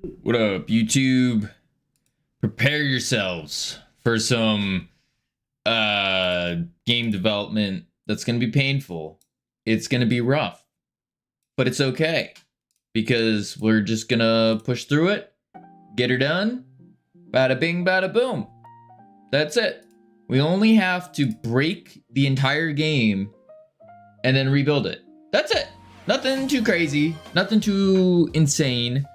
What up, YouTube? Prepare yourselves for some game development that's going to be painful. It's going to be rough, but it's okay because we're just going to push through it, get her done. Bada bing, bada boom. That's it. We only have to break the entire game and then rebuild it. That's it. Nothing too crazy, nothing too insane.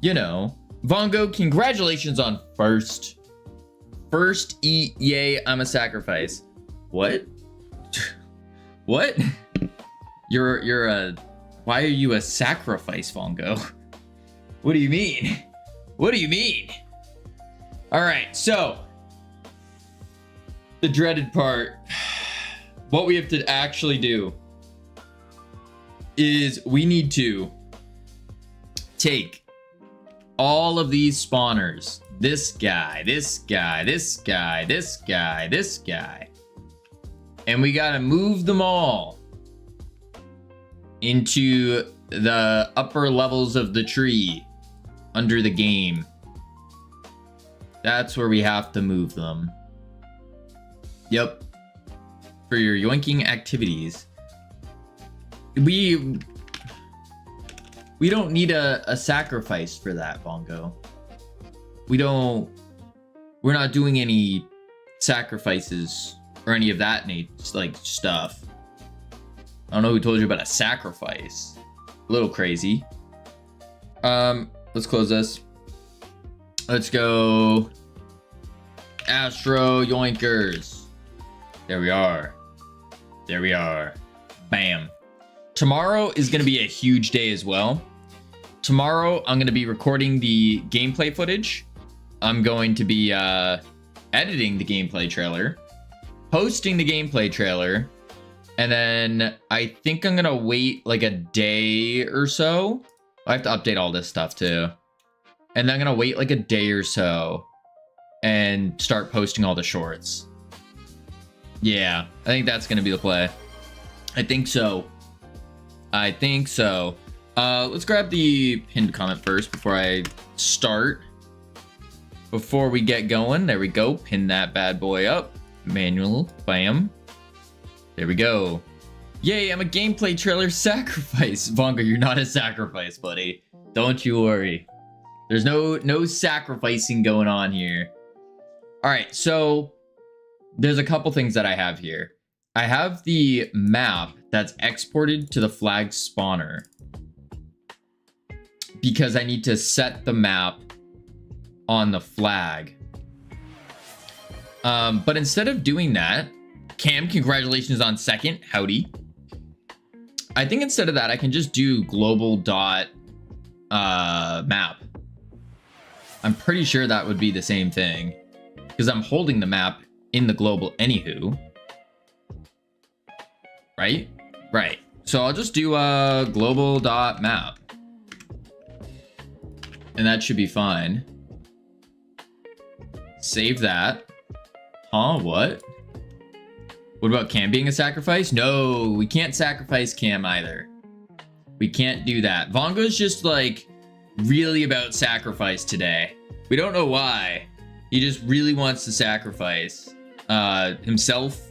You know, Vongo, congratulations on first. First eat, yay, I'm a sacrifice. What? What? You're a, why are you a sacrifice, Vongo? What do you mean? What do you mean? All right, so the dreaded part, what we have to actually do is we need to take all of these spawners, this guy, this guy, this guy, this guy, this guy, and we gotta move them all into the upper levels of the tree under the game. That's where we have to move them. Yep. For your yoinking activities. We don't need a sacrifice for that, Bongo. We're not doing any sacrifices or any of that like stuff. I don't know who told you about a sacrifice. A little crazy. Let's close this. Let's go Astro Yoinkers. There we are. There we are. Bam. Tomorrow is going to be a huge day as well. Tomorrow, I'm going to be recording the gameplay footage. I'm going to be editing the gameplay trailer, posting the gameplay trailer, and then I think I'm going to wait like a day or so. I have to update all this stuff too. And then I'm going to wait like a day or so and start posting all the shorts. Yeah, I think that's going to be the play. I think so. I think so. Let's grab the pinned comment first before I start. Before we get going, there we go. Pin that bad boy up. Manual, bam. There we go. Yay, I'm a gameplay trailer sacrifice. Vonga, you're not a sacrifice, buddy. Don't you worry. There's no sacrificing going on here. All right, so there's a couple things that I have here. I have the map that's exported to the flag spawner because I need to set the map on the flag. But instead of doing that, Cam, congratulations on second. Howdy. I think instead of that, I can just do global dot map. I'm pretty sure that would be the same thing because I'm holding the map in the global anywho. Right? Right. So I'll just do a global dot map. And that should be fine. Save that. Huh? What? What about Cam being a sacrifice? No, we can't sacrifice Cam either. We can't do that. Vongo's just like really about sacrifice today. We don't know why. He just really wants to sacrifice himself.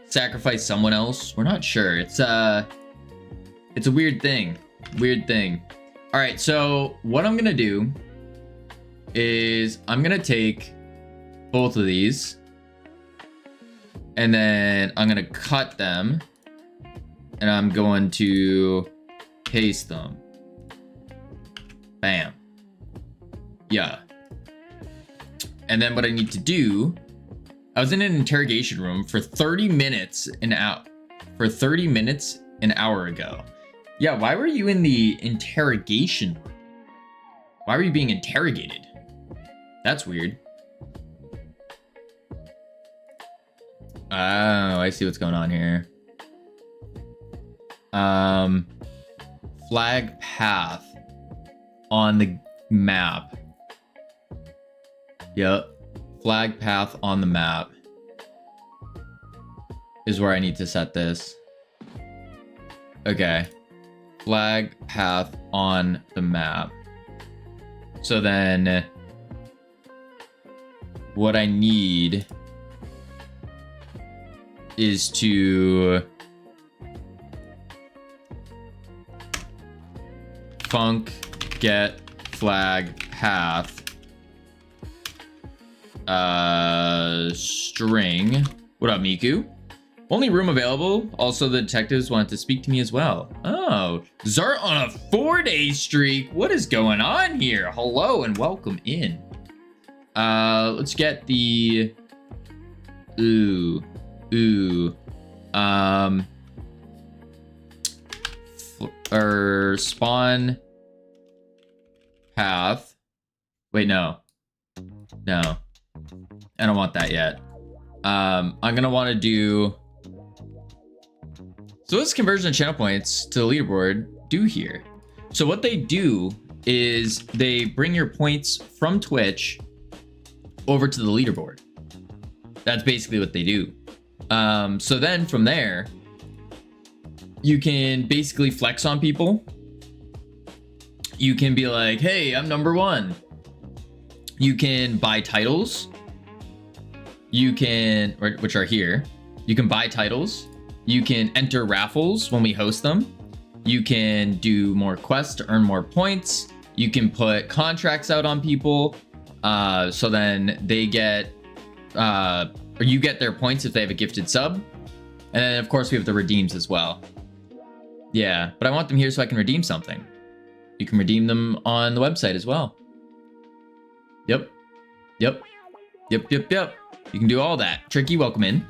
Sacrifice someone else. We're not sure. It's a weird thing. Weird thing. All right, so what I'm gonna do is I'm gonna take both of these and then I'm gonna cut them and I'm going to paste them. Bam. Yeah. And then what I need to do, I was in an interrogation room for 30 minutes an hour ago. Yeah, why were you in the interrogation room? Why were you being interrogated? That's weird. Oh, I see what's going on here. Flag path on the map. Yep. Flag path on the map is where I need to set this. Okay. Flag path on the map. So then what I need is to func get flag path string. What up, Miku? Only room available. Also, the detectives wanted to speak to me as well. Oh, Zart on a 4-day streak. What is going on here? Hello and welcome in. Let's get the or spawn path. Wait, no, I don't want that yet. I'm gonna want to do. So what's conversion of channel points to the leaderboard do here? So what they do is they bring your points from Twitch over to the leaderboard. That's basically what they do. So then from there, you can basically flex on people. You can be like, hey, I'm #1. You can buy titles. You can, which are here. You can buy titles. You can enter raffles when we host them. You can do more quests to earn more points. You can put contracts out on people. So then they get, or you get their points if they have a gifted sub. And then of course we have the redeems as well. Yeah, but I want them here so I can redeem something. You can redeem them on the website as well. Yep. You can do all that. Tricky, welcome in.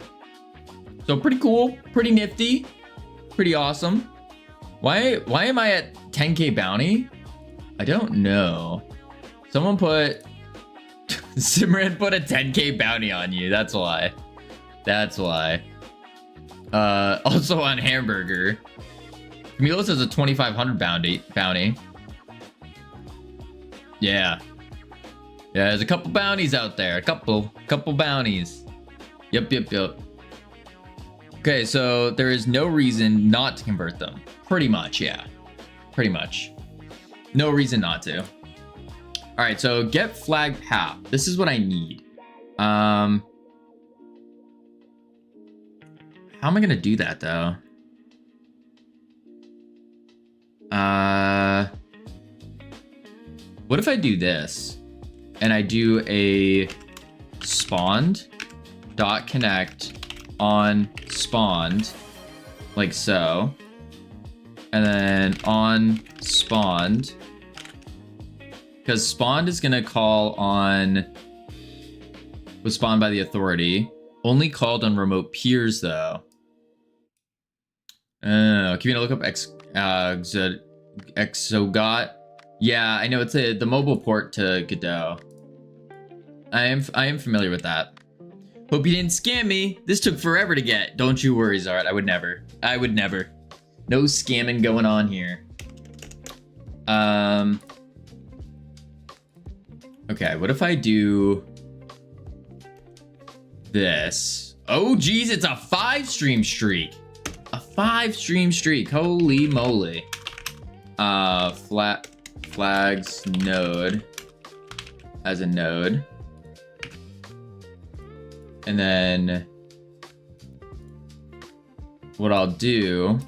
So pretty cool, pretty nifty, pretty awesome. Why am I at 10K bounty? I don't know. Someone put, Simran put a 10K bounty on you. That's why. Also on hamburger. Camilo says a 2,500 bounty. Yeah, there's a couple bounties out there. A couple bounties. Yep. Okay, so there is no reason not to convert them. Pretty much, yeah. Pretty much. No reason not to. All right, so get flag path. This is what I need. How am I gonna do that though? What if I do this and I do a spawned dot connect on spawned like so, and then on spawned, because spawned is gonna call on, was spawned by the authority, only called on remote peers though. Can you look up Exogot? Yeah, I know it's the mobile port to Godot. I am familiar with that. Hope you didn't scam me. This took forever to get. Don't you worry, Zart. I would never. No scamming going on here. Okay, what if I do this? Oh, geez, it's a 5-stream streak. A 5-stream streak. Holy moly. Flags node as a node. And then what I'll do,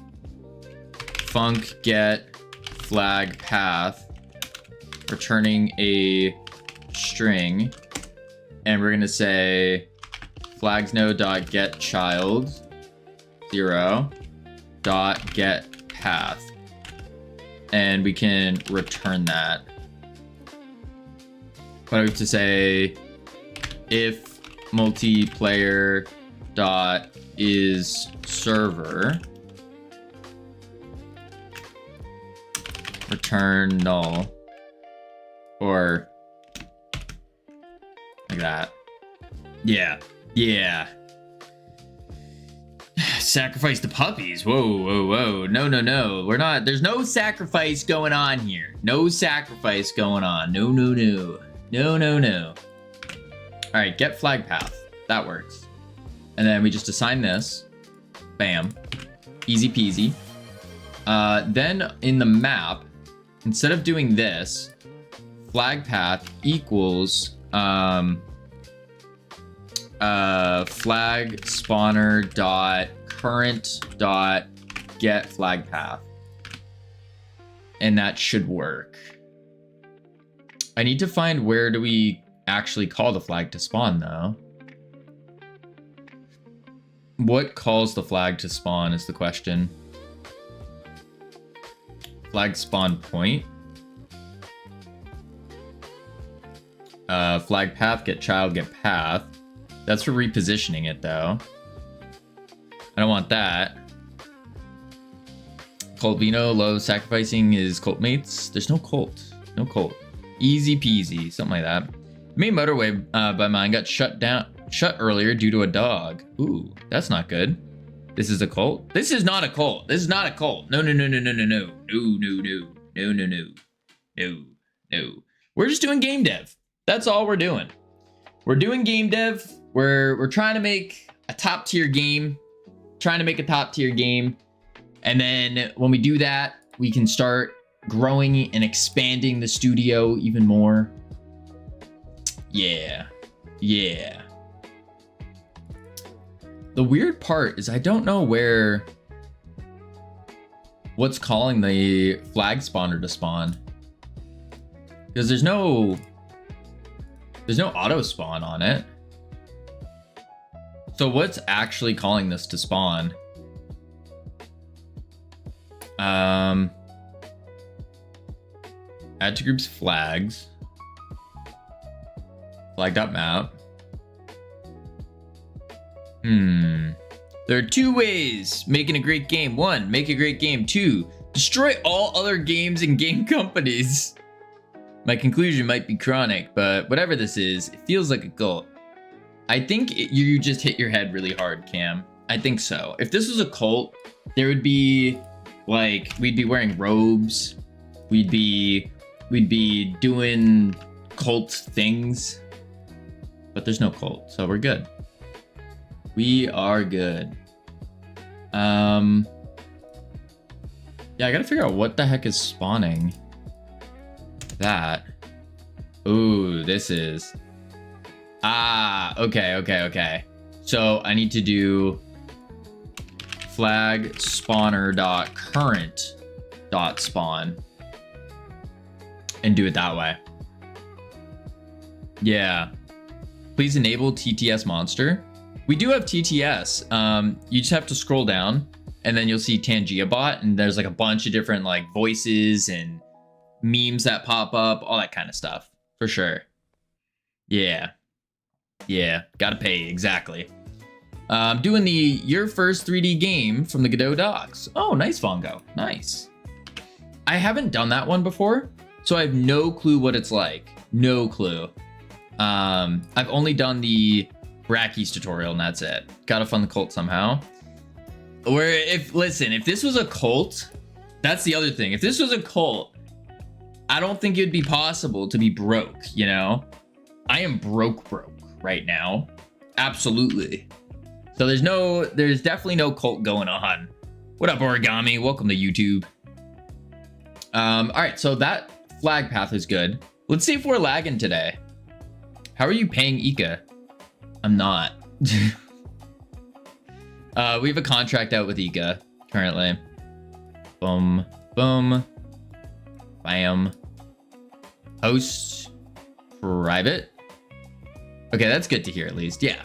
func get flag path, returning a string, and we're gonna say flags node dot get child 0 dot get path, and we can return that. But I have to say if multiplayer dot is server, return null, or like that. Yeah. Sacrifice the puppies. Whoa. No. We're not. There's no sacrifice going on here. No sacrifice going on. No. All right, get flag path. That works. And then we just assign this. Bam. Easy peasy. Then in the map, instead of doing this, flag path equals flag spawner dot current dot get flag path, and that should work. I need to find where do we actually call the flag to spawn though. What calls the flag to spawn is the question. Flag spawn point. Flag path, get child, get path. That's for repositioning it though. I don't want that. Cult Vino, low sacrificing his cult mates. There's no cult. No cult. Easy peasy. Something like that. Main motorway by mine got shut earlier due to a dog. Ooh, that's not good. This is a cult? This is not a cult. This is not a cult. No, no, no, no, no, no, no. No, no, no. No, no, no. No, no. We're just doing game dev. That's all we're doing. We're doing game dev. We're trying to make a top tier game. And then when we do that, we can start growing and expanding the studio even more. Yeah. Yeah. The weird part is I don't know what's calling the flag spawner to spawn. Because there's no auto spawn on it. So what's actually calling this to spawn? Add to groups flags. Flag.map. There are two ways making a great game. 1, make a great game. 2, destroy all other games and game companies. My conclusion might be chronic, but whatever this is, it feels like a cult. I think you just hit your head really hard, Cam. I think so. If this was a cult, there would be like, we'd be wearing robes. We'd be doing cult things. But there's no cult, so we're good. We are good. Yeah, I gotta figure out what the heck is spawning that. Ooh, this is. Okay. So I need to do flag spawner dot current dot spawn and do it that way. Yeah. Please enable TTS monster. We do have TTS. You just have to scroll down and then you'll see Tangia bot, and there's like a bunch of different like voices and memes that pop up, all that kind of stuff for sure. Yeah, gotta pay. Exactly. Doing the your first 3D game from the Godot docs. Oh, nice, Vongo. Nice. I haven't done that one before, so I have no clue what it's like. No clue. I've only done the Brackeys tutorial and that's it. Gotta fund the cult somehow. If this was a cult, that's the other thing. If this was a cult, I don't think it would be possible to be broke, you know? I am broke right now. Absolutely. So there's definitely no cult going on. What up, Origami? Welcome to YouTube. All right, so that flag path is good. Let's see if we're lagging today. How are you paying Ika? I'm not. We have a contract out with Ika currently. Boom, boom, bam. Host private. Okay, that's good to hear at least. Yeah.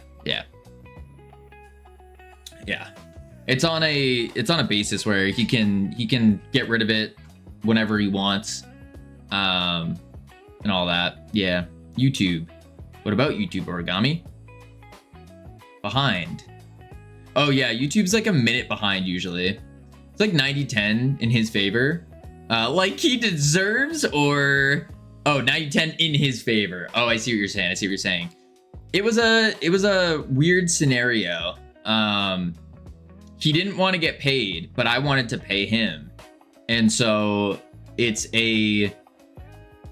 It's on a basis where he can get rid of it whenever he wants, and all that. Yeah. YouTube. What about YouTube, Origami? Behind. Oh yeah, YouTube's like a minute behind usually. It's like 90-10 in his favor. Like he deserves, or oh, 90-10 in his favor. Oh, I see what you're saying. It was a weird scenario. He didn't want to get paid, but I wanted to pay him. And so it's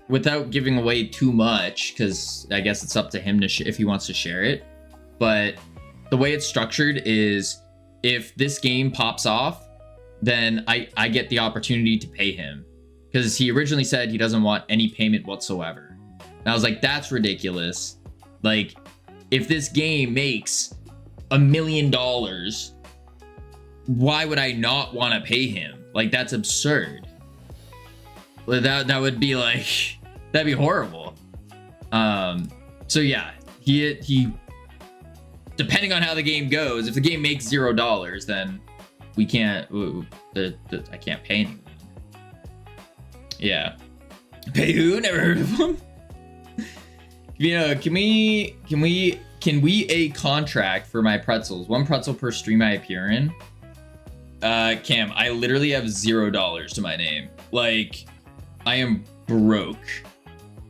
without giving away too much, because I guess it's up to him to if he wants to share it. But the way it's structured is if this game pops off, then I get the opportunity to pay him. because he originally said he doesn't want any payment whatsoever. And I was like, that's ridiculous. Like, if this game makes $1 million, why would I not want to pay him? Like, that's absurd. That would be like, that'd be horrible. So yeah, he depending on how the game goes, if the game makes $0, then we can't, I can't pay anyone. Yeah. Pay who? Never heard of them. You know, can we a contract for my pretzels? 1 pretzel per stream I appear in. Cam, I literally have $0 to my name. Like, I am broke.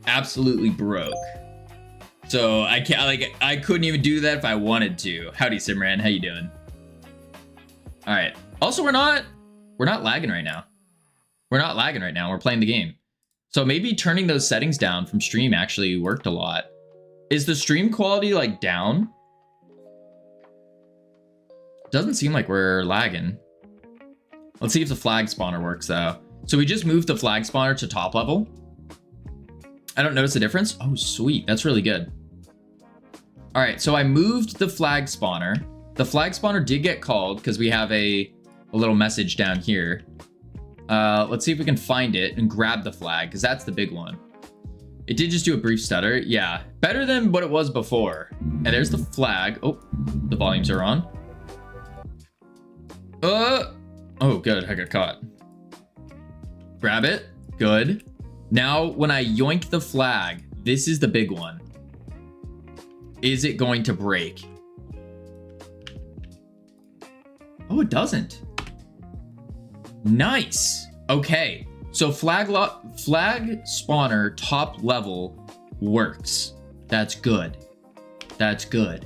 Absolutely broke. So I can't, like, I couldn't even do that if I wanted to. Howdy, Simran, how you doing? All right. Also, we're not lagging right now. We're not lagging right now. We're playing the game. So maybe turning those settings down from stream actually worked a lot. Is the stream quality like down? Doesn't seem like we're lagging. Let's see if the flag spawner works though. So we just moved the flag spawner to top level. I don't notice a difference. Oh, sweet. That's really good. All right, so I moved the flag spawner. The flag spawner did get called because we have a little message down here. Let's see if we can find it and grab the flag, because that's the big one. It did just do a brief stutter. Yeah, better than what it was before. And there's the flag. Oh, the volumes are on. Oh, good. I got caught. Grab it. Good. Now, when I yoink the flag, this is the big one. Is it going to break? Oh, it doesn't. Nice. Okay. So flag spawner top level works. That's good. That's good.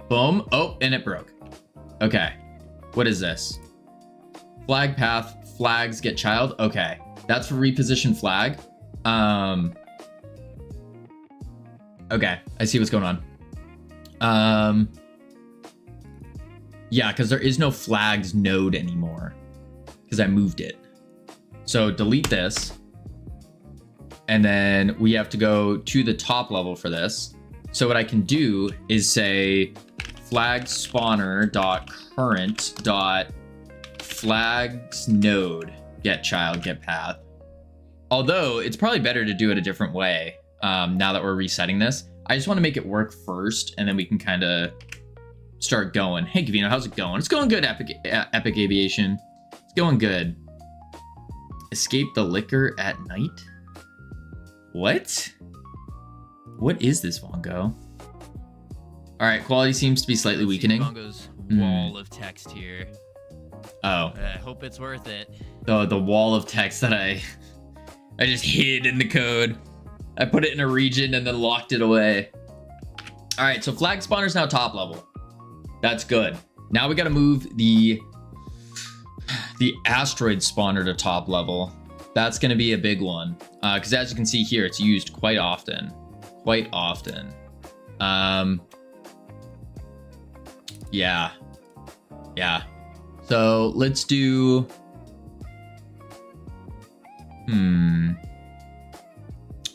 Boom. Oh, and it broke. Okay. What is this? Flag path. Flags get child. Okay. That's for reposition flag. Okay. I see what's going on. Yeah, because there is no flags node anymore because I moved it. So delete this. And then we have to go to the top level for this. So what I can do is say flag spawner dot current dot flags node get child get path. Although it's probably better to do it a different way now that we're resetting this. I just want to make it work first, and then we can kind of start going. Hey, Gavino, how's it going? It's going good, Epic Aviation. It's going good. Escape the liquor at night? What? What is this, Vongo? All right, quality seems to be slightly weakening. Vongo's wall of text here. Oh. I hope it's worth it. The wall of text that I just hid in the code. I put it in a region and then locked it away. All right, so flag spawner's now top level. That's good. Now we got to move the asteroid spawner to top level. That's going to be a big one because as you can see here, it's used quite often. Quite often. Yeah. Yeah. So let's do...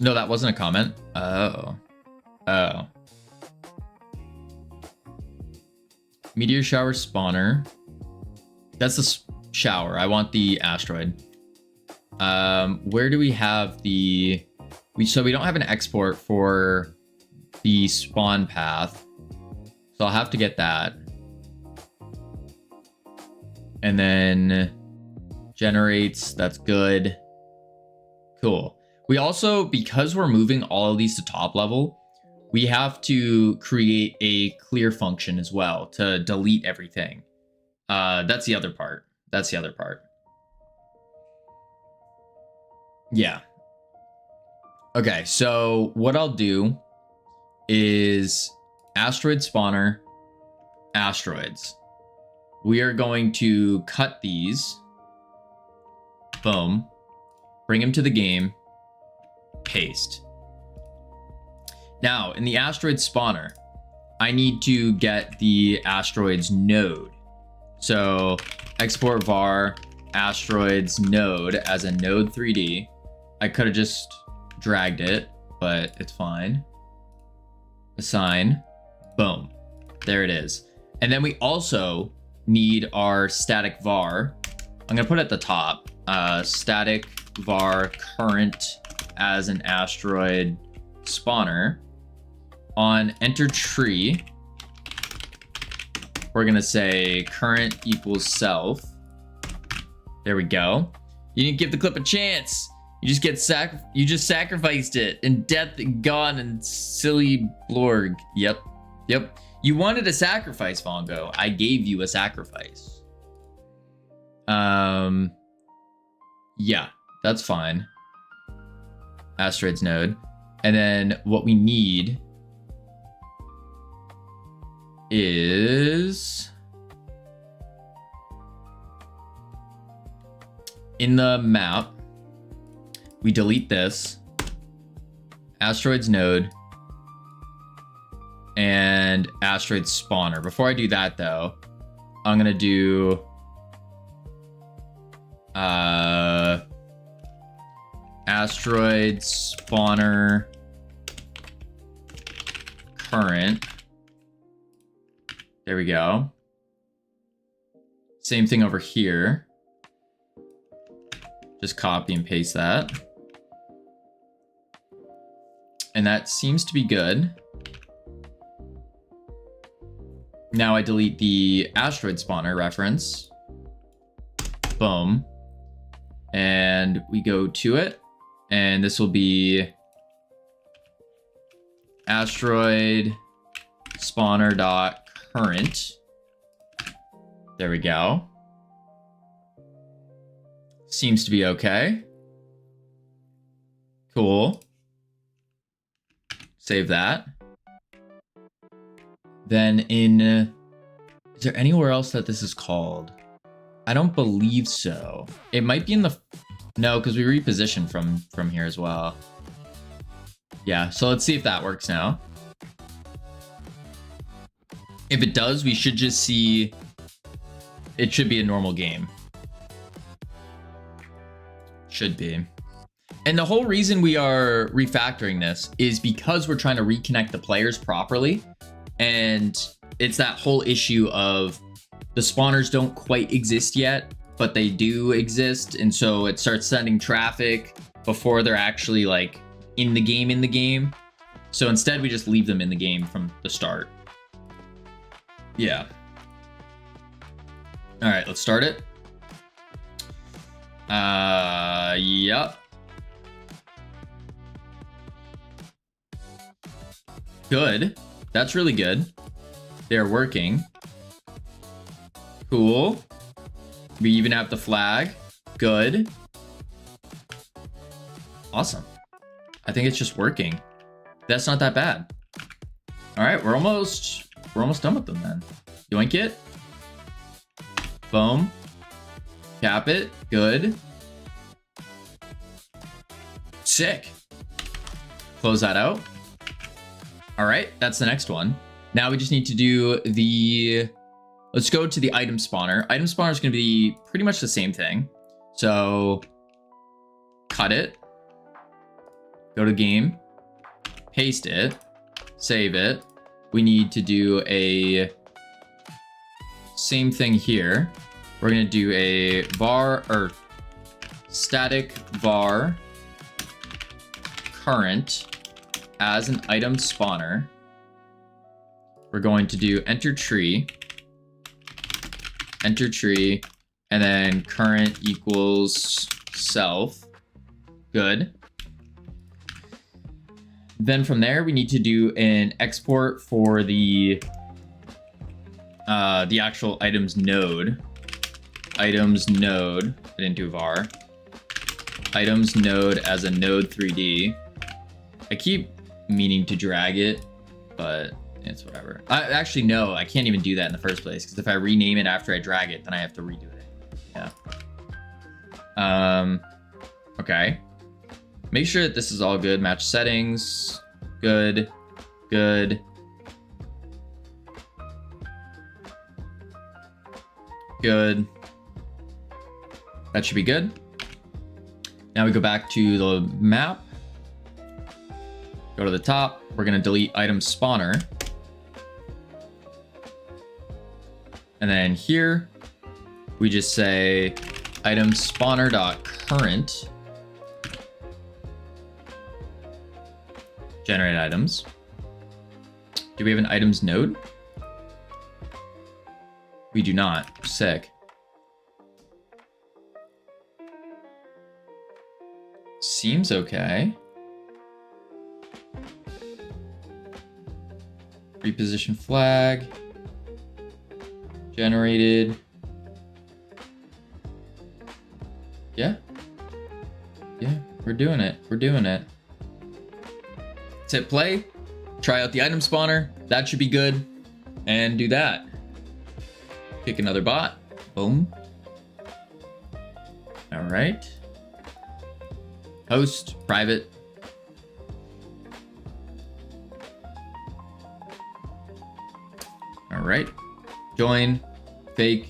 No, that wasn't a comment. Oh. Oh. Meteor shower spawner. That's the shower. I want the asteroid. Where do we have the... So we don't have an export for the spawn path. So I'll have to get that. And then generates. That's good. Cool. We also, because we're moving all of these to top level, we have to create a clear function as well to delete everything. That's the other part. That's the other part. Yeah. Okay, so what I'll do is asteroid spawner, asteroids. We are going to cut these. Boom. Bring them to the game. Paste. Now, in the asteroid spawner, I need to get the asteroids node. So export var asteroids node as a node 3D. I could have just dragged it, but it's fine. Assign. Boom. There it is. And then we also need our static var. I'm gonna put it at the top. Static var current as an asteroid spawner. On enter tree, we're gonna say current equals self. There we go. You didn't give the clip a chance. You just get you just sacrificed it, and death gone and silly blorg. Yep. You wanted a sacrifice, Vongo. I gave you a sacrifice. Yeah, that's fine. Asteroids node. And then what we need is in the map, we delete this asteroids node and asteroid spawner. Before I do that though, I'm gonna do asteroid spawner current. There we go. Same thing over here. Just copy and paste that. And that seems to be good. Now I delete the asteroid spawner reference. Boom. And we go to it. And this will be asteroid spawner dot current. There we go. Seems to be okay. Cool. Save that. Then in, is there anywhere else that this is called? I don't believe so. It might be in the, no, because we repositioned from here as well. Yeah, so let's see if that works now. If it does, we should just see, it should be a normal game. Should be. And the whole reason we are refactoring this is because we're trying to reconnect the players properly. And it's that whole issue of the spawners don't quite exist yet, but they do exist. And so it starts sending traffic before they're actually like in the game. So instead we just leave them in the game from the start. Yeah. All right, let's start it. Yep. Good. That's really good. They're working. Cool. We even have the flag. Good. Awesome. I think it's just working. That's not that bad. All right, we're almost done with them then. Yoink it. Boom. Cap it. Good. Sick. Close that out. All right, that's the next one. Now we just need to do the, let's go to the item spawner. Item spawner is going to be pretty much the same thing. So cut it, go to game, paste it, save it. We need to do a same thing here. We're going to do a var or static var current as an item spawner. We're going to do enter tree, and then current equals self. Good. Then from there, we need to do an export for the actual items node. Items node. I didn't do var. Items node as a node 3D. I keep meaning to drag it, but it's whatever. Actually, no, I can't even do that in the first place, because if I rename it after I drag it, then I have to redo it. Yeah. Okay. Make sure that this is all good. Match settings. Good. Good. Good. That should be good. Now we go back to the map. Go to the top. We're going to delete item spawner. And then here, we just say item spawner.current. Generate items. Do we have an items node? We do not. Sick. Seems okay. Reposition flag. Generated. Yeah. Yeah, we're doing it. We're doing it. Let's hit play. Try out the item spawner. That should be good. And do that. Pick another bot. Boom. All right. Host, private. All right. Join, fake.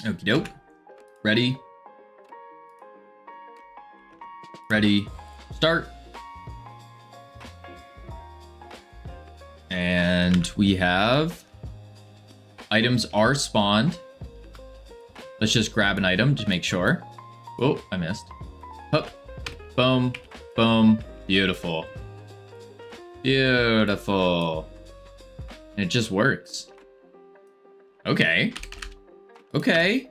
Okie doke. Ready. Ready. Start. And we have items are spawned. Let's just grab an item to make sure. Oh, I missed. Hup. Boom. Boom. Beautiful. Beautiful. And it just works. Okay. Okay.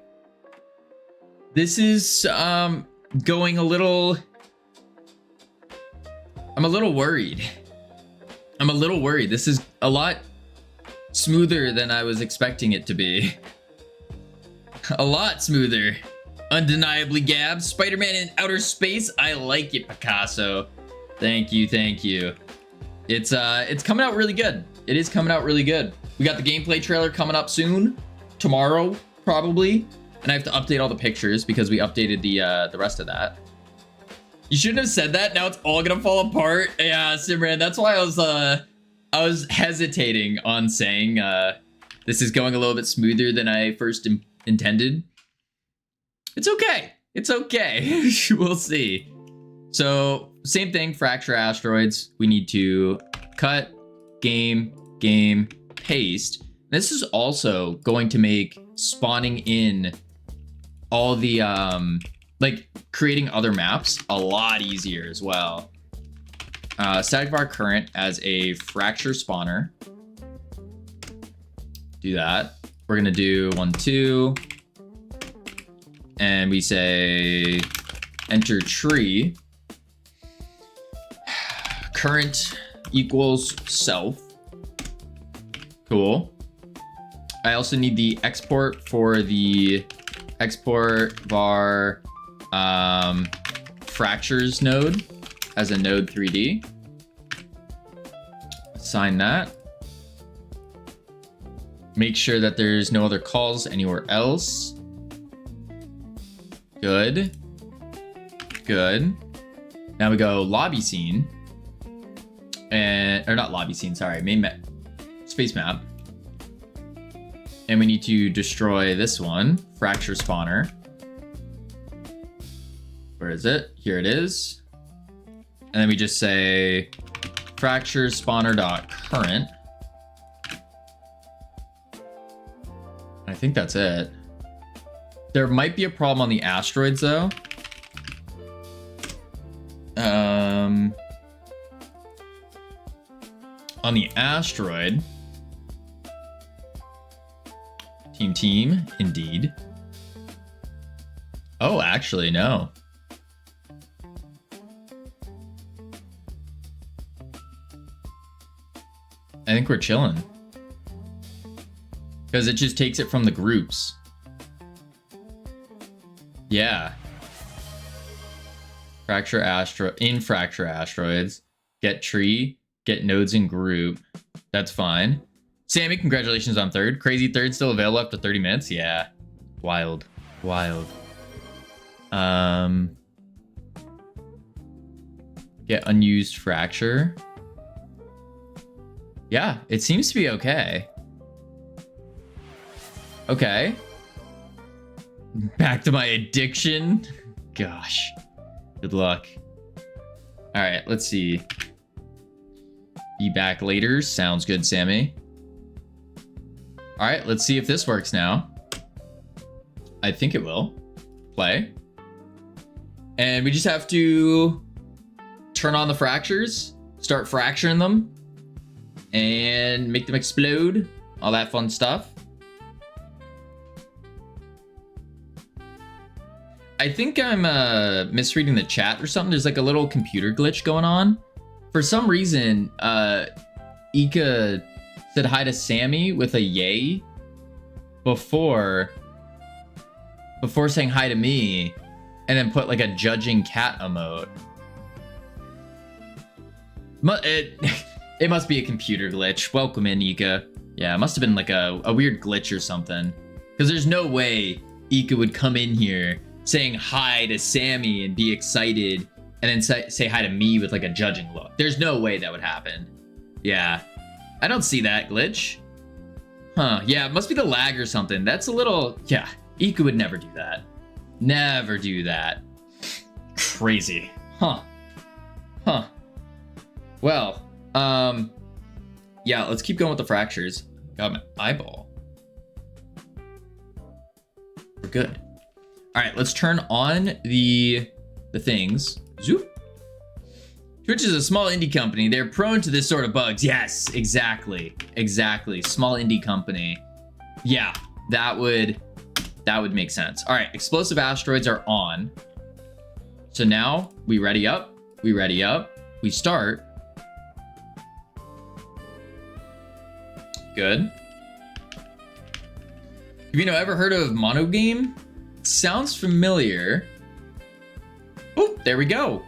This is going a little... I'm a little worried. I'm a little worried. This is a lot smoother than I was expecting it to be. A lot smoother. Undeniably, Gab. Spider-Man in outer space. I like it, Picasso. Thank you, thank you. It's coming out really good. It is coming out really good. We got the gameplay trailer coming up soon. Tomorrow, probably. And I have to update all the pictures because we updated the rest of that. You shouldn't have said that. Now it's all gonna fall apart. Yeah, Simran. That's why I was hesitating on saying this is going a little bit smoother than I first intended. It's okay. It's okay. We'll see. So same thing. Fracture asteroids. We need to cut, game, paste. This is also going to make spawning in all the like creating other maps a lot easier as well. Static var current as a fracture spawner. Do that. We're gonna do 1, 2, and we say enter tree. Current equals self. Cool. I also need the export for the export var fractures node as a node 3D. Assign that. Make sure that there's no other calls anywhere else. Good. Good. Now we go lobby scene. Or not lobby scene, sorry, main map. Space map. And we need to destroy this one, fracture spawner. Where is it? Here it is. And then we just say fracture spawner.current. I think that's it. There might be a problem on the asteroids though. On the asteroid, team, indeed. Oh, actually, no. I think we're chilling. Because it just takes it from the groups. Yeah. Fracture asteroids. Get tree. Get nodes in group. That's fine. Sammy, congratulations on third. Crazy third still available after 30 minutes. Yeah. Wild. Wild. Get unused fracture. Yeah, it seems to be okay. Okay. Back to my addiction. Gosh. Good luck. All right, let's see. Be back later. Sounds good, Sammy. All right, let's see if this works now. I think it will. Play. And we just have to turn on the fractures, start fracturing them, and make them explode. All that fun stuff. I think I'm misreading the chat or something. There's like a little computer glitch going on. For some reason, Ika said hi to Sammy with a yay before saying hi to me, and then put like a judging cat emote. It must be a computer glitch. Welcome in, Ika. Yeah, it must have been like a weird glitch or something. Because there's no way Ika would come in here saying hi to Sammy and be excited, and then say hi to me with like a judging look. There's no way that would happen. Yeah, I don't see that glitch. Huh, yeah, it must be the lag or something. That's a little, yeah, Ika would never do that. Never do that. Crazy. Huh. Huh. Well, yeah, let's keep going with the fractures. Got my eyeball. We're good. All right, let's turn on the things. Zoop. Twitch is a small indie company. They're prone to this sort of bugs. Yes, exactly. Exactly. Small indie company. Yeah, that would make sense. All right, explosive asteroids are on. So now we ready up. We ready up. We start. Good. Have you ever heard of Monogame? Sounds familiar. Oh, there we go.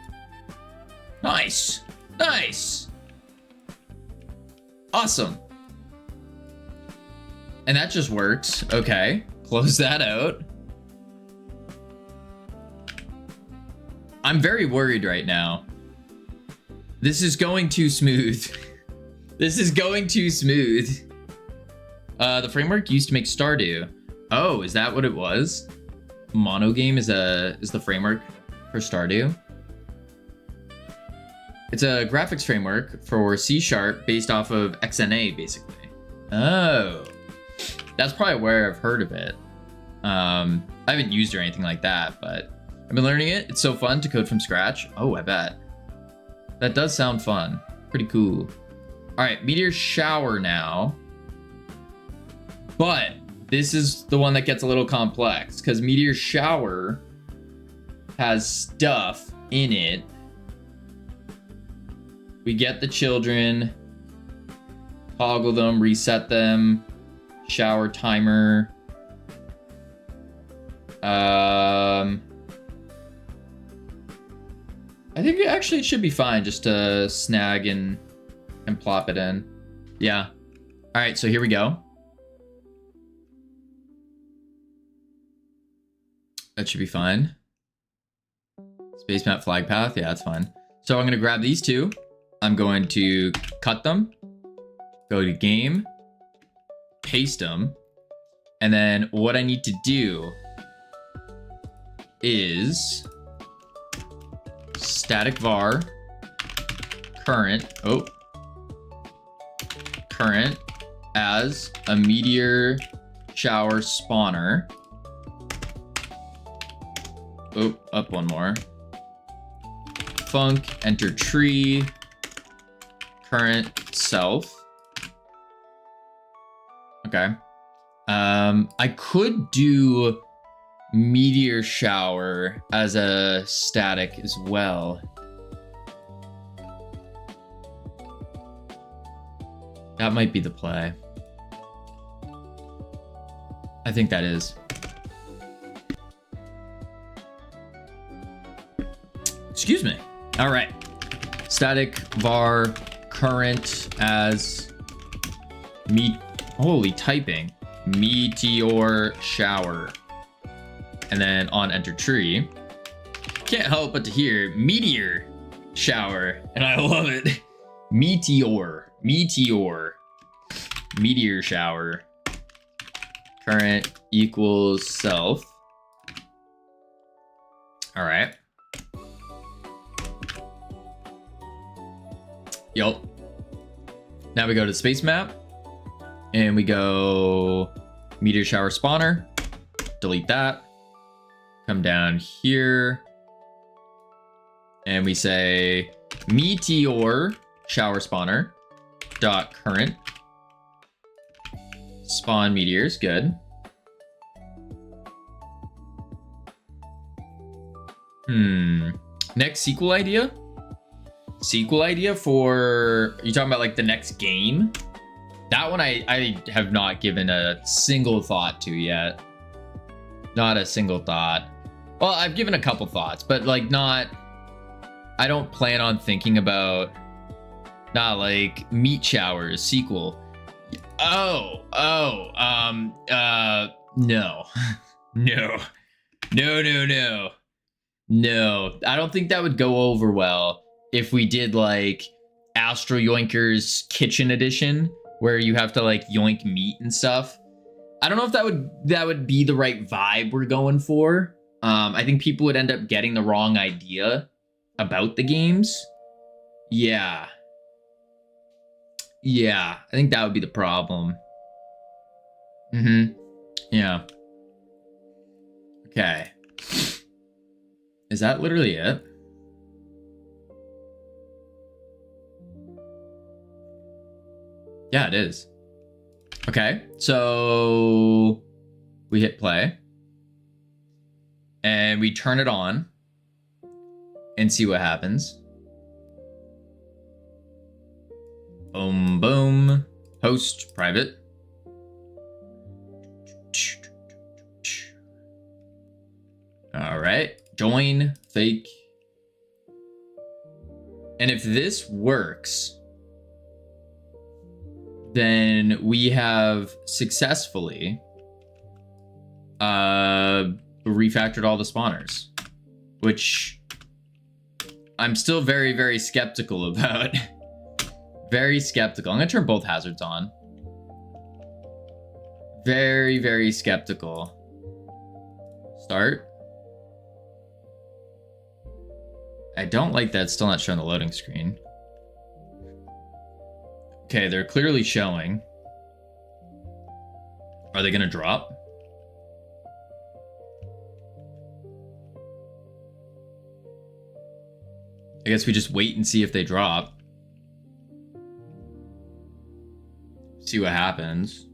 Nice. Nice. Awesome. And that just works. Okay. Close that out. I'm very worried right now. This is going too smooth. This is going too smooth. The framework used to make Stardew. Oh, is that what it was? Monogame is the framework for Stardew. It's a graphics framework for C# based off of XNA, basically. Oh, that's probably where I've heard of it. I haven't used it or anything like that, but I've been learning it. It's so fun to code from scratch. Oh, I bet. That does sound fun. Pretty cool. All right, meteor shower now. But this is the one that gets a little complex because meteor shower has stuff in it. We get the children, toggle them, reset them, shower timer. I think it should be fine just to snag and plop it in. Yeah. All right, so here we go. That should be fine. Space map flag path. Yeah, that's fine. So I'm going to grab these two. I'm going to cut them. Go to game. Paste them. And then what I need to do is static var current as a meteor shower spawner. Oh, up one more. Func, enter tree, current self. Okay. I could do meteor shower as a static as well. That might be the play. I think that is. Excuse me. All right. Static var current as holy typing. Meteor shower. And then on enter tree. Can't help but to hear meteor shower. And I love it. Meteor. meteor shower. Current equals self. All right. Yup. Now we go to the space map and we go meteor shower spawner. Delete that. Come down here and we say meteor shower spawner dot current spawn meteors. Good. Next SQL idea? SQL idea for, you talking about like the next game? That one I have not given a single thought to yet. Not a single thought. Well, I've given a couple thoughts, but like not, I don't plan on thinking about, not like meat showers sequel. No. No, I don't think that would go over well if we did like Astro Yoinker's Kitchen Edition, where you have to like yoink meat and stuff. I don't know if that would be the right vibe we're going for. I think people would end up getting the wrong idea about the games. Yeah, I think that would be the problem. Yeah. Okay. Is that literally it? Yeah, it is. Okay, so we hit play and we turn it on and see what happens. Boom, boom. Host private. All right. Join fake. And if this works, then we have successfully refactored all the spawners, which I'm still very, very skeptical about. Very skeptical. I'm gonna turn both hazards on. Very, very skeptical. Start. I don't like that it's still not showing the loading screen. Okay, they're clearly showing. Are they gonna drop? I guess we just wait and see if they drop. See what happens.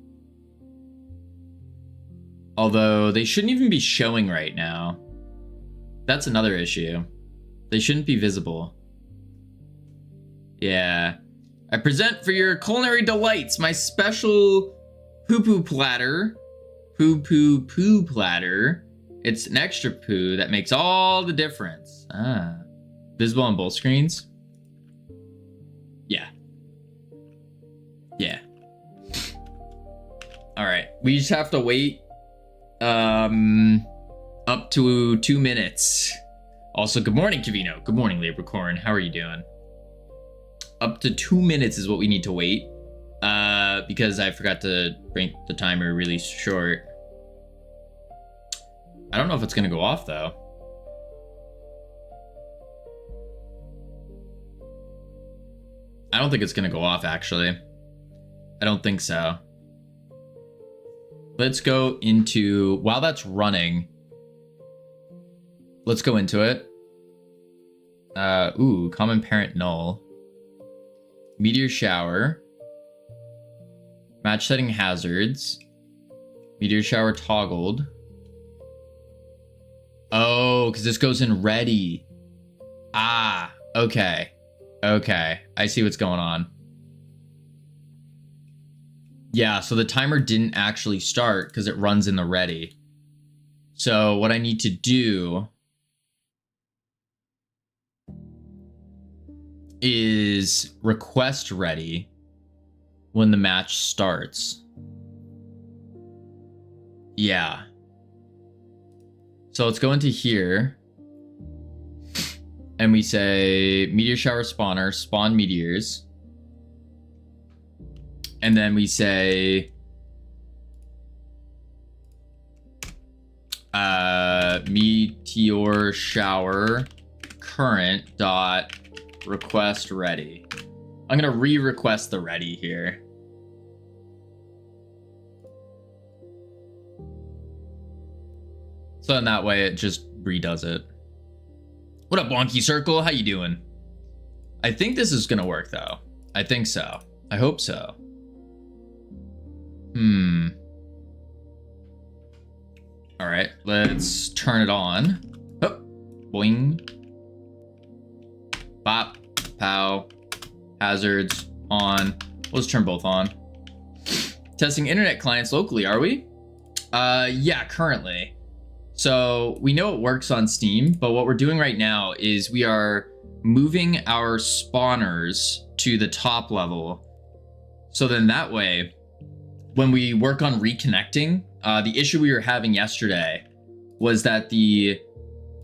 Although they shouldn't even be showing right now. That's another issue. They shouldn't be visible. Yeah. I present for your culinary delights my special poo-poo platter. Poo-poo-poo platter. It's an extra poo that makes all the difference. Ah. Visible on both screens? Yeah. Yeah. Alright. We just have to wait up to 2 minutes. Also, good morning, Kavino. Good morning, Laborcorn. How are you doing? Up to 2 minutes is what we need to wait. Because I forgot to bring the timer really short. I don't know if it's gonna go off though. I don't think it's gonna go off actually. I don't think so. Let's go into, while that's running, let's go into it. Ooh, common parent null. Meteor shower. Match setting hazards. Meteor shower toggled. Oh, because this goes in ready. Ah, okay. Okay, I see what's going on. Yeah, so the timer didn't actually start because it runs in the ready. So what I need to do is request ready when the match starts. Yeah. So let's go into here and we say meteor shower spawner, spawn meteors. And then we say meteor shower current dot request ready. I'm gonna re-request the ready here. So in that way it just redoes it. What up, Wonky Circle? How you doing? I think this is gonna work though. I think so. I hope so. All right, let's turn it on. Oh, boing. Bop, pow, hazards on. Let's turn both on. Testing internet clients locally, are we? Yeah, currently. So we know it works on Steam, but what we're doing right now is we are moving our spawners to the top level. So then that way, when we work on reconnecting, the issue we were having yesterday was that the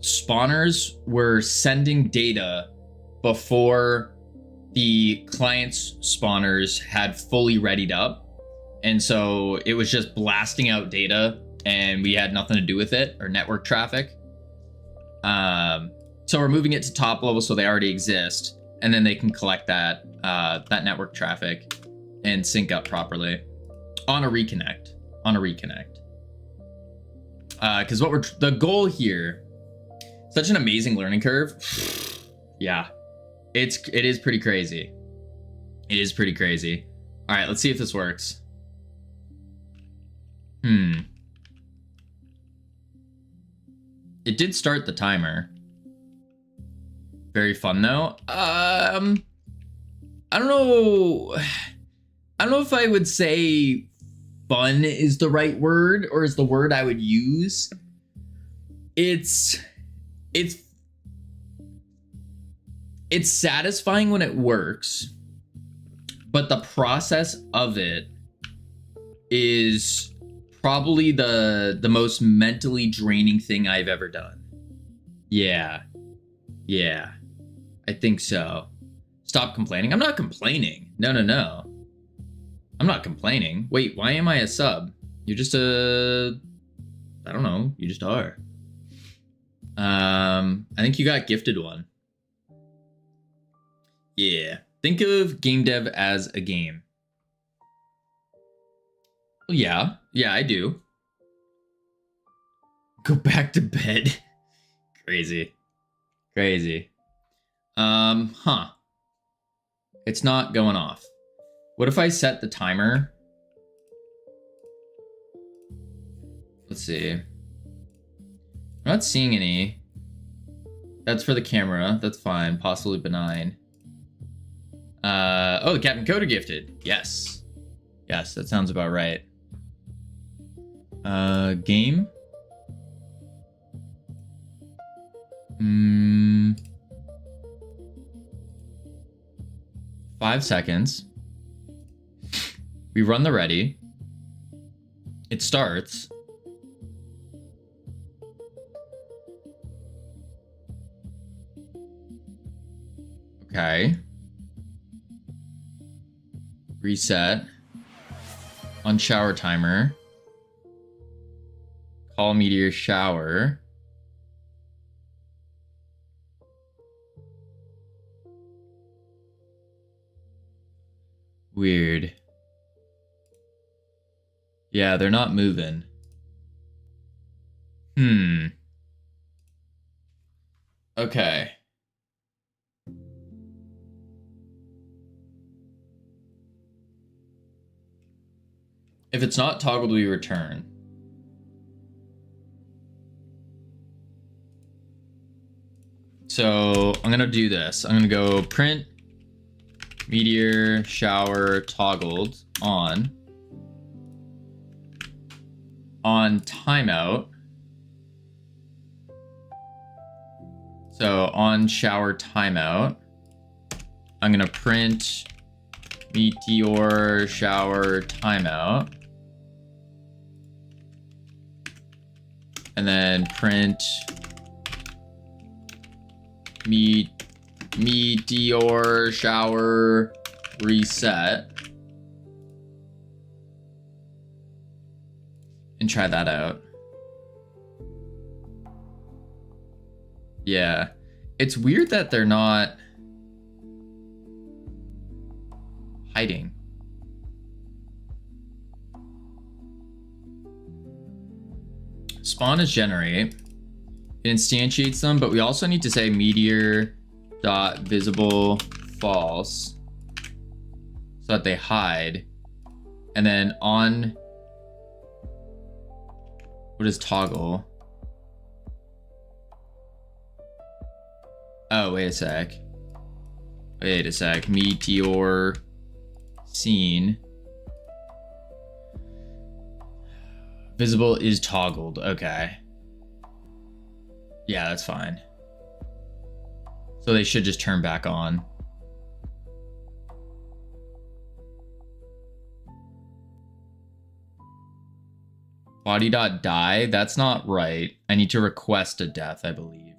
spawners were sending data before the client's spawners had fully readied up. And so it was just blasting out data and we had nothing to do with it, or network traffic. So we're moving it to top level so they already exist, and then they can collect that that network traffic and sync up properly on a reconnect. Because the goal here, such an amazing learning curve. Yeah, it is pretty crazy. It is pretty crazy. All right, let's see if this works. It did start the timer. Very fun though. I don't know. I don't know if I would say fun is the right word or is the word I would use. It's satisfying when it works, but the process of it is probably the most mentally draining thing I've ever done. Yeah, I think so. Stop complaining. I'm not complaining. No. I'm not complaining. Wait, why am I a sub? You're just I don't know. You just are. I think you got gifted one. Yeah. Think of game dev as a game. Yeah, I do. Go back to bed. Crazy. It's not going off. What if I set the timer? Let's see. I'm not seeing any. That's for the camera. That's fine. Possibly benign. Oh, the Captain Coda gifted. Yes, that sounds about right. Game. 5 seconds. We run the ready. It starts. Okay. Reset. On shower timer. Call meteor shower. Weird. Yeah, they're not moving. Okay. If it's not toggled, we return. So I'm gonna do this. I'm gonna go print meteor shower toggled on timeout. So on shower timeout, I'm gonna print meteor shower timeout, and then print meteor shower reset. can try that out. Yeah. It's weird that they're not hiding. Spawn is generate. It instantiates them, but we also need to say meteor dot visible false so that they hide. And then on, what is toggle? Oh, wait a sec. Wait a sec. Meteor scene. Visible is toggled. Okay. Yeah, that's fine. So they should just turn back on. Body.die? That's not right. I need to request a death, I believe.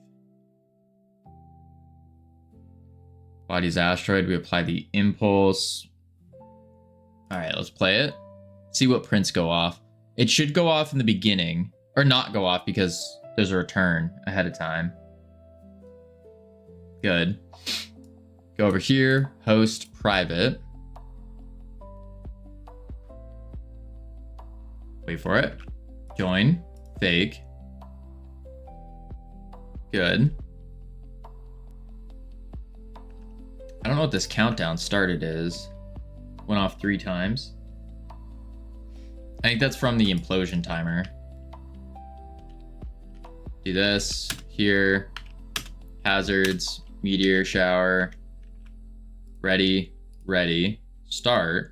Body's asteroid. We apply the impulse. Alright, let's play it. See what prints go off. It should go off in the beginning. Or not go off because there's a return ahead of time. Good. Go over here. Host private. Wait for it. Join. Fake. Good. I don't know what this countdown started is. Went off 3 times. I think that's from the implosion timer. Do this. Here. Hazards. Meteor shower. Ready. Ready. Start.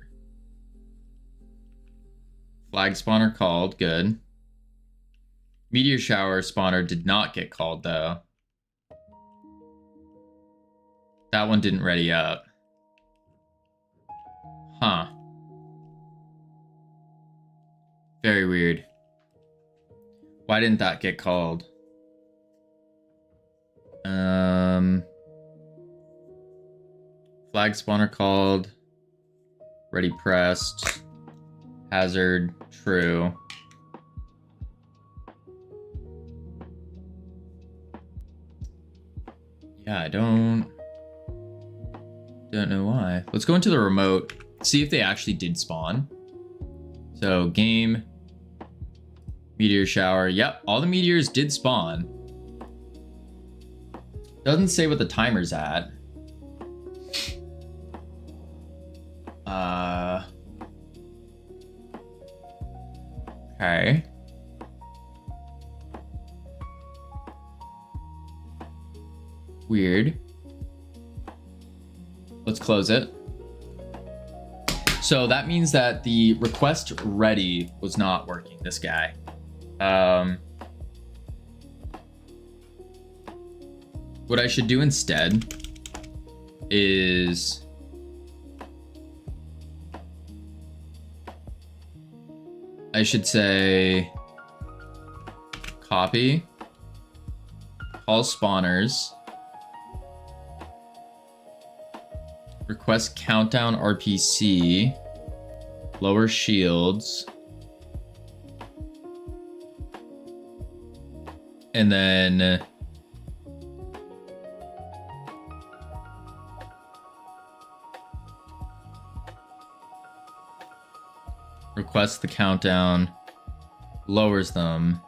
Flag spawner called. Good. Meteor shower spawner did not get called though. That one didn't ready up. Huh. Very weird. Why didn't that get called? Flag spawner called. Ready pressed. Hazard true. Yeah, I don't know why. Let's go into the remote, see if they actually did spawn. So game, meteor shower. Yep, all the meteors did spawn. Doesn't say what the timer's at. Okay. Weird. Let's close it. So that means that the request ready was not working, this guy. What I should do instead is I should say copy, call spawners, request countdown RPC, lower shields, and then request the countdown, lowers them.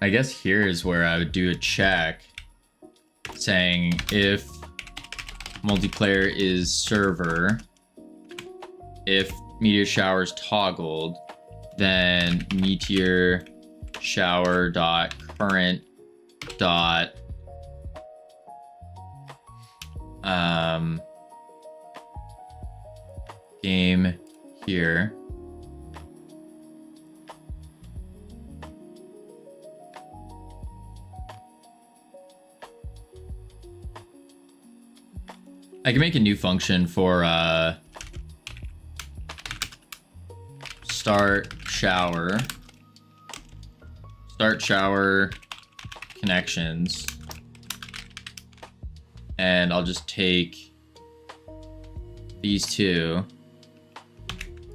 I guess here is where I would do a check saying if multiplayer is server, if meteor showers toggled, then meteor shower dot current dot game here. I can make a new function for start shower connections. And I'll just take these two,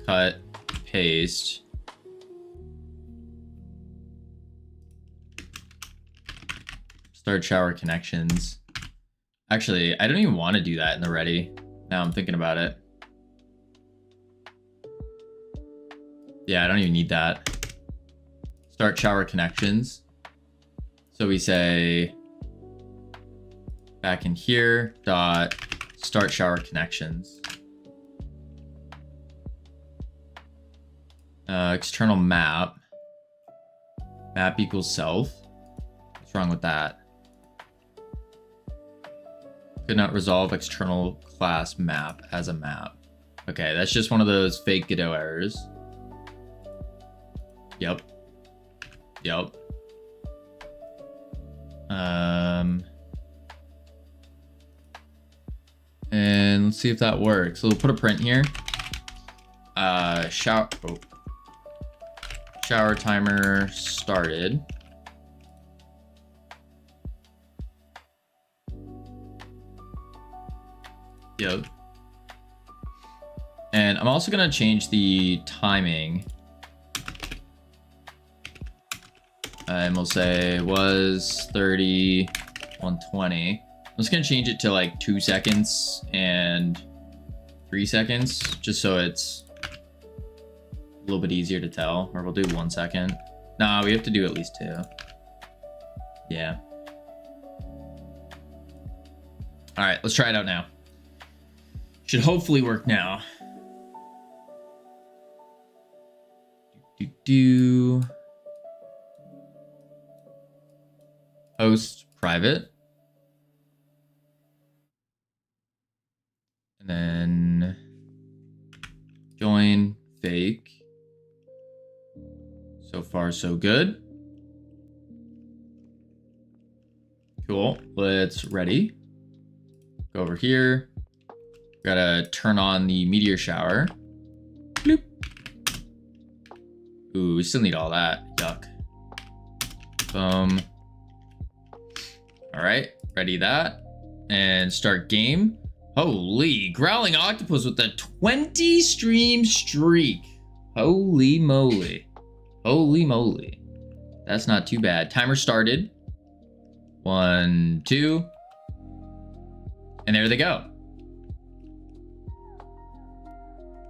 cut, paste. Start shower connections. Actually, I don't even want to do that in the ready. Now I'm thinking about it. Yeah, I don't even need that. Start shower connections. So we say back in here, dot start shower connections. External map. Map equals self. What's wrong with that? Could not resolve external class map as a map. Okay, that's just one of those fake Godot errors. Yep. Yep. And let's see if that works. So we'll put a print here. Shower timer started. Yep. And I'm also gonna change the timing. And we'll say was 30, 120. I'm just gonna change it to like 2 seconds and 3 seconds, just so it's a little bit easier to tell. Or we'll do 1 second. Nah, we have to do at least 2. Yeah. All right, let's try it out now. Should hopefully work now. Host private. And then join fake. So far, so good. Cool. Let's ready. Go over here. Gotta turn on the meteor shower. Bloop. Ooh, we still need all that. Yuck. Boom. All right, ready that. And start game. Holy, Growling Octopus with a 20 stream streak. Holy moly. Holy moly. That's not too bad. Timer started. 1, 2. And there they go.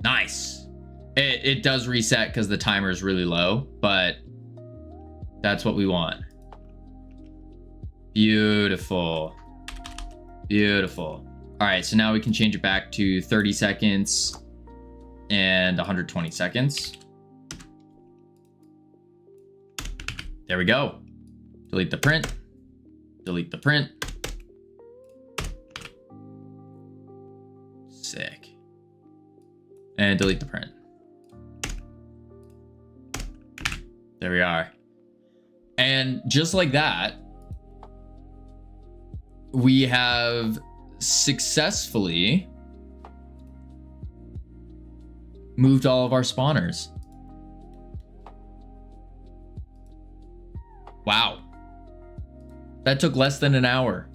Nice. It does reset because the timer is really low, but that's what we want. Beautiful. Beautiful. All right, so now we can change it back to 30 seconds and 120 seconds. There we go. Delete the print. Delete the print. Sick. And delete the print. There we are. And just like that, we have successfully moved all of our spawners. Wow. That took less than an hour.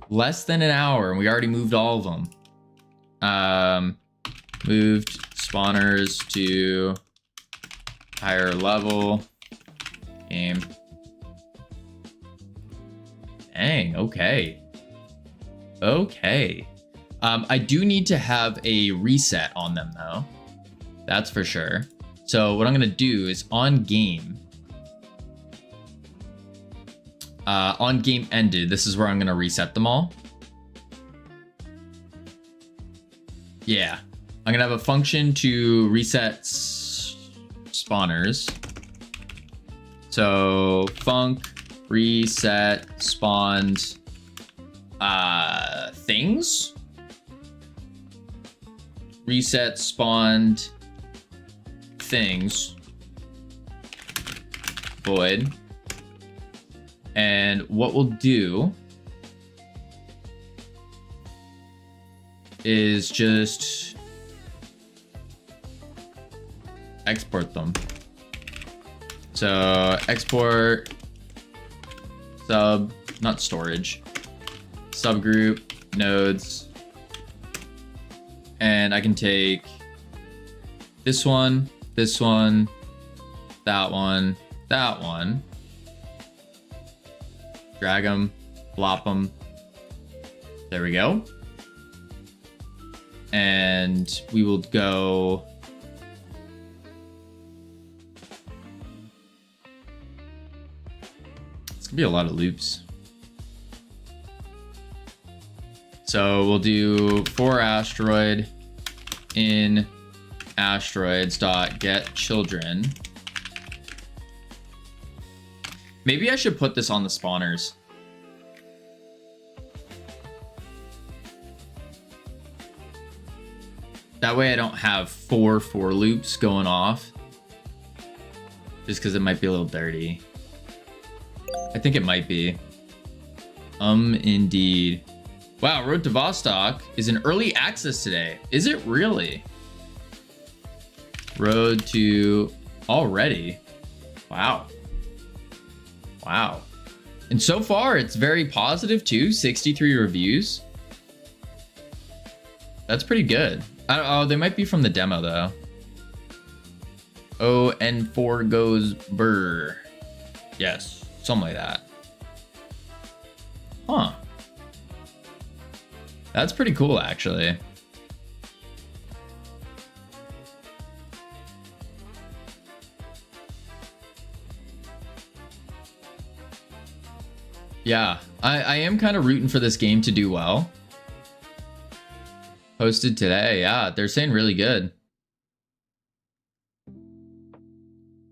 Less than an hour, and we already moved all of them. Moved spawners to higher level game. Dang, okay. Okay. I do need to have a reset on them though. That's for sure. So what I'm gonna do is on game ended, this is where I'm gonna reset them all. Yeah, I'm gonna have a function to reset spawners. So func reset spawned things. Reset spawned things. Void. And what we'll do is just export them. So export not storage, subgroup, nodes. And I can take this one, that one, that one. Drag them, flop them. There we go. And we will go. It's gonna be a lot of loops. So we'll do for asteroid in asteroids dot get children. Maybe I should put this on the spawners. That way I don't have four for loops going off. Just because it might be a little dirty. I think it might be. Indeed. Wow, Road to Vostok is in early access today. Is it really? Road to already. Wow. Wow. And so far it's very positive too. 63 reviews. That's pretty good. Oh, they might be from the demo though. Oh, N4 goes brr. Yes, something like that. Huh. That's pretty cool, actually. Yeah, I am kind of rooting for this game to do well. Posted today, yeah, they're saying really good.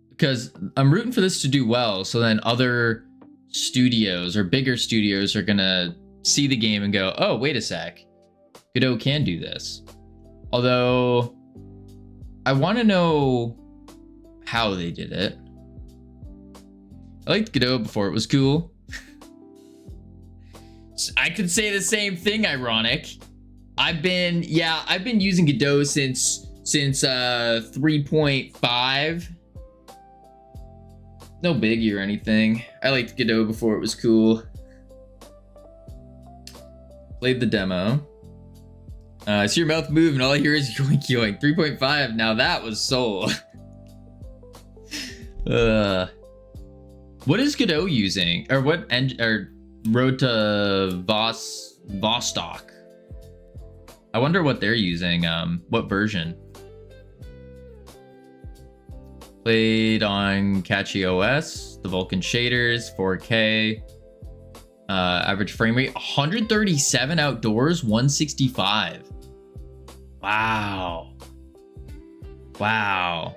Because I'm rooting for this to do well, so then other studios or bigger studios are gonna see the game and go, oh, wait a sec, Godot can do this. Although, I want to know how they did it. I liked Godot before it was cool. I could say the same thing, ironic. I've been using Godot since 3.5. No biggie or anything. I liked Godot before it was cool. Played the demo. I see your mouth move and all I hear is yoink yoink. 3.5. Now that was soul. What is Godot using? Or what Road to Vostok? I wonder what they're using. What version? Played on Catchy OS, the Vulkan shaders, 4K. Average frame rate 137 outdoors, 165. Wow. Wow.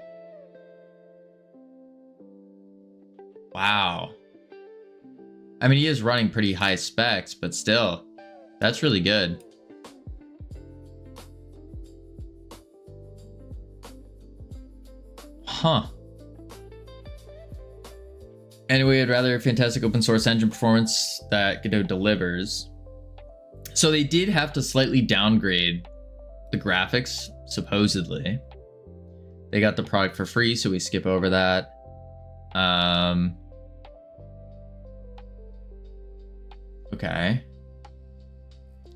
Wow. I mean, he is running pretty high specs, but still, that's really good. Huh. Anyway, I'd rather fantastic open source engine performance that Godot delivers. So they did have to slightly downgrade the graphics, supposedly. They got the product for free, so we skip over that. Okay.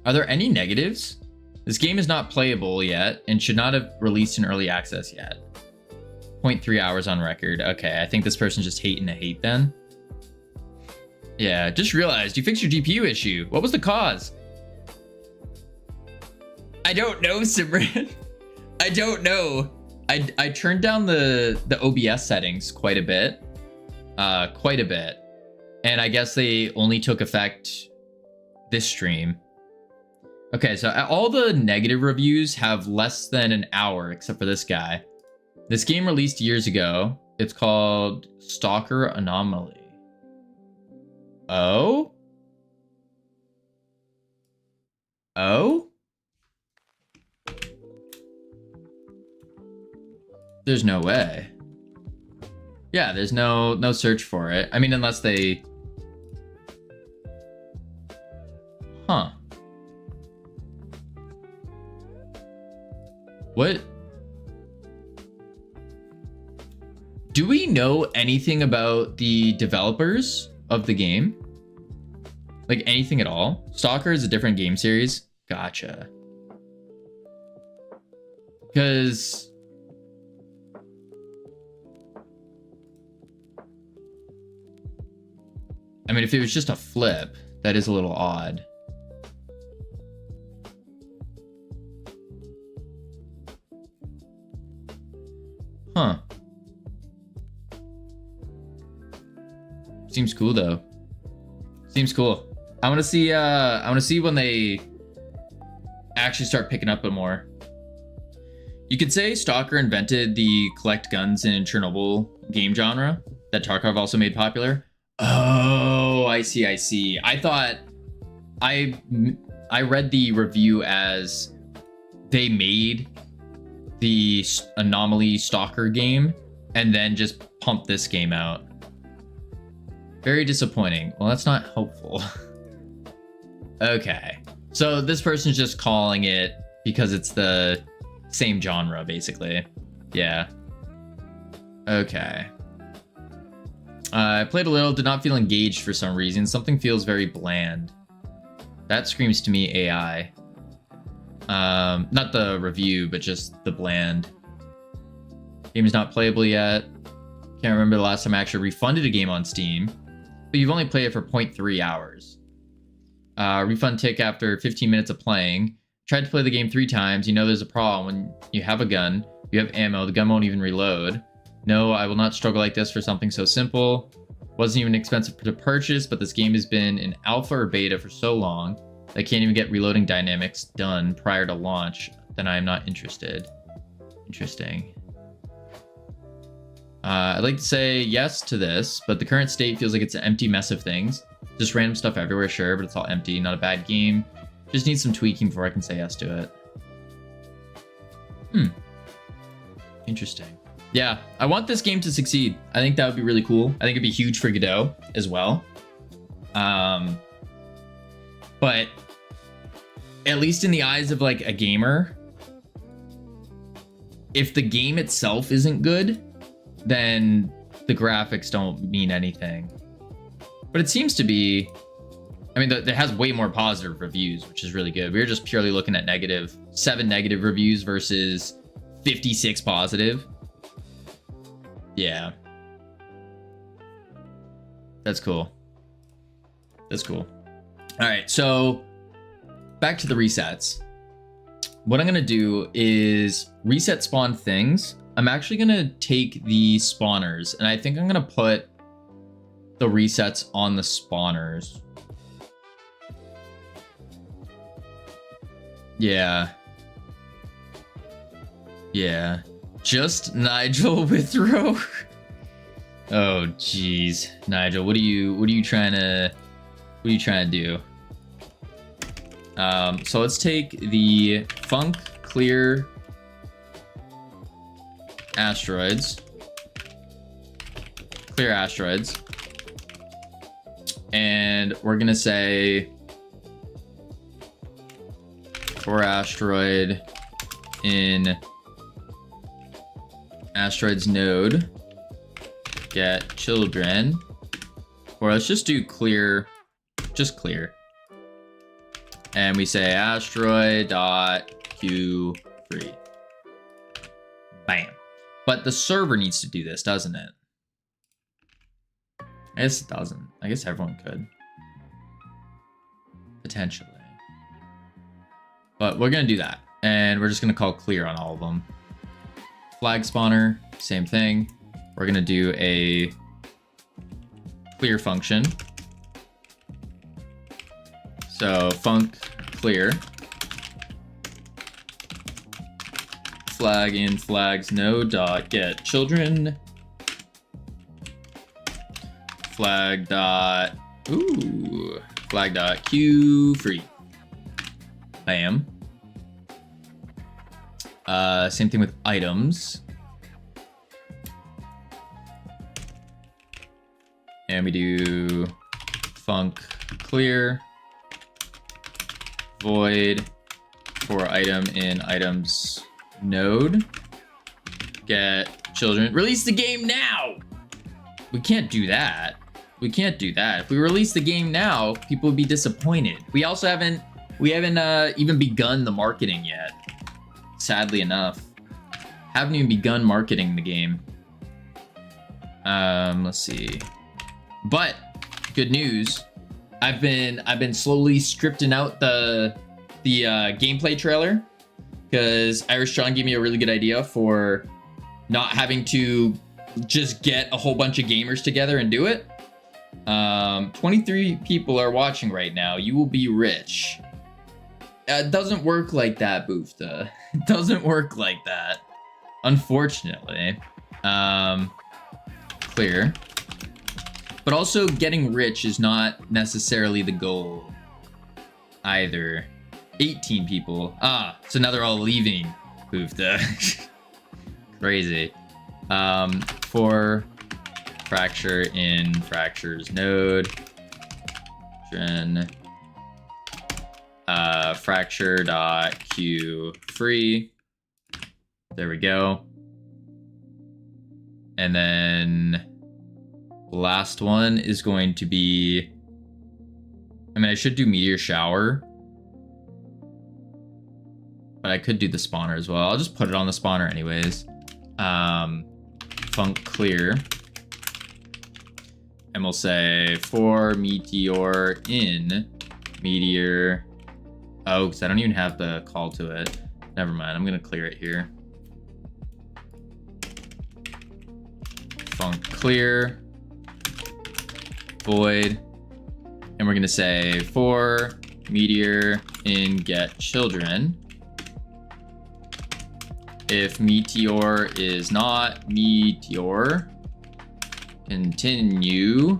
Are there any negatives? This game is not playable yet and should not have released in early access yet. 0.3 hours on record. Okay, I think this person's just hating to hate then. Yeah, just realized you fixed your GPU issue. What was the cause? I don't know, Simran. I don't know. I turned down the OBS settings quite a bit. And I guess they only took effect this stream. Okay, so all the negative reviews have less than an hour, except for this guy. This game released years ago. It's called Stalker Anomaly. Oh? Oh? There's no way. Yeah, there's no search for it. I mean, unless they... Huh. What? Do we know anything about the developers of the game? Like anything at all? Stalker is a different game series? Gotcha. Because... I mean, if it was just a flip, that is a little odd. Huh. Seems cool though. Seems cool. I want to see when they actually start picking up a more. You could say Stalker invented the collect guns in Chernobyl game genre that Tarkov also made popular. Oh, I see. I thought I read the review as they made the Anomaly Stalker game and then just pumped this game out. Very disappointing. Well, that's not helpful. Okay. So this person's just calling it because it's the same genre, basically. Yeah. Okay. I played a little, did not feel engaged for some reason. Something feels very bland. That screams to me AI. Not the review, but just the bland. Game is not playable yet. Can't remember the last time I actually refunded a game on Steam. But you've only played it for 0.3 hours. Refund tick after 15 minutes of playing. Tried to play the game 3 times. You know there's a problem when you have a gun, you have ammo, the gun won't even reload. No, I will not struggle like this for something so simple. Wasn't even expensive to purchase, but this game has been in alpha or beta for so long that I can't even get reloading dynamics done prior to launch. Then I am not interested. Interesting. I'd like to say yes to this, but the current state feels like it's an empty mess of things. Just random stuff everywhere, sure, but it's all empty. Not a bad game. Just needs some tweaking before I can say yes to it. Interesting. Yeah, I want this game to succeed. I think that would be really cool. I think it'd be huge for Godot as well. But at least in the eyes of like a gamer, if the game itself isn't good, then the graphics don't mean anything. But it seems to be, I mean, it has way more positive reviews, which is really good. We were just purely looking at 7 negative reviews versus 56 positive. Yeah. That's cool. That's cool. All right, so back to the resets. What I'm gonna do is reset spawn things. I'm actually gonna take the spawners, and I think I'm gonna put the resets on the spawners. Yeah. Yeah. Just Nigel Withrow. Oh geez, Nigel, what are you trying to do? So let's take the Funk Clear Asteroids. Clear Asteroids. And we're gonna say for asteroid in asteroids node get children, or let's just do clear, just clear, and we say asteroid dot q free. Bam. But the server needs to do this, doesn't it? I guess it doesn't. I guess everyone could potentially, but we're gonna do that, and we're just gonna call clear on all of them. Flag spawner, same thing. We're gonna do a clear function. So func clear flag in flags node dot get children flag dot flag dot q free. Bam. Same thing with items. And we do func clear void for item in items node get children. Release the game now. We can't do that. We can't do that. If we release the game now, people would be disappointed. We also haven't even begun the marketing yet. Sadly enough, haven't even begun marketing the game. Let's see. But good news, I've been slowly scripting out the gameplay trailer because Irish John gave me a really good idea for not having to just get a whole bunch of gamers together and do it. 23 people are watching right now. You will be rich. It doesn't work like that, Boofta. It doesn't work like that, unfortunately. Clear. But also getting rich is not necessarily the goal either. 18 people. Ah, so now they're all leaving, Boofta. Crazy. For fracture in fractures node. Fracture dot q free. There we go. And then last one is going to be, I mean, I should do meteor shower, but I could do the spawner as well. I'll just put it on the spawner anyways. Func clear. And we'll say for meteor in meteor. Oh, because I don't even have the call to it. Never mind. I'm going to clear it here. Func clear. Void. And we're going to say for meteor in get children. If meteor is not meteor, continue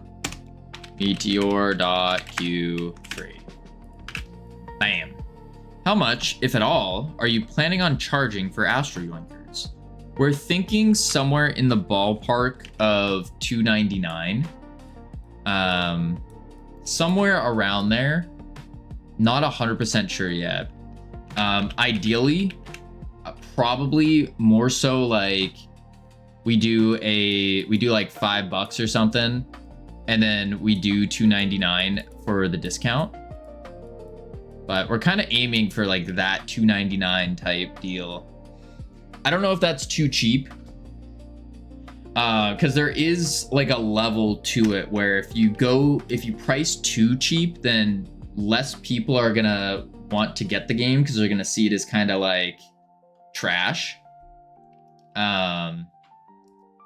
meteor dot q free. Bam. How much, if at all, are you planning on charging for Astro Yoinkers? We're thinking somewhere in the ballpark of $2.99. Somewhere around there. Not 100% sure yet. Ideally, probably more so like we do like $5 or something, and then we do $2.99 for the discount. But we're kind of aiming for like that $2.99 type deal. I don't know if that's too cheap, because there is like a level to it where if you price too cheap, then less people are gonna want to get the game because they're gonna see it as kind of like trash.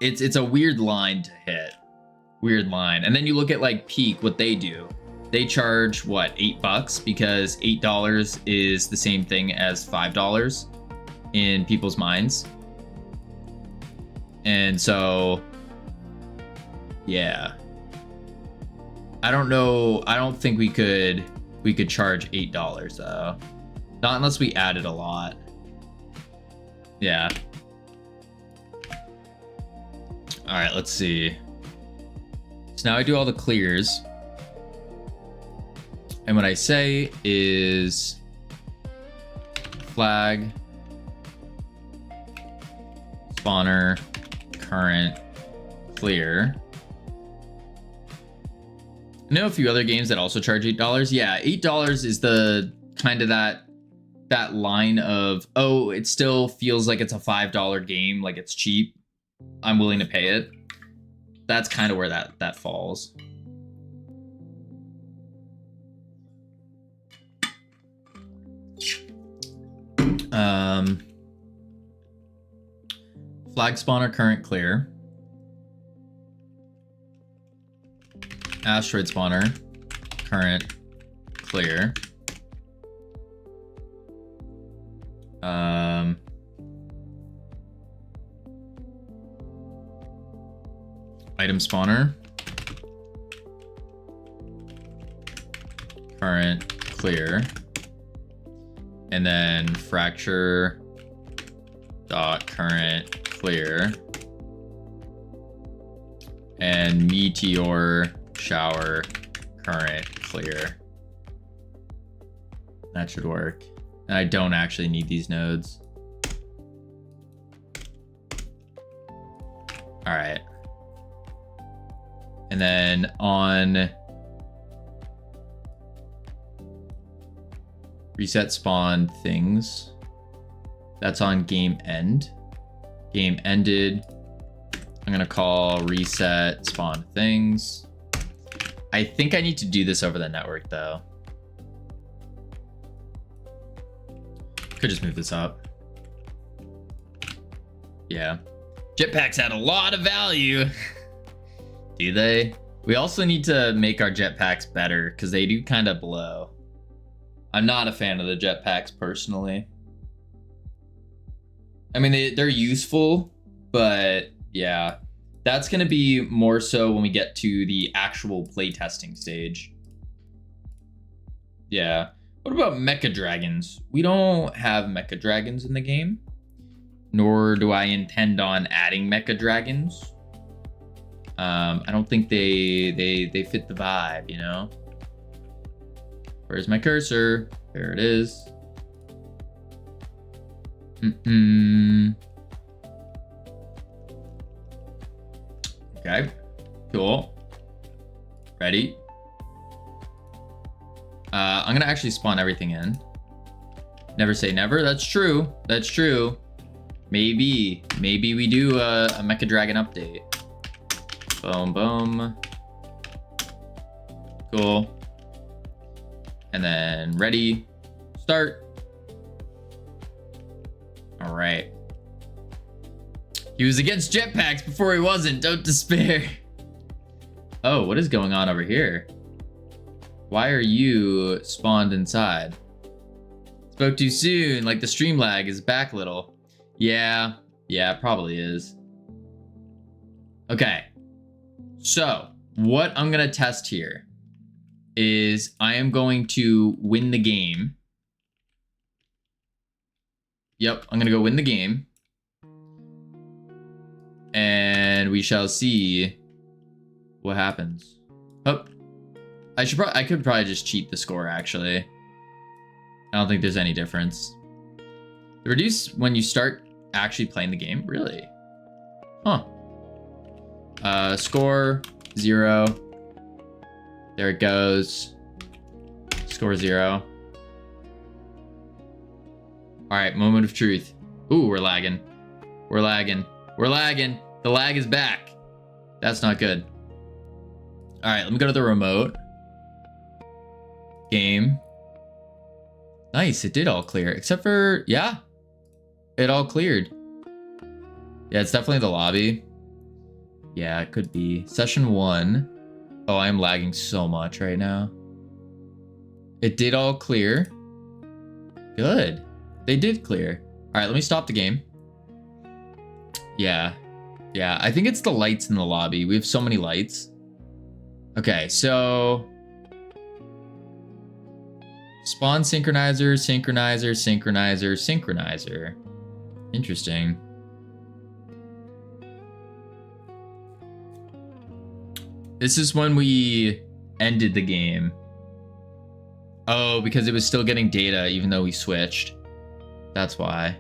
It's a weird line to hit. Weird line. And then you look at like Peak, what they do. They charge what, $8, because $8 is the same thing as $5 in people's minds. And so yeah, I don't know. I don't think we could charge $8 though. Not unless we added a lot. Yeah. All right, let's see. So now I do all the clears. And what I say is flag, spawner, current, clear. I know a few other games that also charge $8. Yeah, $8 is the kind of that line of, oh, it still feels like it's a $5 game, like it's cheap. I'm willing to pay it. That's kind of where that falls. Flag spawner current clear. Asteroid spawner current clear. Item spawner current clear. And then fracture dot current clear. And meteor shower current clear. That should work. And I don't actually need these nodes. All right. And then on reset spawn things, that's on game end. Game ended. I'm gonna call reset spawn things. I think I need to do this over the network though. Could just move this up. Yeah. Jetpacks had a lot of value. Do they? We also need to make our jetpacks better because they do kind of blow. I'm not a fan of the jetpacks personally. I mean, they're useful, but yeah. That's going to be more so when we get to the actual playtesting stage. Yeah. What about mecha dragons? We don't have mecha dragons in the game. Nor do I intend on adding mecha dragons. I don't think they fit the vibe, you know? Where's my cursor? There it is. Okay, cool. Ready? I'm gonna actually spawn everything in. Never say never. That's true. That's true. Maybe we do a Mecha Dragon update. Boom, boom. Cool. And then ready, start. All right. He was against jetpacks before he wasn't. Don't despair. Oh, what is going on over here? Why are you spawned inside? Spoke too soon, like the stream lag is back a little. Yeah, it probably is. Okay, so what I'm gonna test here is I am going to win the game. Yep, I'm gonna go win the game. And we shall see what happens. Oh, I could probably just cheat the score actually. I don't think there's any difference. Reduce when you start actually playing the game, really? Huh. Score 0. There it goes. Score 0. All right, moment of truth. Ooh, we're lagging. We're lagging. We're lagging. The lag is back. That's not good. All right, let me go to the remote. Game. Nice, it did all clear. Except for, yeah. It all cleared. Yeah, it's definitely the lobby. Yeah, it could be. Session 1. Oh, I am lagging so much right now. It did all clear. Good. They did clear. All right, let me stop the game. Yeah, I think it's the lights in the lobby. We have so many lights. Okay, so spawn synchronizer, synchronizer, synchronizer, synchronizer. Interesting. This is when we ended the game. Oh, because it was still getting data even though we switched. That's why.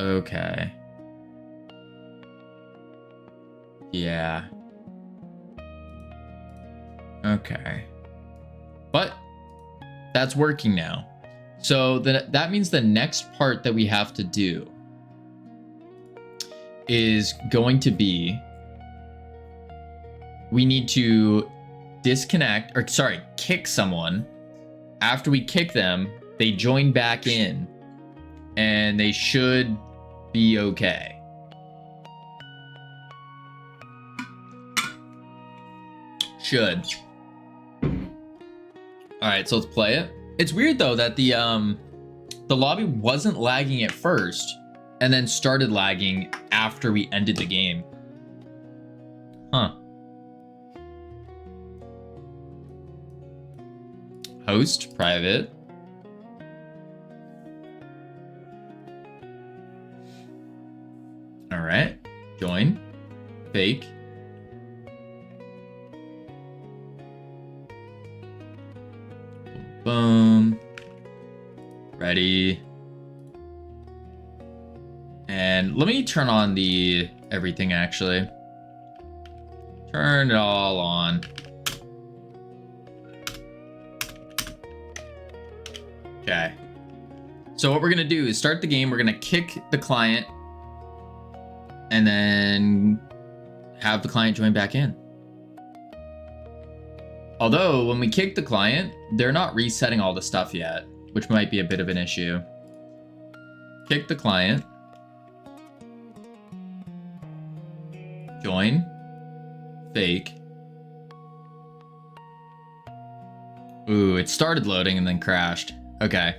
Okay. Yeah. Okay. But that's working now. So that means the next part that we have to do is going to be, we need to disconnect, or sorry, kick someone. After we kick them, they join back in and they should be okay. Should. All right, so let's play it. It's weird though that the lobby wasn't lagging at first and then started lagging after we ended the game. Huh. Host, private. All right, join, fake. Boom. Ready. And let me turn on the everything actually. Turn it all on. Okay. So what we're gonna do is start the game. We're gonna kick the client and then have the client join back in. Although when we kick the client, they're not resetting all the stuff yet, which might be a bit of an issue. Kick the client. Join. Fake. Ooh, it started loading and then crashed. Okay.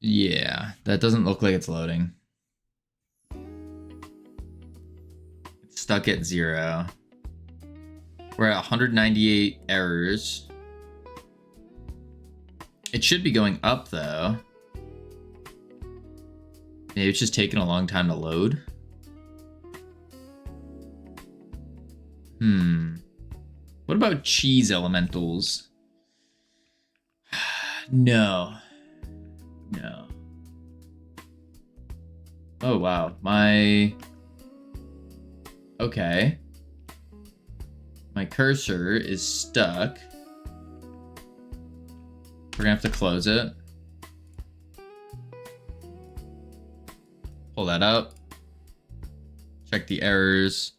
Yeah, that doesn't look like it's loading. It's stuck at 0. We're at 198 errors. It should be going up though. Maybe it's just taking a long time to load. What about cheese elementals? No. No. Oh, wow. Okay. My cursor is stuck. We're gonna have to close it. Pull that up. Check the errors.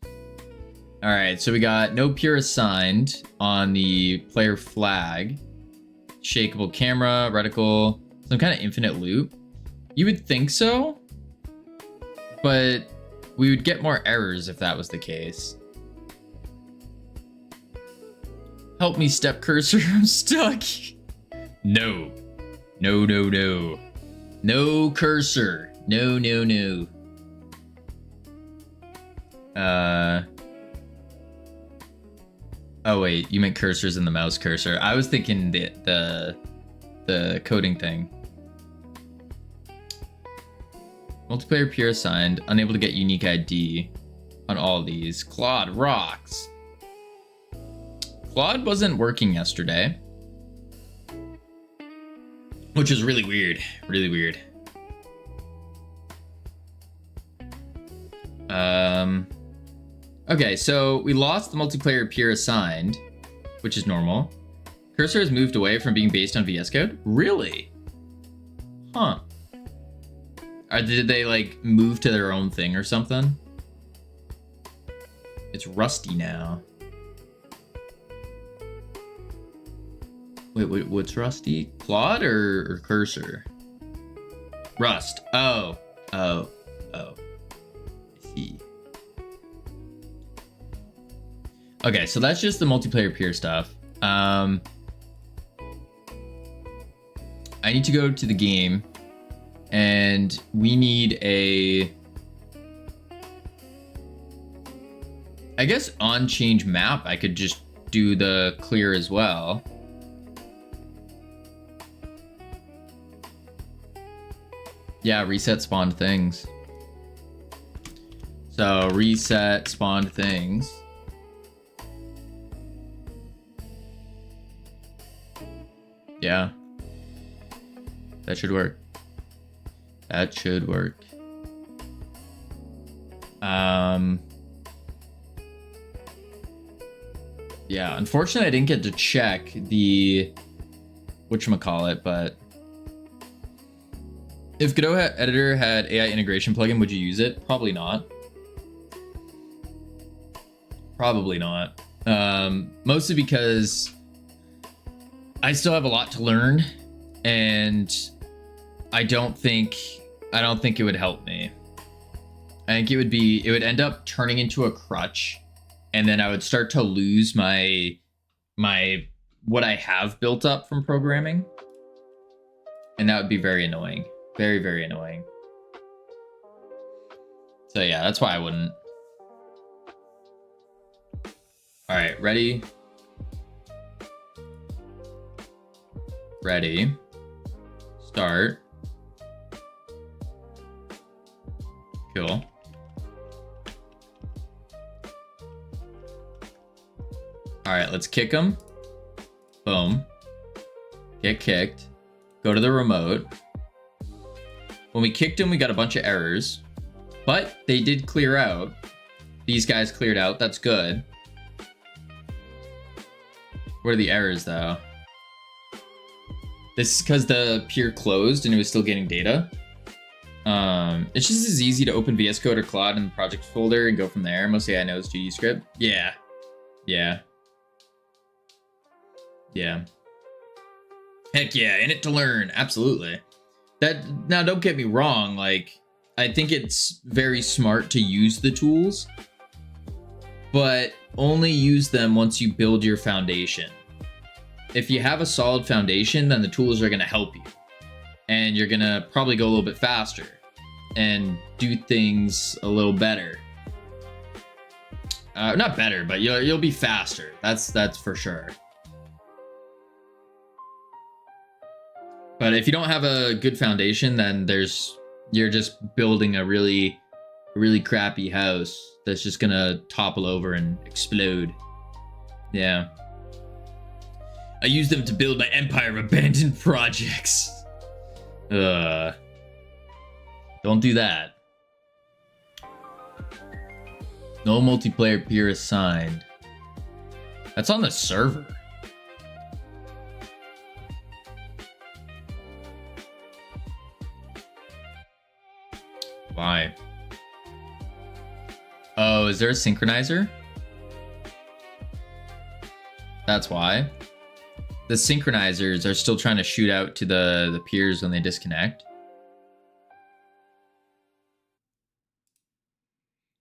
All right, so we got no peer assigned on the player flag. Shakeable camera, reticle, some kind of infinite loop. You would think so, but we would get more errors if that was the case. Help me, step cursor, I'm stuck. No. No, no, no. No cursor. No, no, no. Oh wait, you meant cursors in the mouse cursor. I was thinking the coding thing. Multiplayer peer assigned, unable to get unique ID on all of these. Claude rocks. Claude wasn't working yesterday, which is really weird. Really weird. Okay, so we lost the multiplayer peer assigned, which is normal. Cursor has moved away from being based on VS Code? Really? Huh. Did they like move to their own thing or something? It's rusty now. Wait, what's rusty? Claude or cursor? Rust. Oh. I see. Okay, so that's just the multiplayer peer stuff. I need to go to the game, and we need a, I guess on change map, I could just do the clear as well. Yeah, reset spawned things. So reset spawned things. Yeah. That should work. That should work. Yeah, unfortunately I didn't get to check the whatchamacallit, but if Godot Editor had AI integration plugin, would you use it? Probably not. Probably not. Mostly because I still have a lot to learn, and I don't think it would help me. I think it would end up turning into a crutch, and then I would start to lose my what I have built up from programming, and that would be very annoying. Very, very annoying. So yeah, that's why I wouldn't. All right, ready? Ready. Start. Cool. All right, let's kick him. Boom. Get kicked. Go to the remote. When we kicked them, we got a bunch of errors, but they did clear out. These guys cleared out. That's good. What are the errors, though? This is because the peer closed and it was still getting data. It's just as easy to open VS Code or Claude in the project folder and go from there. Mostly I know it's GDScript. Yeah. Heck yeah, in it to learn. Absolutely. Now, don't get me wrong. Like, I think it's very smart to use the tools, but only use them once you build your foundation. If you have a solid foundation, then the tools are going to help you, and you're going to probably go a little bit faster and do things a little better. Not better, but you'll be faster. That's for sure. But if you don't have a good foundation, then you're just building a really crappy house that's just gonna topple over and explode. Yeah. I use them to build my empire of abandoned projects. Don't do that. No multiplayer peer assigned. That's on the server. Why? Oh, is there a synchronizer? That's why. The synchronizers are still trying to shoot out to the peers when they disconnect.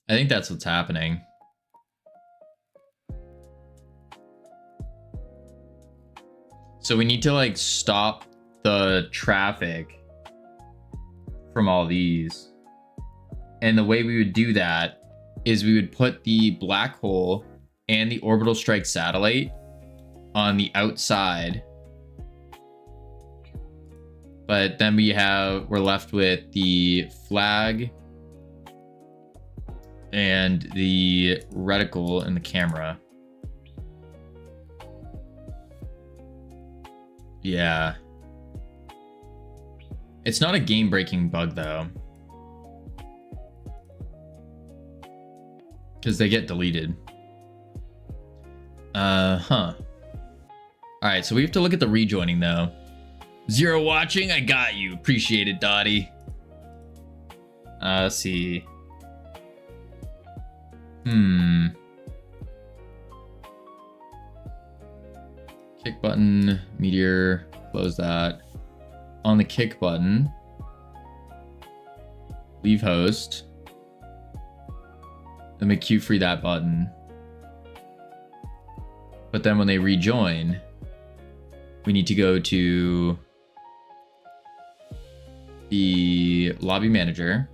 I think that's what's happening. So we need to like stop the traffic from all these. And the way we would do that is we would put the black hole and the orbital strike satellite on the outside. But then we're left with the flag and the reticle in the camera. Yeah. It's not a game-breaking bug though, because they get deleted. All right, so we have to look at the rejoining though. Zero watching, I got you. Appreciate it, Dottie. Let's see. Kick button, meteor, close that. On the kick button, leave host. Then make queue free that button. But then when they rejoin, we need to go to the lobby manager.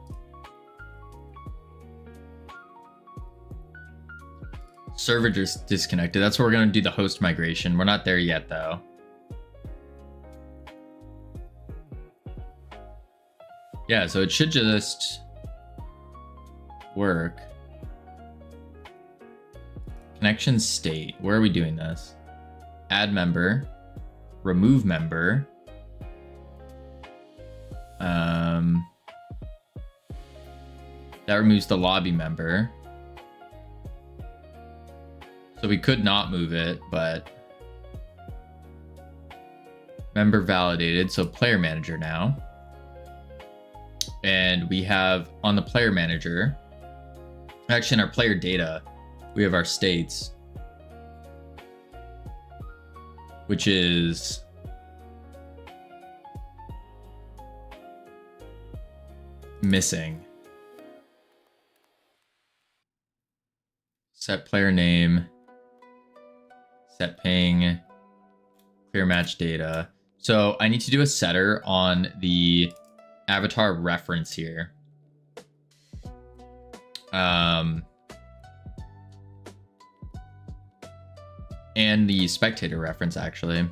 Server just disconnected. That's where we're going to do the host migration. We're not there yet though. Yeah, so it should just work. Connection state. Where are we doing this? Add member. Remove member. That removes the lobby member. So we could not move it, but member validated. So player manager now. And we have on the player manager, actually in our player data, we have our states, which is missing. Set player name, set ping, clear match data. So I need to do a setter on the avatar reference here. And the spectator reference, actually.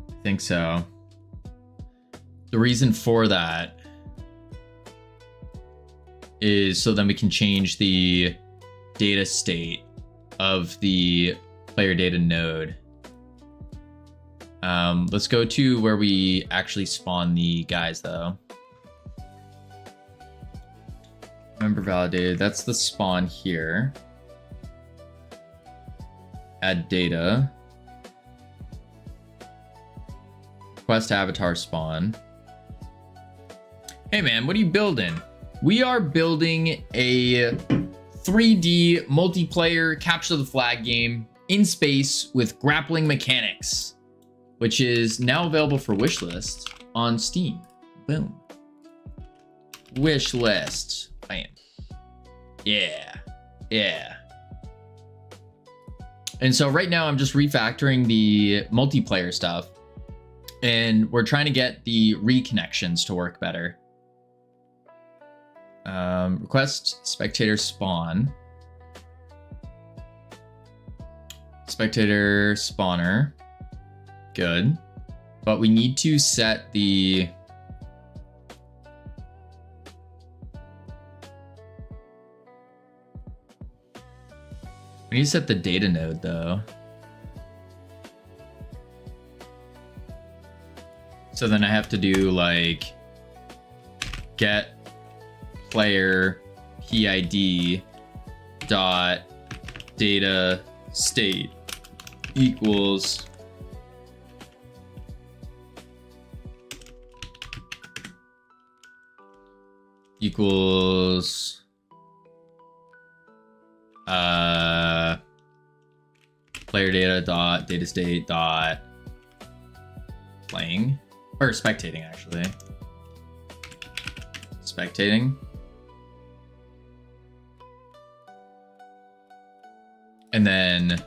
I think so. The reason for that is so then we can change the data state of the player data node. Let's go to where we actually spawn the guys though. Member validated, that's the spawn here. Add data. Request avatar spawn. Hey man, what are you building? We are building a 3D multiplayer capture the flag game in space with grappling mechanics, which is now available for wishlist on Steam. Boom. Wishlist. Bam. Yeah. Yeah. And so right now I'm just refactoring the multiplayer stuff, and we're trying to get the reconnections to work better. Request spectator spawn. Spectator spawner. Good. But we need to set the... We need to set the data node though. So then I have to do like get player PID dot data state equals player data dot data state dot playing or spectating, actually spectating, and then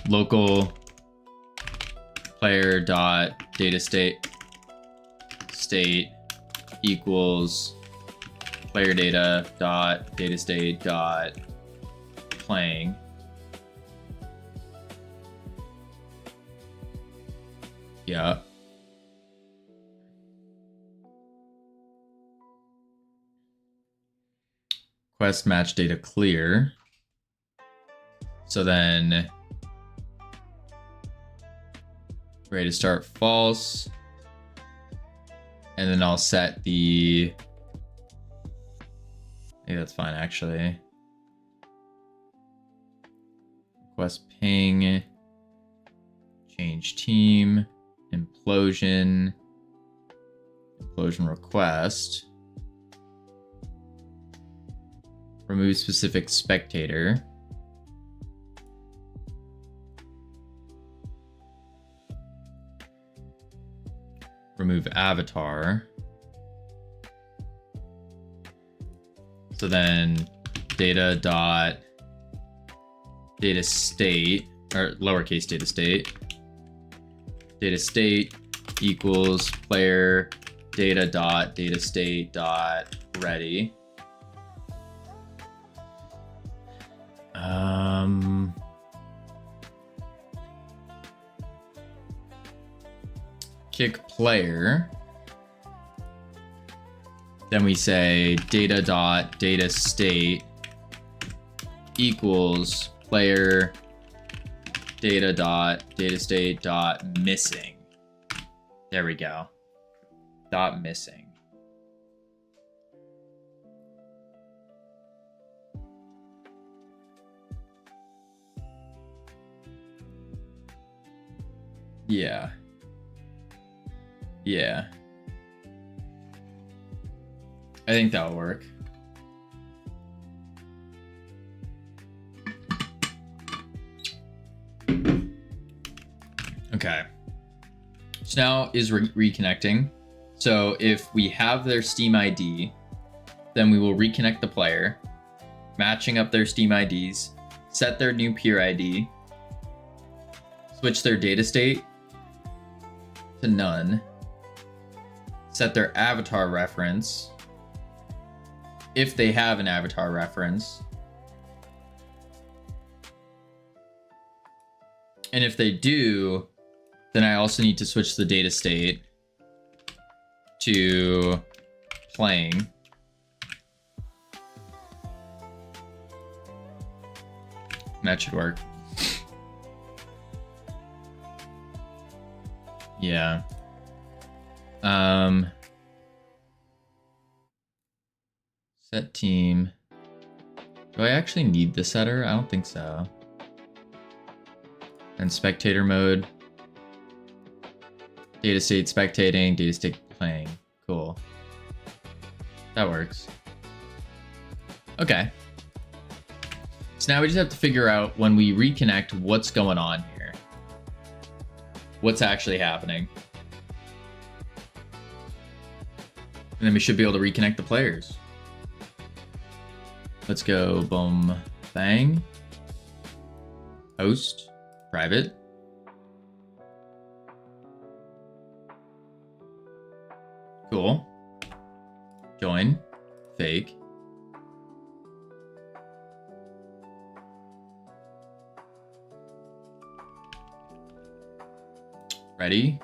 local player dot data state equals player data dot data state dot playing. Yeah. Quest match data clear. So then ready to start false. And then I'll set the... Yeah, that's fine actually. Request ping. Change team. Implosion request. Remove specific spectator. Remove avatar. So then data dot data state, or lowercase data state. Data state equals player data dot data state dot ready. Kick player. Then we say data dot data state equals player data dot data state dot missing. There we go. Dot missing. Yeah. Yeah. I think that'll work. Okay. So now is reconnecting. So if we have their Steam ID, then we will reconnect the player, matching up their Steam IDs, set their new peer ID, switch their data state to none, set their avatar reference, if they have an avatar reference, and if they do, then I also need to switch the data state to playing. That should work. Yeah. Set team. Do I actually need the setter? I don't think so. And spectator mode. Data state spectating, data state playing. Cool. That works. Okay. So now we just have to figure out when we reconnect what's going on here. What's actually happening. And then we should be able to reconnect the players. Let's go. Boom. Bang. Host. Private. Cool. Join. Fake. Ready.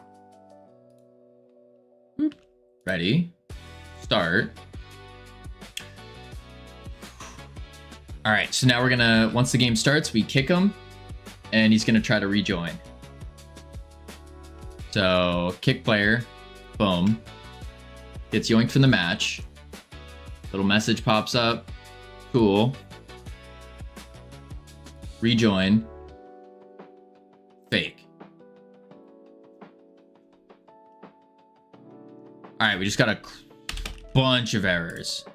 Boop. Ready. Start. All right, so now we're gonna, once the game starts, we kick him and he's gonna try to rejoin. So kick player, boom. Gets yoinked from the match. Little message pops up. Cool. Rejoin. Fake. All right, we just got a bunch of errors.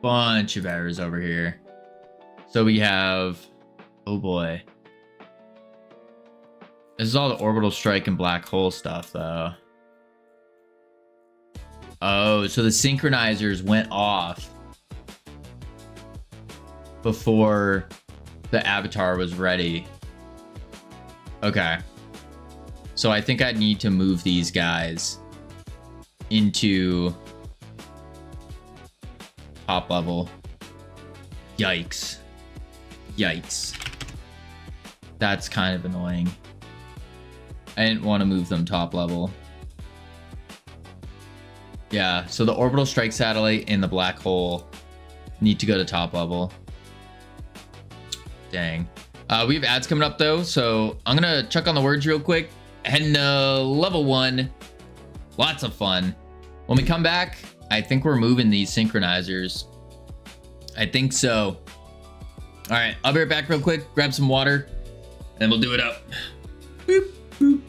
Bunch of errors over here. So we have, oh boy. This is all the orbital strike and black hole stuff though. Oh, so the synchronizers went off before the avatar was ready. Okay. So I think I need to move these guys into top level. Yikes. Yikes. That's kind of annoying. I didn't want to move them top level. Yeah, so the orbital strike satellite and the black hole need to go to top level. Dang. We have ads coming up though, so I'm gonna check on the words real quick. Heading to level 1. Lots of fun. When we come back, I think we're moving these synchronizers. I think so. All right, I'll be right back real quick, grab some water, and we'll do it up. Boop, boop.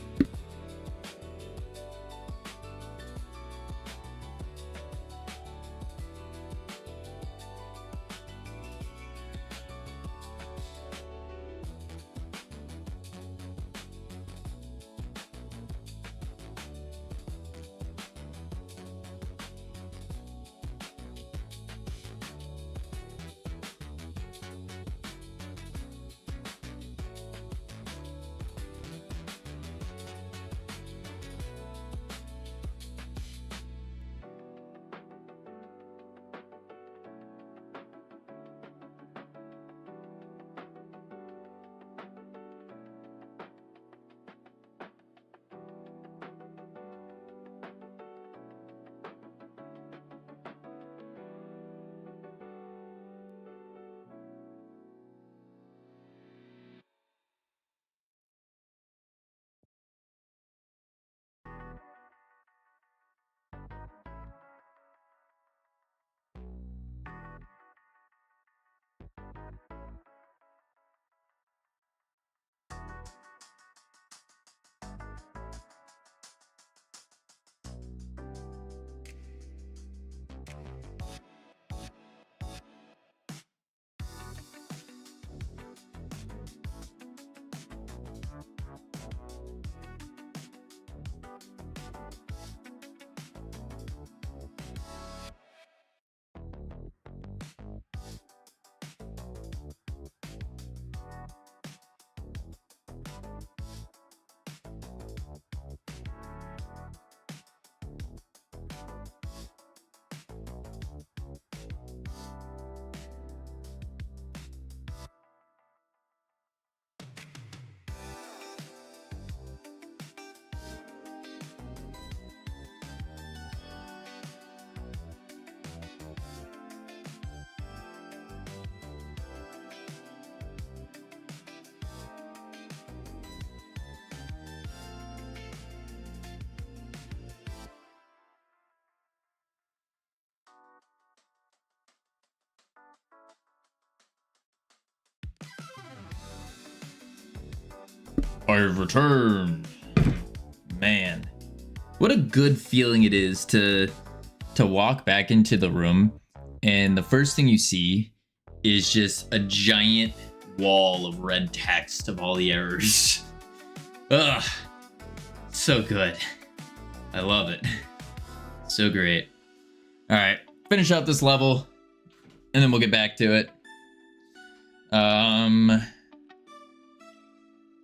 I've returned. Man, what a good feeling it is to walk back into the room and the first thing you see is just a giant wall of red text of all the errors. Ugh, so good. I love it. So great. All right, finish up this level and then we'll get back to it.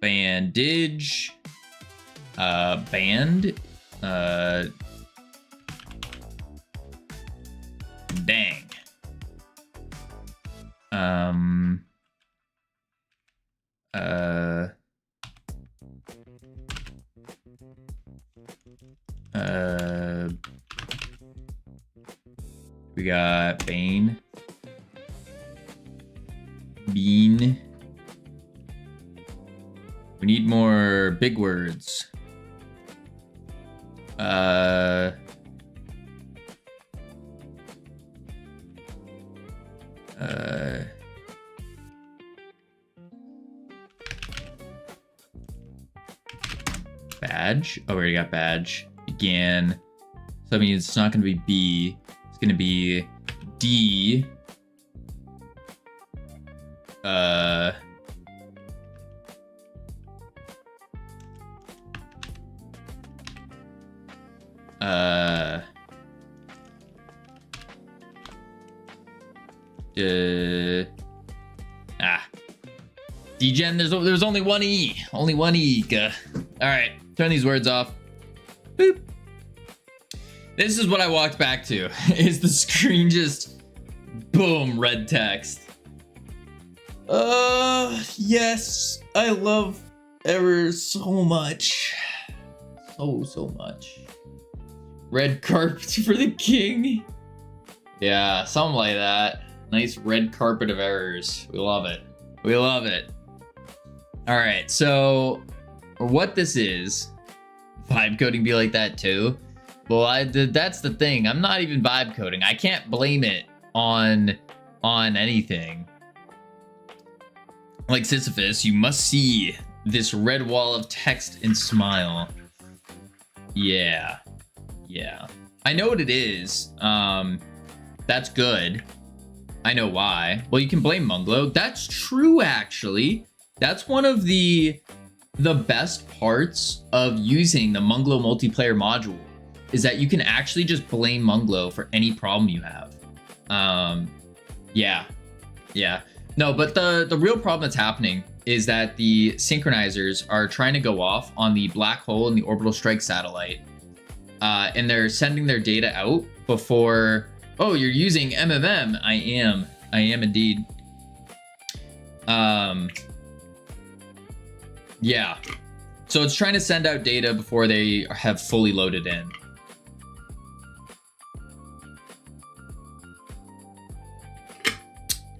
Bandage. Band. Dang. We got Bane. Bean. We need more big words. Badge. Oh, we already got badge. Began. So that means it's not going to be B. It's going to be D. Degen, there's only one E. Only one E. Alright, turn these words off. Boop. This is what I walked back to. Is the screen just boom, red text. Yes. I love errors so much. So much. Red carpet for the king. Yeah, something like that. Nice red carpet of errors. We love it. We love it. All right, so what this is, vibe coding be like that too. Well, that's the thing. I'm not even vibe coding. I can't blame it on anything. Like Sisyphus, you must see this red wall of text and smile. Yeah. I know what it is. That's good. I know why. Well, you can blame Munglo. That's true, actually. That's one of the best parts of using the Munglo multiplayer module is that you can actually just blame Munglo for any problem you have. Yeah. No, but the real problem that's happening is that the synchronizers are trying to go off on the black hole and the orbital strike satellite. And they're sending their data out before... Oh, you're using MMM. I am indeed. Yeah. So it's trying to send out data before they have fully loaded in.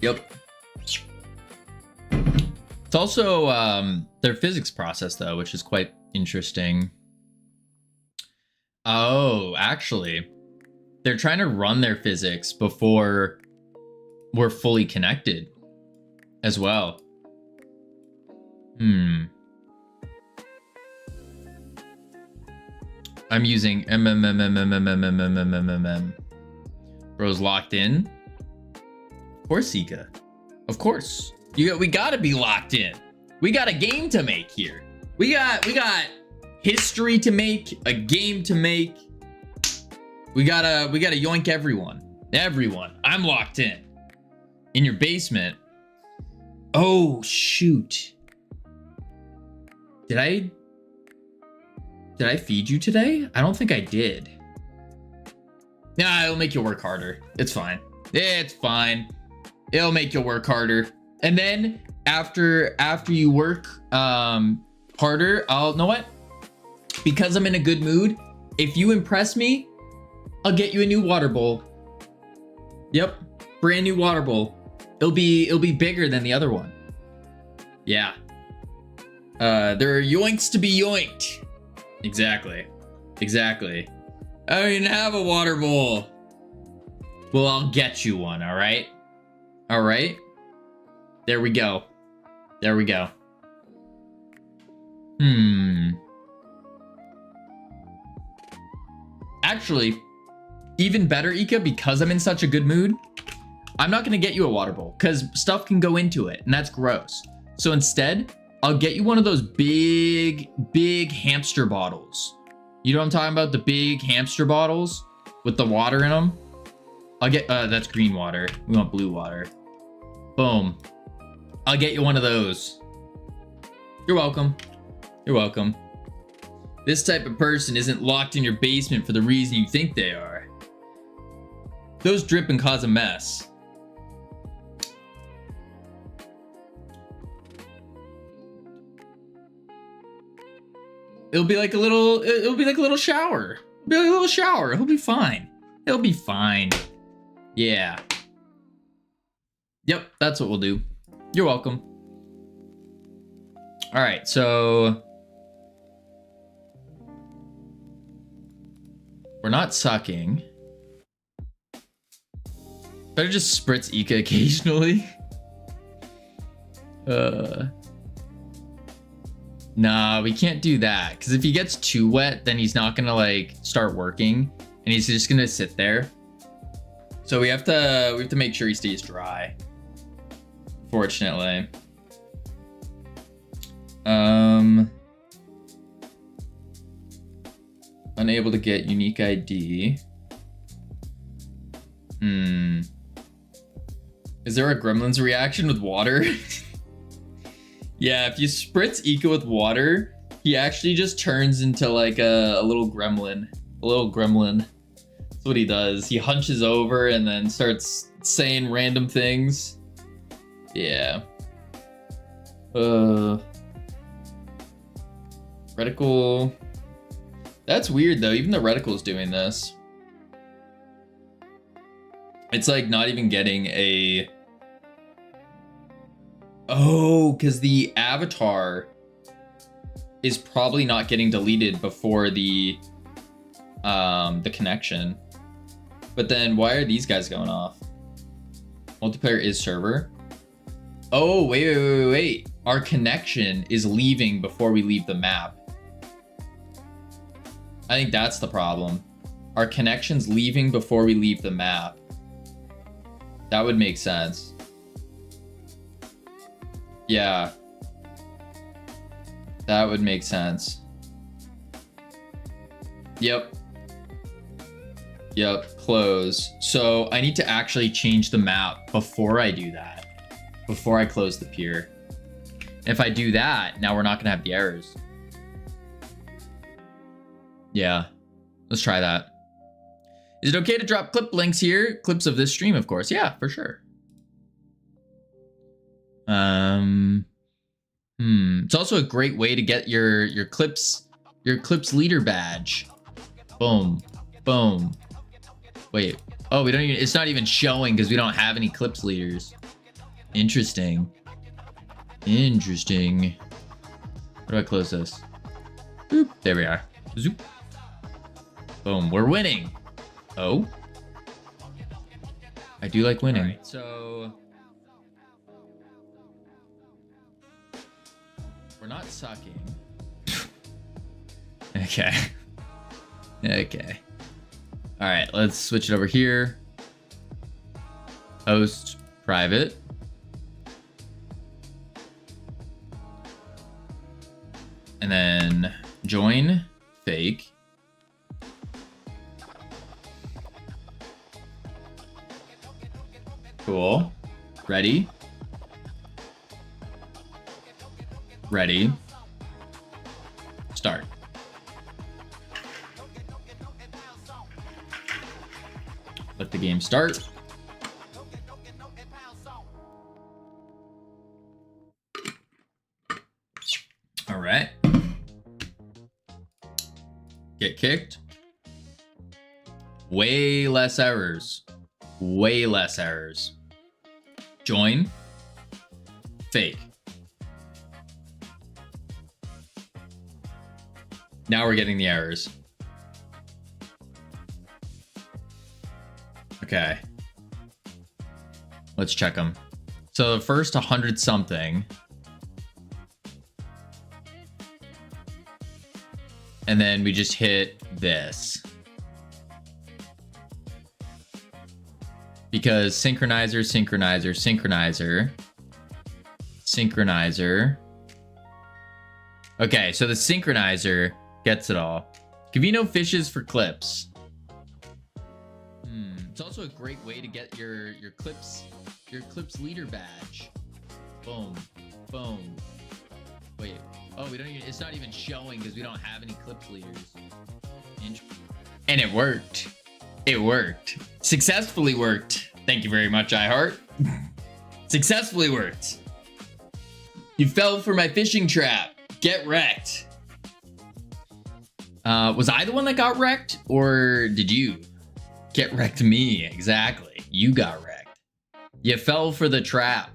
Yep. It's also their physics process though, which is quite interesting. Oh, actually, they're trying to run their physics before we're fully connected as well. I'm using MMM. Bro's locked in. Of course, Zika. Of course. We gotta be locked in. We got a game to make here. We got history to make, a game to make. We gotta yoink everyone. I'm locked in your basement. Oh shoot. Did I feed you today? I don't think I did. Nah, it'll make you work harder. It's fine. It's fine. It'll make you work harder. And then after you work harder, I'll know what? Because I'm in a good mood, if you impress me, I'll get you a new water bowl. Yep, brand new water bowl. It'll be bigger than the other one. Yeah. There are yoinks to be yoinked. Exactly. I don't even have a water bowl. Well, I'll get you one, all right? All right? There we go. Actually, even better, Ika, because I'm in such a good mood, I'm not going to get you a water bowl because stuff can go into it and that's gross. So instead, I'll get you one of those big hamster bottles. You know what I'm talking about? The big hamster bottles with the water in them. I'll get, that's green water. We want blue water. Boom. I'll get you one of those. You're welcome. You're welcome. This type of person isn't locked in your basement for the reason you think they are. Those drip and cause a mess. It'll be like a little shower. It'll be like a little shower. He'll be fine. He'll be fine. Yeah. Yep, that's what we'll do. You're welcome. All right, so we're not sucking. Better just spritz Ika occasionally. Nah, we can't do that because if he gets too wet, then he's not gonna like start working, and he's just gonna sit there. So we have to make sure he stays dry. Fortunately. Unable to get unique ID. Is there a Gremlins reaction with water? Yeah, if you spritz Ika with water, he actually just turns into like a little gremlin. A little gremlin. That's what he does. He hunches over and then starts saying random things. Yeah. Reticle. That's weird though. Even the reticle's doing this. It's like not even getting a... Oh, because the avatar is probably not getting deleted before the connection. But then why are these guys going off? Multiplayer is server. Oh, wait. Our connection is leaving before we leave the map. I think that's the problem. Our connection's leaving before we leave the map. That would make sense. Yeah. That would make sense. Yep. Close. So I need to actually change the map before I do that. Before I close the pier. If I do that, now we're not gonna have the errors. Yeah. Let's try that. Is it okay to drop clip links here? Clips of this stream, of course. Yeah, for sure. It's also a great way to get your clips leader badge. Boom. Wait. Oh, we don't even, it's not even showing because we don't have any clips leaders. Interesting. How do I close this? Boop. There we are. Zoop. Boom. We're winning. Oh. I do like winning. All right, so we're not sucking. Okay. All right, let's switch it over here. Host private. And then join fake. Cool. Ready. Start. Let the game start. All right. Get kicked. Way less errors. Join. Fake. Now we're getting the errors. Okay. Let's check them. So the first 100 something. And then we just hit this. Because synchronizer, synchronizer, synchronizer, synchronizer. Okay, so the synchronizer gets it all. Cavino fishes for clips. It's also a great way to get your clips leader badge. Boom, boom. Wait, oh, we don't even, it's not even showing because we don't have any clips leaders. And it worked. It worked. Successfully worked. Thank you very much, iHeart. Successfully worked. You fell for my fishing trap. Get wrecked. Was I the one that got wrecked, or did you get wrecked? Me, exactly. You got wrecked. You fell for the trap.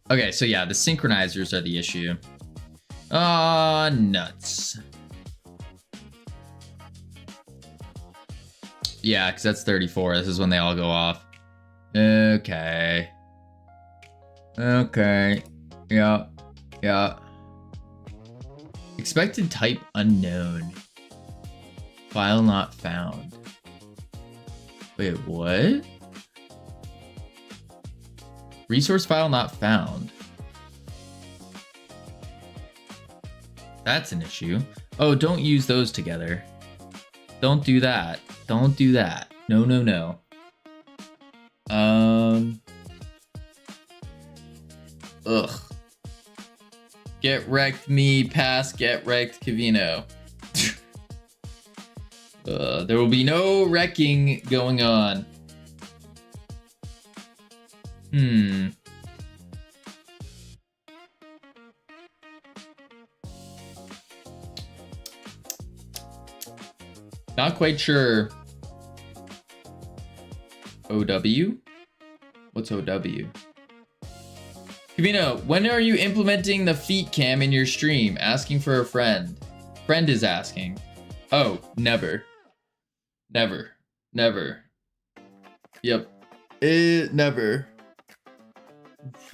Okay, so yeah, the synchronizers are the issue. Nuts. Yeah, because that's 34. This is when they all go off. Okay. Okay. Yeah. Yeah. Expected type unknown. File not found. Wait, what? Resource file not found. That's an issue. Oh, don't use those together. Don't do that. Don't do that. No, no, no. Ugh. Get wrecked me, pass, get wrecked Cavino. There will be no wrecking going on. Not quite sure. OW? What's OW? Cavino, when are you implementing the feet cam in your stream? Asking for a friend. Friend is asking. Oh, never. Never. Never. Yep. Never.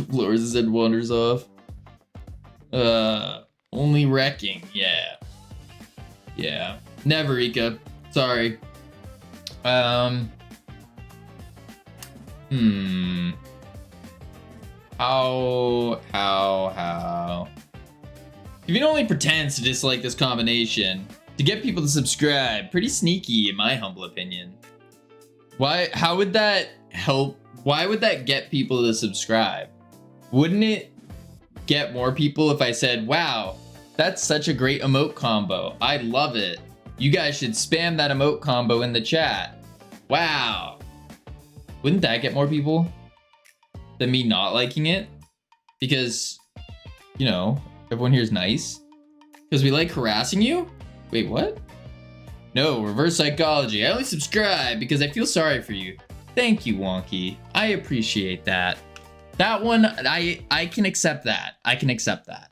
Lures said wanders off. Only wrecking. Yeah. Yeah. Never, Ika. Sorry. How? If it only pretends to dislike this combination to get people to subscribe, pretty sneaky in my humble opinion. Why? How would that help? Why would that get people to subscribe? Wouldn't it get more people if I said, wow, that's such a great emote combo. I love it. You guys should spam that emote combo in the chat. Wow. Wouldn't that get more people than me not liking it? Because, you know, everyone here is nice. Because we like harassing you? Wait, what? No, reverse psychology. I only subscribe because I feel sorry for you. Thank you, Wonky. I appreciate that. That one, I can accept that. I can accept that.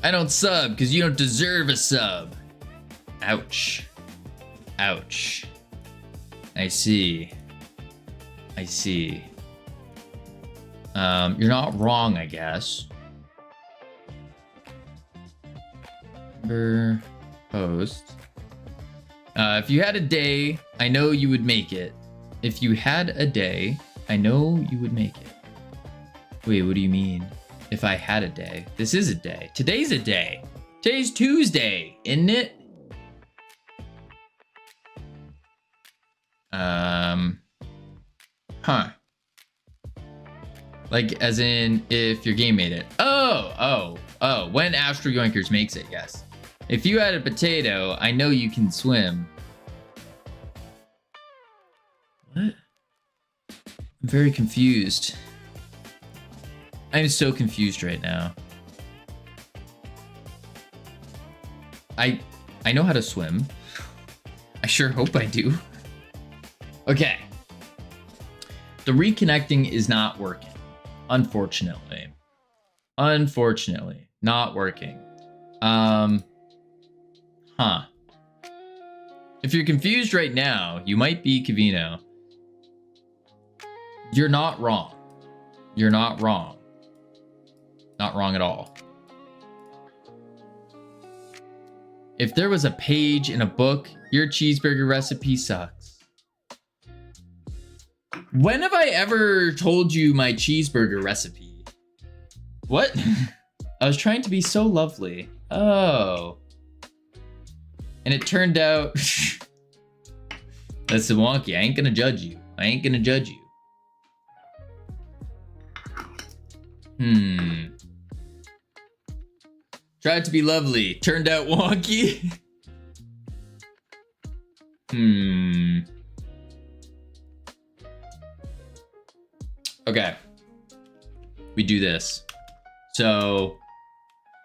I don't sub because you don't deserve a sub. Ouch. Ouch. I see. I see. You're not wrong, I guess. Post. If you had a day, I know you would make it. If you had a day, I know you would make it. Wait, what do you mean? If I had a day. This is a day. Today's a day. Today's Tuesday, isn't it? Huh. Like, as in, if your game made it. Oh. When Astro Yoinkers makes it, yes. If you had a potato, I know you can swim. What? I'm very confused. I'm so confused right now. I know how to swim. I sure hope I do. Okay. The reconnecting is not working. Unfortunately. Unfortunately. Not working. If you're confused right now, you might be Cavino. You're not wrong. You're not wrong. Not wrong at all. If there was a page in a book, your cheeseburger recipe sucks. When have I ever told you my cheeseburger recipe? What? I was trying to be so lovely. Oh. And it turned out... Listen, Wonky, I ain't gonna judge you. I ain't gonna judge you. Tried to be lovely. Turned out wonky. Okay. We do this. So,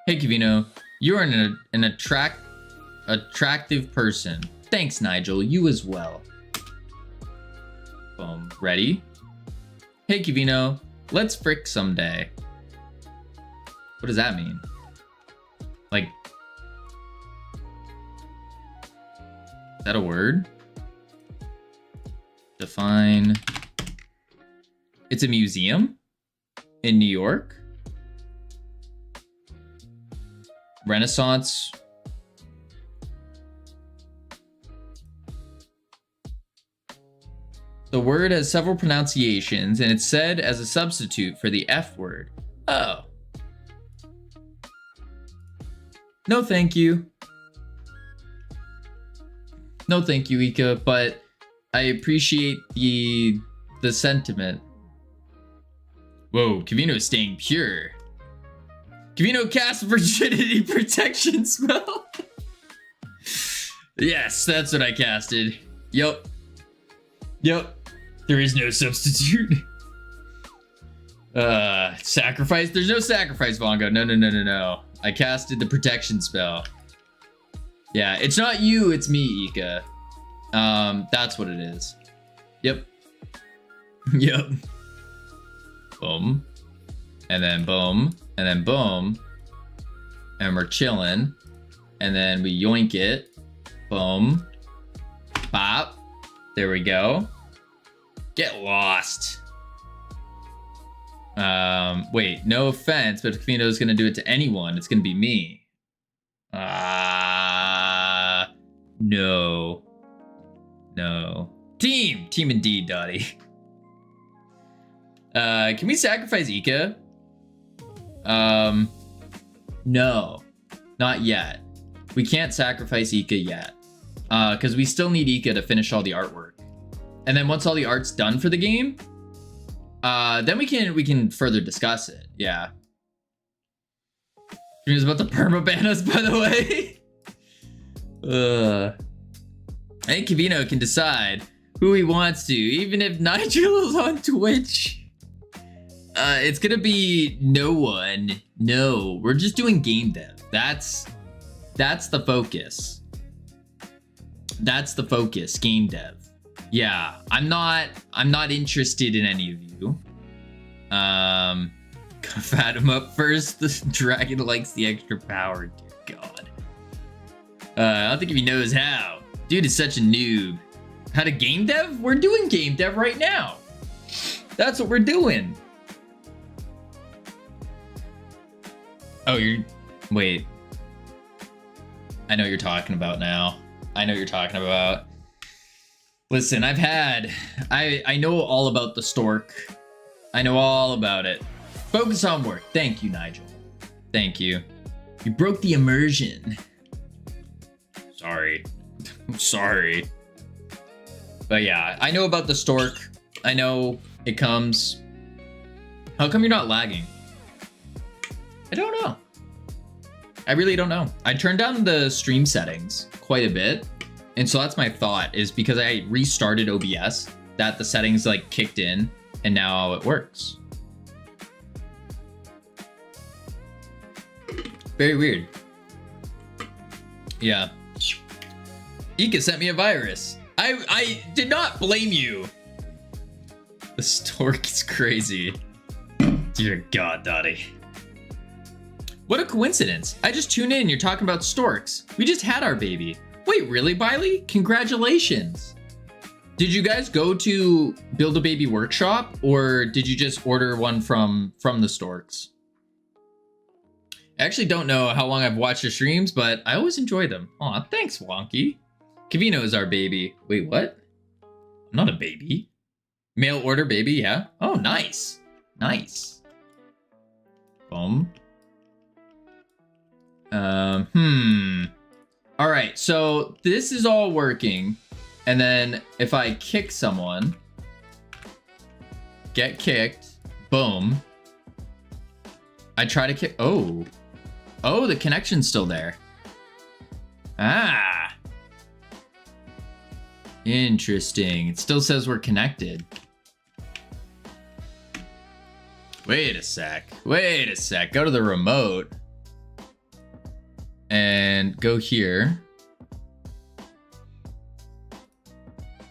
hey Kavino, you're an attractive person. Thanks, Nigel. You as well. Boom. Ready? Hey Kavino, let's frick someday. What does that mean? Like, is that a word? Define. It's a museum in New York. Renaissance. The word has several pronunciations and it's said as a substitute for the F word. Oh. No, thank you. No, thank you, Ika, but I appreciate the sentiment. Whoa, Kavino is staying pure. Kavino cast virginity protection spell. Yes, that's what I casted. Yup. Yup. There is no substitute. Sacrifice? There's no sacrifice, Vongo. No. I casted the protection spell. Yeah, it's not you, it's me, Ika. That's what it is. Yep. Yep. Boom. And then boom. And then boom. And we're chilling. And then we yoink it. Boom. Bop. There we go. Get lost. Wait, no offense, but if Kavino's gonna do it to anyone, it's gonna be me. No. No. Team indeed, Dottie. Can we sacrifice Ika? No, not yet. We can't sacrifice Ika yet. Because we still need Ika to finish all the artwork. And then once all the art's done for the game, then we can further discuss it. Yeah. He was about to permaban us, by the way. I think Kavino can decide who he wants to, even if Nigel is on Twitch. It's gonna be no one. No, we're just doing game dev. That's the focus. That's the focus, game dev. Yeah, I'm not interested in any of you. Gotta fat him up first. The dragon likes the extra power, dear God. I don't think he knows how. Dude is such a noob. How to game dev? We're doing game dev right now. That's what we're doing. Oh, wait. I know what you're talking about now. I know what you're talking about. Listen, I know all about the stork. I know all about it. Focus on work. Thank you, Nigel. Thank you. You broke the immersion. Sorry. I'm sorry. But yeah, I know about the stork. I know it comes. How come you're not lagging? I don't know. I really don't know. I turned down the stream settings quite a bit. And so that's my thought, is because I restarted OBS, that the settings like kicked in and now it works. Very weird. Yeah. Ika sent me a virus. I did not blame you. The stork is crazy. Dear God, Dottie. What a coincidence. I just tuned in, you're talking about storks. We just had our baby. Wait, really, Biley? Congratulations. Did you guys go to Build a Baby Workshop, or did you just order one from the Storks? I actually don't know how long I've watched your streams, but I always enjoy them. Aw, thanks, Wonky. Kavino is our baby. Wait, what? I'm not a baby. Mail order baby, yeah. Oh, nice. Nice. Boom. All right, so this is all working. And then if I kick someone, get kicked, boom. I try to kick, oh, the connection's still there. Ah. Interesting. It still says we're connected. Wait a sec. Go to the remote. And go here.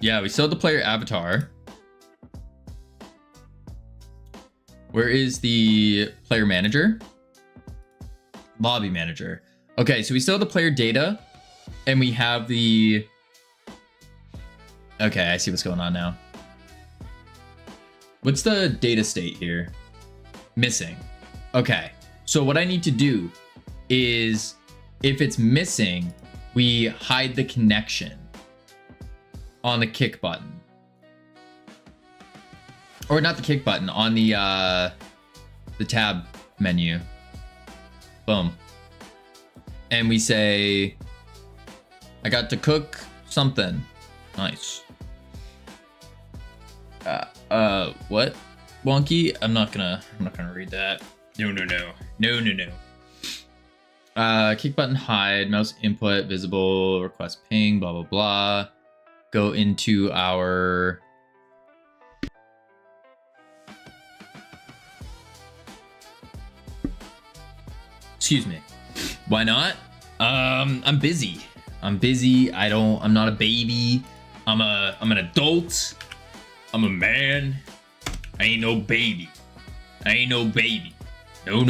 Yeah, we still have the player avatar. Where is the player manager? Lobby manager. Okay, so we still have the player data. And we have the... Okay, I see what's going on now. What's the data state here? Missing. Okay, so what I need to do is, if it's missing, we hide the connection on the kick button. Or not the kick button, on the tab menu. Boom. And we say, I got to cook something. Nice. What? Wonky? I'm not gonna read that. No. Kick button hide, mouse input, visible, request ping, blah, blah, blah. Go into our... Excuse me. Why not? I'm busy. I'm not a baby. I'm an adult. I'm a man. I ain't no baby. No.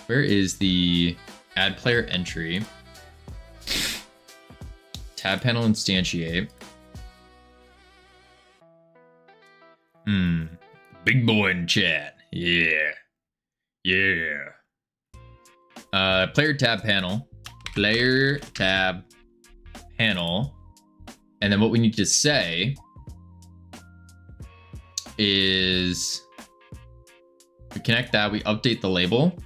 Where is the add player entry? Tab panel instantiate. Big boy in chat. Yeah. Player tab panel. And then what we need to say is, we connect that, we update the label.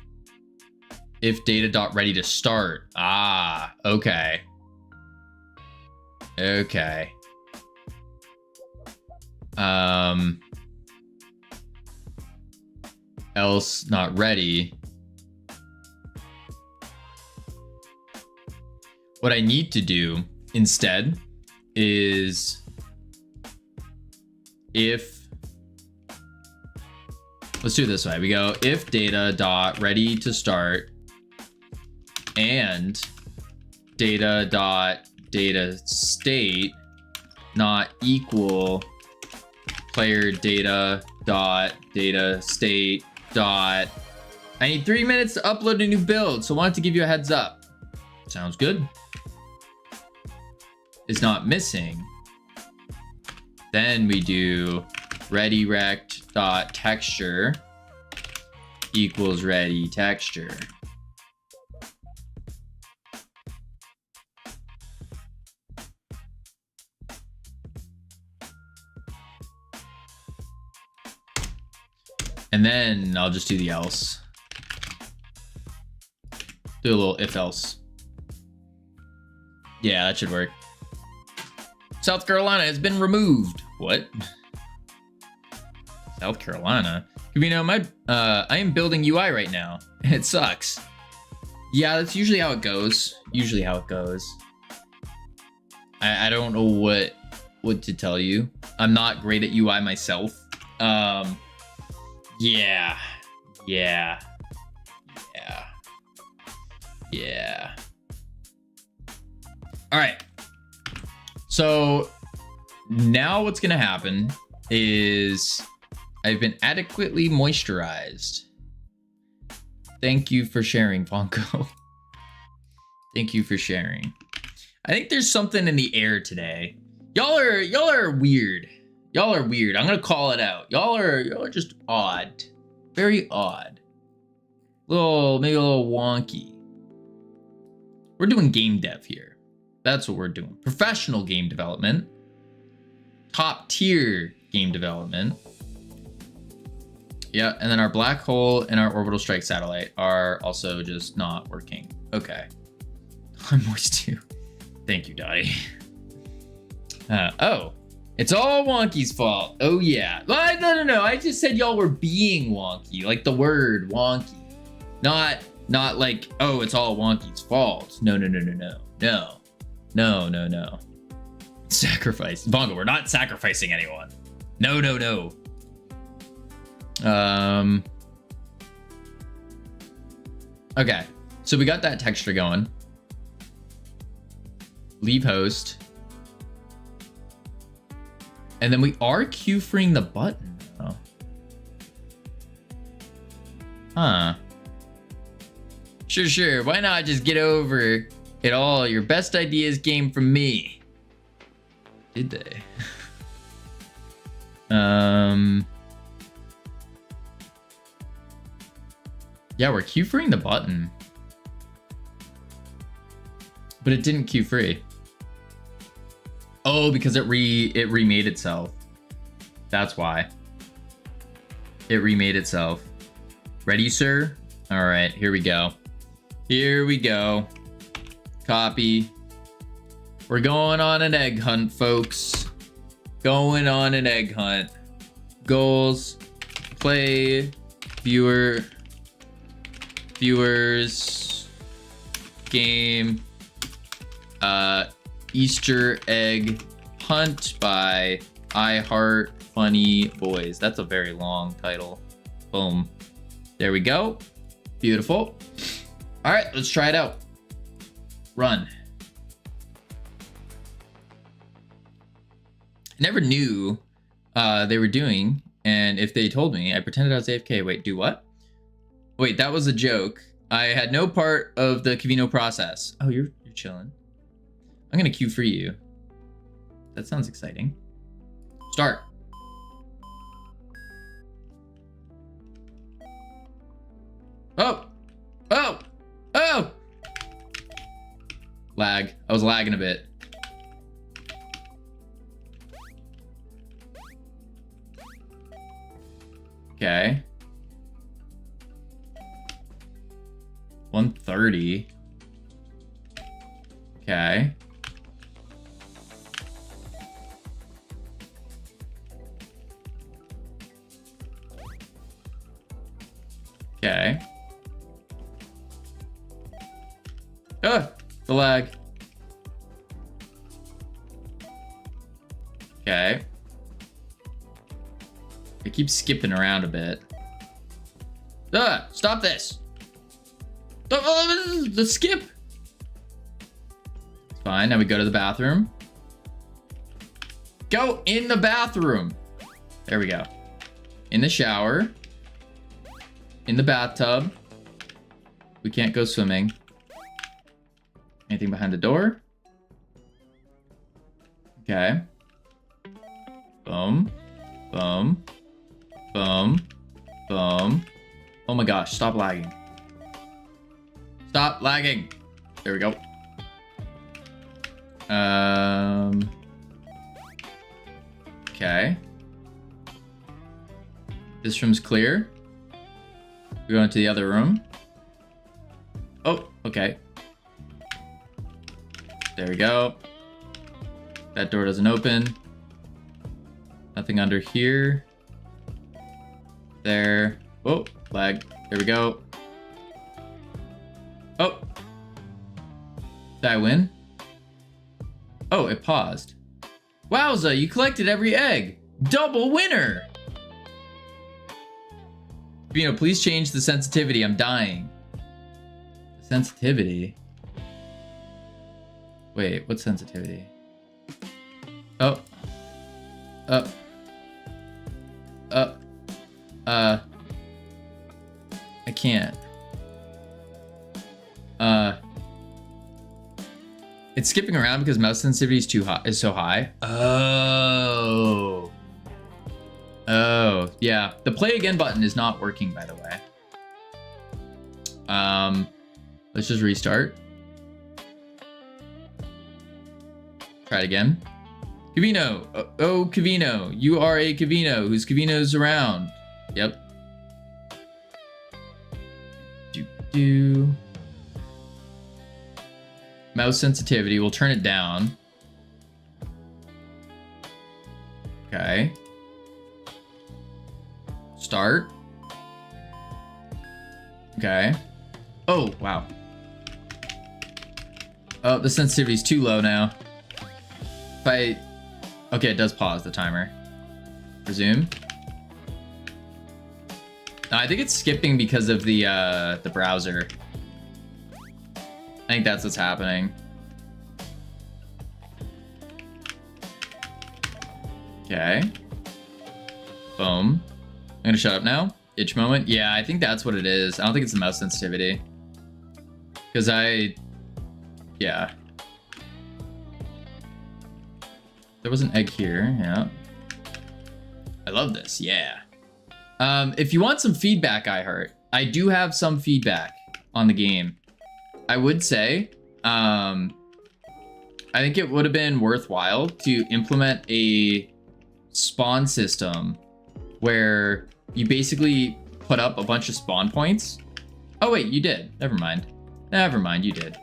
If data.ready to start. Ah, okay. Else not ready. What I need to do instead is, if, let's do it this way. We go if data dot ready to start and data dot data state not equal player data dot data state dot. I need 3 minutes to upload a new build, so I wanted to give you a heads up. Sounds good. Is not missing. Then we do ready rect dot texture equals ready texture. And then I'll just do the else. Do a little if else. Yeah, that should work. South Carolina has been removed. What? South Carolina? You know, I am building UI right now. It sucks. Yeah, that's usually how it goes. I don't know what to tell you. I'm not great at UI myself. Yeah. All right. So now what's gonna happen is I've been adequately moisturized. Thank you for sharing, Vonko. Thank you for sharing. I think there's something in the air today. Y'all are weird. Y'all are weird. I'm gonna call it out. Y'all are just odd. Very odd. Maybe a little wonky. We're doing game dev here. That's what we're doing. Professional game development. Top tier game development. Yeah, and then our black hole and our orbital strike satellite are also just not working. Okay. I'm moist too. Thank you, Dottie. Oh, it's all Wonky's fault. Oh yeah. Well, no. I just said y'all were being wonky, like the word wonky. Not like, oh, it's all Wonky's fault. No. Sacrifice. Bongo, we're not sacrificing anyone. No. Okay, so we got that texture going. Leave host. And then we are Q-freeing the button though. Huh. Sure. Why not just get over it all? Your best ideas came from me. Did they? Yeah, we're Q-freeing the button. But it didn't Q-free. Oh, because it remade itself. That's why. It remade itself. Ready, sir? All right, here we go. Copy. We're going on an egg hunt, folks. Going on an egg hunt. Goals. Play. Viewers. Game. Easter egg hunt by I Heart Funny Boys. That's a very long title. Boom. There we go. Beautiful. All right, let's try it out. Run. I never knew they were doing, and if they told me, I pretended I was AFK. Wait, do what? Wait, that was a joke. I had no part of the Cavino process. Oh, you're chilling. I'm gonna queue for you. That sounds exciting. Start. Oh! Lag. I was lagging a bit. Okay. 130. Okay. Okay. The lag. Okay. I keep skipping around a bit. Stop this. The skip. It's fine. Now we go to the bathroom. Go in the bathroom. There we go. In the shower. In the bathtub. We can't go swimming. Anything behind the door? Okay. Boom. Boom. Boom. Boom. Oh my gosh, stop lagging. Stop lagging. There we go. Okay. This room's clear. We go into the other room. Oh, okay. There we go. That door doesn't open. Nothing under here. There. Oh, lag. There we go. Oh. Did I win? Oh, it paused. Wowza, you collected every egg. Double winner. Vino, please change the sensitivity. I'm dying. The sensitivity? Wait, what sensitivity? Oh. I can't. It's skipping around because mouse sensitivity is too high. Is so high. Oh. Oh yeah. The play again button is not working, by the way. Let's just restart. Try it again. Cavino. Oh, Cavino. You are a Cavino. Whose Cavino's around? Yep. Do. Mouse sensitivity. We'll turn it down. Okay. Start. Okay. Oh, wow. Oh, the sensitivity's too low now. If I... Okay, it does pause the timer. Resume. No, I think it's skipping because of the browser. I think that's what's happening. Okay. Boom. I'm gonna shut up now. Itch moment. Yeah, I think that's what it is. I don't think it's the mouse sensitivity. Because yeah. There was an egg here, yeah. I love this, yeah. If you want some feedback, I do have some feedback on the game. I would say, I think it would have been worthwhile to implement a spawn system where you basically put up a bunch of spawn points. Oh wait, you did. Never mind. Never mind, you did.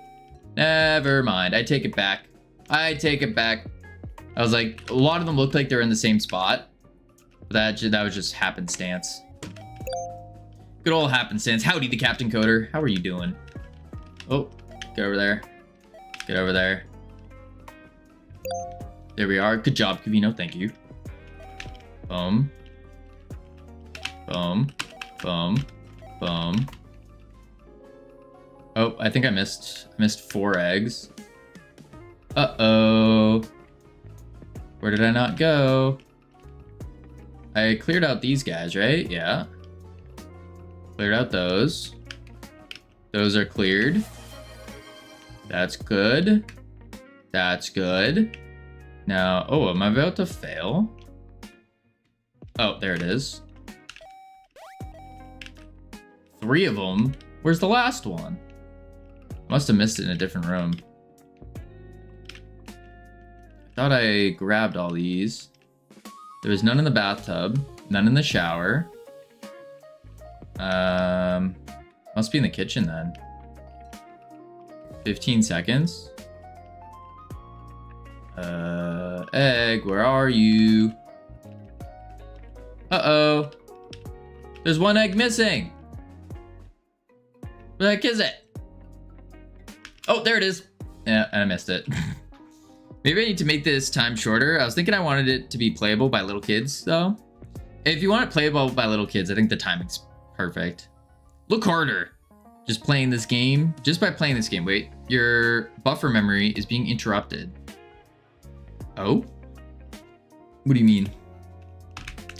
Never mind. I take it back. I take it back. I was like, a lot of them looked like they're in the same spot. But that was just happenstance. Good old happenstance. Howdy, the Captain Coder. How are you doing? Oh, get over there. Get over there. There we are. Good job, Cavino. Thank you. Boom. Boom. Boom. Boom. Oh, I think I missed 4 eggs. Uh-oh. Where did I not go? I cleared out these guys, right? Yeah. Cleared out those. Those are cleared. That's good. That's good. Now, oh, am I about to fail? Oh, there it is. 3 of them. Where's the last one? Must have missed it in a different room. Thought I grabbed all these. There was none in the bathtub, none in the shower. Must be in the kitchen then. 15 seconds. Egg, where are you? Uh-oh. There's 1 egg missing. Where the heck is it? Oh, there it is. Yeah, I missed it. Maybe I need to make this time shorter. I was thinking I wanted it to be playable by little kids, though. If you want it playable by little kids, I think the timing's perfect. Look harder. Just playing this game. Just by playing this game. Wait, your buffer memory is being interrupted. Oh? What do you mean?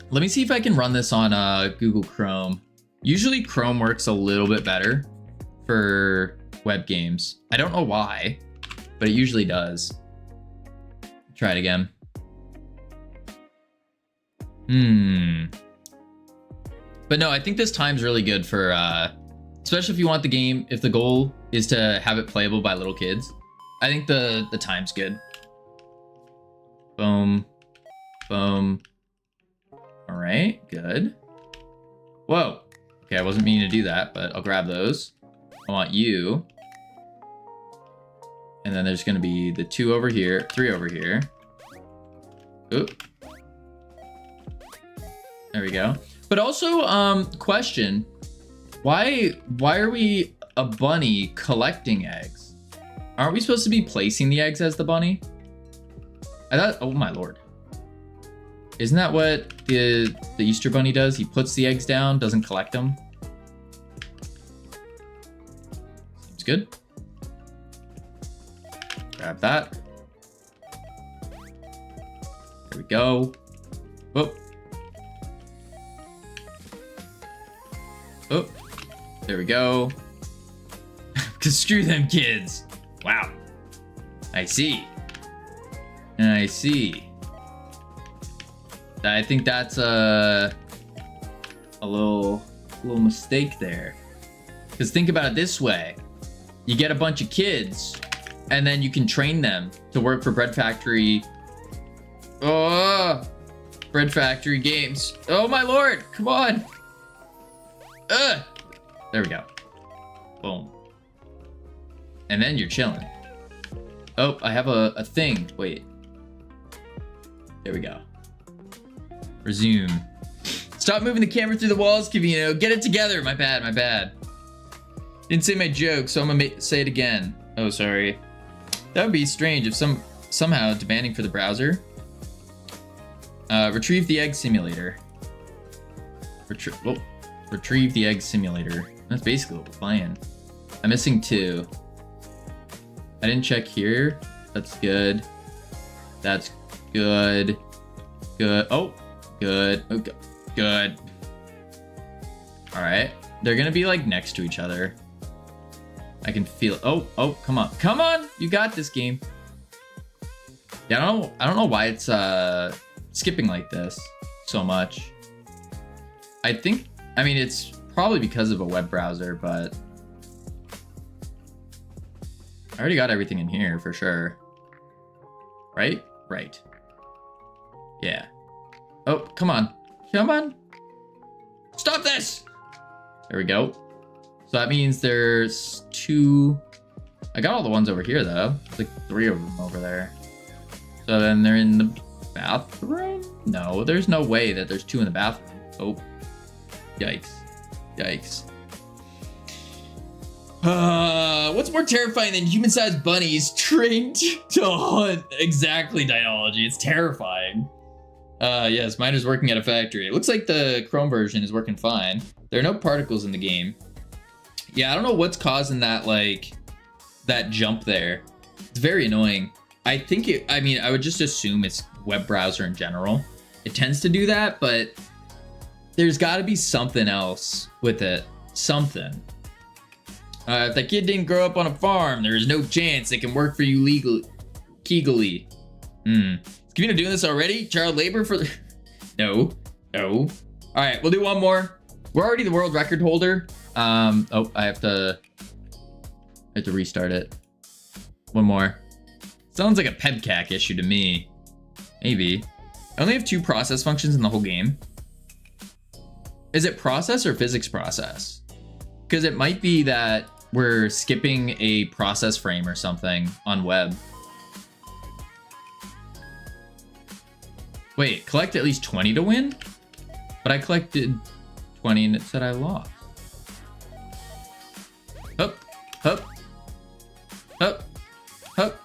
Let me see if I can run this on Google Chrome. Usually Chrome works a little bit better for web games. I don't know why, but it usually does. Try it again. But no, I think this time's really good for, especially if you want the game, if the goal is to have it playable by little kids. I think the time's good. Boom. Boom. All right, good. Whoa. Okay, I wasn't meaning to do that, but I'll grab those. I want you. And then there's gonna be the 2 over here, 3 over here. Oop. There we go. But also, question, why are we a bunny collecting eggs? Aren't we supposed to be placing the eggs as the bunny? I thought, oh my lord. Isn't that what the Easter bunny does? He puts the eggs down, doesn't collect them. Seems good. Grab that. There we go. Oh. Oh. There we go. Cause screw them kids. Wow. I see. I see. I think that's a little mistake there. Because think about it this way. You get a bunch of kids, and then you can train them to work for Bread Factory. Oh, Bread Factory Games. Oh my lord, come on. There we go. Boom. And then you're chilling. Oh, I have a thing. Wait. There we go. Resume. Stop moving the camera through the walls, Kavino. Get it together. My bad. Didn't say my joke, so I'm gonna say it again. Oh, sorry. That would be strange if somehow demanding for the browser. Retrieve the egg simulator. Retrieve the egg simulator. That's basically what we're playing. I'm missing 2. I didn't check here. That's good. That's good. Good. Oh, good. Okay. Good. All right. They're gonna be like next to each other. I can feel it. Oh, come on. Come on. You got this game. Yeah, I don't know why it's skipping like this so much. I mean, it's probably because of a web browser, but I already got everything in here for sure. Right? Right. Yeah. Oh, come on. Come on. Stop this! There we go. So that means there's 2. I got all the ones over here though. There's like 3 of them over there. So then they're in the bathroom? No, there's no way that there's 2 in the bathroom. Oh. Yikes. Yikes. What's more terrifying than human-sized bunnies trained to hunt? Exactly, Dinology. It's terrifying. Yes, mine is working at a factory. It looks like the Chrome version is working fine. There are no particles in the game. Yeah, I don't know what's causing that, like, that jump there. It's very annoying. I mean, I would just assume it's web browser in general. It tends to do that, but there's got to be something else with it. Something. If that kid didn't grow up on a farm, there is no chance they can work for you legally. Is Kavino doing this already? Child labor for the... No. All right, we'll do one more. We're already the world record holder. Oh, I have to restart it. One more. Sounds like a pebcac issue to me. Maybe. I only have 2 process functions in the whole game. Is it process or physics process? Because it might be that we're skipping a process frame or something on web. Wait, collect at least 20 to win? But I collected 20 and it said I lost. Hup, hup, hup, hup.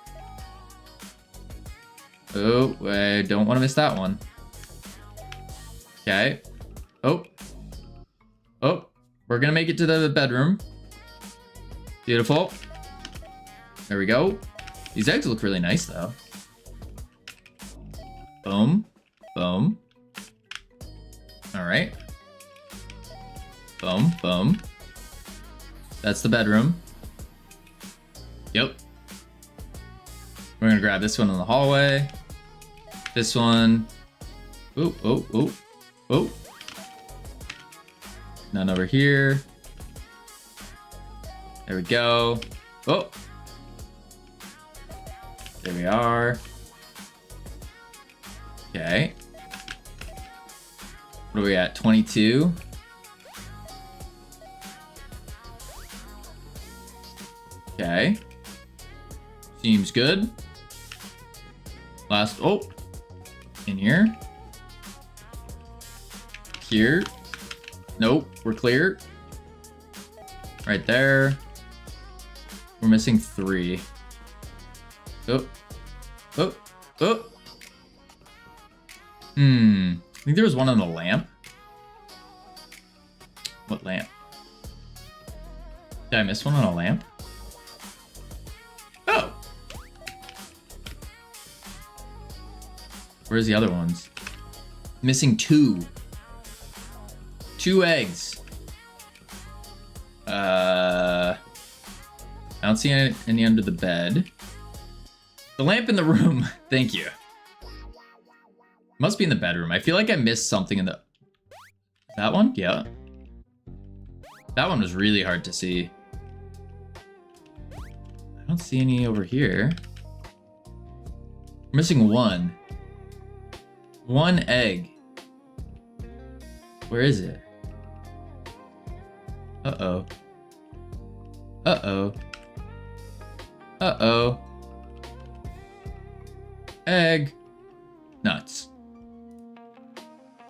Oh, I don't want to miss that one. Okay. Oh, we're gonna make it to the bedroom. Beautiful. There we go. These eggs look really nice though. Boom, boom. All right. Boom, boom. That's the bedroom. Yep. We're gonna grab this one in the hallway. This one. Oh. None over here. There we go. Oh. There we are. Okay. What are we at? 22. Okay. Seems good. Last, oh, in here. Here. Nope, we're clear. Right there. We're missing 3. Oh. I think there was one on the lamp. What lamp? Did I miss one on a lamp? Oh. Where's the other ones? Missing 2. 2 eggs. I don't see any under the bed. The lamp in the room. Thank you. Must be in the bedroom. I feel like I missed something in the... That one? Yeah. That one was really hard to see. I don't see any over here. I'm missing one. One egg. Where is it? Uh-oh. Uh-oh. Uh-oh. Egg. Nuts.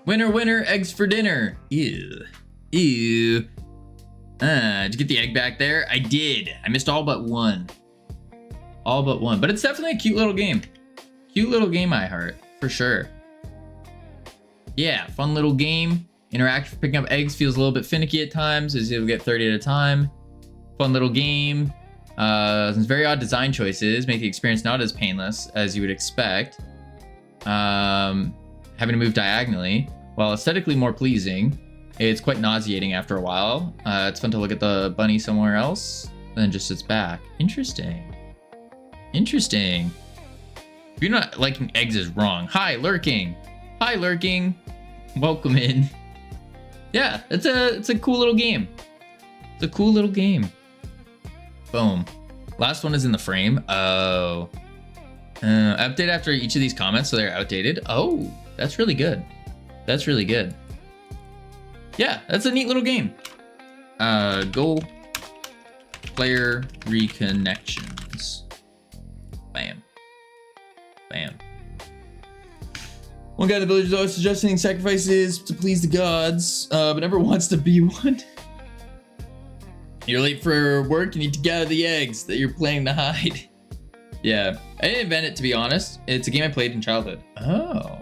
Winner, winner, eggs for dinner. Ew. Ew. Did you get the egg back there? I did. I missed all but one. All but one. But it's definitely a cute little game. Cute little game, I heart. For sure. Yeah, fun little game. Interactive picking up eggs feels a little bit finicky at times, as you'll get 30 at a time. Fun little game. Some very odd design choices make the experience not as painless as you would expect. Having to move diagonally, while aesthetically more pleasing, it's quite nauseating after a while. It's fun to look at the bunny somewhere else, and then just sits back. Interesting. Interesting. If you're not liking eggs is wrong. Hi, Lurking. Hi, Lurking. Welcome in. Yeah, it's a cool little game. It's a cool little game. Boom. Last one is in the frame. Oh. Update after each of these comments, so they're outdated. Oh, that's really good. That's really good. Yeah, that's a neat little game. Goal. Player reconnections. Bam. Bam. One guy in the village is always suggesting sacrifices to please the gods, but never wants to be one. You're late for work, you need to gather the eggs that you're planning to hide. Yeah, I didn't invent it, to be honest. It's a game I played in childhood. Oh,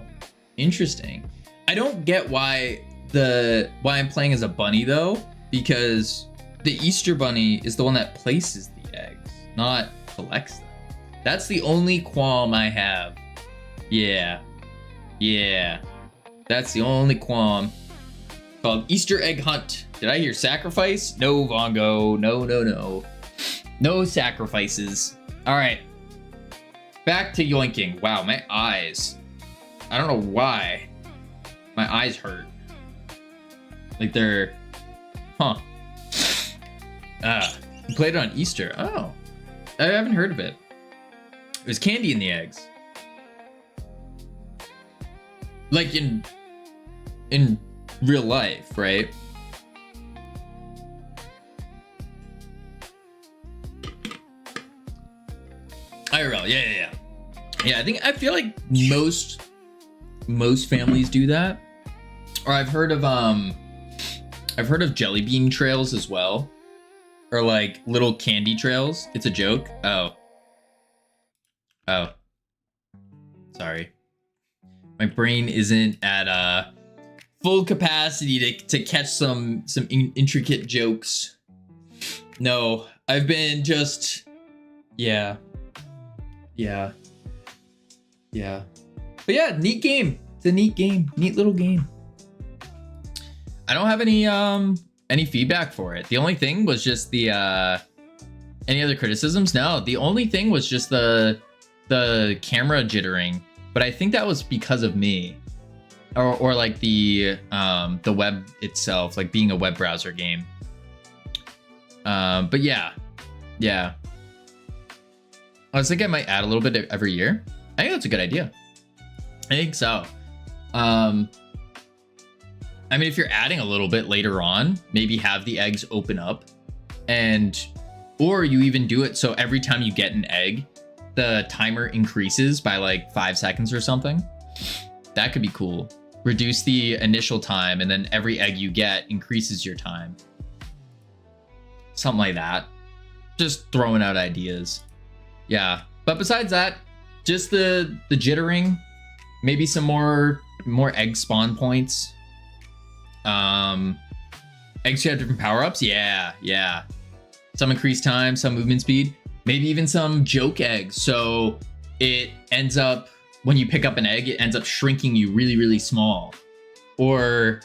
interesting. I don't get why I'm playing as a bunny though, because the Easter bunny is the one that places the eggs, not collects them. That's the only qualm I have. Yeah. Yeah. That's the only qualm. Called Easter egg hunt. Did I hear sacrifice? No, Vongo. No, no, no. No sacrifices. All right. Back to yoinking. Wow, my eyes. I don't know why. My eyes hurt. Like they're... Huh. You played it on Easter. Oh. I haven't heard of it. There's candy in the eggs. Like in real life, right? IRL, yeah. Yeah, I feel like most families do that. Or I've heard of jelly bean trails as well. Or like little candy trails. It's a joke. Oh. Sorry. My brain isn't at full capacity to catch some intricate jokes. No, I've been just... Yeah. But yeah, neat game. It's a neat game. Neat little game. I don't have any feedback for it. The only thing was just the any other criticisms? No, the only thing was just the camera jittering, but I think that was because of me. Or like the web itself, like being a web browser game. But yeah. I was thinking I might add a little bit every year. I think that's a good idea. I think so. I mean, if you're adding a little bit later on, maybe have the eggs open up, or you even do it so every time you get an egg, the timer increases by like 5 seconds or something. That could be cool. Reduce the initial time, and then every egg you get increases your time. Something like that. Just throwing out ideas. Yeah, but besides that, just the jittering, maybe some more egg spawn points. Eggs should have different power-ups. Yeah. Some increased time, some movement speed, maybe even some joke eggs. So it ends up, when you pick up an egg, it ends up shrinking you really, really small. Or,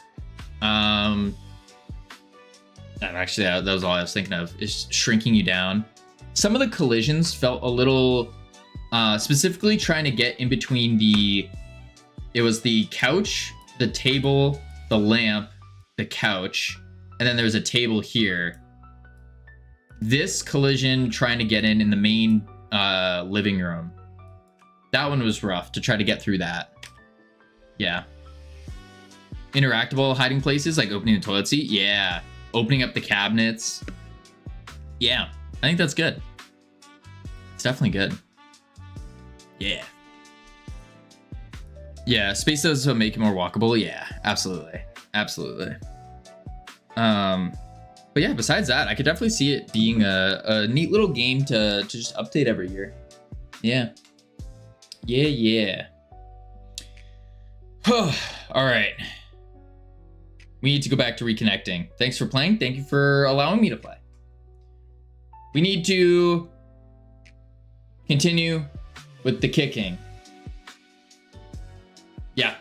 actually, that was all I was thinking of, is shrinking you down. Some of the collisions felt a little specifically trying to get in between it was the couch, the table, the lamp, the couch, and then there's a table here. This collision trying to get in the main living room. That one was rough to try to get through that. Yeah. Interactable hiding places like opening the toilet seat. Yeah. Opening up the cabinets. Yeah. I think that's good. It's definitely good. Yeah. Yeah. Space does make it more walkable. Yeah. Absolutely. Absolutely. But yeah, besides that, I could definitely see it being a neat little game to just update every year. Yeah. Yeah. All right. We need to go back to reconnecting. Thanks for playing. Thank you for allowing me to play. We need to continue with the kicking. Yeah.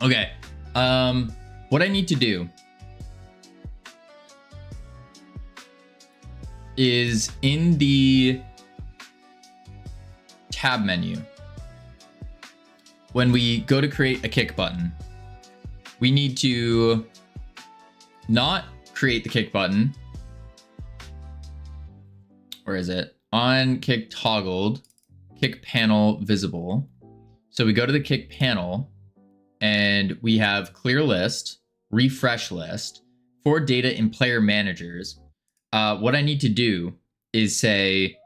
Okay. What I need to do is in the tab menu, when we go to create a kick button, we need to not create the kick button. Where is it? On kick toggled, kick panel visible. So we go to the kick panel and we have clear list, refresh list, for data in player managers. What I need to do is say,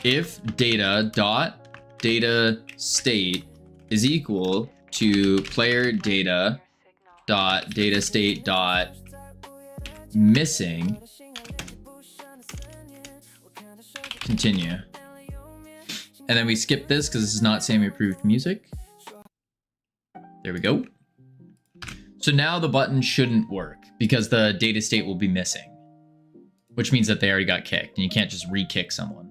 if data state is equal to player data state missing, continue. And then we skip this because this is not Sammy approved music. There we go. So now the button shouldn't work because the data state will be missing, which means that they already got kicked and you can't just re-kick someone.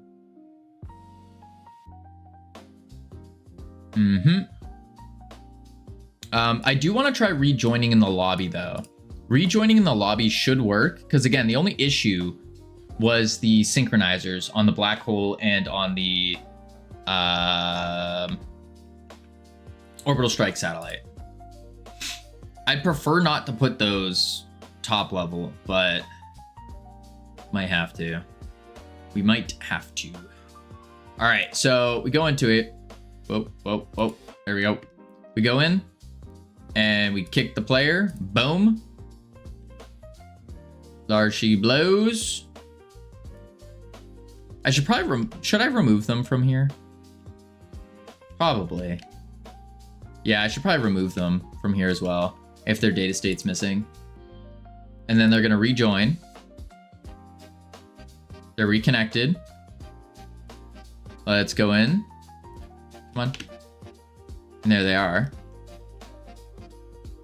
I do want to try rejoining in the lobby though. Rejoining in the lobby should work because again, the only issue was the synchronizers on the black hole and on the orbital strike satellite. I'd prefer not to put those top level, but might have to. We might have to. All right, so we go into it. Whoa. There we go. We go in and we kick the player. Boom. There she blows. I should probably should I remove them from here? Probably. Yeah, I should probably remove them from here as well if their data state's missing. And then they're gonna rejoin. They're reconnected. Let's go in. Come on. And there they are.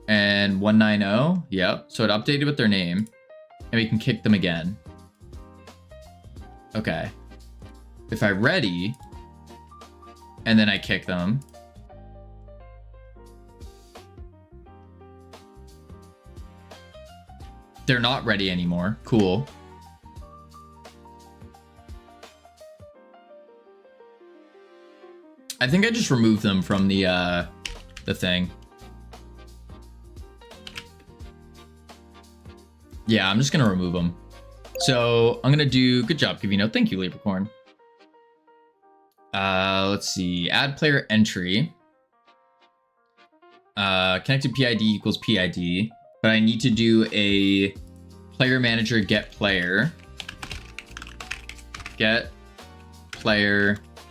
And 190. Yep. So it updated with their name. And we can kick them again. Okay. If I ready, and then I kick them. They're not ready anymore. Cool. I think I just removed them from the thing. Yeah, I'm just gonna remove them. So I'm gonna do, good job, Kavino. Thank you, Leprechaun. Let's see, add player entry. Connected PID equals PID, but I need to do a player manager get player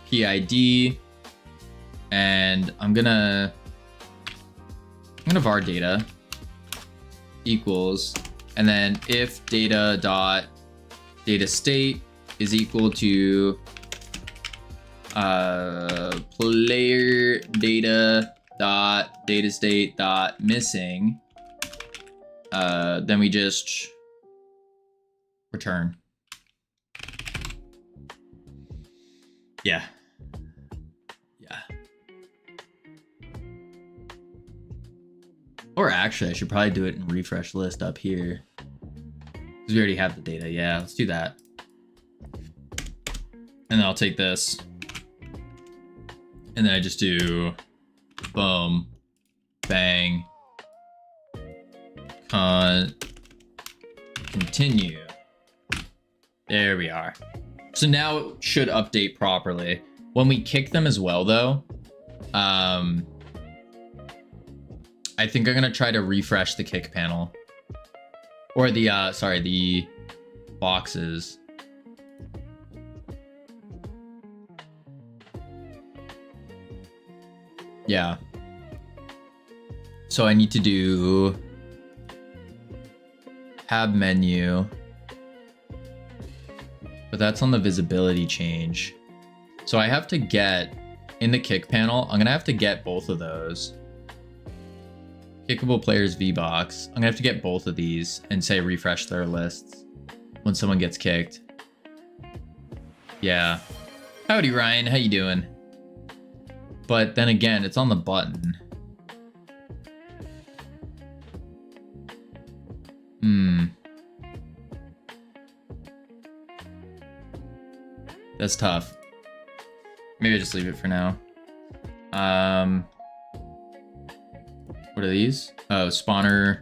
PID, and I'm gonna var data equals, and then if data state is equal to player data state missing, then we just return. Yeah. Or actually, I should probably do it in refresh list up here. Because we already have the data. Yeah, let's do that. And then I'll take this. And then I just do boom, bang, continue. There we are. So now it should update properly. When we kick them as well, though, I think I'm gonna try to refresh the kick panel. Or the, sorry, the boxes. Yeah. So I need to do tab menu. But that's on the visibility change. So I have to get, in the kick panel, I'm gonna have to get both of those. Kickable players VBox. I'm gonna have to get both of these and say refresh their lists when someone gets kicked. Yeah. Howdy, Ryan. How you doing? But then again, it's on the button. That's tough. Maybe I just leave it for now. What are these? Oh, spawner.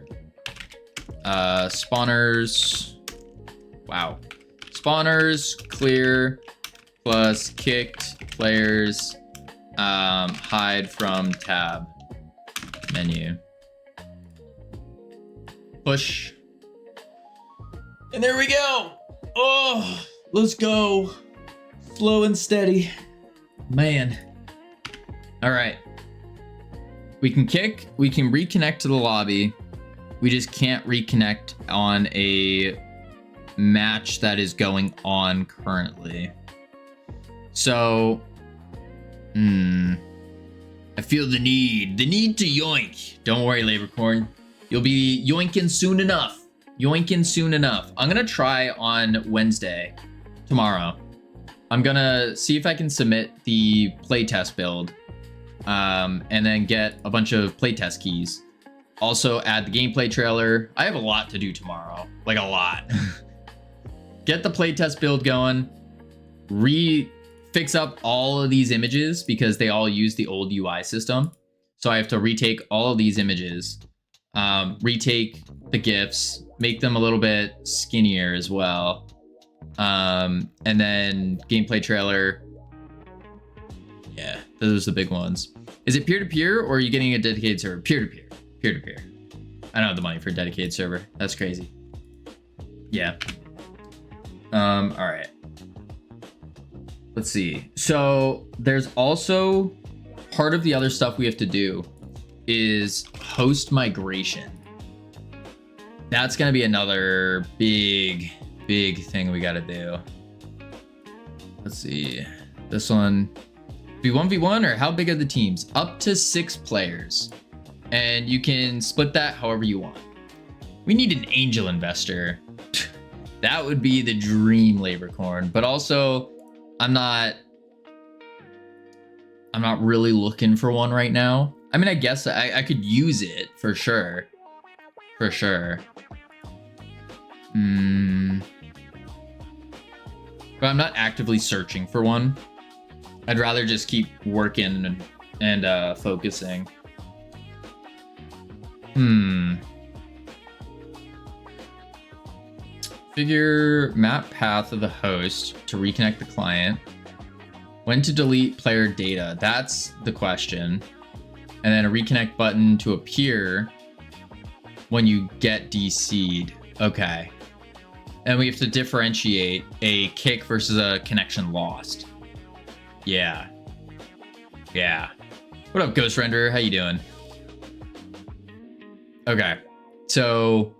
Spawners. Wow. Spawners, clear, plus kicked players, hide from tab menu. Push. And there we go. Oh, let's go. Slow and steady. Man. All right. We can kick, we can reconnect to the lobby. We just can't reconnect on a match that is going on currently. So, I feel the need to yoink. Don't worry, Laborcorn. You'll be yoinking soon enough. Yoinking soon enough. I'm gonna try on Wednesday, tomorrow. I'm gonna see if I can submit the playtest build, and then get a bunch of playtest keys. Also add the gameplay trailer. I have a lot to do tomorrow, like a lot. Get the playtest build going, fix up all of these images because they all use the old UI system. So I have to retake all of these images, retake the GIFs, make them a little bit skinnier as well. And then gameplay trailer. Yeah, those are the big ones. Is it peer-to-peer or are you getting a dedicated server? Peer-to-peer. Peer-to-peer. I don't have the money for a dedicated server. That's crazy. Yeah. All right. Let's see. So there's also part of the other stuff we have to do is host migration. That's going to be another big thing we got to do. Let's see. This one. Be 1v1 or how big are the teams? Up to 6 players. And you can split that however you want. We need an angel investor. That would be the dream, Laborcorn. But also, I'm not really looking for one right now. I mean, I guess I could use it for sure. For sure. But I'm not actively searching for one. I'd rather just keep working and focusing. Figure map path of the host to reconnect the client. When to delete player data. That's the question. And then a reconnect button to appear when you get DC'd. Okay. And we have to differentiate a kick versus a connection lost. Yeah. Yeah. What up, Ghost Renderer? How you doing? Okay. So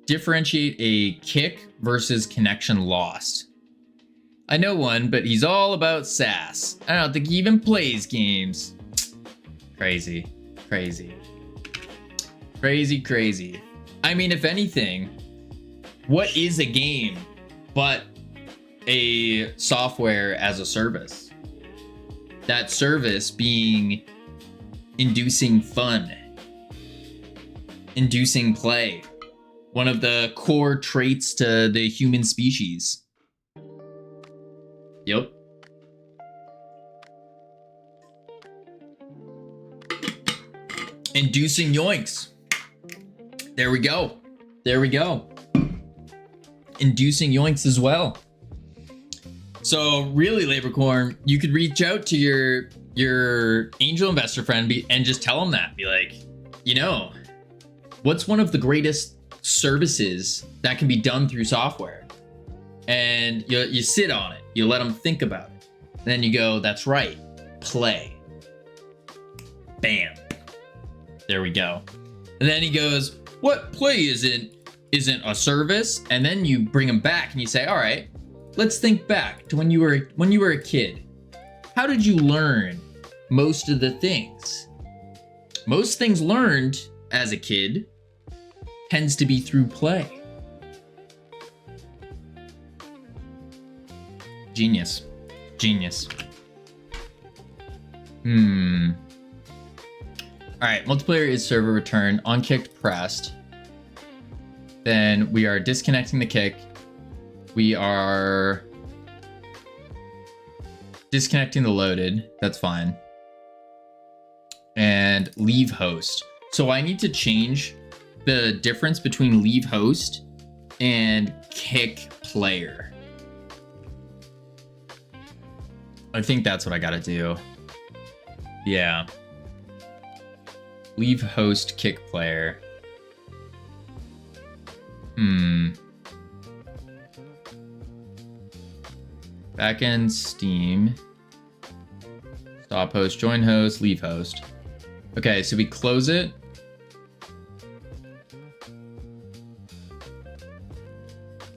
differentiate a kick versus connection lost. I know one, but he's all about sass. I don't think he even plays games. Crazy. Crazy. Crazy, crazy. I mean, if anything, what is a game but a software as a service? That service being inducing fun, inducing play, One of the core traits to the human species. Yep. Inducing yoinks. There we go. There we go. Inducing yoinks as well. So really, Laborcorn, you could reach out to your angel investor friend and just tell them that. Be like, you know, what's one of the greatest services that can be done through software? And you sit on it. You let them think about it. And then you go, that's right, play. Bam. There we go. And then he goes, what play isn't a service? And then you bring him back and you say, all right, let's think back to when you were a kid. How did you learn most of the things? Most things learned as a kid tends to be through play. Genius. Genius. All right, multiplayer is server return. On kicked pressed. Then we are disconnecting the kick. We are disconnecting the loaded. That's fine. And leave host. So I need to change the difference between leave host and kick player. I think that's what I gotta do. Yeah. Leave host, kick player. Backend Steam. Stop host, join host, leave host. Okay, so we close it.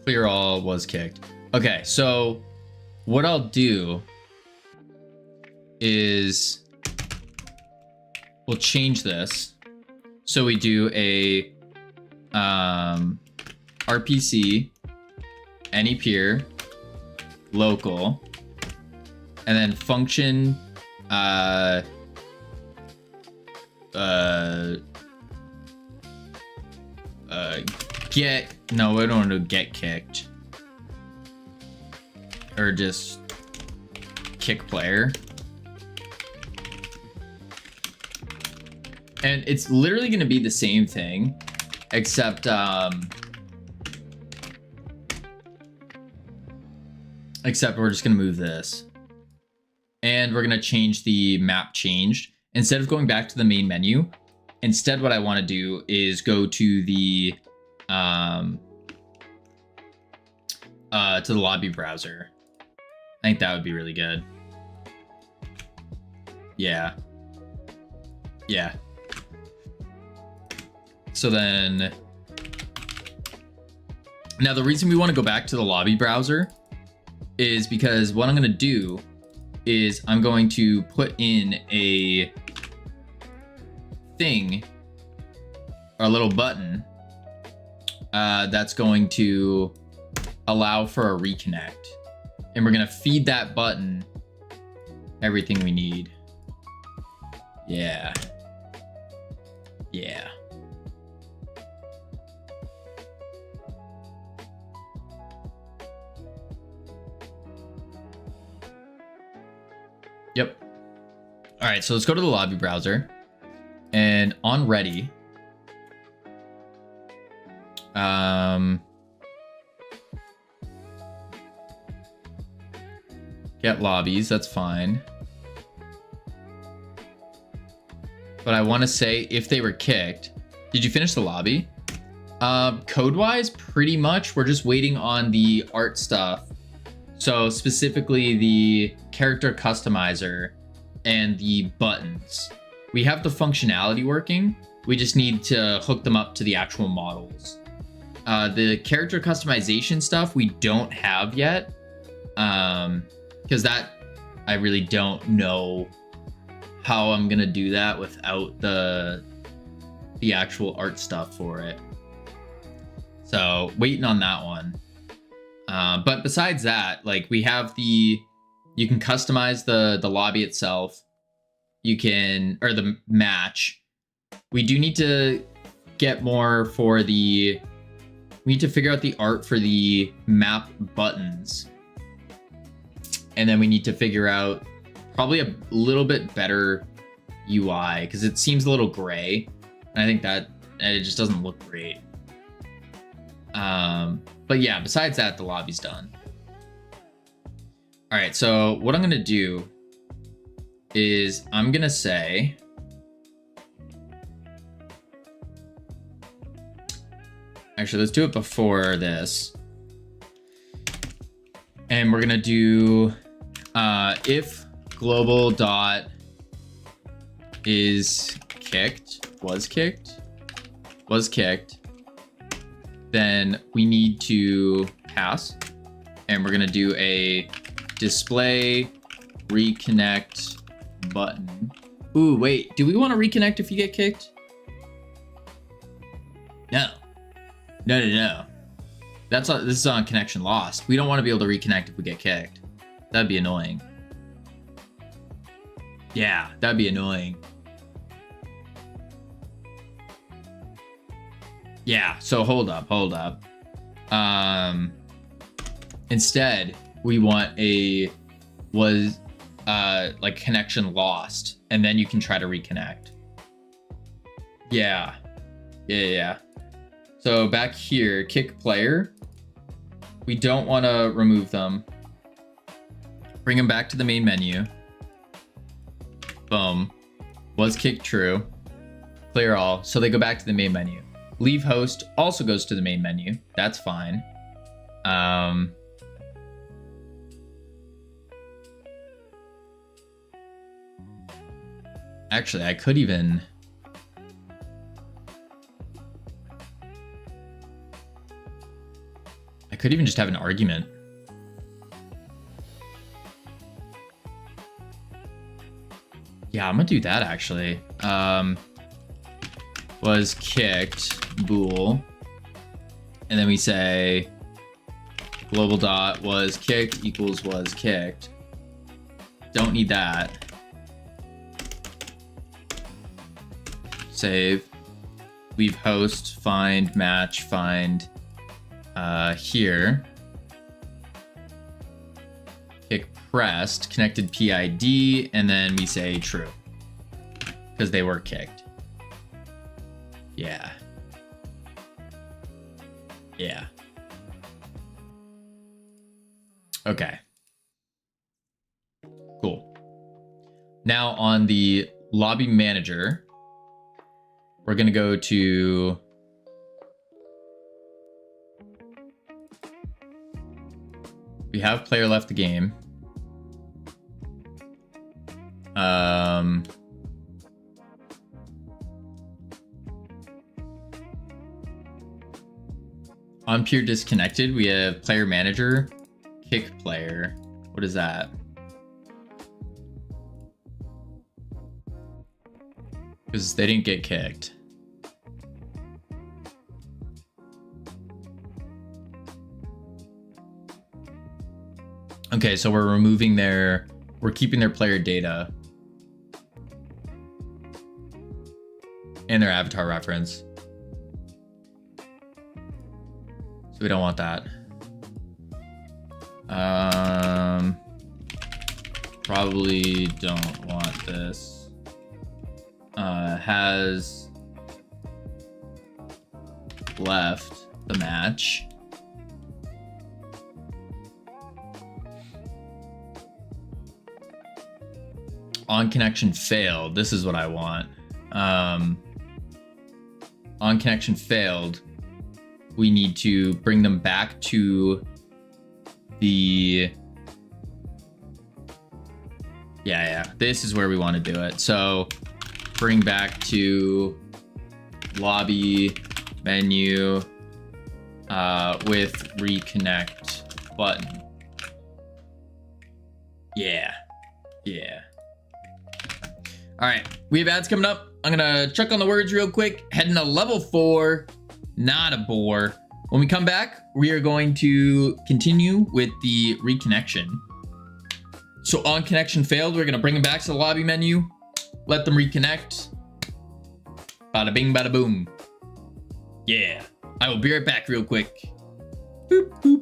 Clear all was kicked. Okay, so what I'll do is we'll change this. So we do a RPC, any peer, local, and then function get, no, we don't want to get kicked, or just kick player. And it's literally going to be the same thing, except we're just going to move this. And we're going to change the map changed. Instead of going back to the main menu, instead what I want to do is go to the lobby browser. I think that would be really good. Yeah. Yeah. So then, now the reason we want to go back to the lobby browser is because what I'm going to do is I'm going to put in a thing, or a little button, that's going to allow for a reconnect. And we're going to feed that button everything we need. Yeah. Yeah. Yep. All right, so let's go to the lobby browser and on ready. Get lobbies, that's fine. But I want to say if they were kicked. Did you finish the lobby? Code-wise, pretty much. We're just waiting on the art stuff. So specifically the character customizer and the buttons. We have the functionality working. We just need to hook them up to the actual models. The character customization stuff we don't have yet. Because that, I really don't know how I'm gonna do that without the actual art stuff for it. So waiting on that one. But besides that, like we have you can customize the lobby itself. You can, or the match. We do need to get more for the We need to figure out the art for the map buttons. And then we need to figure out probably a little bit better UI because it seems a little gray. And I think that it just doesn't look great. But yeah, besides that, the lobby's done. All right, so what I'm gonna do is I'm gonna say, actually, let's do it before this. And we're gonna do if global dot is kicked, was kicked, then we need to pass. And we're gonna do a display reconnect button. Ooh, wait, do we want to reconnect if you get kicked? No. No. This is on connection lost. We don't want to be able to reconnect if we get kicked. That'd be annoying. Yeah, that'd be annoying. Yeah, so hold up. Instead, we want a like connection lost, and then you can try to reconnect. Yeah. So back here, kick player. We don't want to remove them. Bring them back to the main menu. Boom. Was kicked true. Clear all. So they go back to the main menu. Leave host also goes to the main menu. That's fine. Actually, I could even... just have an argument. Yeah, I'm gonna do that actually. Was kicked, bool. And then we say global dot was kicked equals was kicked. Don't need that. Save. Leave host, find, match, find here. Kick pressed, connected PID, and then we say true. Because they were kicked. Yeah. Okay. Cool. Now on the lobby manager, we're gonna go to we have player left the game. On pure disconnected, we have player manager, kick player. What is that? Because they didn't get kicked. Okay, so we're removing we're keeping their player data and their avatar reference. So we don't want that. Probably don't want this. Has left the match. On connection failed. This is what I want. On connection failed. We need to bring them back to the... Yeah. This is where we want to do it. So bring back to lobby menu with reconnect button. Yeah. All right, we have ads coming up. I'm gonna check on the words real quick. Heading to level 4, not a bore. When we come back, we are going to continue with the reconnection. So on connection failed, we're gonna bring them back to the lobby menu, let them reconnect. Bada bing, bada boom. Yeah. All I will be right back real quick. Boop, boop.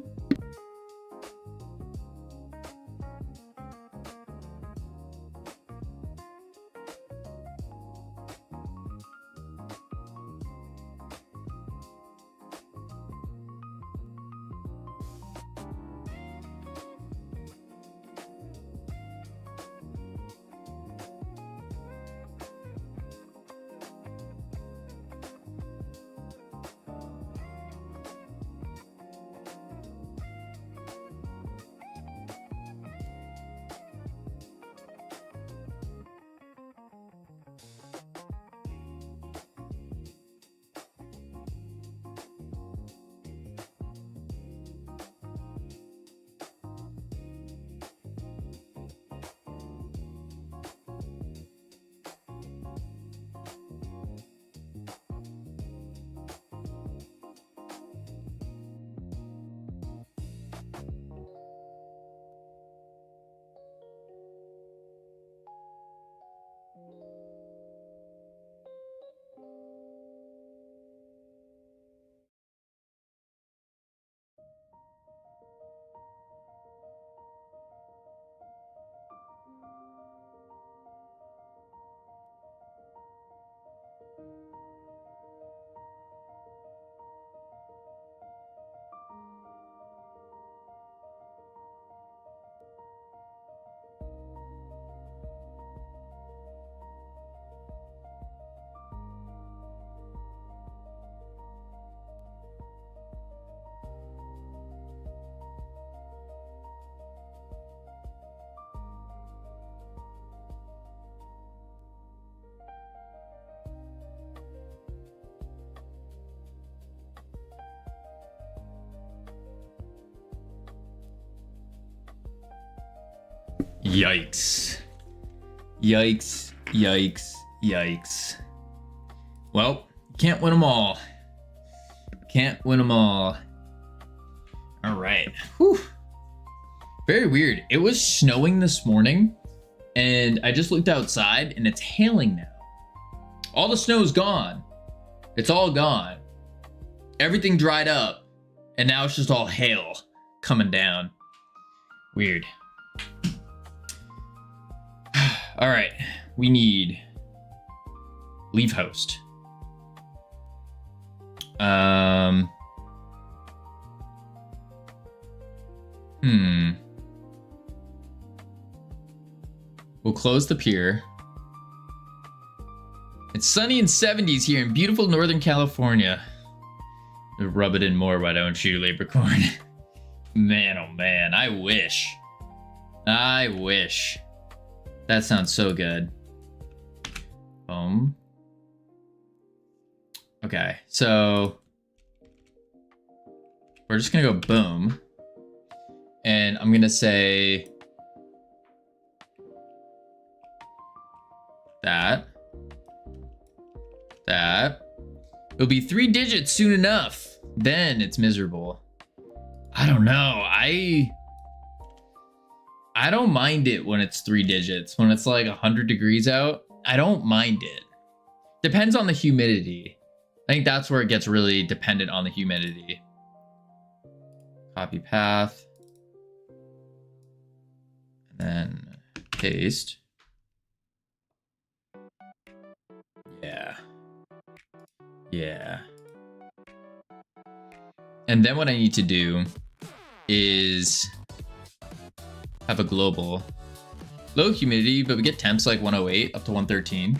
Yikes. Yikes, yikes, yikes. Well, can't win them all. Can't win them all. All right. Whew. Very weird. It was snowing this morning, and I just looked outside, and it's hailing now. All the snow's gone. It's all gone. Everything dried up, and now it's just all hail coming down. Weird. All right, we need leave host. We'll close the pier. It's sunny and 70s here in beautiful Northern California. Rub it in more, why don't you, Laborcorn? Man, oh man, I wish. I wish. That sounds so good. Boom. Okay, so we're just gonna go boom. And I'm gonna say that. It'll be 3 digits soon enough. Then it's miserable. I don't know. I don't mind it when it's 3 digits. When it's like 100 degrees out, I don't mind it. Depends on the humidity. I think that's where it gets really dependent on the humidity. Copy path. And then paste. Yeah. Yeah. And then what I need to do is have a global. Low humidity, but we get temps like 108 up to 113.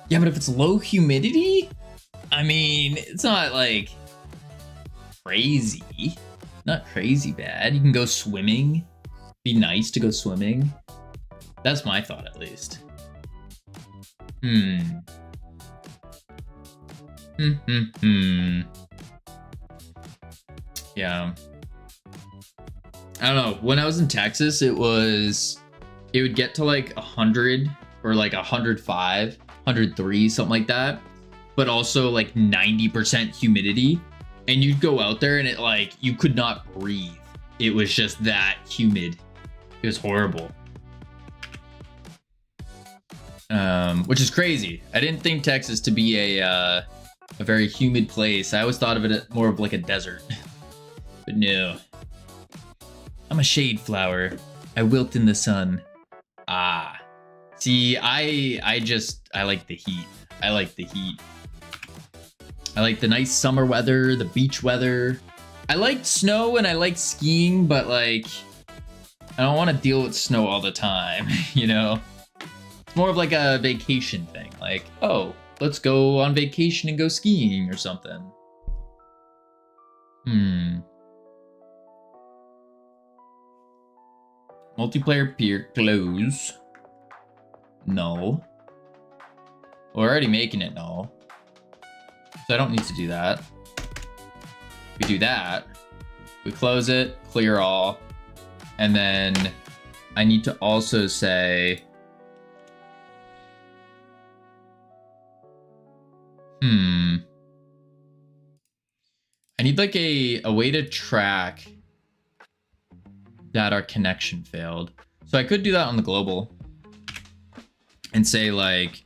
Yeah, but if it's low humidity, I mean, it's not like crazy. Not crazy bad. You can go swimming. Be nice to go swimming. That's my thought, at least. Yeah. I don't know. When I was in Texas, it would get to like 100 or like 105, 103, something like that. But also like 90% humidity. And you'd go out there and it like, you could not breathe. It was just that humid. It was horrible. Which is crazy. I didn't think Texas to be a a very humid place. I always thought of it more of like a desert. But no. I'm a shade flower. I wilt in the sun. Ah. See, I like the heat. I like the heat. I like the nice summer weather, the beach weather. I like snow and I like skiing, but like, I don't want to deal with snow all the time, you know? It's more of like a vacation thing. Like, oh, let's go on vacation and go skiing or something. Multiplayer peer close. No. We're already making it no. So I don't need to do that. We do that. We close it, clear all. And then I need to also say, I need like a way to track that our connection failed. So I could do that on the global and say like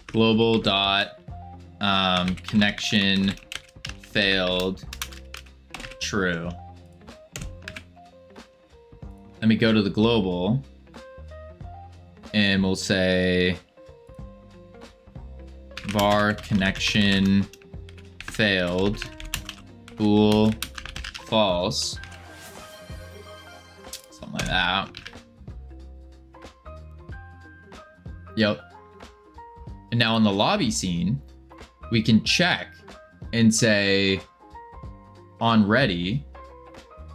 global dot connection failed true. Let me go to the global and we'll say var connection failed bool false, something like that. Yep. And now on the lobby scene, we can check and say on ready.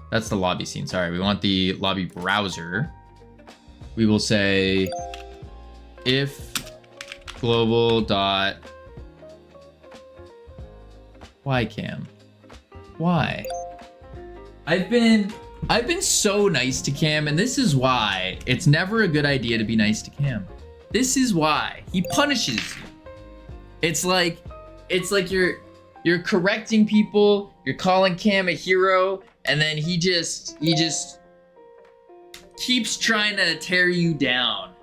That's the lobby scene. Sorry, we want the lobby browser. We will say if global dot why cam. Why? I've been so nice to Cam, and this is why it's never a good idea to be nice to Cam. This is why he punishes you. It's like you're correcting people, you're calling Cam a hero, and then he just keeps trying to tear you down.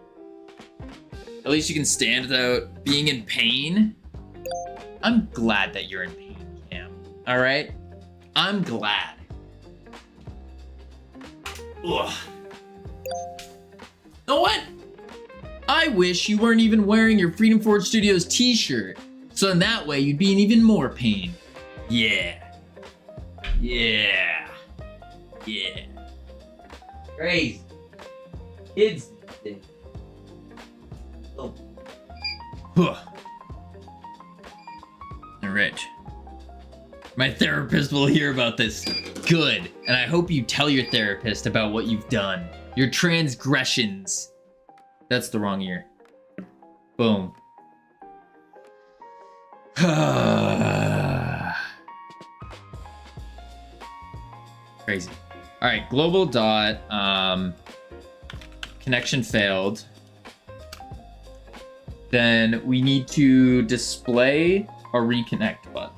At least you can stand without being in pain. I'm glad that you're in pain, Cam. All right? I'm glad. Ugh. You know what? I wish you weren't even wearing your Freedom Forge Studios t-shirt. So in that way, you'd be in even more pain. Yeah. Yeah. Yeah. Crazy. Kids. Oh. All right. My therapist will hear about this. Good. And I hope you tell your therapist about what you've done. Your transgressions. That's the wrong ear. Boom. Crazy. All right, global dot connection failed. Then we need to display a reconnect button.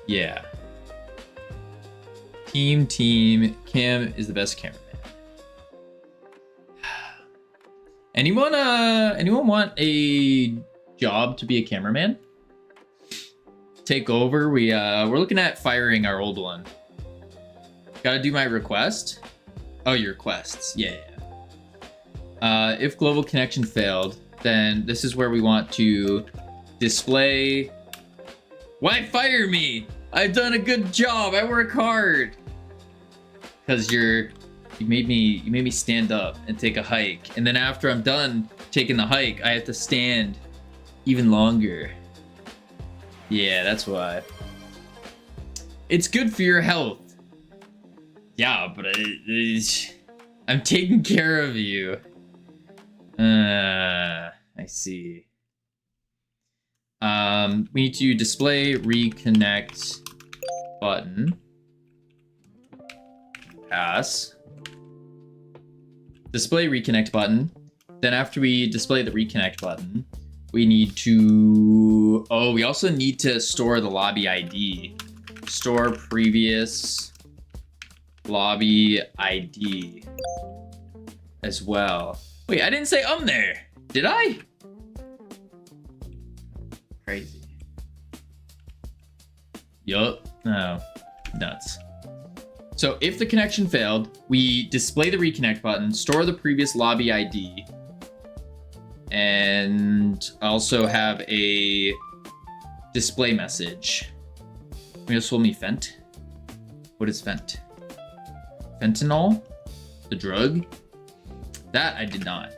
Yeah. Team, Cam is the best cameraman. Anyone want a job to be a cameraman? Take over. We're looking at firing our old one. Gotta do my request. Oh, your requests. Yeah. If global connection failed, then this is where we want to display. Why fire me? I've done a good job. I work hard. Because you made me stand up and take a hike, and then after I'm done taking the hike, I have to stand even longer. Yeah, that's why. It's good for your health. Yeah, but I'm taking care of you. I see. We need to display reconnect button. Pass. Display reconnect button. Then after we display the reconnect button, we need to... Oh, we also need to store the lobby ID. Store previous lobby ID as well. Wait, I didn't say there. Did I? Crazy. Yup. Oh, nuts. So if the connection failed, we display the reconnect button, store the previous lobby ID, and also have a display message. Maybe this will be Fent. What is Fent? Fentanyl? The drug? That I did not.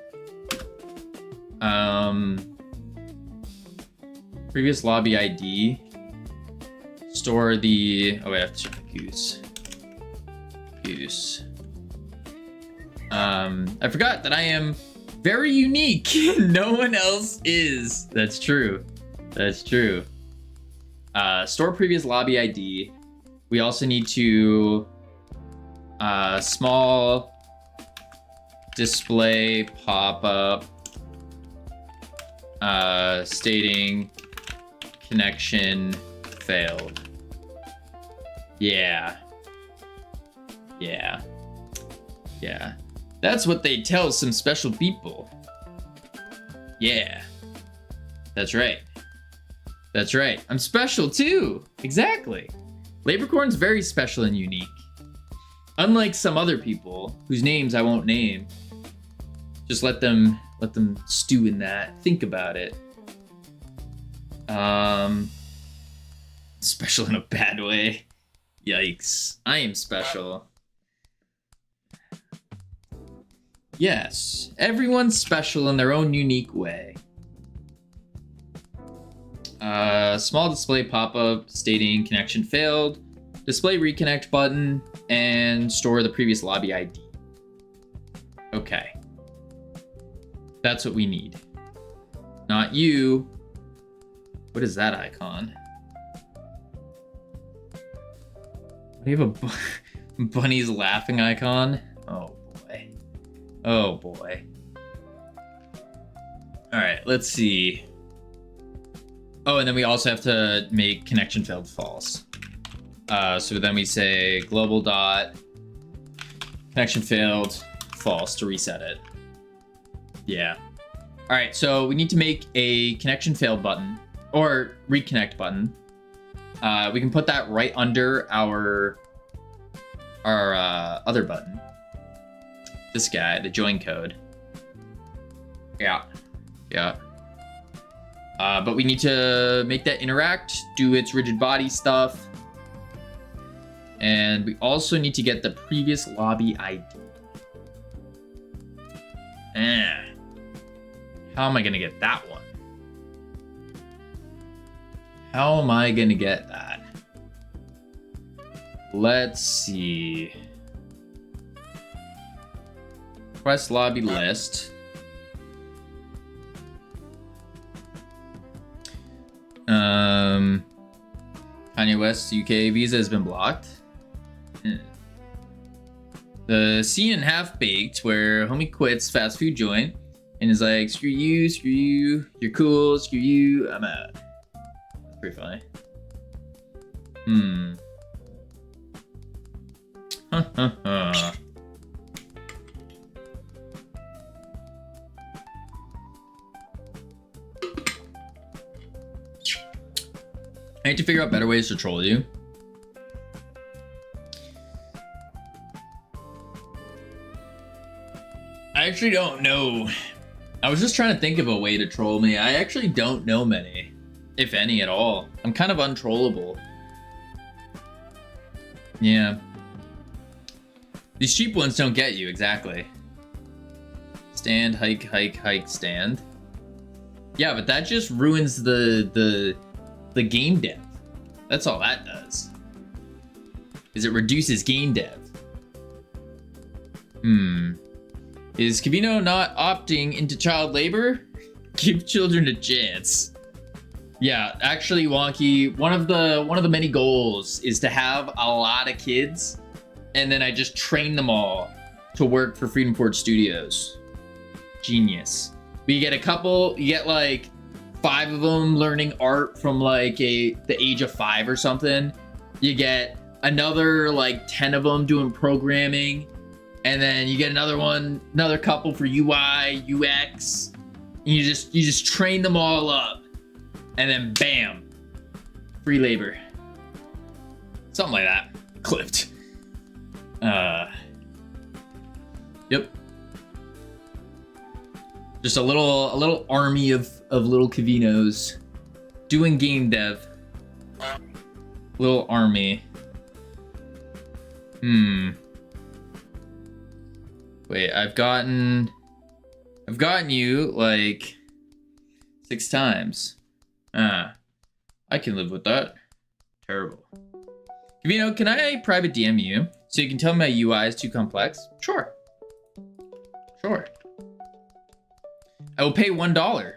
Previous lobby ID. Store the... Oh, wait, I have to check the goose. Goose. I forgot that I am very unique. No one else is. That's true. That's true. Store previous lobby ID. We also need to small display pop-up stating connection failed. Yeah. That's what they tell some special people. Yeah. That's right. That's right. I'm special too. Exactly. Laborcorn's very special and unique. Unlike some other people whose names I won't name. Just let them stew in that. Think about it. Special in a bad way. Yikes. I am special. Yes, everyone's special in their own unique way. Small display pop-up stating connection failed, display reconnect button, and store the previous lobby ID. Okay. That's what we need. Not you. What is that icon? Do you have a bunny's laughing icon? Oh boy. Oh boy. All right, let's see. Oh, and then we also have to make connection failed false. So then we say global dot connection failed false to reset it. Yeah. All right, so we need to make a connection failed button or reconnect button. We can put that right under our other button. This guy, the join code. Yeah. But we need to make that interact, do its rigid body stuff. And we also need to get the previous lobby ID. How am I gonna get that one? How am I gonna get that? Let's see. Request lobby list. Kanye West's UK visa has been blocked. The scene in Half Baked where homie quits fast food joint and is like, screw you, you're cool, screw you, I'm out. That's pretty funny. I need to figure out better ways to troll you. I actually don't know. I was just trying to think of a way to troll me. I actually don't know many, if any at all. I'm kind of untrollable. Yeah. These cheap ones don't get you, exactly. Stand, hike, stand. Yeah, but that just ruins the game depth. That's all that does. Is it reduces game depth. Is Cavino not opting into child labor? Give children a chance. Yeah, actually, Wonky, one of the many goals is to have a lot of kids, and then I just train them all to work for Freedom Forge Studios. Genius. But you get a couple, you get like 5 of them learning art from like the age of 5 or something. You get another like 10 of them doing programming, and then you get another couple for UI, UX, and you just train them all up, and then bam, free labor. Something like that. Clipped. Yep. Just a little army of little Cavinos doing game dev. Little army. Wait, I've gotten you like 6 times. I can live with that. Terrible. Cavino, can I private DM you so you can tell me my UI is too complex? Sure. Sure. I will pay $1.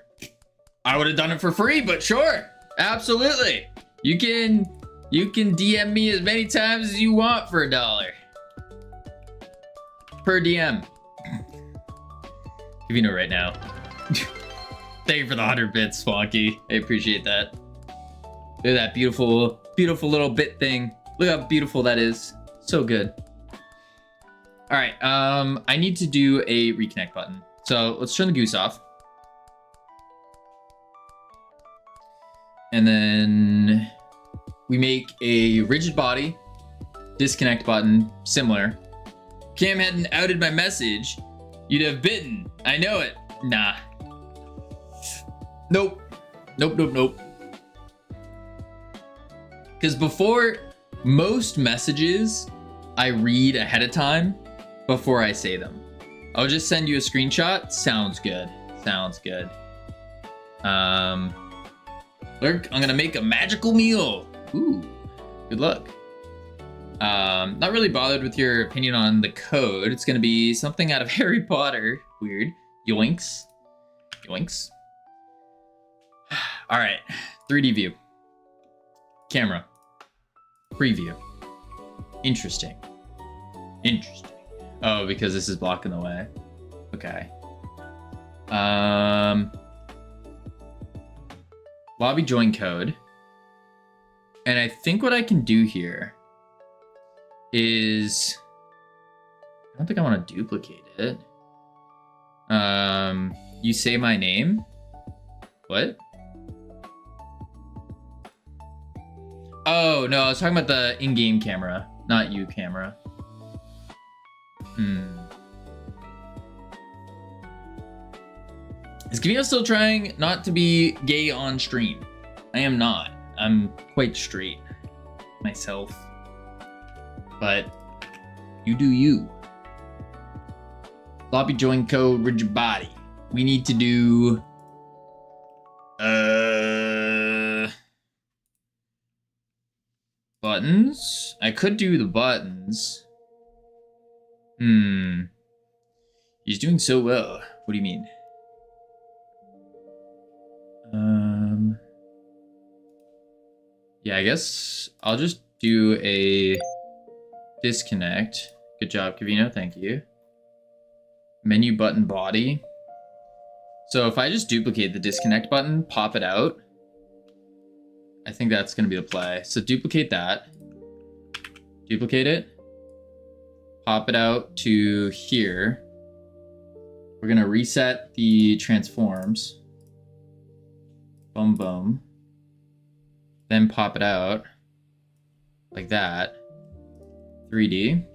I would have done it for free, but sure. Absolutely. You can DM me as many times as you want for $1. Per DM. Cavino right now. Thank you for the 100 bits, Swanky. I appreciate that. Look at that beautiful, beautiful little bit thing. Look how beautiful that is. So good. All right, I need to do a reconnect button. So let's turn the goose off. And then we make a rigid body disconnect button, similar. Cam hadn't outed my message. You'd have bitten. I know it. Nah. Nope. Nope, nope, nope. Because before, most messages I read ahead of time before I say them. I'll just send you a screenshot. Sounds good. Sounds good. Lurk, I'm gonna make a magical meal. Ooh, good luck. Not really bothered with your opinion on the code. It's gonna be something out of Harry Potter. Weird. Yoinks. Yoinks. All right, 3D view. Camera. Preview. Interesting. Interesting. Oh, because this is blocking the way. Okay. Lobby join code. And I think what I can do here is, I don't think I want to duplicate it. You say my name? What? Oh, no, I was talking about the in-game camera, not you camera. Is Camille still trying not to be gay on stream? I am not. I'm quite straight myself. But you do you. Lobby join code, rigid body. We need to do buttons. I could do the buttons. He's doing so well. What do you mean? Yeah, I guess I'll just do a disconnect. Good job, Cavino. Thank you. Menu button body. So if I just duplicate the disconnect button, pop it out, I think that's going to be the play. So duplicate that. Duplicate it. Pop it out to here. We're going to reset the transforms. Boom, boom. Then pop it out like that. 3D.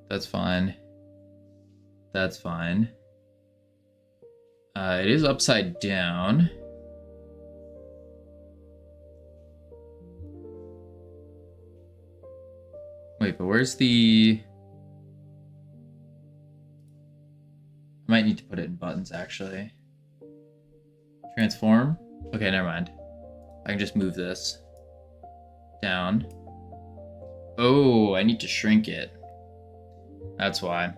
That's fine. That's fine. It is upside down. Wait, but where's the... I might need to put it in buttons, actually. Transform? Okay, never mind. I can just move this down. Oh, I need to shrink it. That's why.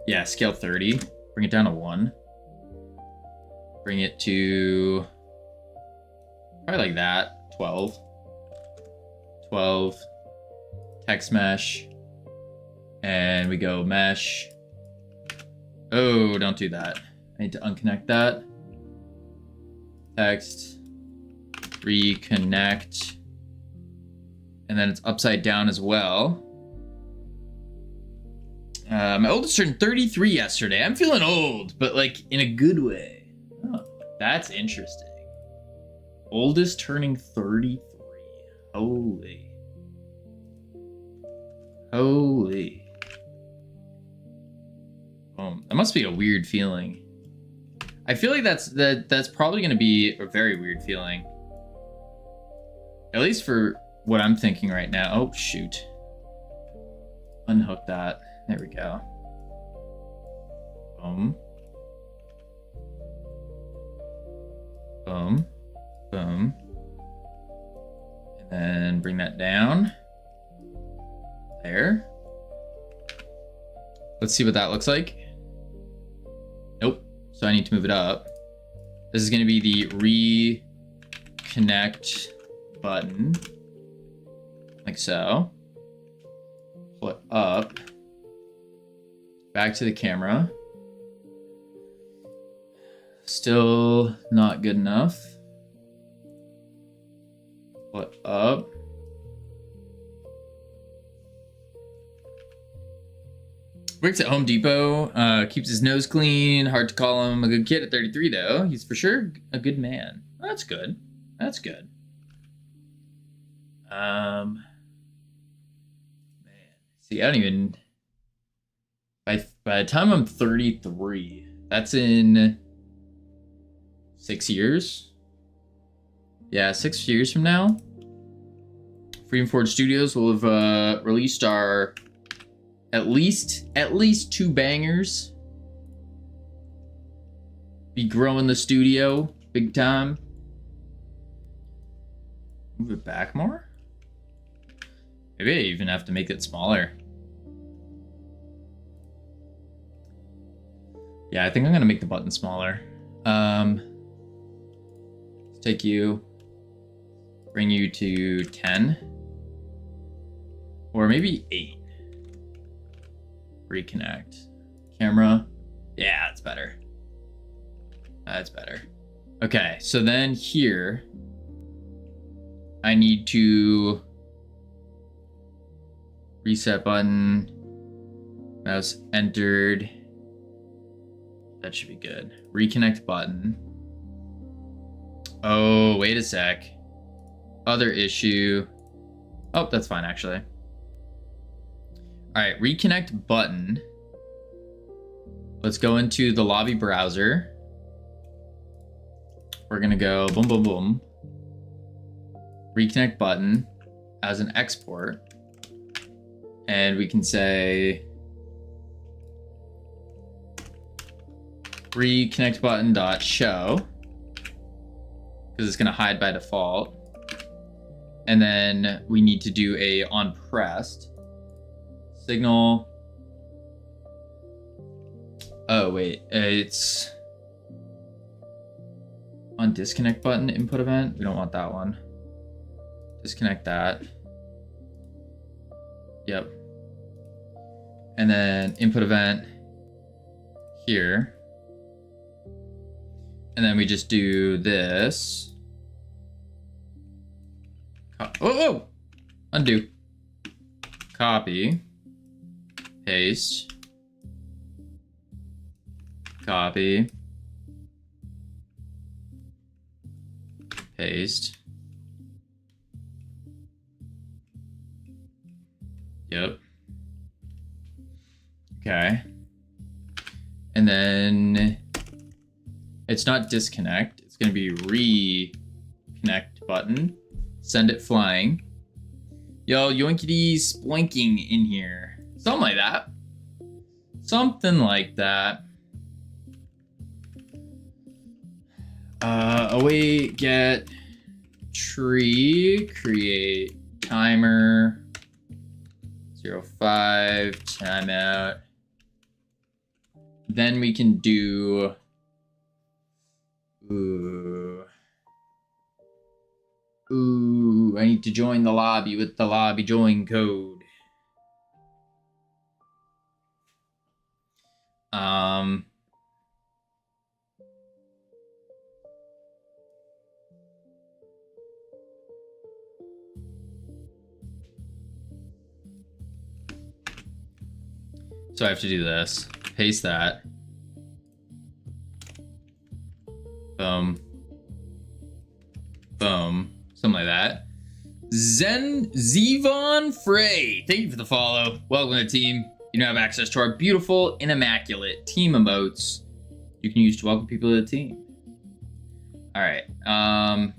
Yeah, scale 30. Bring it down to 1. Bring it to probably like that. 12. 12. Text mesh. And we go mesh. Oh, don't do that. I need to unconnect that. Text. Reconnect. And then it's upside down as well. My oldest turned 33 yesterday. I'm feeling old, but like in a good way. Oh, that's interesting. Oldest turning 33. Holy. Holy. That must be a weird feeling. I feel like that's probably going to be a very weird feeling. At least for what I'm thinking right now. Oh, shoot. Unhook that. There we go. Boom. Boom. Boom. And then bring that down. There. Let's see what that looks like. Nope. So I need to move it up. This is going to be the reconnect button. Like so. Pull it up. Back to the camera. Still not good enough. Pull it up. Works at Home Depot, keeps his nose clean. Hard to call him a good kid at 33, though. He's for sure a good man. That's good. That's good. Man. See, I don't even... By the time I'm 33, that's in 6 years? Yeah, 6 years from now. Freedom Forge Studios will have released our... At least 2 bangers. Be growing the studio big time. Move it back more? Maybe I even have to make it smaller. Yeah, I think I'm gonna make the button smaller. Let's take you, bring you to 10. Or maybe 8. Reconnect. Camera. Yeah, that's better. That's better. Okay, so then here, I need to reset button. Mouse entered. That should be good. Reconnect button. Oh, wait a sec. Other issue. Oh, that's fine, actually. All right, reconnect button. Let's go into the lobby browser. We're gonna go boom, boom, boom. Reconnect button as an export. And we can say reconnect button dot show, because it's gonna hide by default. And then we need to do a on pressed. Signal. Oh, wait. It's on disconnect button input event. We don't want that one. Disconnect that. Yep. And then input event here. And then we just do this. Oh! Undo. Copy. Paste. Copy. Paste. Yep. Okay. And then it's not disconnect. It's going to be reconnect button. Send it flying. Yo, yoinkity splinking in here. Something like that. Something like that. Await, get, tree, create, timer, 05, timeout. Then we can do, ooh, I need to join the lobby with the lobby join code. So I have to do this. Paste that. Boom. Boom. Something like that. Zevon Frey, thank you for the follow. Welcome to the team. You now have access to our beautiful and immaculate team emotes you can use to welcome people to the team. All right. I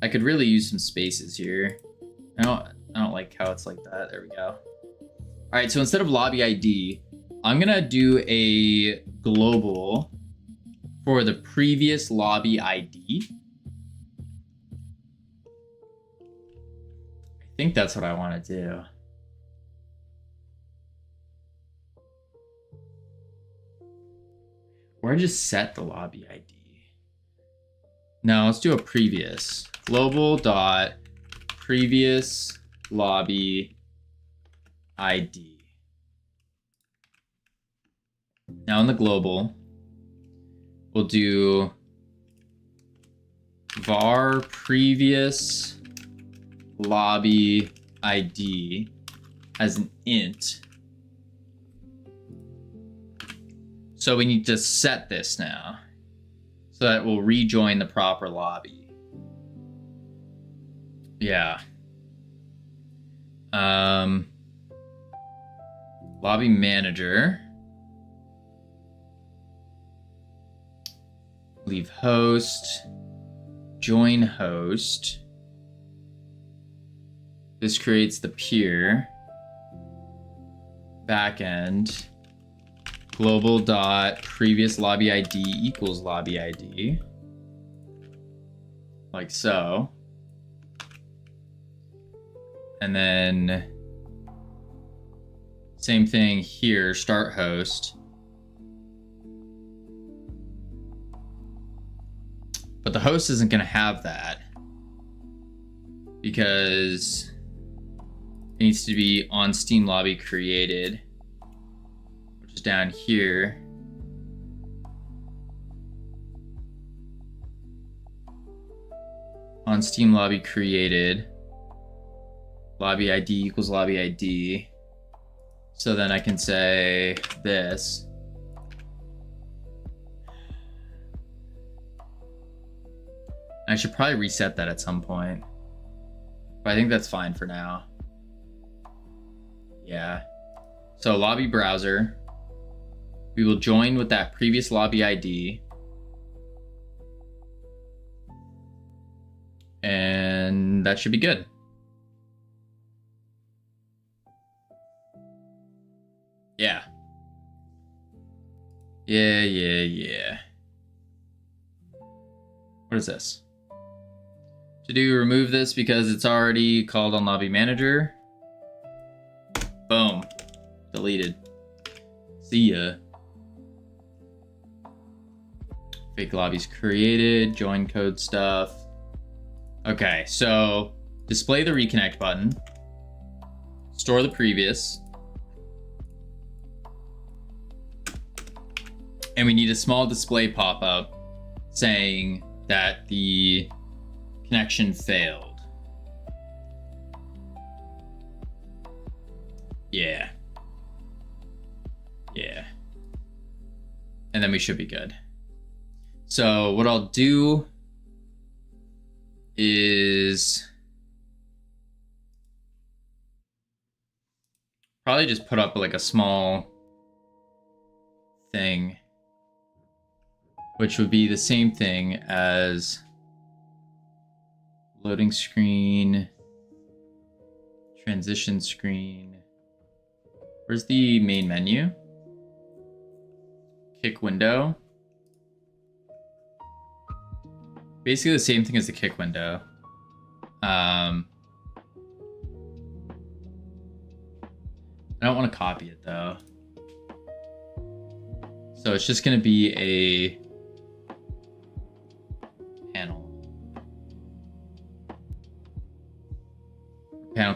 could really use some spaces here. I don't like how it's like that. There we go. All right, so instead of lobby ID, I'm gonna do a global for the previous lobby ID. I think that's what I want to do. Or just set the lobby ID. No, let's do a previous. Global dot previous lobby ID. Now in the global, we'll do var previous lobby ID as an int. So we need to set this now so that we'll rejoin the proper lobby. Yeah. Lobby manager. Leave host. Join host. This creates the peer. Backend. Global dot previous lobby ID equals lobby ID. Like so. And then same thing here, start host. But the host isn't going to have that because it needs to be on Steam lobby created, which is down here. On Steam lobby created, lobby ID equals lobby ID. So then I can say this. I should probably reset that at some point, but I think that's fine for now. Yeah. So lobby browser, we will join with that previous lobby ID. And that should be good. Yeah. Yeah. What is this? To do, remove this because it's already called on lobby manager. Boom. Deleted. See ya. Fake lobbies created, join code stuff. Okay, so display the reconnect button. Store the previous. And we need a small display pop-up saying that the connection failed. Yeah. And then we should be good. So what I'll do is probably just put up like a small thing, which would be the same thing as loading screen, transition screen. Where's the main menu? Kick window. Basically the same thing as the kick window. I don't want to copy it though. So it's just going to be a panel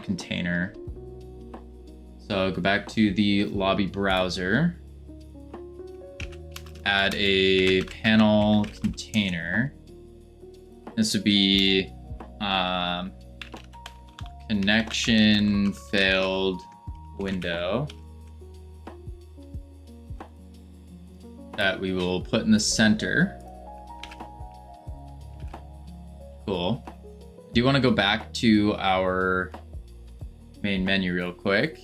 container. So go back to the lobby browser, add a panel container. This would be connection failed window. that we will put in the center. Cool. Do you want to go back to our main menu real quick?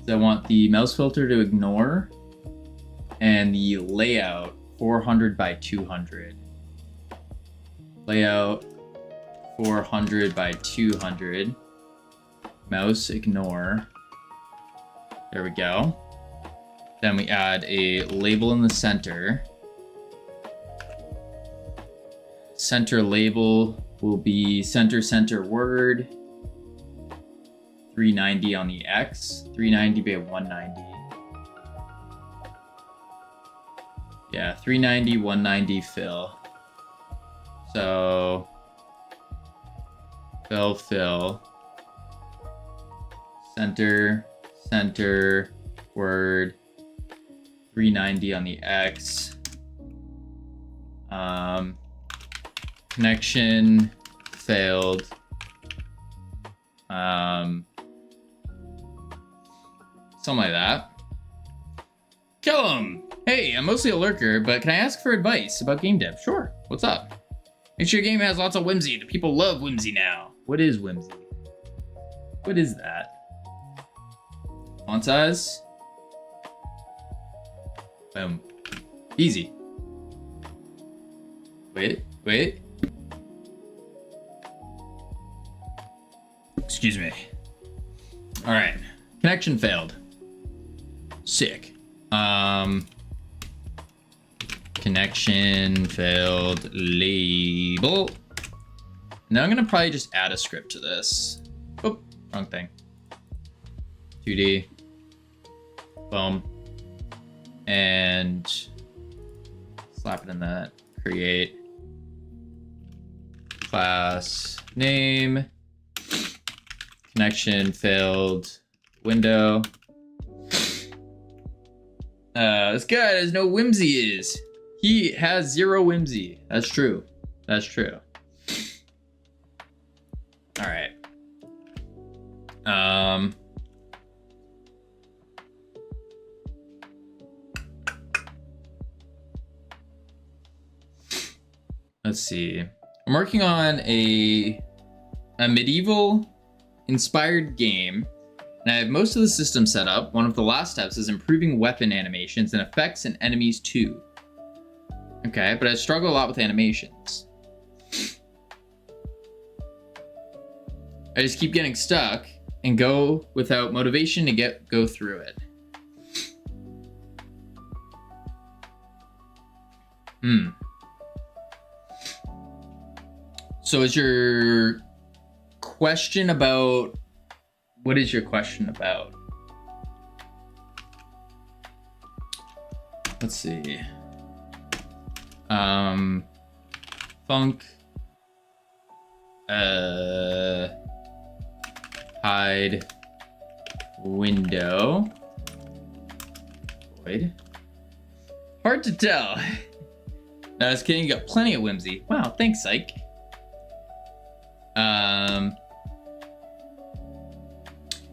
So I want the mouse filter to ignore and the layout 400 by 200. Layout 400 by 200. Mouse ignore. There we go. Then we add a label in the center. Center label will be center word. 390 on the X. 390 by 190. Yeah, 390, 190 fill. So fill. Center, word, 390 on the X. Connection failed. Something like that. Kill him! Hey, I'm mostly a lurker, but can I ask for advice about game dev? Sure. What's up? Make sure your game has lots of whimsy. The people love whimsy now. What is whimsy? What is that? Font size? Boom. Easy. Wait. Excuse me. All right. Connection failed. Sick. Connection failed label. Now I'm gonna probably just add a script to this. Oop, wrong thing. 2D. Boom. And slap it in that. Create. Class name. Connection failed. Window. This guy has no whimsy. He has zero whimsy. That's true. That's true. All right. Let's see. I'm working on a medieval inspired game, and I have most of the system set up. One of the last steps is improving weapon animations and effects and enemies too. Okay, but I struggle a lot with animations. I just keep getting stuck and go without motivation to go through it. So is your question about, what is your question about? Let's see. Funk. Hide. Window. Void. Hard to tell. No, just kidding, you got plenty of whimsy. Wow, thanks, Psych.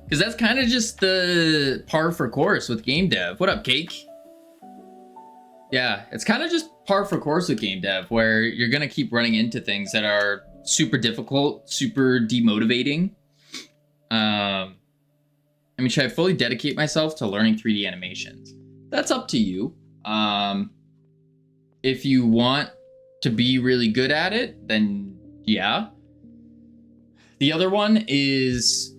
Because that's kind of just the par for course with game dev. What up, Cake? Yeah, it's kind of just par for course with game dev, where you're gonna keep running into things that are super difficult, super demotivating. I mean, should I fully dedicate myself to learning 3D animations? That's up to you. If you want to be really good at it, then yeah. The other one is,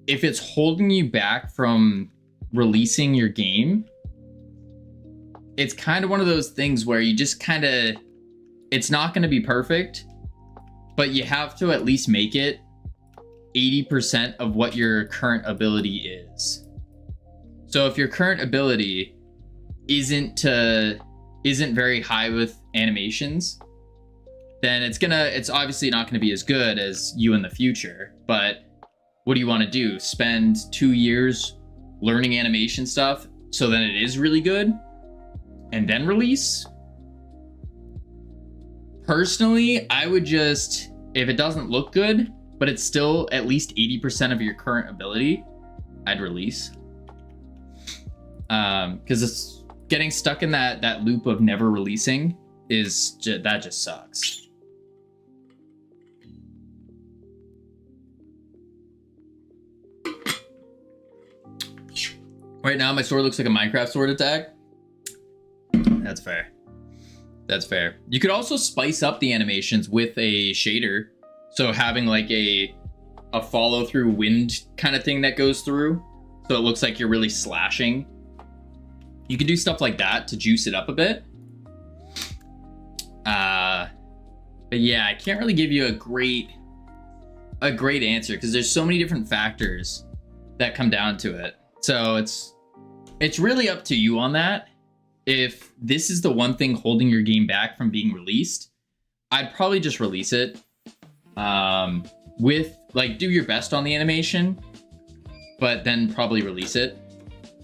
if it's holding you back from releasing your game, it's kind of one of those things where you just kind of, it's not going to be perfect, but you have to at least make it 80% of what your current ability is. So if your current ability isn't very high with animations, then it's obviously not going to be as good as you in the future. But what do you want to do? Spend 2 years learning animation stuff so then it is really good and then release? Personally, I would just, if it doesn't look good, but it's still at least 80% of your current ability, I'd release. Because getting stuck in that loop of never releasing that just sucks. Right now, my sword looks like a Minecraft sword attack. That's fair. That's fair. You could also spice up the animations with a shader. So having like a follow through wind kind of thing that goes through. So it looks like you're really slashing. You can do stuff like that to juice it up a bit. But yeah, I can't really give you a great answer because there's so many different factors that come down to it. So it's really up to you on that. If this is the one thing holding your game back from being released, I'd probably just release it. With like do your best on the animation, but then probably release it.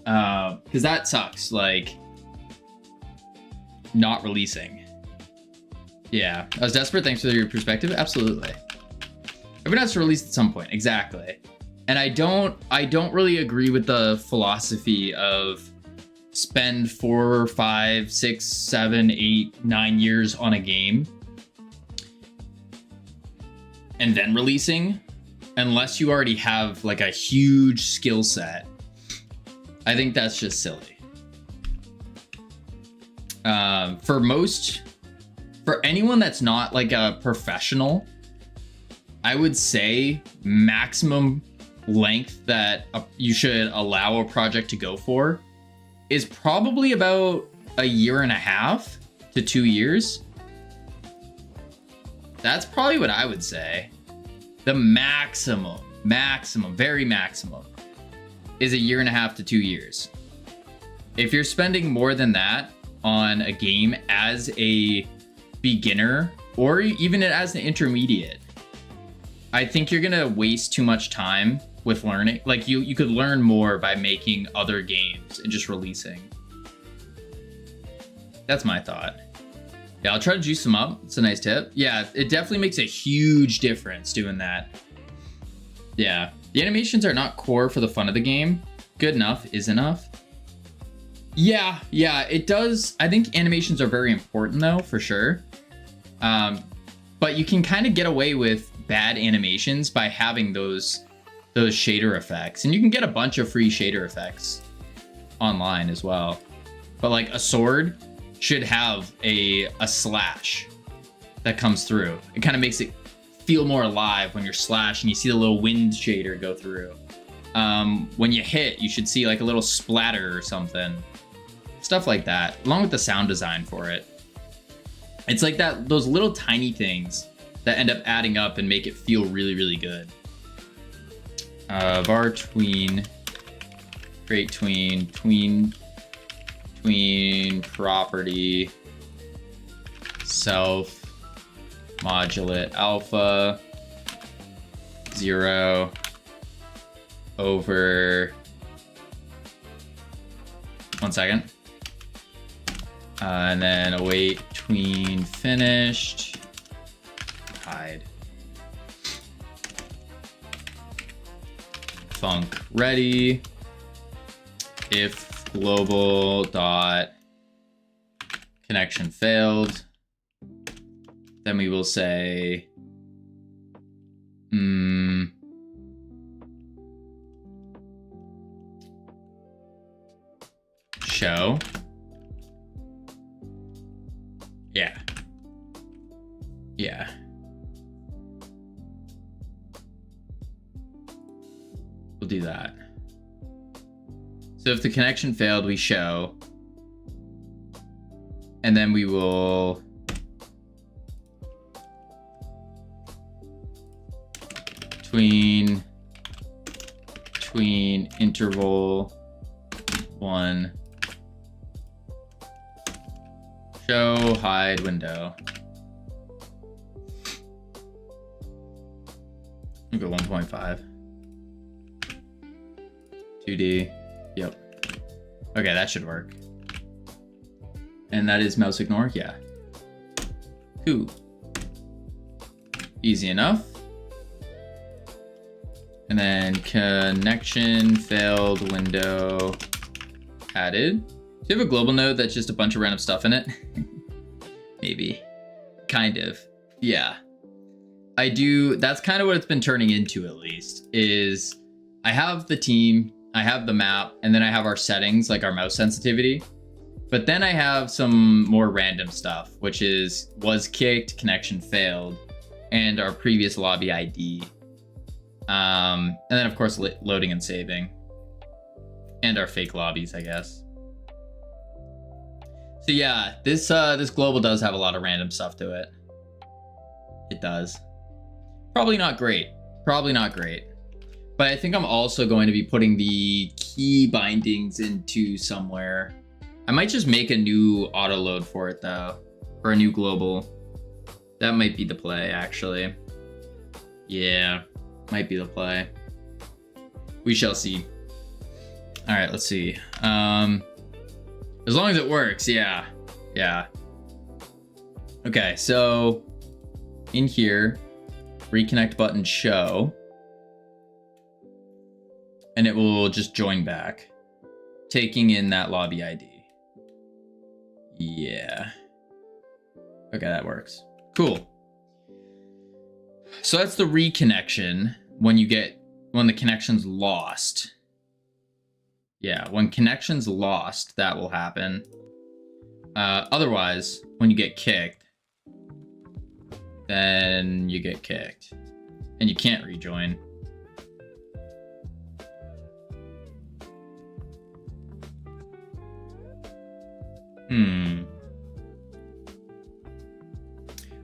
Because that sucks, like not releasing. Yeah, I was desperate. Thanks for your perspective. Absolutely. Everyone has to release at some point. Exactly. And I don't really agree with the philosophy of spend 4, 5, 6, 7, 8, 9 years on a game and then releasing, unless you already have like a huge skill set. I think that's just silly. For anyone that's not like a professional, I would say maximum length that you should allow a project to go for is probably about 1.5 to 2 years. That's probably what I would say. The maximum, very maximum is 1.5 to 2 years. If you're spending more than that on a game as a beginner or even as an intermediate, I think you're gonna waste too much time with learning. Like you could learn more by making other games and just releasing. That's my thought. Yeah, I'll try to juice them up. It's a nice tip. Yeah, it definitely makes a huge difference doing that. Yeah, the animations are not core for the fun of the game. Good enough is enough. Yeah, it does. I think animations are very important though, for sure. But you can kind of get away with bad animations by having those shader effects. And you can get a bunch of free shader effects online as well. But like a sword should have a slash that comes through. It kind of makes it feel more alive when you're slashing. You see the little wind shader go through. When you hit, you should see like a little splatter or something. Stuff like that, along with the sound design for it. It's like those little tiny things that end up adding up and make it feel really, really good. Var tween, create tween property, self, modulate alpha, 0 over, 1 second. And then await tween finished, hide. Func ready. If global dot connection failed, then we will say show. Yeah. We'll do that. So if the connection failed, we show. And then we will tween interval 1 show hide window. We'll go 1.5. 2D. Yep. Okay, that should work. And that is mouse ignore? Yeah. Cool. Easy enough. And then connection failed window added. Do you have a global node that's just a bunch of random stuff in it? Maybe. Kind of. Yeah. I do. That's kind of what it's been turning into, at least, is I have the team, I have the map, and then I have our settings, like our mouse sensitivity. But then I have some more random stuff, which is was kicked, connection failed, and our previous lobby ID. And then, of course, loading and saving. And our fake lobbies, I guess. So yeah, this global does have a lot of random stuff to it. It does. Probably not great. Probably not great. But I think I'm also going to be putting the key bindings into somewhere. I might just make a new auto load for it though. Or a new global. That might be the play, actually. Yeah, might be the play. We shall see. All right, let's see. As long as it works, yeah. Yeah. Okay, so in here, reconnect button show. And it will just join back, taking in that lobby ID. Yeah. Okay, that works. Cool. So that's the reconnection when the connection's lost. Yeah, when connection's lost, that will happen. Otherwise, when you get kicked, then you get kicked. And you can't rejoin.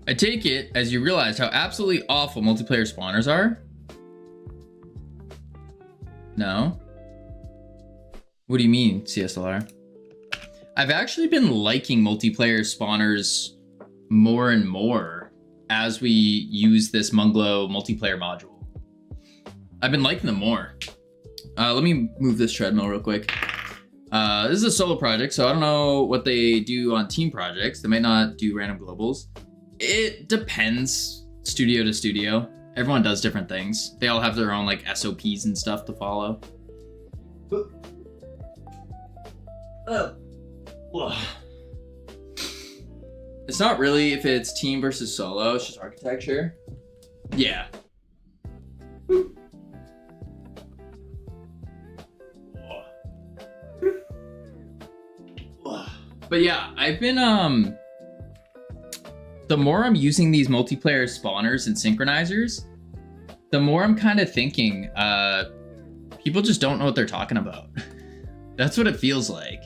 I take it as you realized how absolutely awful multiplayer spawners are? No? What do you mean, CSLR? I've actually been liking multiplayer spawners more and more as we use this Munglo multiplayer module. I've been liking them more. Let me move this treadmill real quick. This is a solo project, so I don't know what they do on team projects. They might not do random globals. It depends studio to studio. Everyone does different things. They all have their own like SOPs and stuff to follow. It's not really if it's team versus solo, it's just architecture. Yeah. But yeah, I've been the more I'm using these multiplayer spawners and synchronizers, the more I'm kind of thinking people just don't know what they're talking about. That's what it feels like.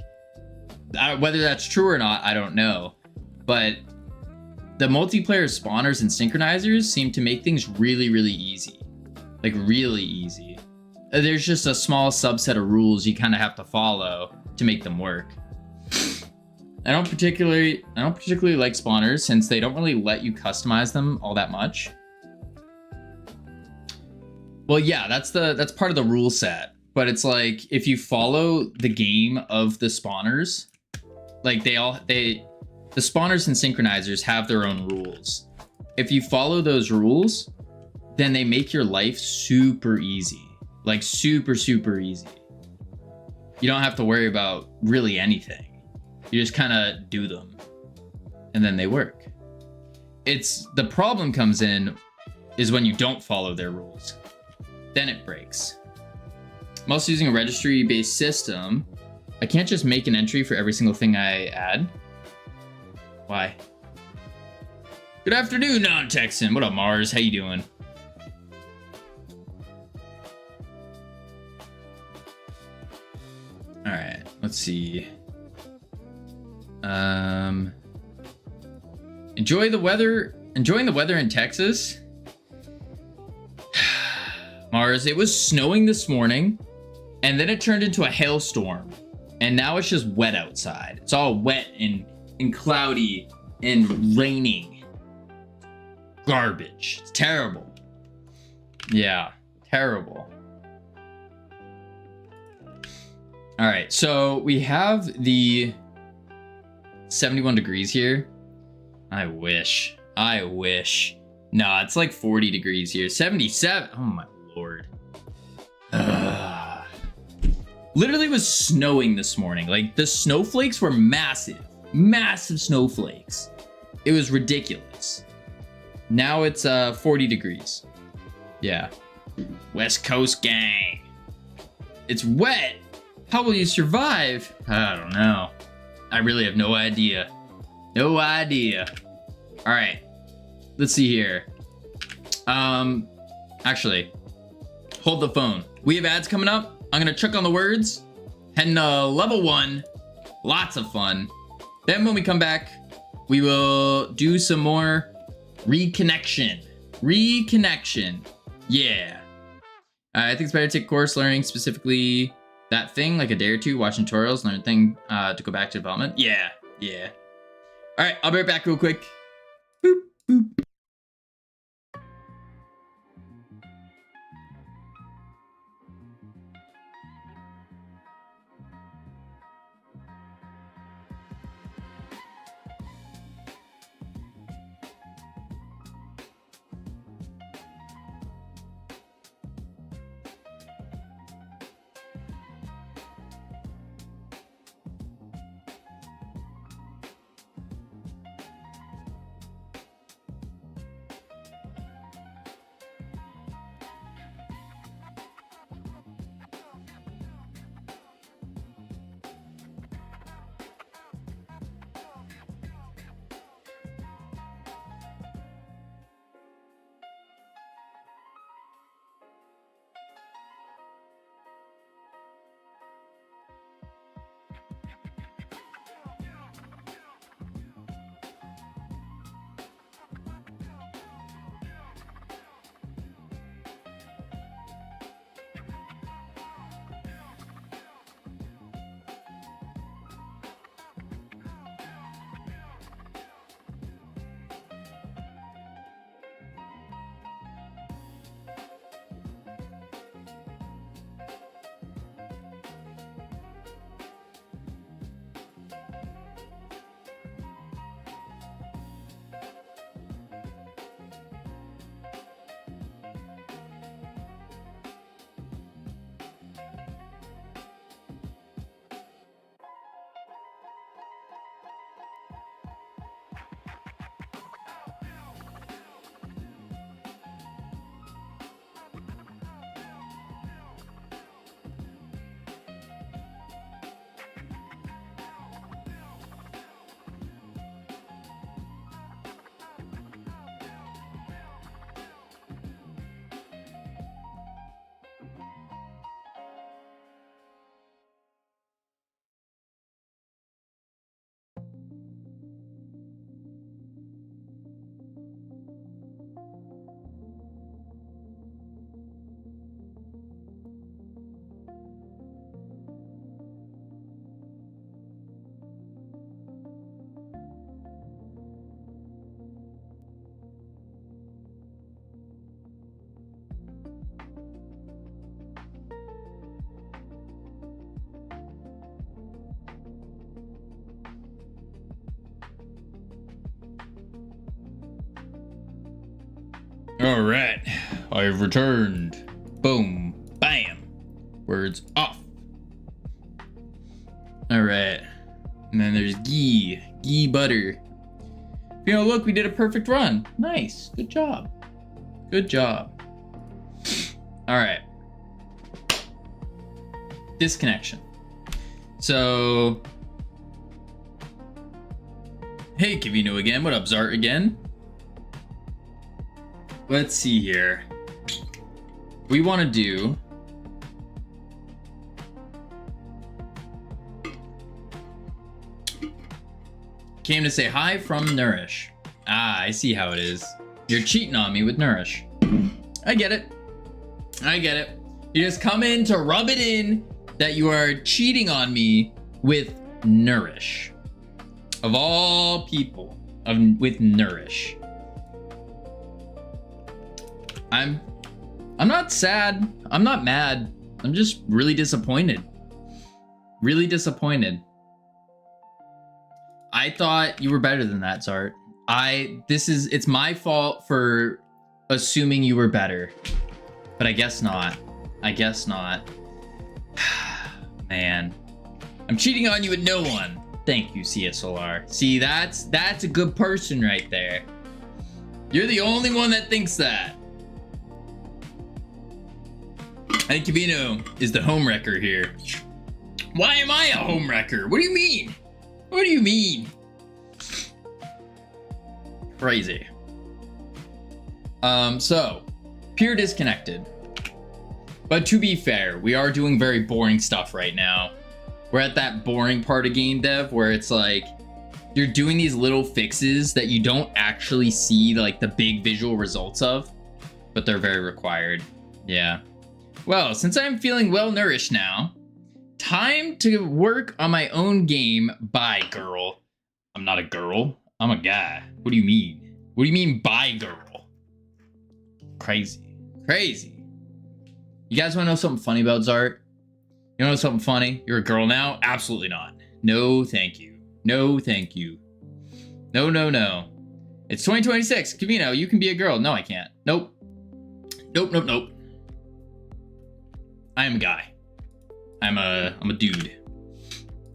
Whether that's true or not, I don't know. But the multiplayer spawners and synchronizers seem to make things really, really easy. Like really easy. There's just a small subset of rules you kind of have to follow to make them work. I don't particularly like spawners since they don't really let you customize them all that much. Well, yeah, that's part of the rule set. But it's like if you follow the game of the spawners, like the spawners and synchronizers have their own rules. If you follow those rules, then they make your life super easy. Like super, super easy. You don't have to worry about really anything. You just kind of do them and then they work. The problem comes in is when you don't follow their rules. Then it breaks. I'm also using a registry-based system. I can't just make an entry for every single thing I add. Why? Good afternoon, non-Texan. What up, Mars? How you doing? All right, let's see. Enjoying the weather in Texas. Mars, it was snowing this morning and then it turned into a hailstorm and now it's just wet outside. It's all wet and cloudy and raining. Garbage. It's terrible. Yeah, terrible. All right, so we have the 71 degrees here. I wish. Nah, it's like 40 degrees here. 77. Oh my lord. Literally was snowing this morning. Like the snowflakes were massive, massive snowflakes. It was ridiculous. Now it's 40 degrees. Yeah. West Coast gang. It's wet. How will you survive? I don't know. I really have no idea. No idea. All right. Let's see here. Actually, hold the phone. We have ads coming up. I'm gonna check on the words. Heading to level 1. Lots of fun. Then when we come back, we will do some more reconnection. Reconnection. Yeah. I think it's better to take a course learning specifically that thing, like a day or two, watching tutorials, learn a thing to go back to development. Yeah, yeah. All right, I'll be right back real quick. Boop, boop. All right, I've returned. Boom, bam. Words off. All right, and then there's ghee butter. You know, look, we did a perfect run. Nice, good job. Good job. All right. Disconnection. So, hey, Kivino again. What up, Zart again? Let's see here. We want to do came to say hi from Nourish. Ah, I see how it is. You're cheating on me with Nourish. I get it. I get it. You just come in to rub it in that you are cheating on me with Nourish. Of all people, with Nourish. I'm not sad. I'm not mad. I'm just really disappointed. Really disappointed. I thought you were better than that, Zart. It's my fault for assuming you were better. But I guess not. I guess not. Man, I'm cheating on you with no one. Thank you, CSLR. See, that's a good person right there. You're the only one that thinks that. I think Kavino is the homewrecker here. Why am I a homewrecker? What do you mean? What do you mean? Crazy. So, pure disconnected. But to be fair, we are doing very boring stuff right now. We're at that boring part of game dev where it's like, you're doing these little fixes that you don't actually see like the big visual results of, but they're very required. Yeah. Well, since I'm feeling well nourished now, time to work on my own game. Bye, girl. I'm not a girl. I'm a guy. What do you mean? What do you mean, bye, girl? Crazy. Crazy. You guys want to know something funny about Zart? You know something funny? You're a girl now? Absolutely not. No, thank you. No, thank you. No, no, no. It's 2026. Kavino, you can be a girl. No, I can't. Nope. Nope, nope, nope. I am a guy. I'm a dude.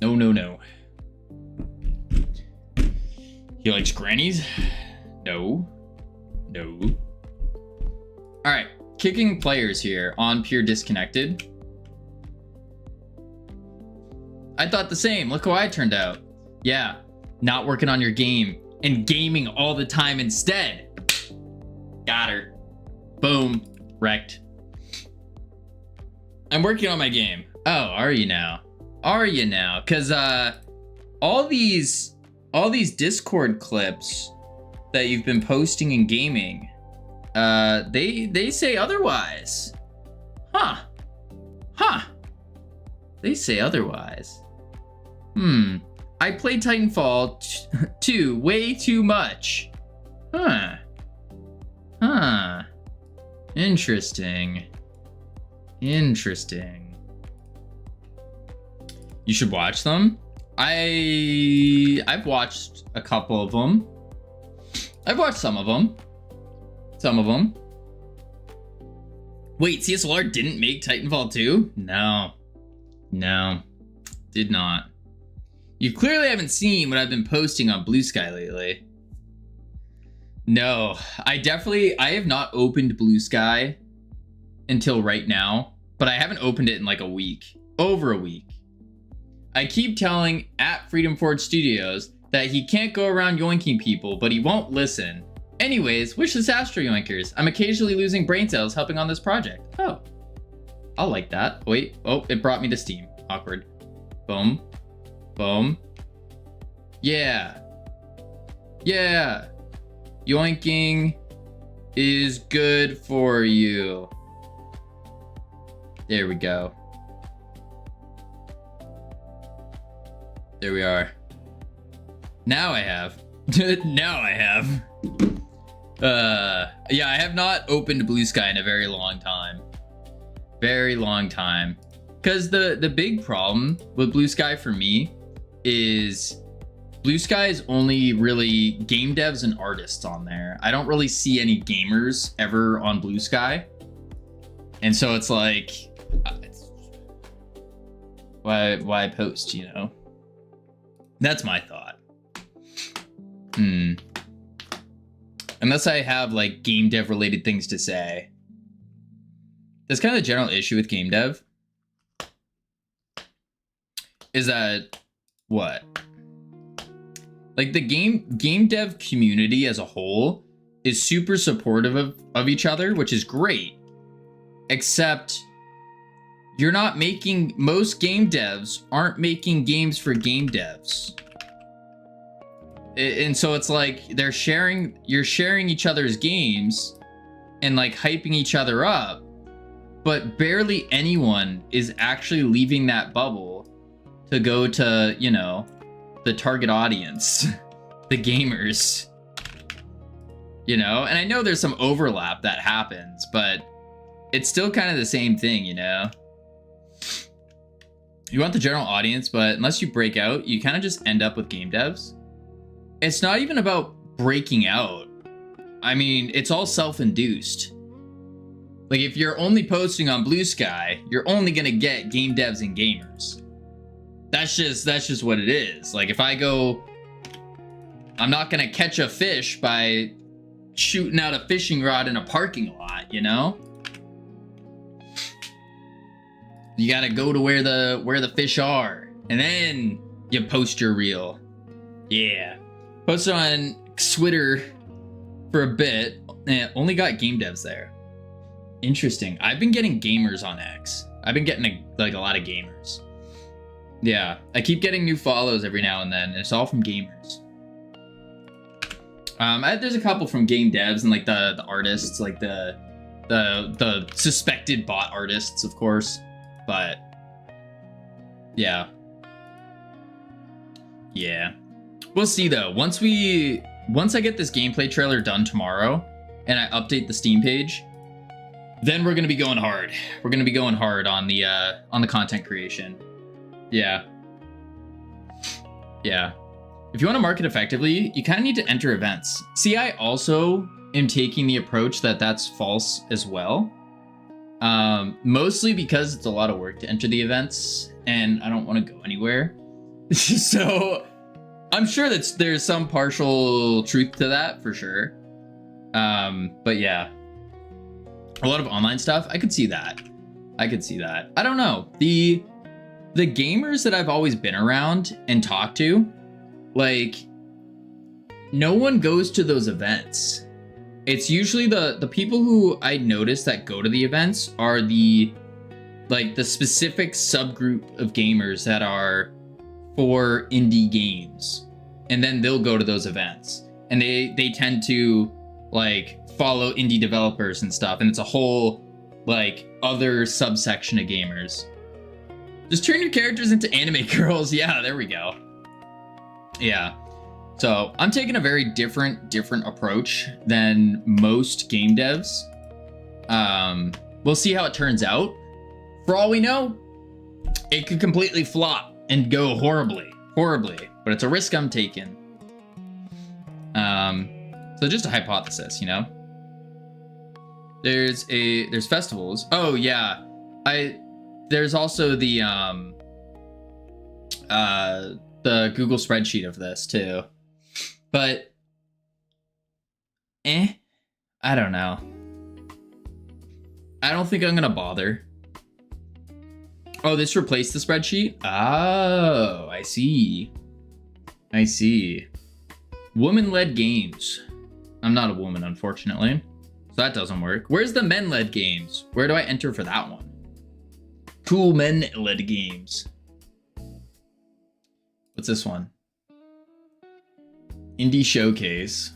No, no, no. He likes grannies? No. No. Alright. Kicking players here on Pure Disconnected. I thought the same. Look how I turned out. Yeah. Not working on your game and gaming all the time instead. Got her. Boom. Wrecked. I'm working on my game. Oh, are you now? Are you now? Because all these Discord clips that you've been posting in gaming, they say otherwise. Huh. Huh. They say otherwise. I played Titanfall 2 way too much. Huh. Huh. Interesting. Interesting. You should watch them. I've watched a couple of them. I've watched some of them. Some of them. Wait, CSLR didn't make Titanfall 2? No. No. Did not. You clearly haven't seen what I've been posting on Blue Sky lately. No, I have not opened Blue Sky until right now, but I haven't opened it in like a week. Over a week. I keep telling @Freedom Forge Studios that he can't go around yoinking people, but he won't listen. Anyways, wishlist Astro Yoinkers. I'm occasionally losing brain cells helping on this project. Oh. I'll like that. Wait. Oh, it brought me to Steam. Awkward. Boom. Boom. Yeah. Yeah. Yoinking is good for you. There we go. There we are. Now I have. Now I have. Yeah, I have not opened Blue Sky in a very long time. Very long time. Because the big problem with Blue Sky for me is Blue Sky is only really game devs and artists on there. I don't really see any gamers ever on Blue Sky. And so it's like, why post, you know? That's my thought. Unless I have like game dev related things to say. That's kind of the general issue with game dev. Is that what? Like the game dev community as a whole is super supportive of each other, which is great. Except you're not making, most game devs aren't making games for game devs. And so it's like you're sharing each other's games and like hyping each other up, but barely anyone is actually leaving that bubble to go to, you know, the target audience, the gamers, you know? And I know there's some overlap that happens, but it's still kind of the same thing, you know? You want the general audience, but unless you break out, you kind of just end up with game devs. It's not even about breaking out. I mean, it's all self-induced. Like if you're only posting on Blue Sky, you're only gonna get game devs and gamers. That's just what it is. Like if I go, I'm not gonna catch a fish by shooting out a fishing rod in a parking lot, you know? You gotta go to where the fish are, and then you post your reel. Yeah. Posted on Twitter for a bit. Only got game devs there. Interesting. I've been getting gamers on X. I've been getting like a lot of gamers. Yeah, I keep getting new follows every now and then, and it's all from gamers. There's a couple from game devs and like the artists, like the suspected bot artists, of course. But yeah, we'll see though. Once I get this gameplay trailer done tomorrow, and I update the Steam page, then we're gonna be going hard. We're gonna be going hard on the content creation. Yeah. If you want to market effectively, you kind of need to enter events. See, I also am taking the approach that that's false as well. Mostly because it's a lot of work to enter the events, and I don't want to go anywhere. So I'm sure that there's some partial truth to that for sure. But yeah, a lot of online stuff, I could see that. I don't know. The gamers that I've always been around and talked to, like, no one goes to those events. It's usually the people who I notice that go to the events are the specific subgroup of gamers that are for indie games. And then they'll go to those events. And they tend to like follow indie developers and stuff. And it's a whole like other subsection of gamers. Just turn your characters into anime girls. Yeah, there we go. Yeah. So I'm taking a very different approach than most game devs. We'll see how it turns out. For all we know, it could completely flop and go horribly, but it's a risk I'm taking. So just a hypothesis, you know? There's festivals. Oh yeah. There's also the Google spreadsheet of this too. But I don't know. I don't think I'm gonna bother. Oh, this replaced the spreadsheet? Oh, I see. Woman-led games. I'm not a woman, unfortunately. So that doesn't work. Where's the men-led games? Where do I enter for that one? Cool men-led games. What's this one? Indie showcase.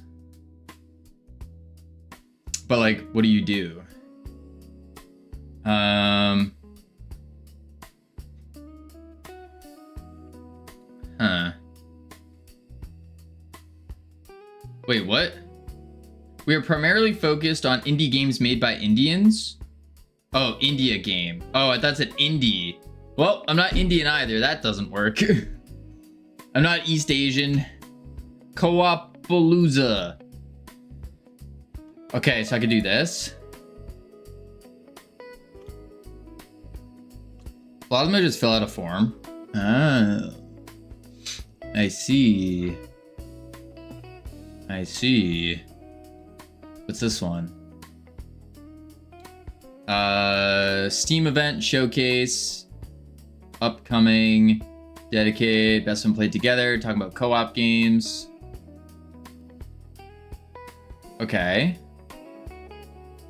But like, what do you do? Wait, what? We are primarily focused on indie games made by Indians. Oh, India game. Oh, that's an indie. Well, I'm not Indian either. That doesn't work. I'm not East Asian. Co-op-palooza. Okay, so I could do this. A lot of them just fill out a form. Oh. I see. What's this one? Steam event showcase. Upcoming. Dedicated. Best one played together. Talking about co-op games. Okay.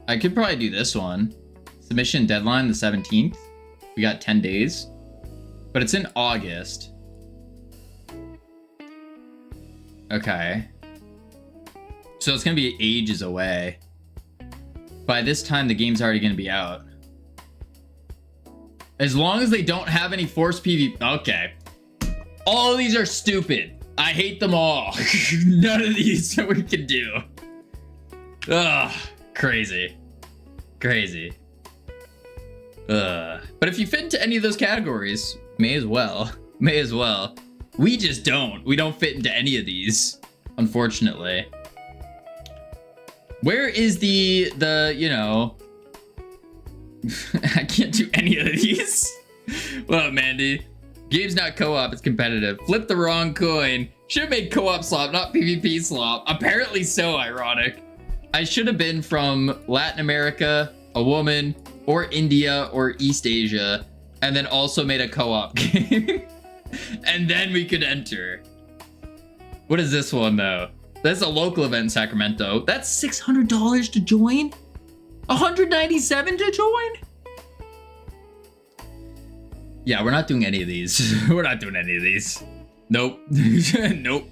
I could probably do this one. Submission deadline the 17th. We got 10 days. But it's in August. Okay. So it's going to be ages away. By this time, the game's already going to be out. As long as they don't have any forced PvP. Okay. All of these are stupid. I hate them all. None of these we can do. Ugh. Crazy. But if you fit into any of those categories, may as well. We just don't. We don't fit into any of these, unfortunately. Where is the you know... I can't do any of these. What up, Mandy? Game's not co-op, it's competitive. Flip the wrong coin. Should have made co-op slop, not PvP slop. Apparently so ironic. I should have been from Latin America, a woman, or India, or East Asia, and then also made a co-op game. And then we could enter. What is this one though? That's a local event in Sacramento. That's $600 to join? $197 to join? Yeah, we're not doing any of these. We're not doing any of these. Nope. Nope.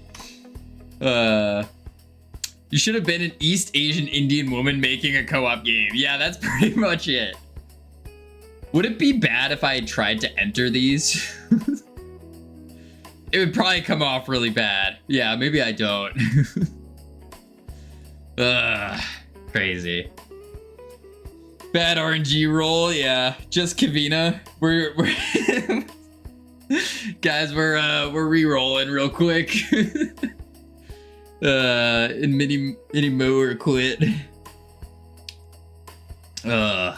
You should have been an East Asian Indian woman making a co-op game. Yeah, that's pretty much it. Would it be bad if I had tried to enter these? It would probably come off really bad. Yeah, maybe I don't. Crazy. Bad RNG roll, yeah. Just Kavina. We're guys, we're re-rolling real quick. In mini mo or quit. Yeah,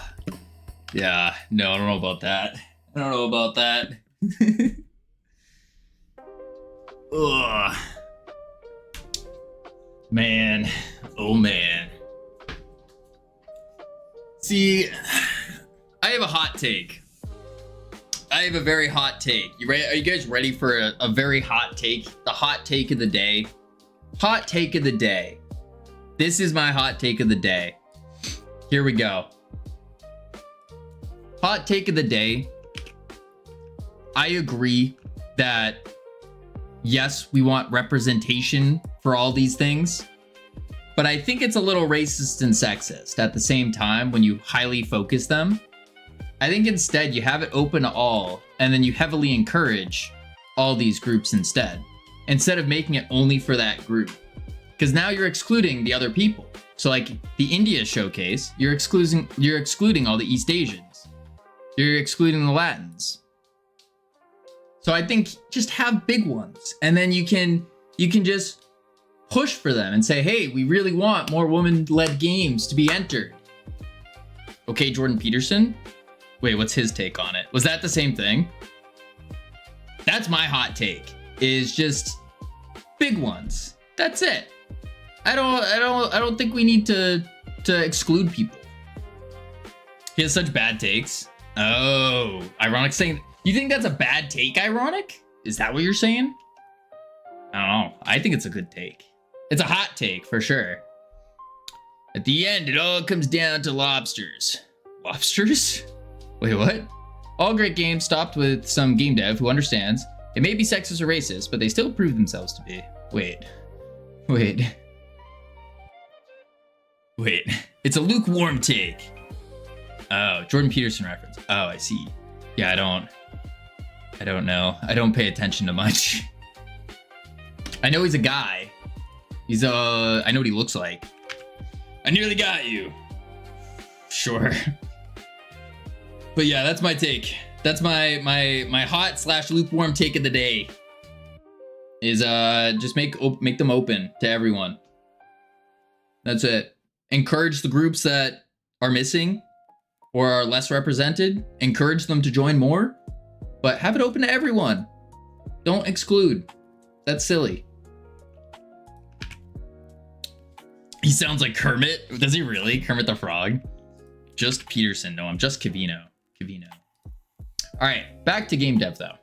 no, I don't know about that. I don't know about that. Ugh. Man. Oh man. See, I have a hot take. I have a very hot take. You ready? Are you guys ready for a very hot take? The hot take of the day. Hot take of the day. This is my hot take of the day. Here we go. Hot take of the day. I agree that yes, we want representation for all these things, but I think it's a little racist and sexist at the same time when you highly focus them. I think instead you have it open to all, and then you heavily encourage all these groups instead of making it only for that group. Because now you're excluding the other people. So like the India showcase, you're excluding all the East Asians. You're excluding the Latins. So I think just have big ones, and then you can just push for them and say, hey, we really want more woman-led games to be entered. Okay, Jordan Peterson. Wait, what's his take on it? Was that the same thing? That's my hot take, is just big ones. That's it. I don't think we need to exclude people. He has such bad takes. Oh, ironic saying. You think that's a bad take, ironic? Is that what you're saying? I don't know. I think it's a good take. It's a hot take for sure. At the end, it all comes down to lobsters. Lobsters? Wait, what? All great games stopped with some game dev who understands it may be sexist or racist, but they still prove themselves to be. Wait. It's a lukewarm take. Oh, Jordan Peterson reference. Oh, I see. Yeah, I don't know. I don't pay attention to much. I know he's a guy. I know what he looks like. I nearly got you. Sure. But yeah, that's my take. That's my hot / lukewarm take of the day. Is just make them open to everyone. That's it. Encourage the groups that are missing or are less represented. Encourage them to join more, but have it open to everyone. Don't exclude. That's silly. He sounds like Kermit. Does he really? Kermit the Frog? Just Peterson. No, I'm just Kavino. All right, back to game dev though.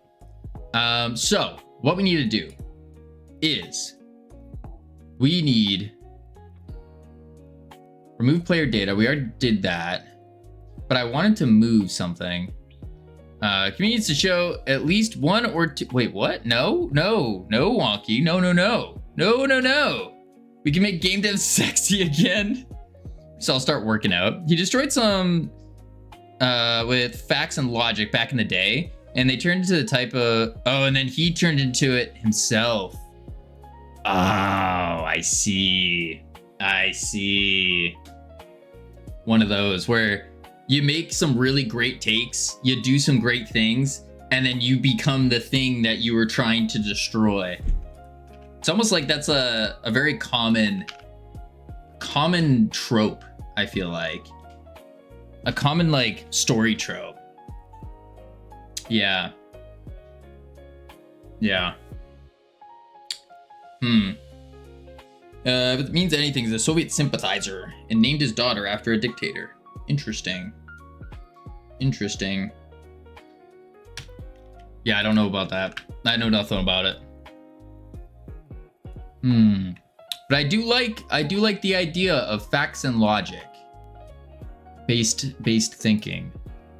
So what we need to do is we need remove player data. We already did that, but I wanted to move something. Community needs to show at least one or two. Wait, what? No, Wonky. No. We can make game dev sexy again. So I'll start working out. He destroyed some with facts and logic back in the day, and they turned into the type of, oh, and then he turned into it himself. Oh, I see. One of those where you make some really great takes, you do some great things, and then you become the thing that you were trying to destroy. It's almost like that's a very common trope, I feel like. A common like story trope. Yeah. Yeah. If it means anything, he's a Soviet sympathizer and named his daughter after a dictator. Interesting. Interesting. Yeah, I don't know about that. I know nothing about it. But I do like the idea of facts and logic based thinking.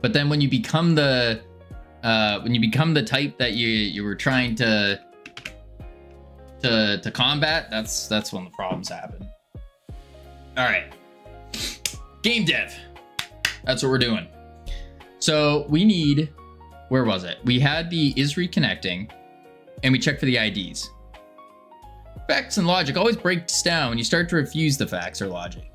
But then when you become the type that you were trying to combat, that's when the problems happen. All right. Game dev. That's what we're doing. So we need, where was it? We had the is reconnecting and we checked for the IDs. Facts and logic always breaks down when you start to refuse the facts or logic.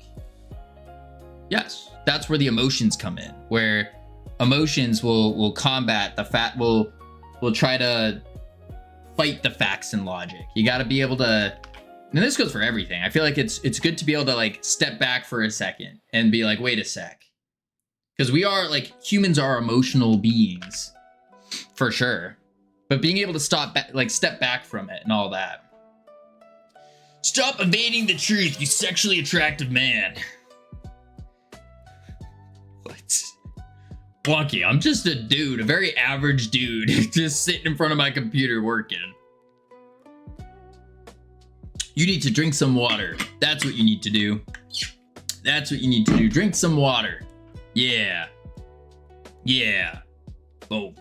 Yes, that's where the emotions come in, where emotions will combat the will try to fight the facts and logic. You got to be able to, and this goes for everything. I feel like it's good to be able to like step back for a second and be like, wait a sec. Because we are like, humans are emotional beings for sure. But being able to step back from it and all that. Stop evading the truth, you sexually attractive man. What? Wonky, I'm just a dude, a very average dude, just sitting in front of my computer working. You need to drink some water. That's what you need to do. That's what you need to do. Drink some water. Yeah. Yeah. Boom.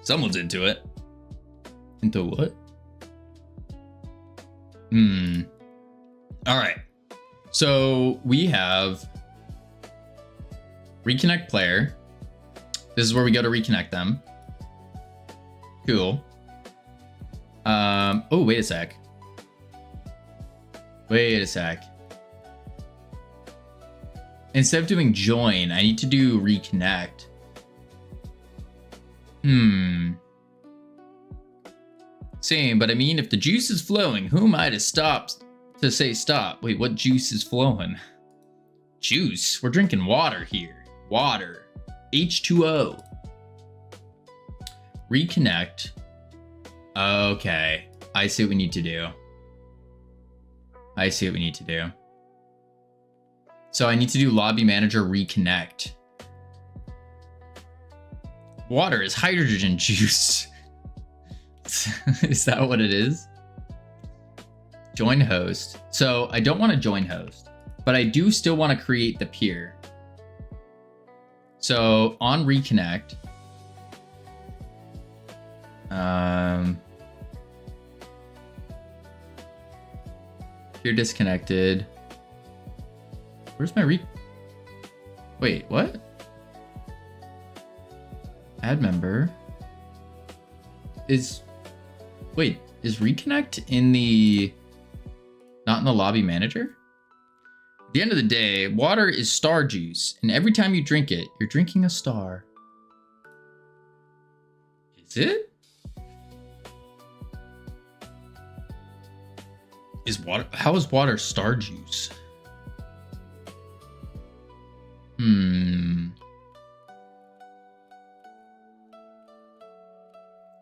Someone's into it. Into what? All right. So we have reconnect player. This is where we go to reconnect them. Cool. Oh, wait a sec. Wait a sec. Instead of doing join, I need to do reconnect. Same, but I mean, if the juice is flowing, who am I to say stop? Wait, what juice is flowing? Juice? We're drinking water here. Water. H2O. Reconnect. Okay. I see what we need to do. I see what we need to do. So I need to do lobby manager reconnect. Water is hydrogen juice. Is that what it is? Join host. So I don't want to join host, but I do still want to create the peer. So on reconnect, peer disconnected. Where's my wait, what? Add member is reconnect in the, not in the lobby manager? At the end of the day, water is star juice, and every time you drink it, you're drinking a star. Is it? How is water star juice?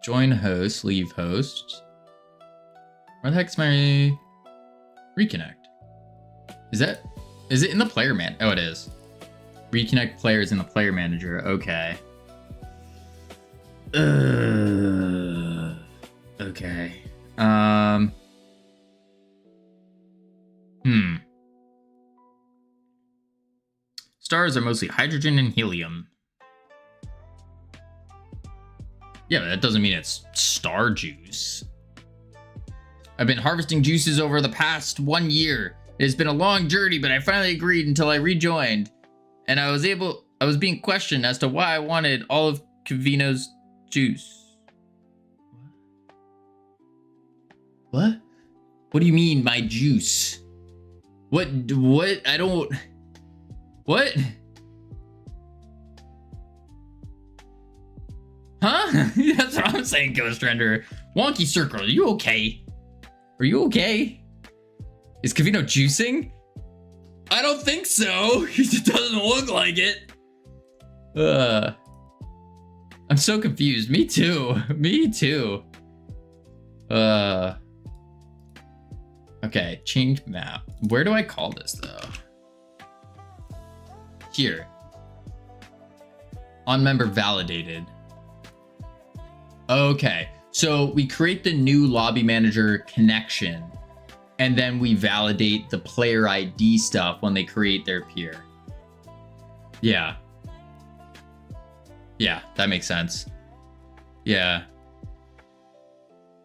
Join host, leave host. Where the heck's my reconnect? Is it in the player man? Oh, it is. Reconnect players in the player manager. Okay. Okay. Stars are mostly hydrogen and helium. Yeah, but that doesn't mean it's star juice. I've been harvesting juices over the past 1 year. It has been a long journey, but I finally agreed until I rejoined. And I was being questioned as to why I wanted all of Cavino's juice. What? What do you mean, my juice? What? I don't... What? Huh? That's what I'm saying, Ghost Render. Wonky Circle, are you okay? Are you okay? Is Cavino juicing? I don't think so. It doesn't look like it. I'm so confused. Me too. Me too. Okay, change map. Where do I call this though? Here. On member validated. Okay, so we create the new lobby manager connection and then we validate the player ID stuff when they create their peer. Yeah. Yeah, that makes sense. Yeah.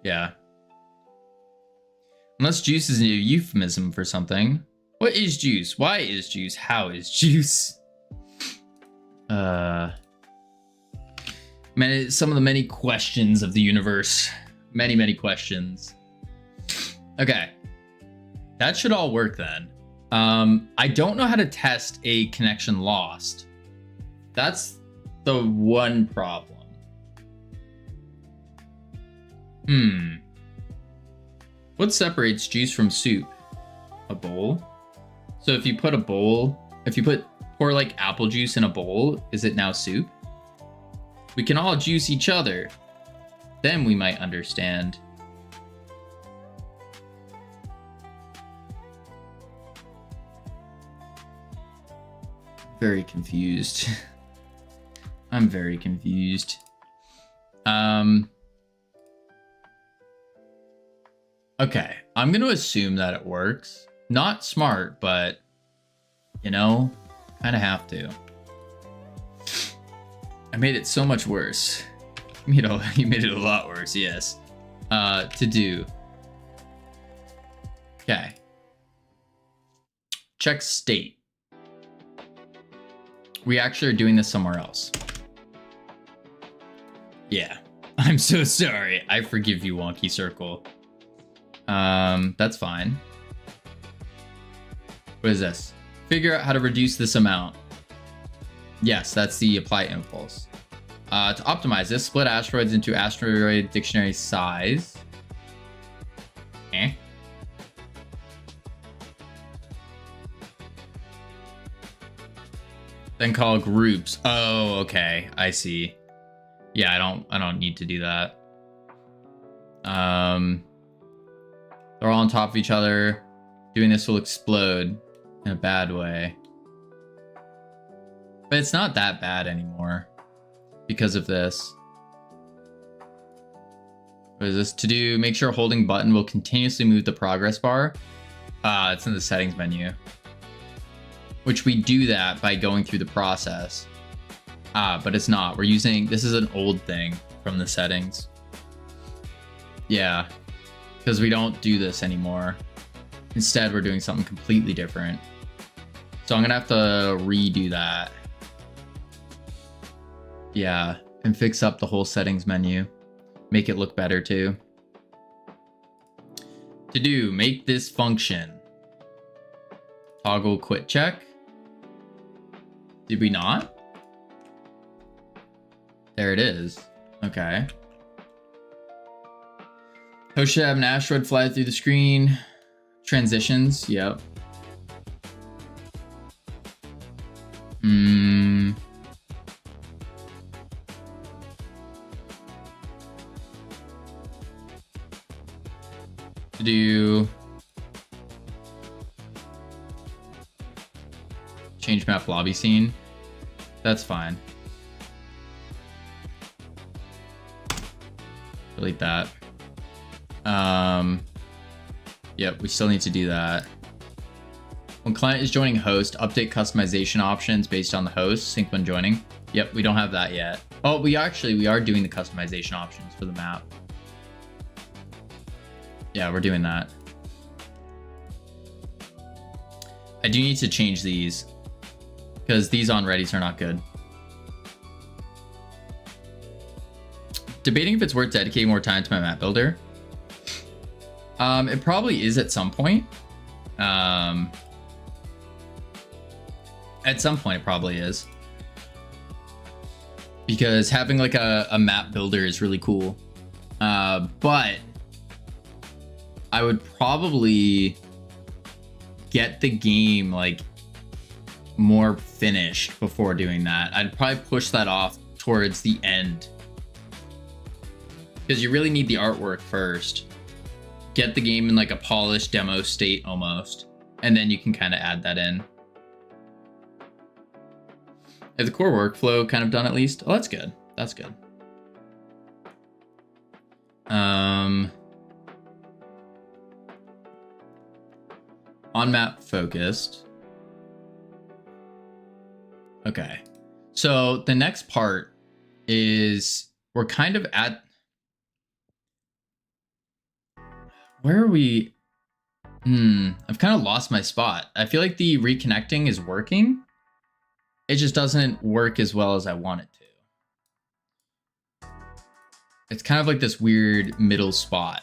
Yeah. Unless juice is a euphemism for something. What is juice? Why is juice? How is juice? Some of the many questions of the universe. Many questions. Okay. That should all work then. I don't know how to test a connection lost. That's the one problem. What separates juice from soup? A bowl? So if you put pour like apple juice in a bowl, is it now soup? We can all juice each other. Then we might understand. Very confused. I'm very confused. Okay, I'm gonna assume that it works. Not smart, but you know, kind of have to. I made it so much worse. You know, you made it a lot worse, yes. To do. Okay. Check state. We actually are doing this somewhere else. Yeah. I'm so sorry. I forgive you, Wonky Circle. That's fine. What is this? Figure out how to reduce this amount. Yes, that's the apply impulse. To optimize this, split asteroids into asteroid dictionary size. Then call groups. Oh, okay. I see. Yeah, I don't need to do that. They're all on top of each other. Doing this will explode in a bad way. But it's not that bad anymore because of this. What is this? To do, make sure holding button will continuously move the progress bar. It's in the settings menu. Which we do that by going through the process. But it's not. We're using, this is an old thing from the settings. Yeah, because we don't do this anymore. Instead, we're doing something completely different. So I'm gonna have to redo that. Yeah, and fix up the whole settings menu. Make it look better too. To do, make this function. Toggle quit check. Did we not? There it is. Okay. Host should have an asteroid fly through the screen. Transitions, yep. To do change map lobby scene. That's fine. Delete that. Yep, we still need to do that. When client is joining host, update customization options based on the host, sync when joining. Yep, we don't have that yet. Oh, we are doing the customization options for the map. Yeah, we're doing that. I do need to change these because these on readies are not good. Debating if it's worth dedicating more time to my map builder. It probably is at some point. At some point it probably is. Because having like a map builder is really cool. But I would probably get the game like more finished before doing that. I'd probably push that off towards the end because you really need the artwork first. Get the game in like a polished demo state almost, and then you can kind of add that in. Have the core workflow kind of done at least? Oh, that's good. That's good. On map focused. Okay. So the next part is we're kind of at, where are we? I've kind of lost my spot. I feel like the reconnecting is working. It just doesn't work as well as I want it to. It's kind of like this weird middle spot.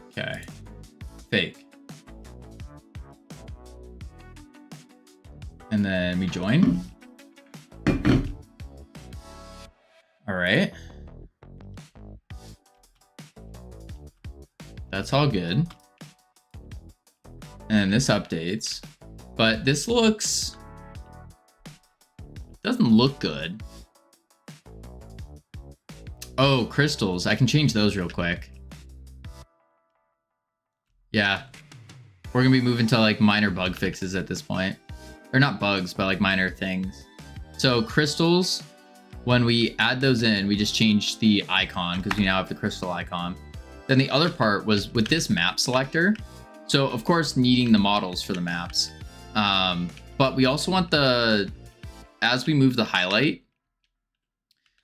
Okay. Fake. And then we join. All right. That's all good. And this updates, but this doesn't look good. Oh, crystals. I can change those real quick. Yeah. We're gonna be moving to like minor bug fixes at this point. Or not bugs, but like minor things. So crystals, when we add those in, we just change the icon because we now have the crystal icon. Then the other part was with this map selector. So of course needing the models for the maps. But we also want as we move the highlight,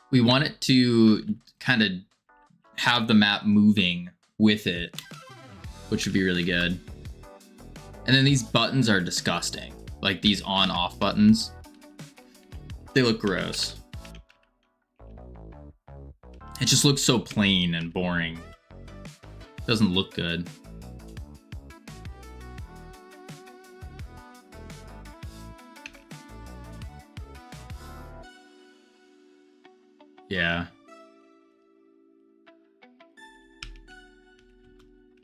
we want it to kind of have the map moving with it, which would be really good. And then these buttons are disgusting. Like these on-off buttons. They look gross. It just looks so plain and boring. Doesn't look good. Yeah.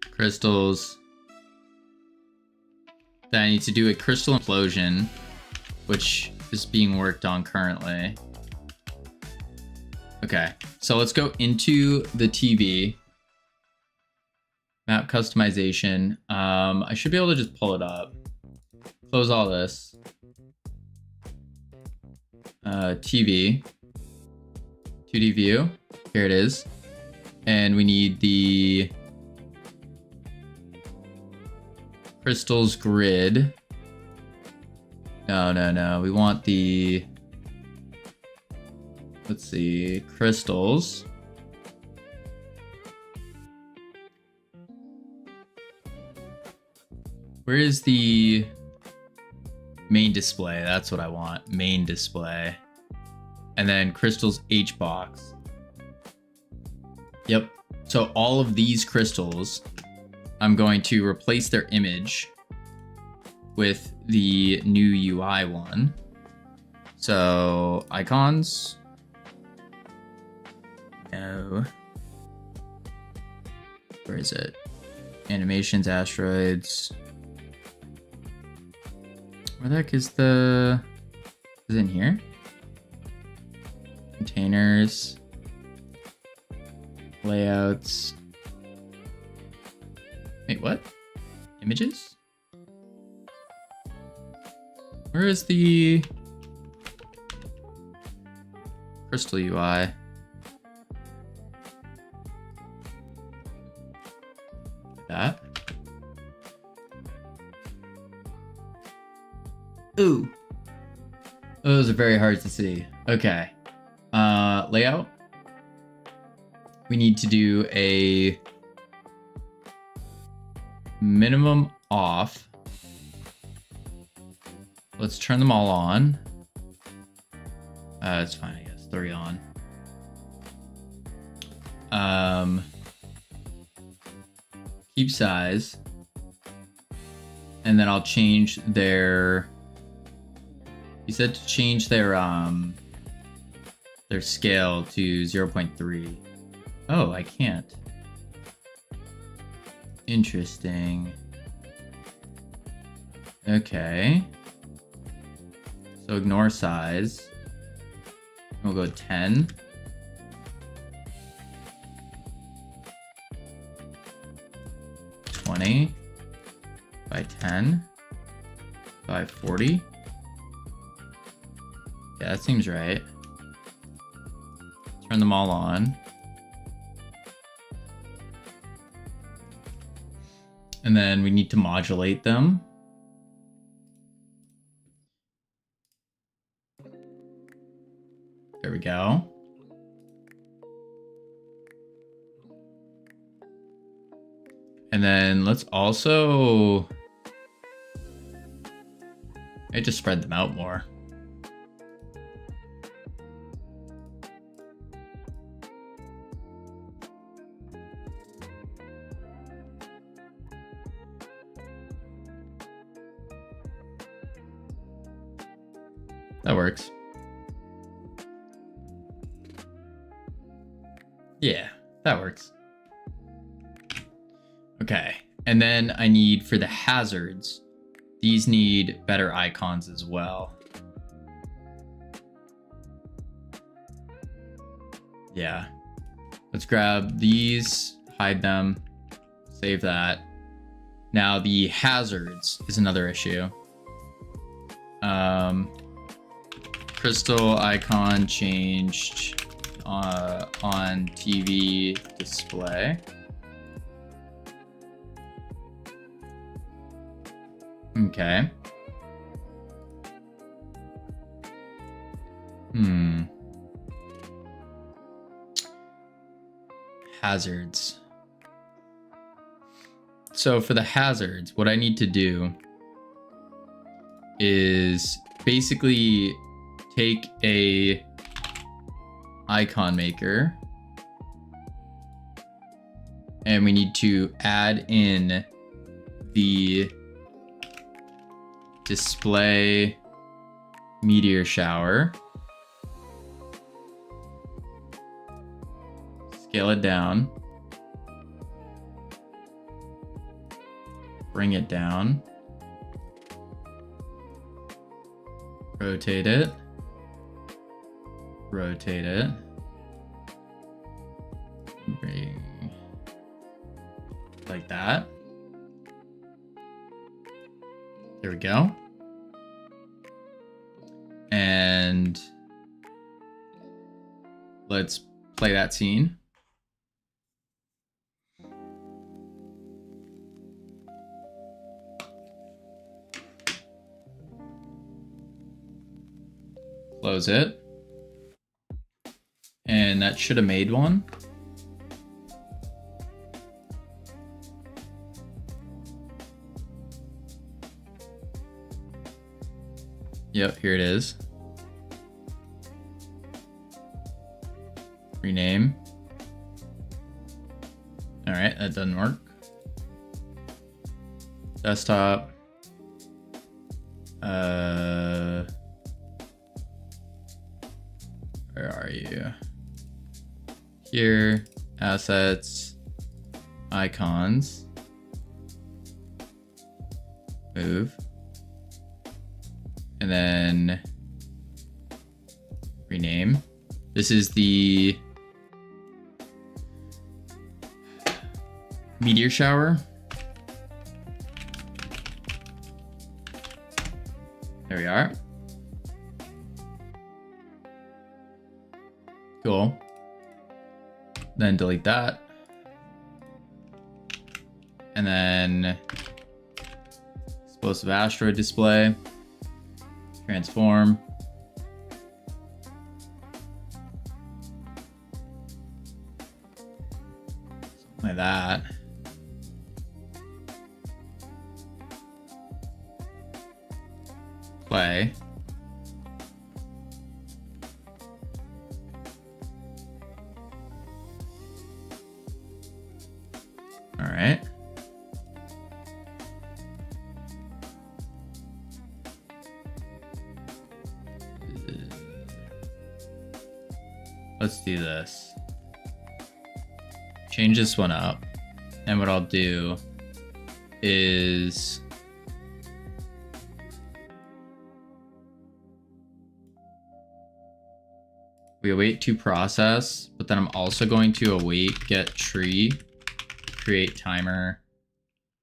Crystals. Then I need to do a crystal implosion, which is being worked on currently. Okay, so let's go into the TV. Map customization. I should be able to just pull it up. Close all this. TV. 2D view. Here it is. And we need the crystals grid. No. We want the, let's see, crystals. Where is the main display? That's what I want. Main display. And then crystals H box. Yep. So all of these crystals, I'm going to replace their image with the new UI one. So icons. No. Where is it? Animations, asteroids. Where the heck is is it in here? Containers. Layouts. Wait, what? Images? Where is the crystal UI? That. Ooh. Those are very hard to see. Okay. Layout. We need to do a minimum off. Let's turn them all on. It's fine, I guess. 3 on. Keep size. And then I'll change their, you said to change their scale to 0.3. Oh, I can't. Okay. So ignore size. We'll go 10. $20 by 10 by 40. Yeah, that seems right. Turn them all on. And then we need to modulate them. There we go. And then let's also just spread them out more. That works. Yeah, that works. Okay, and then I need for the hazards, these need better icons as well. Yeah, let's grab these, hide them, save that. Now the hazards is another issue. Crystal icon changed on TV display. Okay. Hazards. So for the hazards, what I need to do is basically take a icon maker and we need to add in the display meteor shower, scale it down, bring it down, rotate it, bring like that. There we go. And let's play that scene. Close it. And that should have made one. Yep, here it is. Rename. All right, that doesn't work. Desktop. Where are you? Here, assets, icons. Move. And then rename. This is the meteor shower. There we are. Cool. Then delete that. And then explosive asteroid display. Transform. Something like that. Play. All right. Let's do this. Change this one up. And what I'll do is We await to process, but then I'm also going to await get tree, create timer,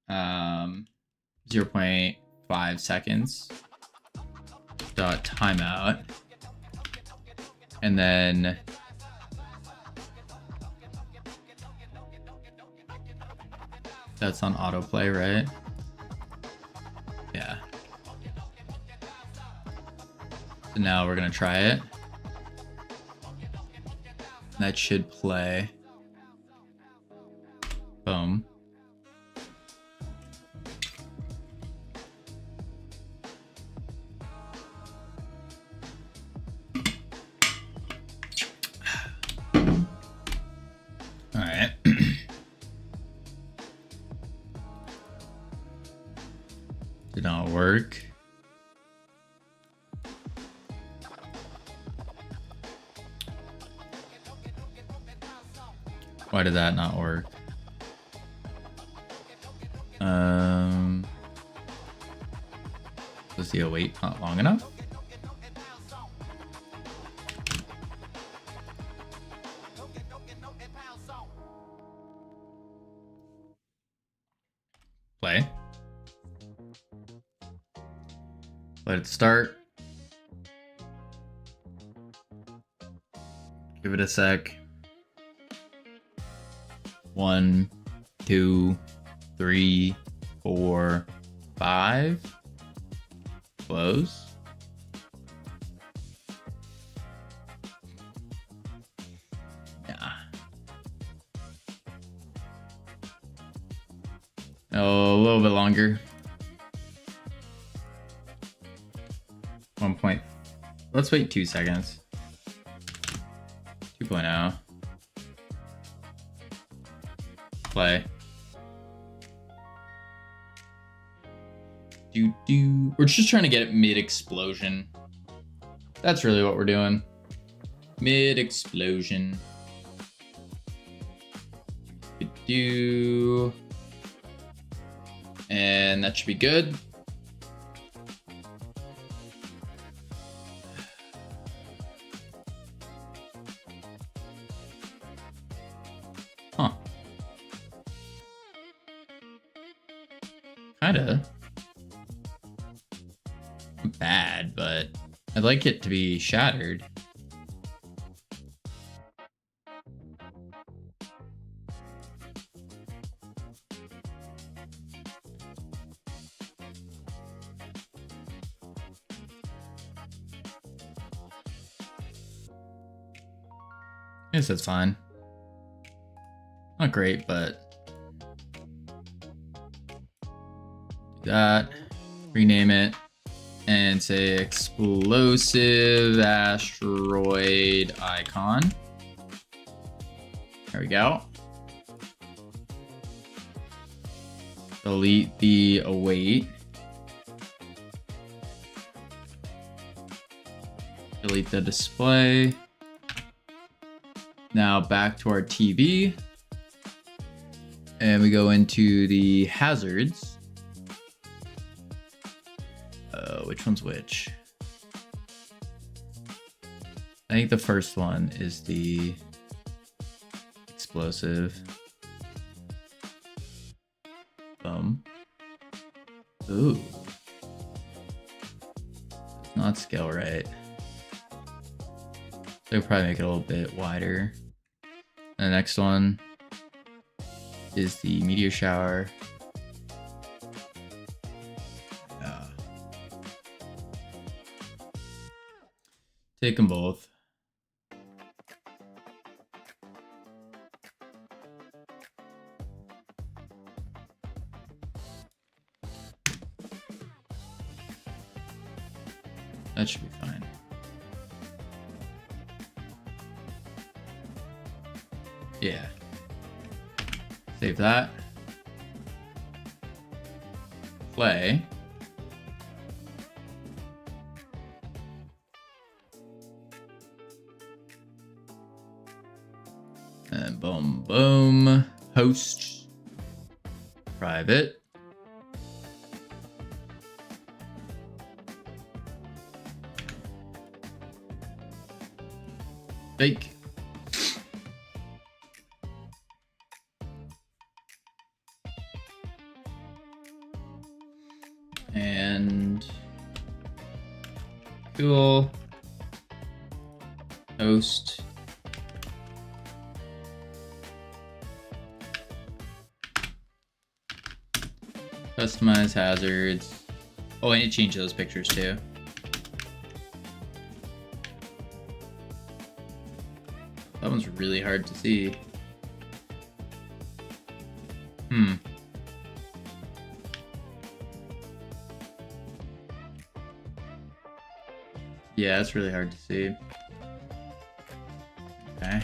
0.5 seconds, dot timeout, and then that's on autoplay, right? Yeah. So now we're gonna try it. That should play. Boom. All right. Did not work. Why did that not work? Was the await not long enough? Play. Let it start. Give it a sec. 1, 2, 3, 4, 5. Close. Yeah. Oh, a little bit longer. 1 point. Let's wait 2 seconds. 2.0. Play. We're just trying to get it mid-explosion. That's really what we're doing. Mid-explosion. And that should be good. Huh. Kinda. Bad, but I'd like it to be shattered. I guess that's fine. Not great, but do that. Rename it. And say explosive asteroid icon. There we go. Delete the await. Delete the display. Now back to our TV. And we go into the hazards. Which one's which? I think the first one is the explosive. Boom. Ooh. Not scale right. They'll probably make it a little bit wider. And the next one is the meteor shower. Take them both. That should be fine. Yeah. Save that. Play. And boom, boom. Host. Private. Fake. And cool. Host. Customize hazards. Oh, I need to change those pictures too. That one's really hard to see. Yeah, that's really hard to see. Okay.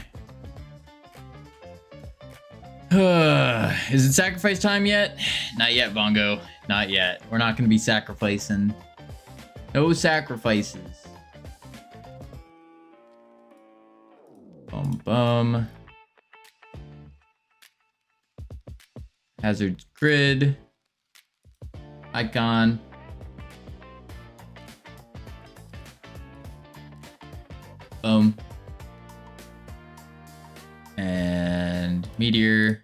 Is it sacrifice time yet? Not yet, Bongo. Not yet. We're not going to be sacrificing. No sacrifices. Bum. Hazards grid. Icon. Boom. And meteor.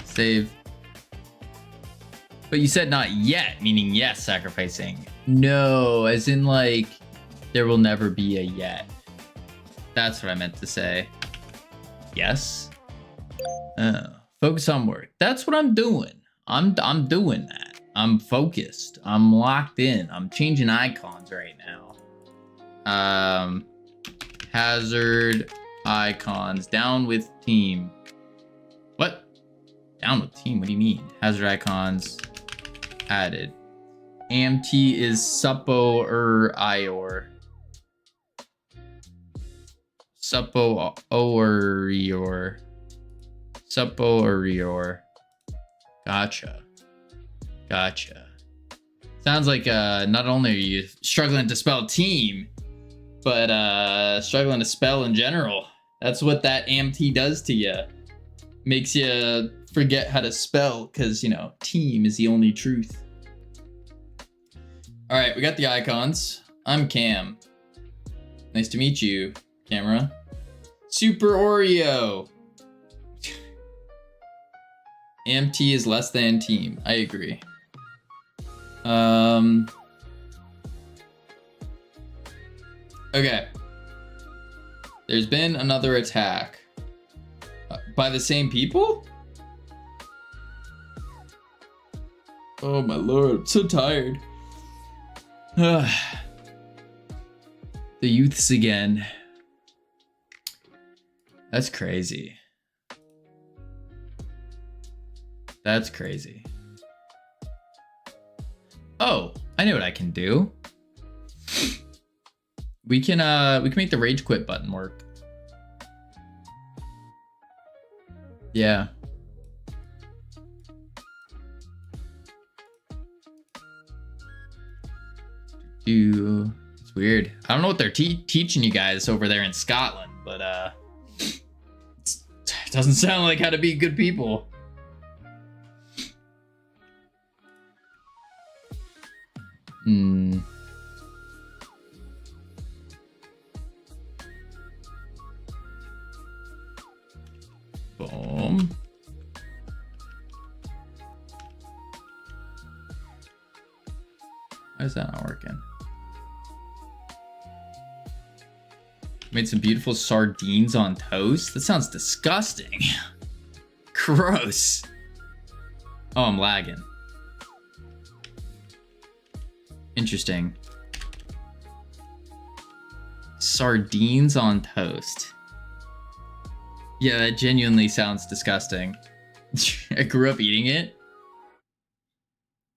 Save. But you said not yet, meaning yes, sacrificing. No, as in like there will never be a yet. That's what I meant to say. Yes. Focus on work. That's what I'm doing. I'm doing that. I'm focused. I'm locked in. I'm changing icons right now. Hazard icons. Down with team. What? Down with team? What do you mean? Hazard icons added. AMT is suppo ior. Suppo orior. Suppo orior. Gotcha. Sounds like not only are you struggling to spell team, but struggling to spell in general. That's what that AMT does to you. Makes you forget how to spell because, you know, team is the only truth. All right, we got the icons. I'm Cam. Nice to meet you, camera. Super Oreo. AMT is less than team. I agree. Okay. There's been another attack. By the same people? Oh my lord, I'm so tired. The youths again. That's crazy. That's crazy. Oh, I know what I can do. We can make the rage quit button work. Yeah. It's weird. I don't know what they're teaching you guys over there in Scotland, but it doesn't sound like how to be good people. Boom. Why is that not working? Made some beautiful sardines on toast? That sounds disgusting. Gross. Oh, I'm lagging. Interesting. Sardines on toast. Yeah, that genuinely sounds disgusting. I grew up eating it.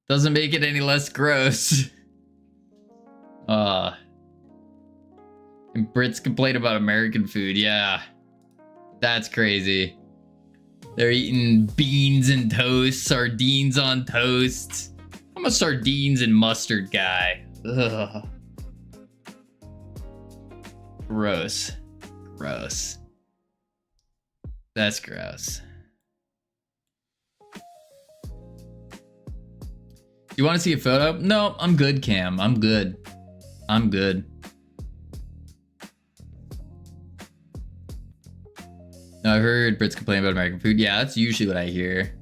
Doesn't make it any less gross. And Brits complain about American food. Yeah. That's crazy. They're eating beans and toast, sardines on toast. I'm a sardines and mustard guy. Ugh. Gross. Gross. That's gross. You want to see a photo? No, I'm good, Cam. I'm good. I'm good. No, I've heard Brits complain about American food. Yeah, that's usually what I hear.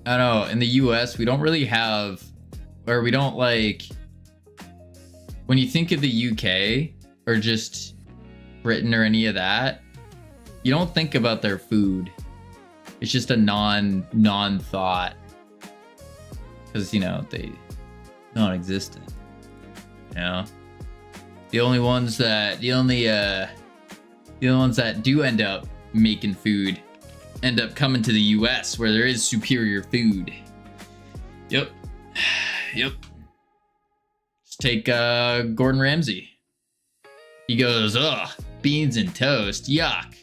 I don't know. In the US, we don't really have, or we don't like, when you think of the UK or just Britain or any of that, you don't think about their food. It's just a non-thought. Because, you know, they non-existent. You know? The only ones that do end up making food end up coming to the US where there is superior food. Yep. Yep. Just take Gordon Ramsay. He goes, ugh, beans and toast, yuck.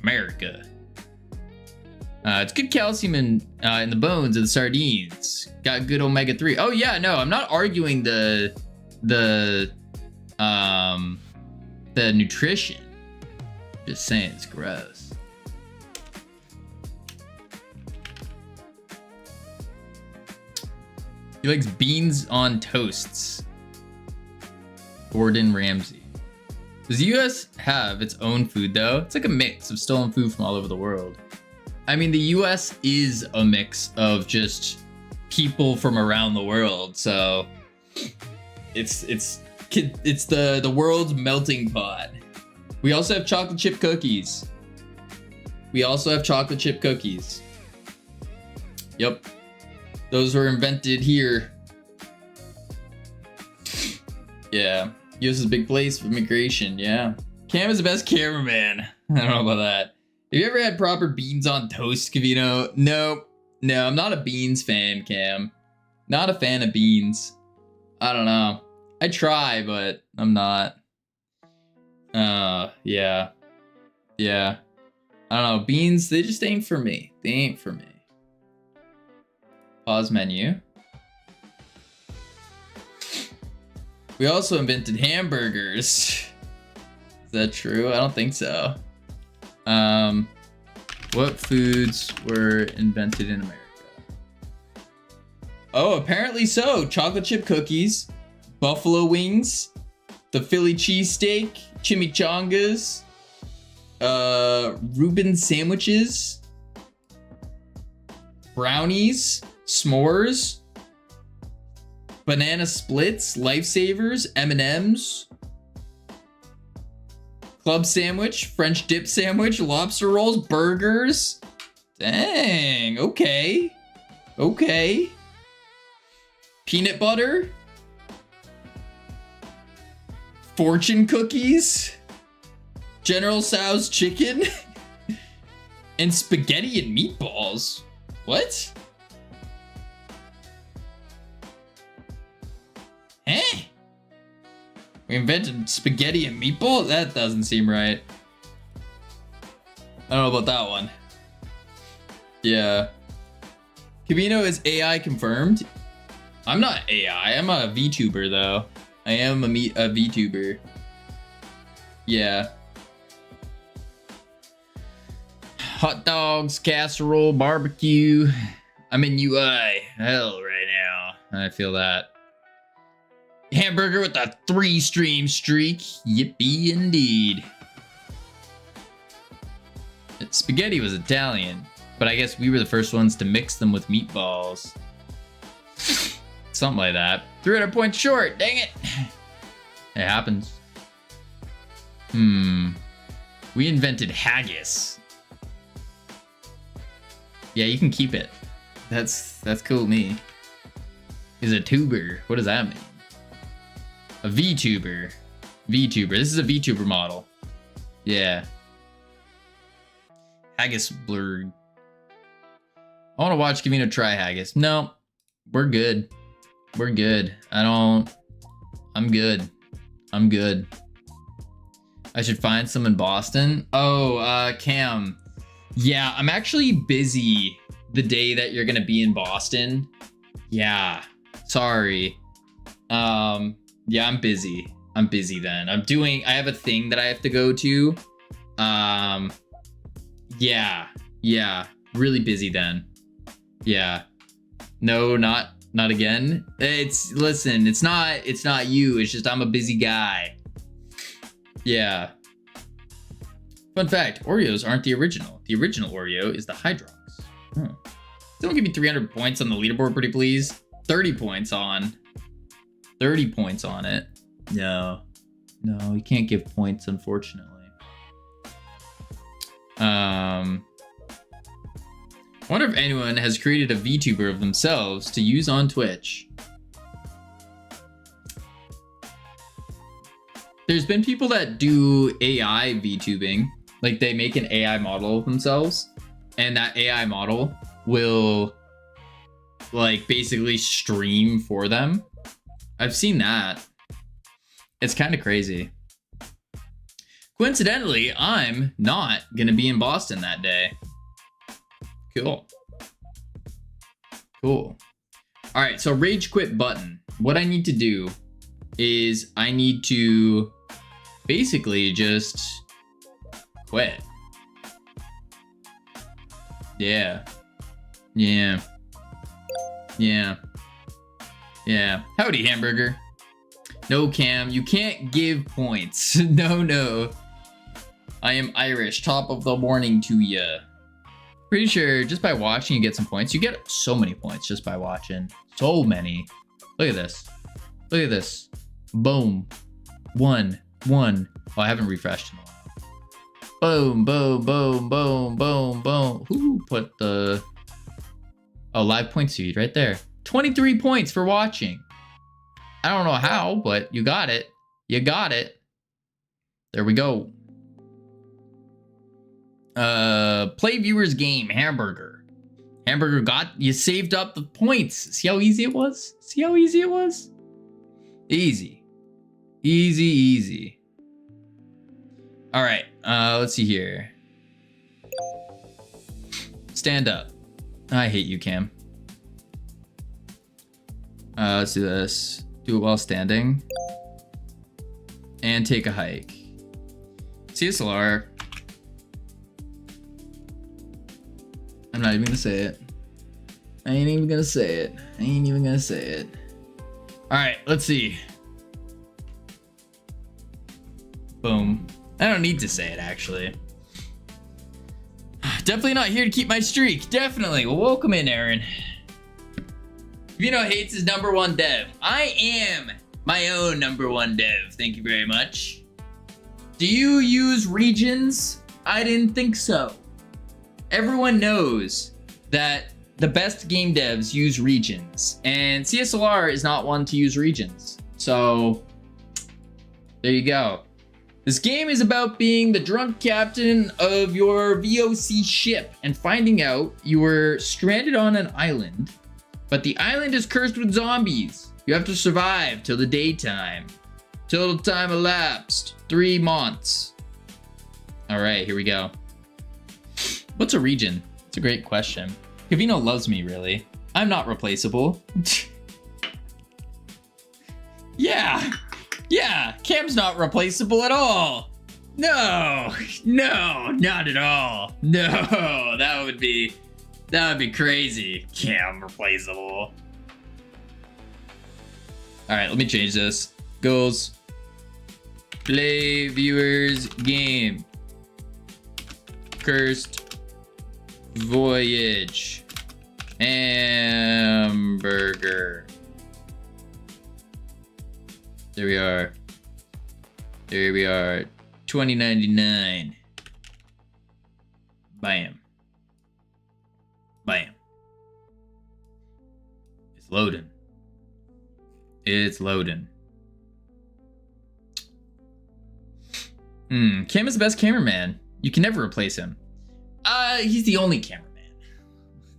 America. It's good calcium in the bones of the sardines. Got good omega-3. Oh yeah, no, I'm not arguing the nutrition. Just saying it's gross. He likes beans on toasts. Gordon Ramsay. Does the US have its own food though? It's like a mix of stolen food from all over the world. I mean, the US is a mix of just people from around the world, so it's the world's melting pot. We also have chocolate chip cookies. Yep. Those were invented here. Yeah. US is a big place for immigration, yeah. Cam is the best cameraman. I don't know about that. Have you ever had proper beans on toast, Cavino? Nope. No, I'm not a beans fan, Cam. Not a fan of beans. I don't know. I try, but I'm not. Yeah. Yeah. I don't know. Beans, they just ain't for me. They ain't for me. Pause menu. We also invented hamburgers. Is that true? I don't think so. What foods were invented in America? Oh, apparently so. Chocolate chip cookies, buffalo wings, the Philly cheesesteak, chimichangas, Reuben sandwiches, brownies, s'mores, banana splits, lifesavers, M&Ms, club sandwich, French dip sandwich, lobster rolls, burgers. Dang, okay. Okay. Peanut butter. Fortune cookies. General Tso's chicken. And spaghetti and meatballs. What? Eh? We invented spaghetti and meatball? That doesn't seem right. I don't know about that one. Yeah. Camino is AI confirmed. I'm not AI. I'm a VTuber though. I am a VTuber. Yeah. Hot dogs, casserole, barbecue. I'm in UI hell right now. I feel that. Hamburger with a 3-stream streak. Yippee indeed. Spaghetti was Italian, but I guess we were the first ones to mix them with meatballs. Something like that. 300 points short, dang it. It happens. We invented haggis. Yeah, you can keep it. That's cool with me. Is a tuber. What does that mean? A VTuber. VTuber. This is a VTuber model. Yeah. Haggis blurred. I want to watch Camino try haggis. No. We're good. We're good. I'm good. I'm good. I should find some in Boston. Oh, Cam. Yeah, I'm actually busy the day that you're gonna be in Boston. Yeah. Sorry. Yeah, I'm busy. I'm busy then. I have a thing that I have to go to. Yeah. Really busy then. Yeah. No, not again. Listen, it's not you. It's just I'm a busy guy. Yeah. Fun fact, Oreos aren't the original. The original Oreo is the Hydrox. Oh. Someone give me 300 points on the leaderboard, pretty please. 30 points on. 30 points on it. No, you can't give points, unfortunately. I wonder if anyone has created a VTuber of themselves to use on Twitch. There's been people that do AI VTubing. Like they make an AI model of themselves, and that AI model will like basically stream for them. I've seen that. It's kind of crazy. Coincidentally, I'm not gonna be in Boston that day. Cool. All right, so rage quit button. What I need to do is I need to basically just quit. Yeah. Howdy, hamburger. No, Cam, you can't give points. No. I am Irish. Top of the morning to ya. Pretty sure just by watching you get some points. You get so many points just by watching. So many. Look at this. Boom. One. Oh, I haven't refreshed in a while. Boom. Who put the... Oh, live points feed right there. 23 points for watching. I don't know how, but you got it. There we go. Play viewers game, hamburger. You saved up the points. See how easy it was? Easy. All right, let's see here. Stand up. I hate you, Cam. Let's do this. Do it while standing. And take a hike. CSLR. I'm not even gonna say it. I ain't even gonna say it. All right, let's see. Boom. I don't need to say it, actually. Definitely not here to keep my streak. Definitely. Well, welcome in, Aaron. Vino hates his #1 dev. I am my own #1 dev. Thank you very much. Do you use regions? I didn't think so. Everyone knows that the best game devs use regions, and CSLR is not one to use regions. So there you go. This game is about being the drunk captain of your VOC ship and finding out you were stranded on an island, but the island is cursed with zombies. You have to survive till the daytime. Total time elapsed, 3 months. All right, here we go. What's a region? It's a great question. Kavino loves me, really. I'm not replaceable. Yeah, Cam's not replaceable at all. No, not at all. No, that would be crazy. Cam replaceable. All right, let me change this. Goals. Play viewers game. Cursed voyage. Hamburger. There we are. 20.99. Bam. It's loading. Cam is the best cameraman. You can never replace him. He's the only cameraman.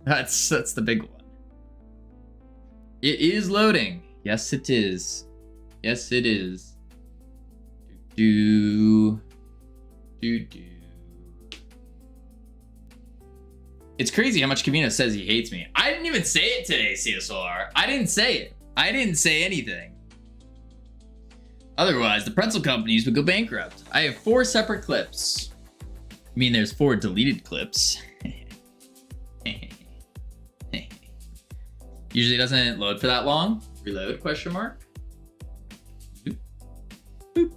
That's the big one. It is loading. Yes, it is. Do. It's crazy how much Kavino says he hates me. I didn't even say it today, CSLR. I didn't say it. I didn't say anything. Otherwise, the pretzel companies would go bankrupt. I have 4 separate clips. I mean, there's 4 deleted clips. Usually doesn't load for that long. Reload, question mark. Boop. Boop.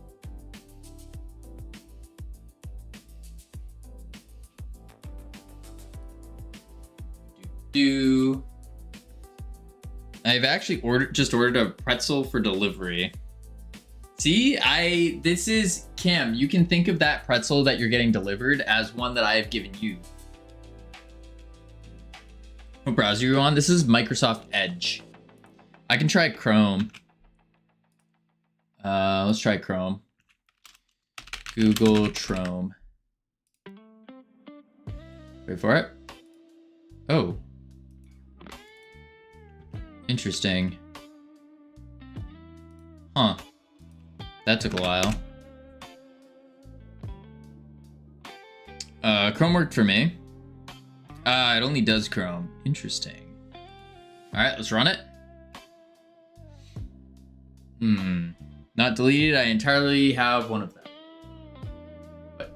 Do. I've actually just ordered a pretzel for delivery. See, this is Cam. You can think of that pretzel that you're getting delivered as one that I have given you. What browser are you on? This is Microsoft Edge. I can try Chrome. Let's try Chrome. Google Chrome. Wait for it. Oh. Interesting. Huh. That took a while. Chrome worked for me. It only does Chrome. Interesting. Alright, let's run it. Not deleted. I entirely have one of them. But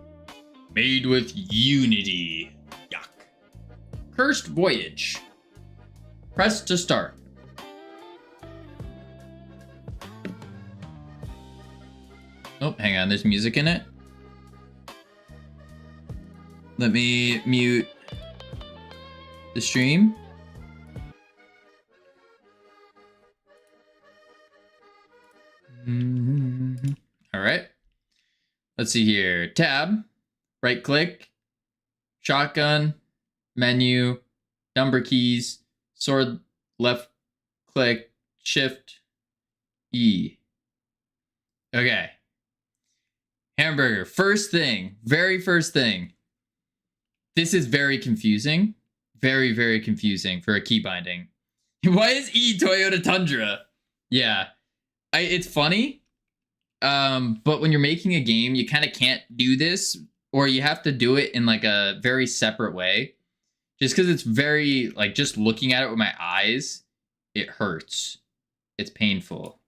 made with Unity. Yuck. Cursed Voyage. Press to start. Oh, hang on. There's music in it. Let me mute the stream. All right. Let's see here. Tab, right click, shotgun, menu, number keys, sword, left click, shift, E. Okay. Hamburger. First thing, very first thing. This is very confusing. Very, very confusing for a key binding. Why is E Toyota Tundra? Yeah. It's funny. But when you're making a game, you kind of can't do this, or you have to do it in like a very separate way. Just because it's very, like, just looking at it with my eyes, it hurts. It's painful.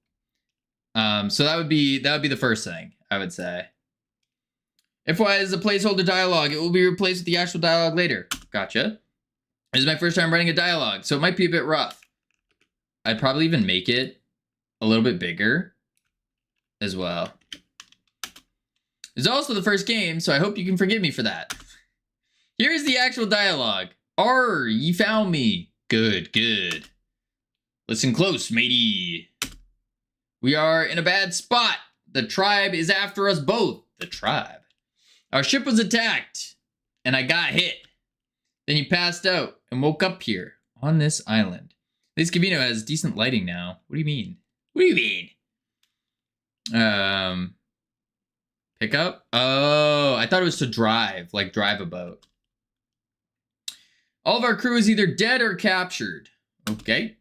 So that would be the first thing I would say. FYI is a placeholder dialogue. It will be replaced with the actual dialogue later. Gotcha. This is my first time writing a dialogue, so it might be a bit rough. I'd probably even make it a little bit bigger as well. It's also the first game, so I hope you can forgive me for that. Here's the actual dialogue. Arr, ye found me. Good, good. Listen close, matey. We are in a bad spot. The tribe is after us both. The tribe. Our ship was attacked, and I got hit. Then you passed out and woke up here on this island. At least Cavino has decent lighting now. What do you mean? What do you mean? Pick up? Oh, I thought it was to drive, like drive a boat. All of our crew is either dead or captured. Okay.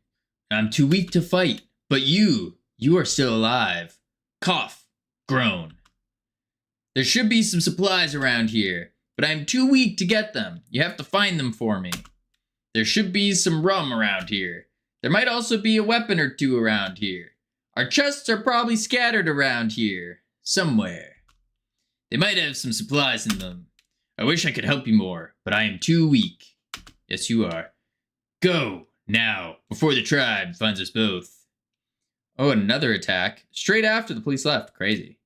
I'm too weak to fight, but you are still alive. Cough. Groan. There should be some supplies around here, but I'm too weak to get them. You have to find them for me. There should be some rum around here. There might also be a weapon or two around here. Our chests are probably scattered around here, somewhere. They might have some supplies in them. I wish I could help you more, but I am too weak. Yes, you are. Go, now, before the tribe finds us both. Oh, another attack. Straight after the police left. Crazy.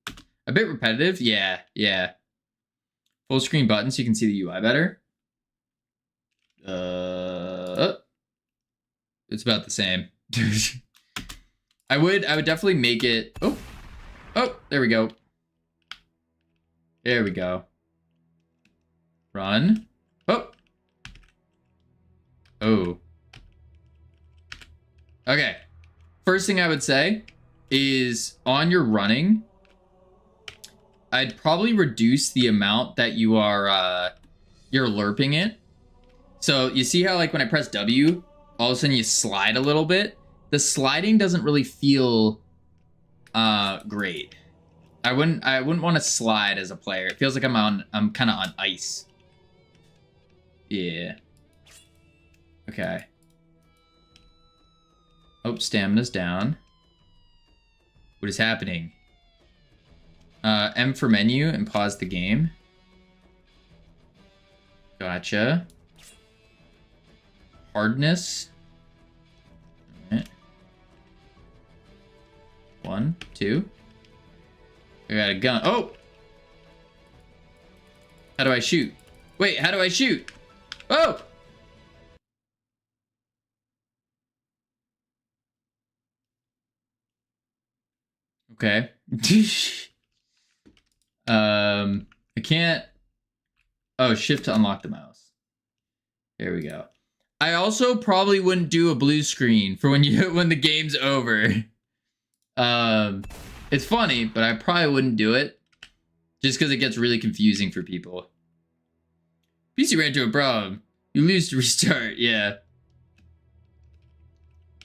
A bit repetitive? Yeah. Full screen button so you can see the UI better. It's about the same. I would definitely make it. Oh, there we go. There we go. Run. Oh. Okay. First thing I would say is on your running, I'd probably reduce the amount that you are you're lerping it. So you see how like when I press W, all of a sudden you slide a little bit. The sliding doesn't really feel great. I wouldn't want to slide as a player. It feels like I'm kind of on ice. Yeah. Okay. Oh, stamina's down. What is happening? M for menu and pause the game. Gotcha. Hardness. 1, 2. I got a gun. Oh! How do I shoot? Wait, how do I shoot? Oh! Okay. I can't. Oh, shift to unlock the mouse. There we go. I also probably wouldn't do a blue screen for when the game's over. It's funny, but I probably wouldn't do it just because it gets really confusing for people. PC ran into a problem. You lose to restart. Yeah.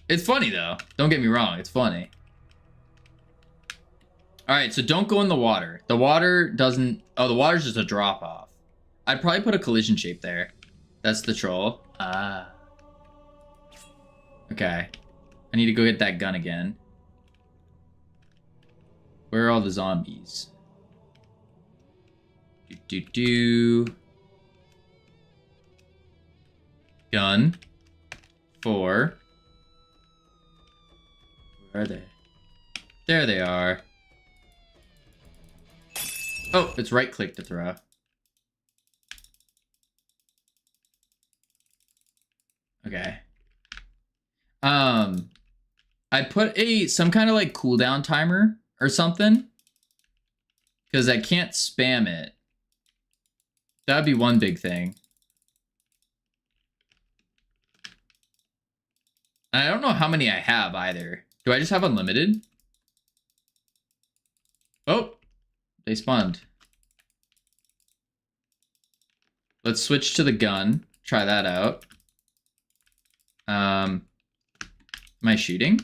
It's funny though. Don't get me wrong. It's funny. All right, so don't go in the water. The water doesn't... Oh, the water's just a drop off. I'd probably put a collision shape there. That's the troll. Ah. Okay. I need to go get that gun again. Where are all the zombies? Gun. 4. Where are they? There they are. Oh, it's right click to throw. Okay. I put some kind of like cooldown timer or something because I can't spam it. That'd be one big thing. I don't know how many I have either. Do I just have unlimited? Oh, they spawned. Let's switch to the gun. Try that out. Am I shooting?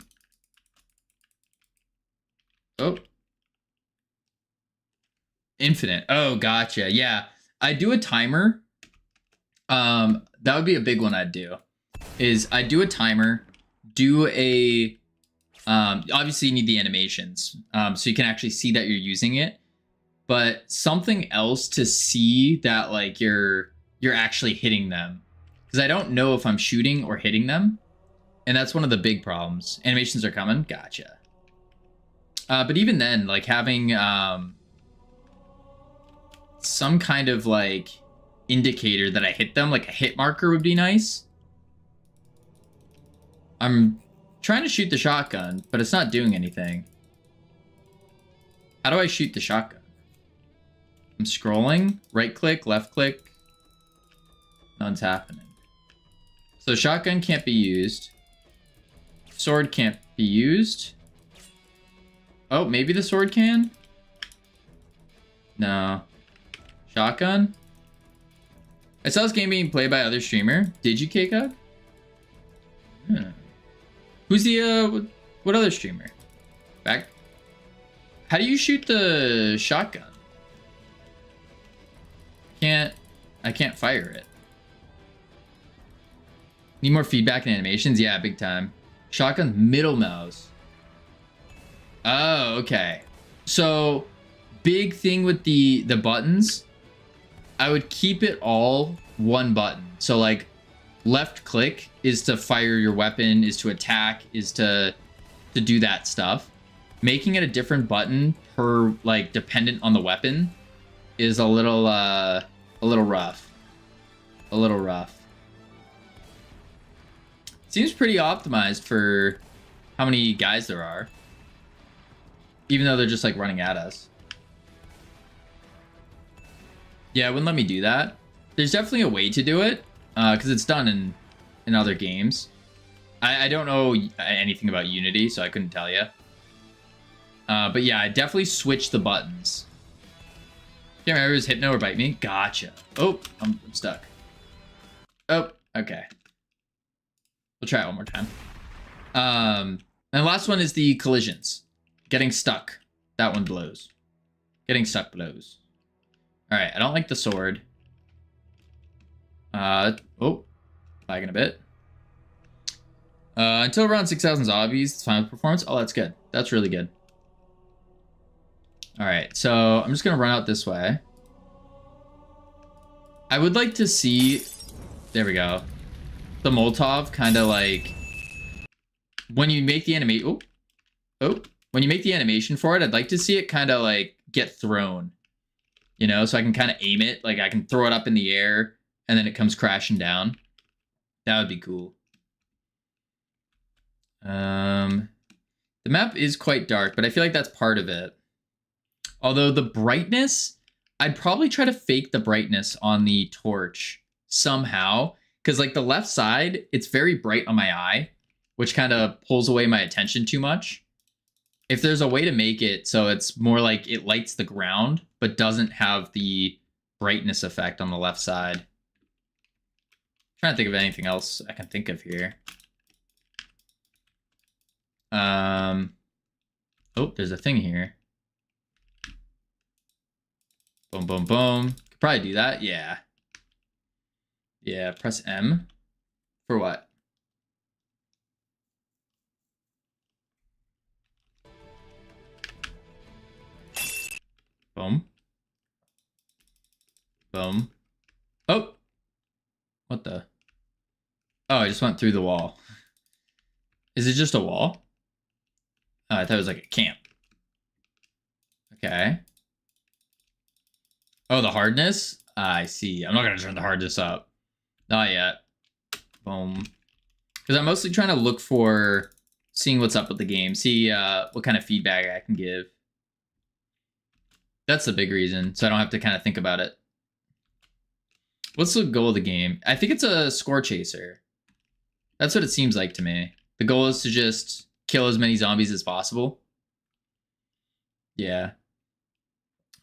Oh. Infinite. Oh, gotcha. Yeah. I do a timer. That would be a big one I'd do. Is I do a timer, do a obviously you need the animations. So you can actually see that you're using it. But something else to see that like you're actually hitting them. Because I don't know if I'm shooting or hitting them. And that's one of the big problems. Animations are coming. Gotcha. But even then, like having some kind of like indicator that I hit them, like a hit marker would be nice. I'm trying to shoot the shotgun, but it's not doing anything. How do I shoot the shotgun? I'm scrolling. Right click, left click. None's happening. So shotgun can't be used. Sword can't be used. Oh, maybe the sword can? No. Shotgun? I saw this game being played by other streamer. Did you, K-Cub? Yeah. Who's the, what other streamer? Back? How do you shoot the shotgun? I can't fire it. Need more feedback and animations? Yeah, big time. Shotgun middle mouse. Oh, okay. So, big thing with the buttons, I would keep it all one button. So like left click is to fire your weapon, is to attack, is to do that stuff. Making it a different button per like dependent on the weapon is a little rough. A little rough. Seems pretty optimized for how many guys there are. Even though they're just like running at us. Yeah, it wouldn't let me do that. There's definitely a way to do it, because it's done in other games. I don't know anything about Unity, so I couldn't tell you. But yeah, I definitely switched the buttons. Can't remember if it was Hypno or Bite Me. Gotcha. Oh, I'm stuck. Oh, okay. We'll try it one more time. And the last one is the collisions. Getting stuck. That one blows. Getting stuck blows. All right, I don't like the sword. Oh, lagging a bit. Until around 6,000 zombies, it's fine with performance. Oh, that's good. That's really good. All right, so I'm just gonna run out this way. I would like to see, there we go. The Molotov kind of like, when you make the animate, when when you make the animation for it, I'd like to see it kind of like get thrown, you know, so I can kind of aim it. Like I can throw it up in the air and then it comes crashing down. That would be cool. The map is quite dark, but I feel like that's part of it. Although the brightness, I'd probably try to fake the brightness on the torch somehow. Because like the left side, it's very bright on my eye, which kind of pulls away my attention too much. If there's a way to make it so it's more like it lights the ground, but doesn't have the brightness effect on the left side. I'm trying to think of anything else I can think of here. Oh, there's a thing here. Boom, boom, boom. Could probably do that. Yeah. Yeah, press M. For what? Boom. Boom. Oh! What the? Oh, I just went through the wall. Is it just a wall? Oh, I thought it was like a camp. Okay. Oh, the hardness? I see. I'm not going to turn the hardness up. Not yet. Boom. Because I'm mostly trying to look for seeing what's up with the game. See what kind of feedback I can give. That's the big reason. So I don't have to kind of think about it. What's the goal of the game? I think it's a score chaser. That's what it seems like to me. The goal is to just kill as many zombies as possible. Yeah.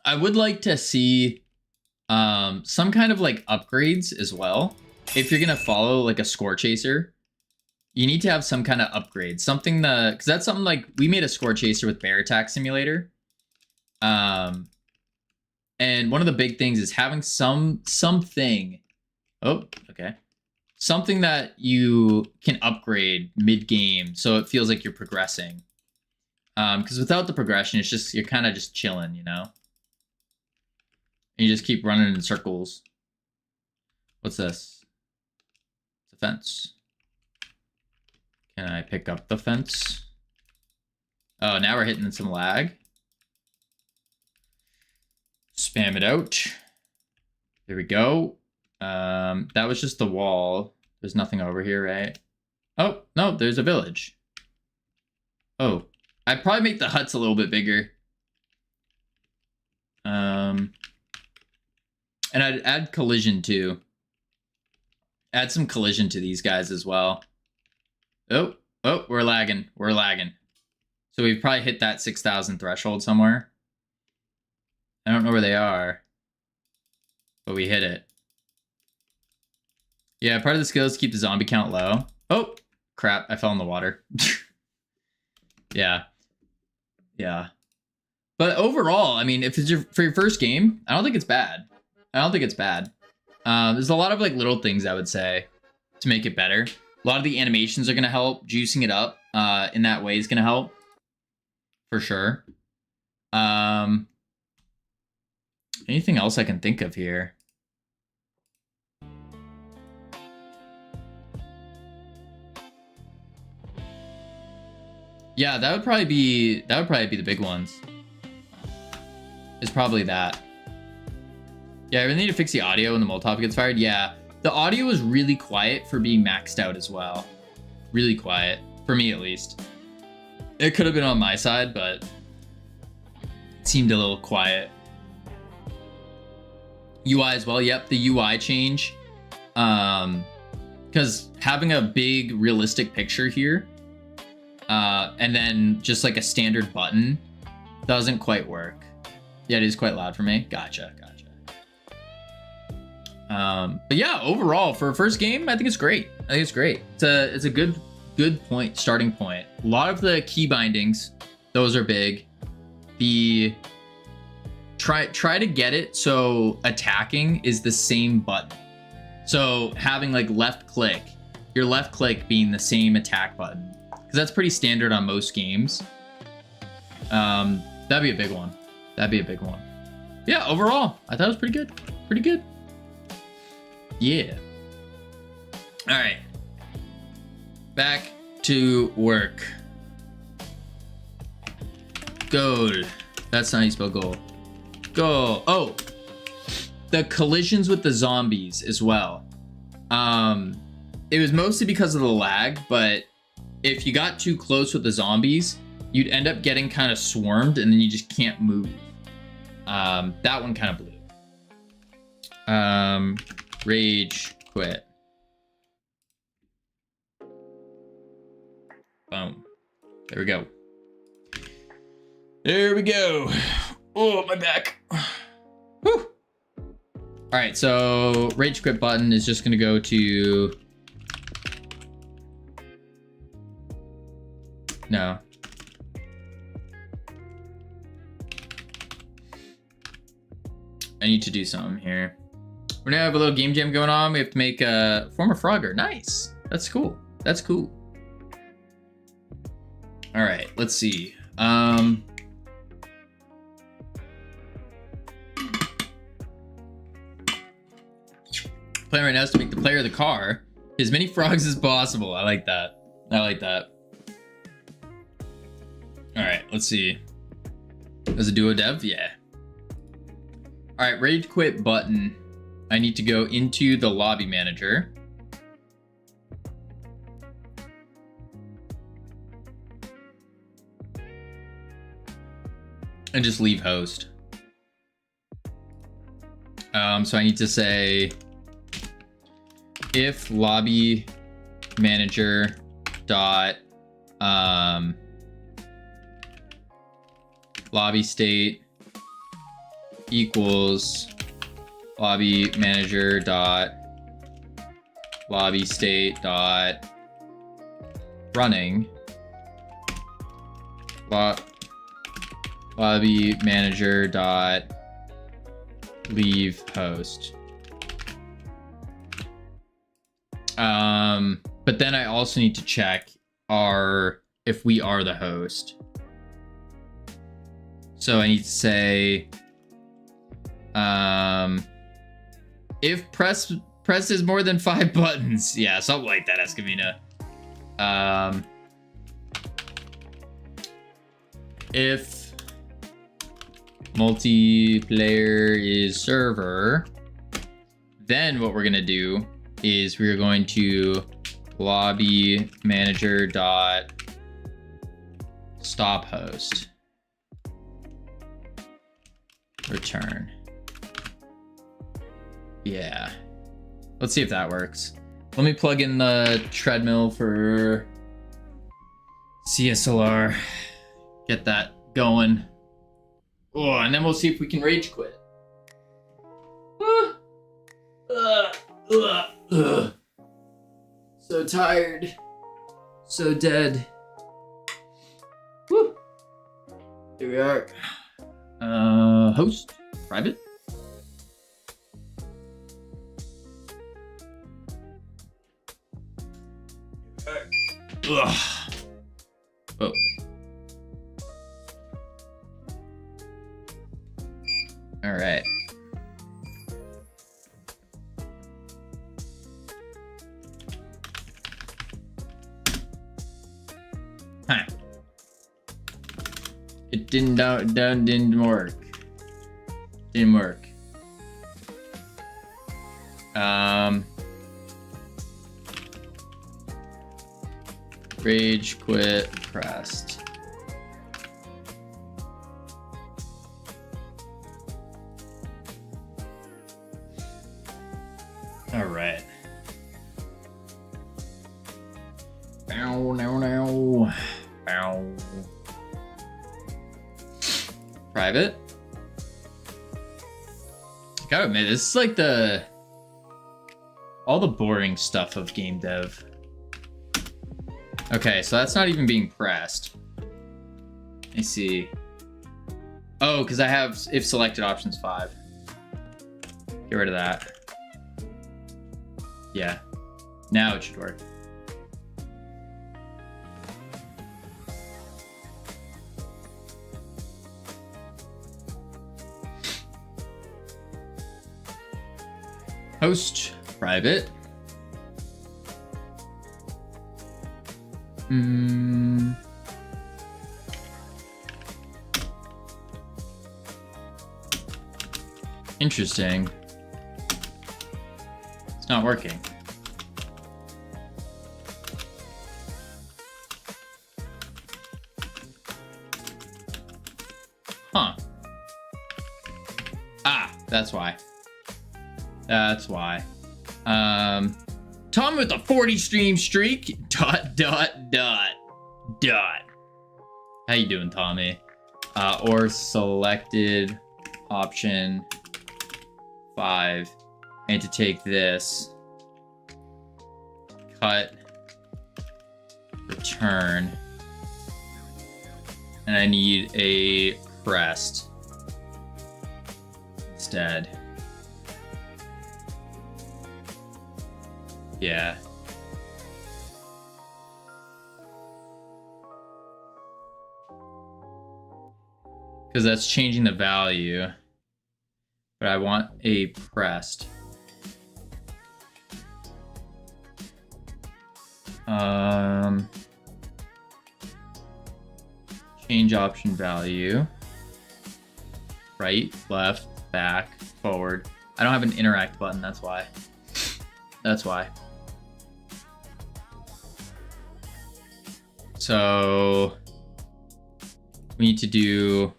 I would like to see some kind of like upgrades as well. If you're going to follow like a score chaser, you need to have some kind of upgrade. Something that, because that's something like we made a score chaser with Bear Attack Simulator. And one of the big things is having something. Oh, okay. Something that you can upgrade mid-game so it feels like you're progressing. Because without the progression, it's just, you're kind of just chilling, you know? And you just keep running in circles. What's this? It's a fence. Can I pick up the fence? Oh, now we're hitting some lag. Spam it out. There we go. That was just the wall. There's nothing over here, right? Oh, no, there's a village. Oh, I'd probably make the huts a little bit bigger. And I'd add collision too. Add some collision to these guys as well. Oh, we're lagging. We're lagging. So we've probably hit that 6,000 threshold somewhere. I don't know where they are, but we hit it. Yeah, part of the skill is to keep the zombie count low. Oh, crap. I fell in the water. Yeah. Yeah. But overall, I mean, if it's for your first game, I don't think it's bad. I don't think it's bad. There's a lot of like little things I would say to make it better. A lot of the animations are going to help. Juicing it up in that way is going to help. For sure. Anything else I can think of here? Yeah, that would probably be the big ones. It's probably that. Yeah, I really need to fix the audio when the Molotov gets fired. Yeah, the audio is really quiet for being maxed out as well. Really quiet, for me at least. It could have been on my side, but it seemed a little quiet. UI as well. Yep, the UI change. Because having a big realistic picture here, and then just like a standard button doesn't quite work. Yeah, it is quite loud for me. Gotcha. But yeah, overall for a first game, I think it's great. It's a good point, starting point. A lot of the key bindings, those are big. The try to get it so attacking is the same button. So having like left click, your left click being the same attack button, because that's pretty standard on most games. That'd be a big one. Yeah, overall, I thought it was pretty good. Yeah. All right. Back to work. Goal. That's not how you spell goal. Goal. Oh, the collisions with the zombies as well. It was mostly because of the lag, but if you got too close with the zombies, you'd end up getting kind of swarmed and then you just can't move. That one kind of blew. Rage quit. Boom. There we go. There we go. Oh, my back. Whew. All right, so rage quit button is just gonna go to... No. I need to do something here. We're gonna have a little game jam going on. We have to make a former Frogger. Nice. That's cool. That's cool. All right, let's see. Plan right now is to make the player the car as many frogs as possible. I like that. I like that. All right, let's see. As a duo dev, yeah. All right, rage quit button. I need to go into the lobby manager. And just leave host. So I need to say if lobby manager dot lobby state equals lobby manager dot lobby state dot running lobby manager dot leave host. But then I also need to check if we are the host. So I need to say if presses more than 5 buttons. Yeah, something like that, Escamina. If multiplayer is server, then what we're gonna do is we're going to lobby manager dot stop host return. Yeah, let's see if that works. Let me plug in the treadmill for CSLR, get that going. Oh, and then we'll see if we can rage quit. So tired, so dead. Woo. Here we are. Host, private. Ugh. Oh. All right. Huh. It didn't work. Didn't work. Rage quit pressed. All right. Bow, now, now. Bow. Private. Gotta admit, this is like all the boring stuff of game dev. Okay, so that's not even being pressed. Let me see. Oh, because I have if selected options 5. Get rid of that. Yeah, now it should work. Host, private. Interesting. It's not working. Huh. Ah, that's why. That's why. Tom with a 40 stream streak. ... How you doing, Tommy? Or selected option 5. And to take this, cut, return, and I need a pressed instead. Yeah. Because that's changing the value. But I want a pressed. Change option value. Right, left, back, forward. I don't have an interact button, that's why. That's why. So we need to do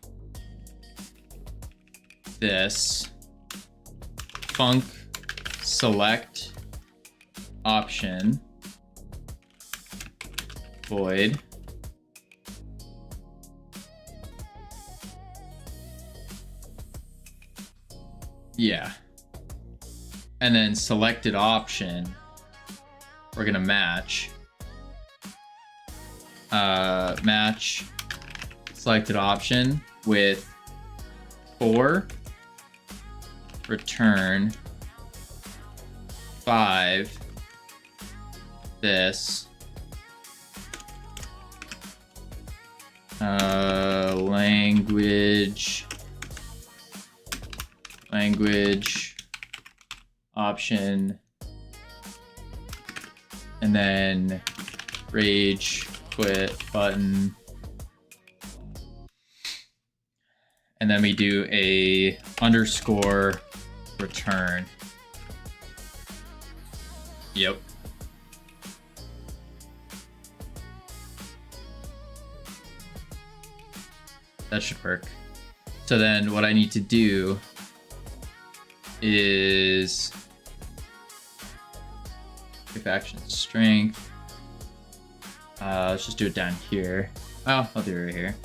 this. Func select option void yeah, and then selected option we're gonna match match selected option with 4 return 5 this language option and then rage quit button, and then we do a underscore return. Yep. That should work. So then what I need to do is if action strength. Let's just do it down here. Oh, I'll do it right here.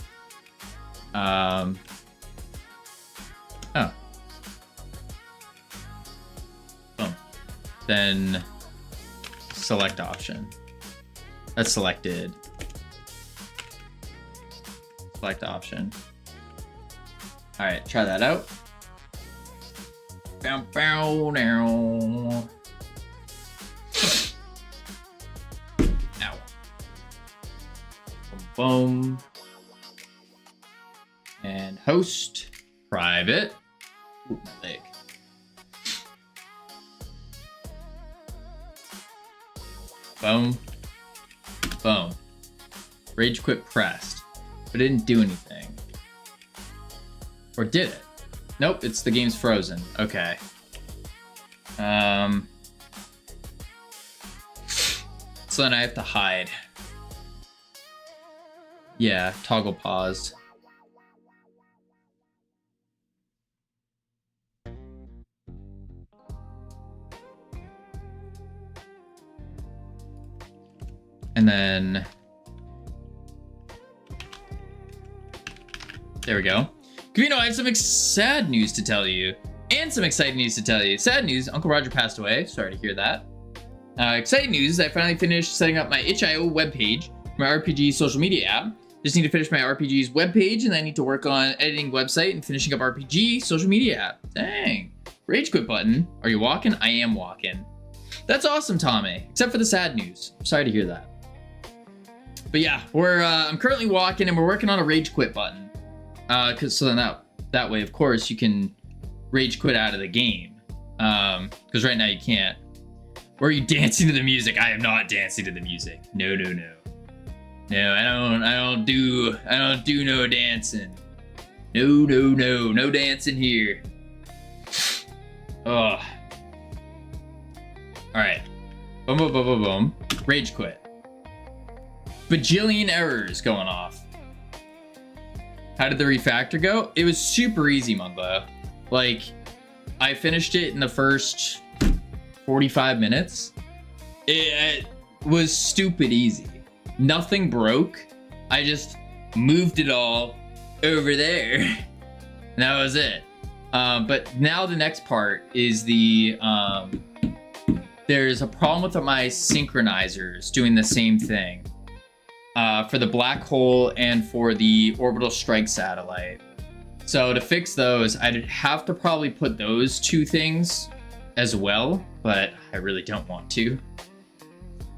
Oh. Boom. Then select option. That's selected. Select option. All right, try that out. Bow, bow, now. Ow. Boom, boom. And host, private. Ooh, my leg. Boom. Boom. Rage quit pressed. But it didn't do anything. Or did it? Nope, it's the game's frozen. Okay. So then I have to hide. Yeah, toggle paused. And then there we go. Camino, I have some sad news to tell you, and some exciting news to tell you. Sad news, Uncle Roger passed away. Sorry to hear that. Exciting news, I finally finished setting up my itch.io webpage, my RPG social media app. Just need to finish my RPG's webpage, and then I need to work on editing website and finishing up RPG social media app. Dang. Rage quit button. Are you walking? I am walking. That's awesome, Tommy. Except for the sad news. Sorry to hear that. But yeah, I'm currently walking, and we're working on a rage quit button. So then that way, of course, you can rage quit out of the game. Because right now you can't. Or are you dancing to the music? I am not dancing to the music. No, no, no. No, I don't do no dancing. No, no, no. No dancing here. Ugh. All right. Boom, boom, boom, boom, boom. Rage quit. Bajillion errors going off. How did the refactor go? It was super easy, Mungla. Like, I finished it in the first 45 minutes. It was stupid easy. Nothing broke. I just moved it all over there. And that was it. But now the next part is the... there's a problem with my synchronizers doing the same thing. For the black hole and for the orbital strike satellite. So to fix those, I'd have to probably put those two things as well, but I really don't want to.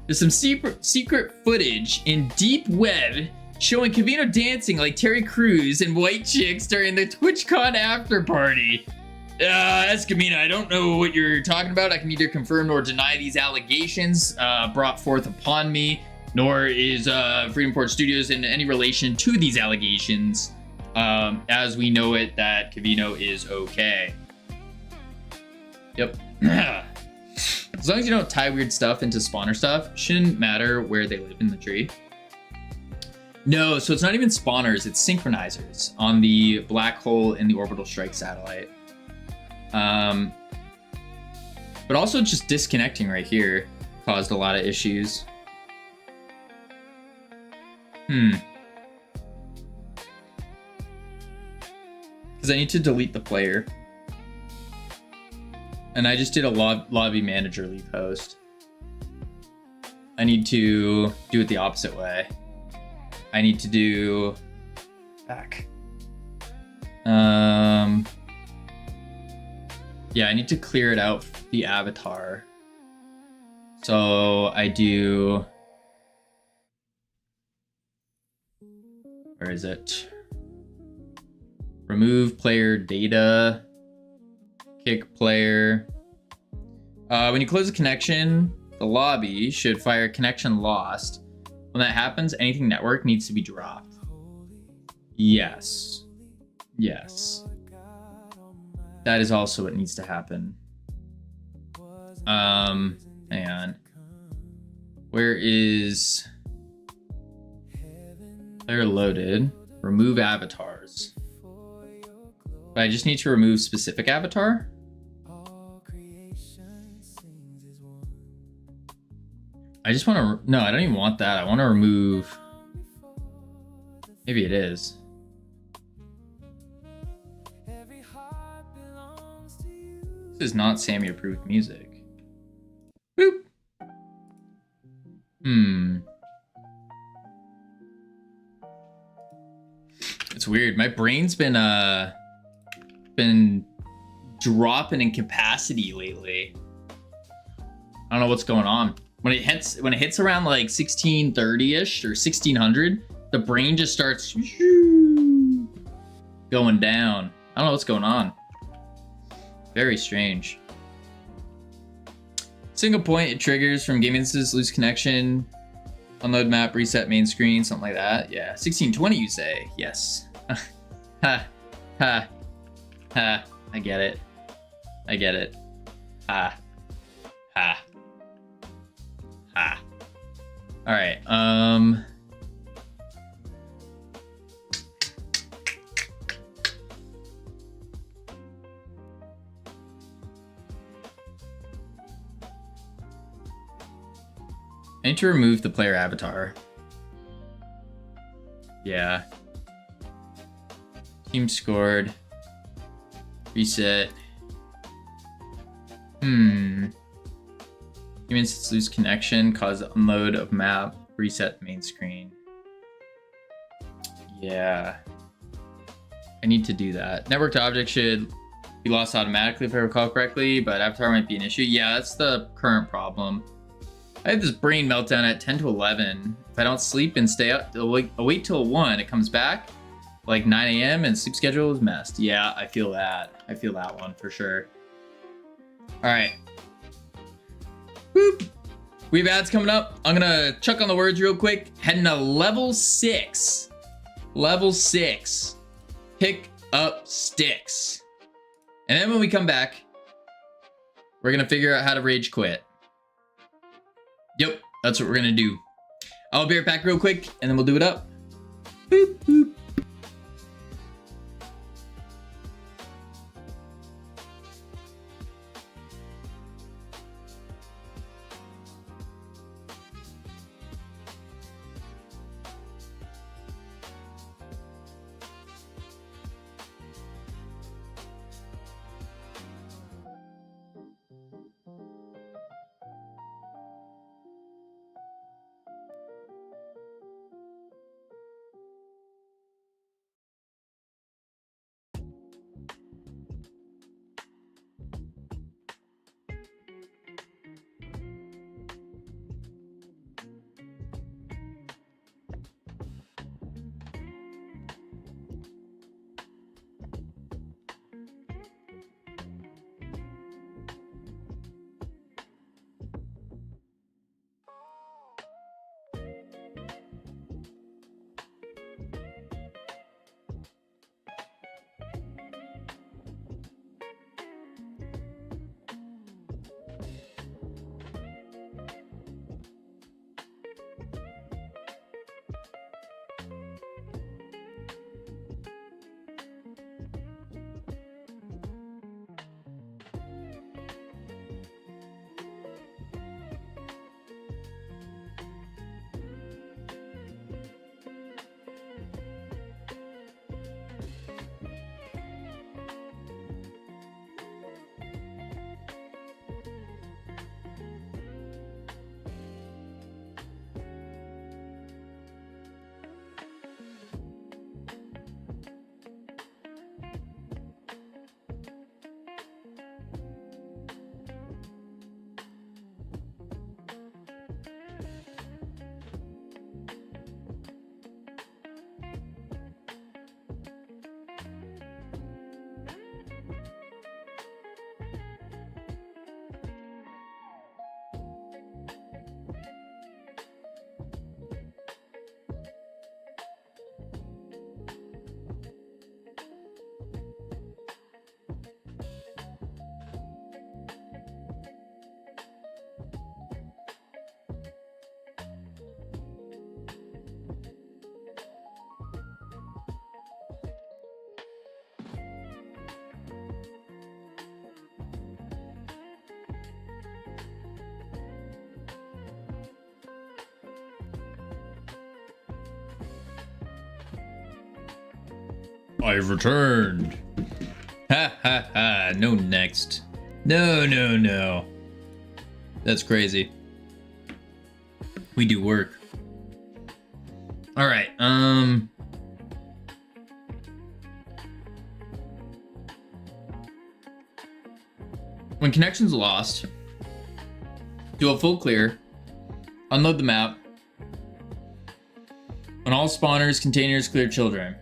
There's some secret footage in deep web showing Kavino dancing like Terry Crews and white chicks during the TwitchCon after party. That's Kavino. I don't know what you're talking about. I can neither confirm nor deny these allegations brought forth upon me, nor is Freedom Forge Studios in any relation to these allegations. As we know it, that Kavino is okay. Yep. As long as you don't tie weird stuff into spawner stuff, shouldn't matter where they live in the tree. No, so it's not even spawners, it's synchronizers on the black hole and the orbital strike satellite. But also just disconnecting right here caused a lot of issues. Because I need to delete the player. And I just did a lobby manager leave host. I need to do it the opposite way. I need to do back. Yeah, I need to clear it out the avatar. So I do. Where is it? Remove player data. Kick player. When you close a connection, the lobby should fire connection lost. When that happens, anything network needs to be dropped. Yes. Yes. That is also what needs to happen. Hang on. Where is player loaded? Remove avatars. But I just need to remove specific avatar? I just want to... No, I don't even want that. I want to remove... Maybe it is. This is not Sammy approved music. Boop. It's weird. My brain's been dropping in capacity lately. I don't know what's going on. When it hits around like 1630-ish or 1600, the brain just starts going down. I don't know what's going on. Very strange. Single point, it triggers from game instances, lose connection, unload map, reset main screen, something like that. Yeah, 1620 you say? Yes. Ha, ha, ha. I get it. I get it. Ha, ha, ha. All right. I need to remove the player avatar. Yeah. Team scored. Reset. Game instance lose connection, cause unload of map, reset main screen. Yeah. I need to do that. Networked object should be lost automatically if I recall correctly, but avatar might be an issue. Yeah, that's the current problem. I had this brain meltdown at 10 to 11. If I don't sleep and stay up, wait till 1, it comes back like 9 a.m. and sleep schedule is messed. Yeah, I feel that. I feel that one for sure. All right. Boop. We have ads coming up. I'm gonna chuck on the words real quick. Heading to level 6. Level 6. Pick up sticks. And then when we come back, We're gonna figure out how to rage quit. Yep, that's what we're gonna do. I'll be right back real quick, and then we'll do it up. Boop, boop. I've returned. Ha ha ha. No next. No, no, no. That's crazy. We do work. All right. When connection's lost, do a full clear, unload the map. On all spawners, containers, clear children.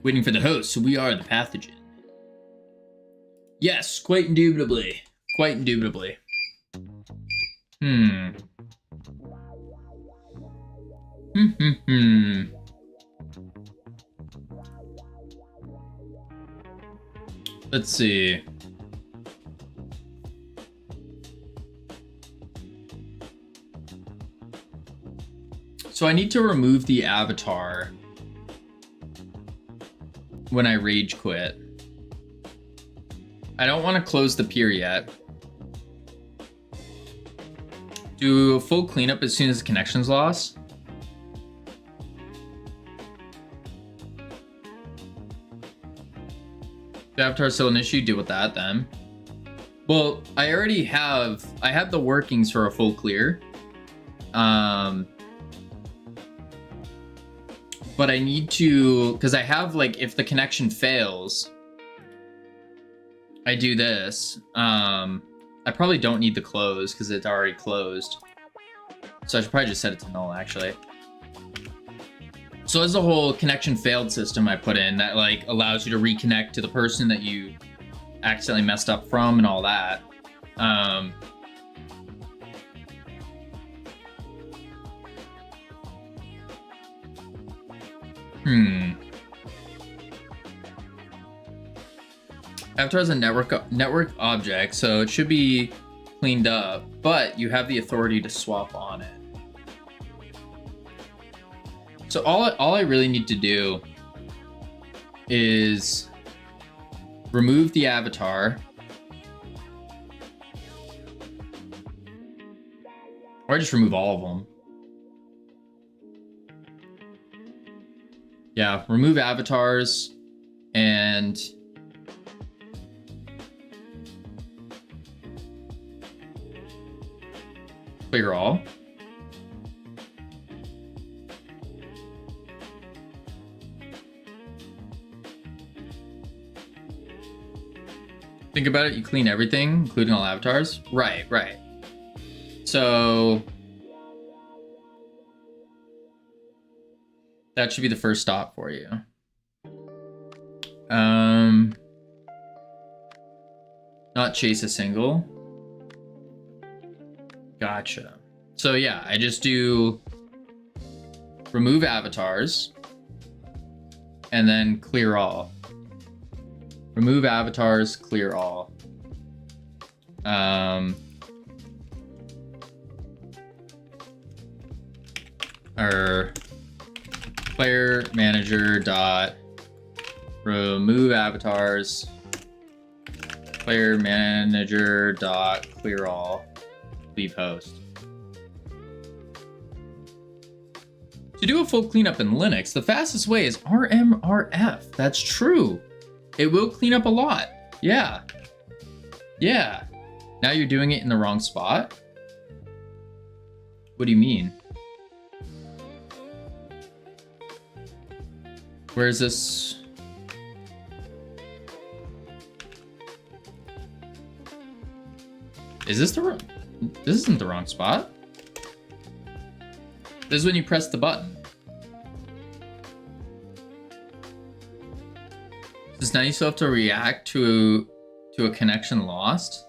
Waiting for the host, so we are the pathogen. Yes, quite indubitably. Quite indubitably. Let's see. So I need to remove the avatar when I rage quit. I don't want to close the pier yet. Do a full cleanup as soon as the connection's lost. The avatar still an issue, deal with that then. Well, I already have, I have the workings for a full clear. But I need to, because I have like, if the connection fails, I do this. I probably don't need the close because it's already closed. So I should probably just set it to null actually. So there's a whole connection failed system I put in that like allows you to reconnect to the person that you accidentally messed up from and all that. Avatar is a network object, so it should be cleaned up, but you have the authority to swap on it. So all I really need to do is remove the avatar, or just remove all of them. Yeah, remove avatars and clear all. Think about it, you clean everything, including all avatars. Right. So that should be the first stop for you. Not chase a single. Gotcha. So yeah, I just do remove avatars and then clear all. Remove avatars, clear all. Or player manager dot remove avatars, player manager dot clear all, leave host. To do a full cleanup in Linux, the fastest way is RMRF. That's true. It will clean up a lot. Yeah. Now you're doing it in the wrong spot? What do you mean? Where is this? Is this the wrong? This isn't the wrong spot. This is when you press the button. Does now you still have to react to a connection lost?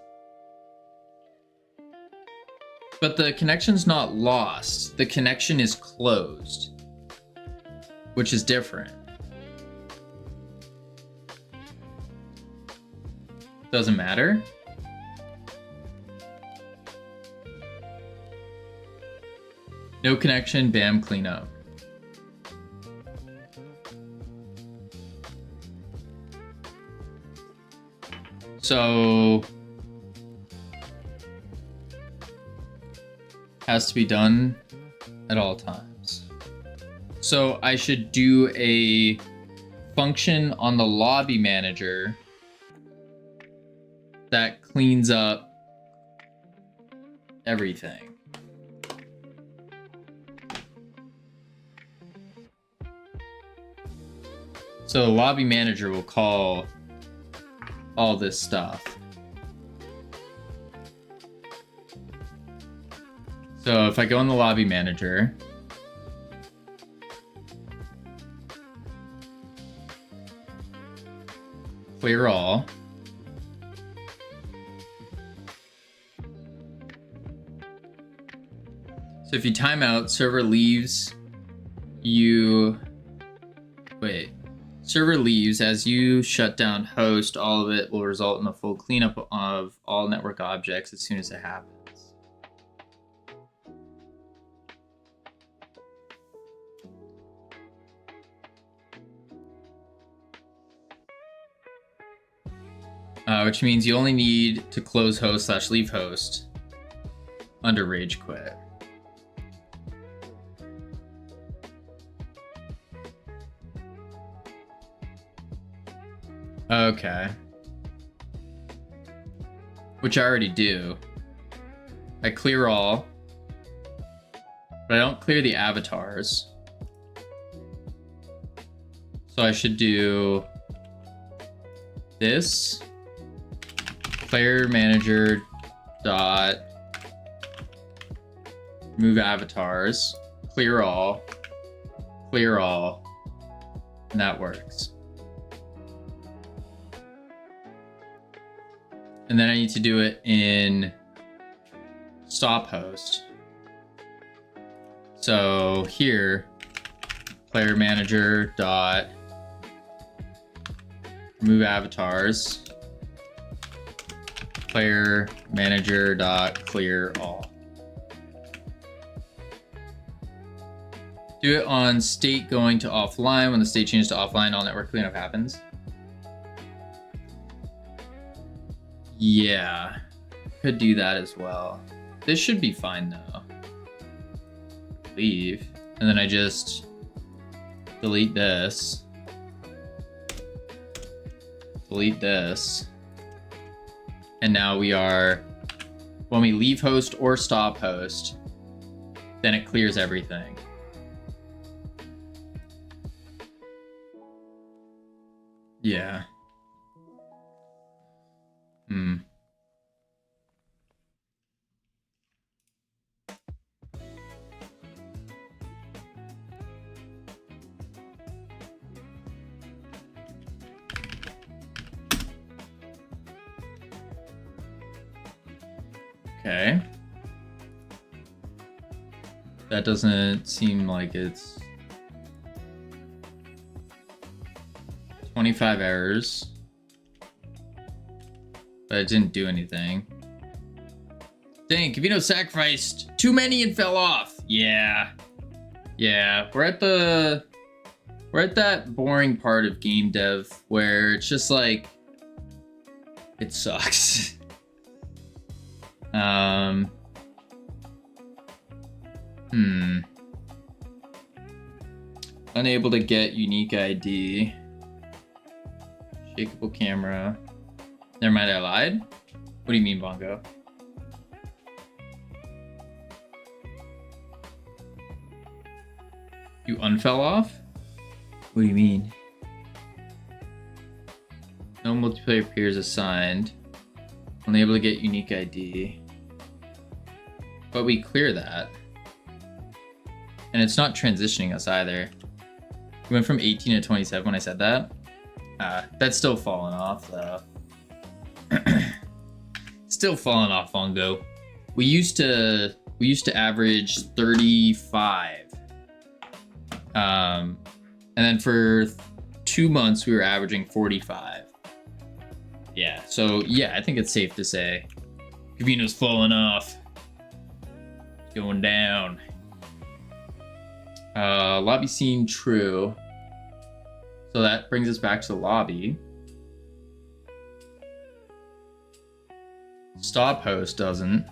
But the connection's not lost. The connection is closed, which is different. Doesn't matter. No connection, bam, clean up. So has to be done at all times. So I should do a function on the lobby manager that cleans up everything. So the lobby manager will call all this stuff. So if I go in the lobby manager, clear all, so if you time out, server leaves, server leaves as you shut down host, all of it will result in a full cleanup of all network objects as soon as it happens. Which means you only need to close host / leave host under rage quit. Okay. Which I already do. I clear all, but I don't clear the avatars. So I should do this. Player manager dot remove avatars, clear all, and that works. And then I need to do it in stop host. So here, player manager dot remove avatars, player manager dot clear all. Do it on state going to offline. When the state changes to offline, all network cleanup happens. Yeah, could do that as well. This should be fine though. Leave, and then I just delete this. Delete this. And now we are, when we leave host or stop host, then it clears everything. Yeah. Okay. That doesn't seem like it's 25 errors. But it didn't do anything. Dang, Kavino sacrificed too many and fell off. Yeah. Yeah, we're at that boring part of game dev where it's just like it sucks. Unable to get unique ID. Shakeable camera. Never mind, I lied. What do you mean, Bongo? You unfell off? What do you mean? No multiplayer peers assigned. Unable to get unique ID. But we clear that. And it's not transitioning us either. We went from 18 to 27 when I said that. That's still falling off though. Still falling off, Bongo. We used to average 35. And then for 2 months we were averaging 45. Yeah, so yeah, I think it's safe to say Kavino's falling off. Going down. Lobby scene true. So that brings us back to the lobby. Stop host doesn't.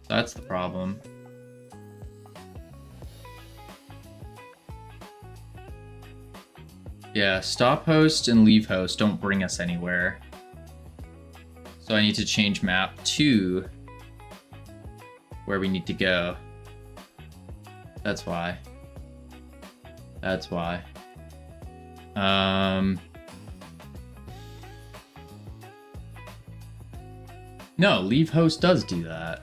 That's the problem. Yeah, stop host and leave host don't bring us anywhere. So I need to change map to where we need to go. That's why. That's why. No, leave host does do that.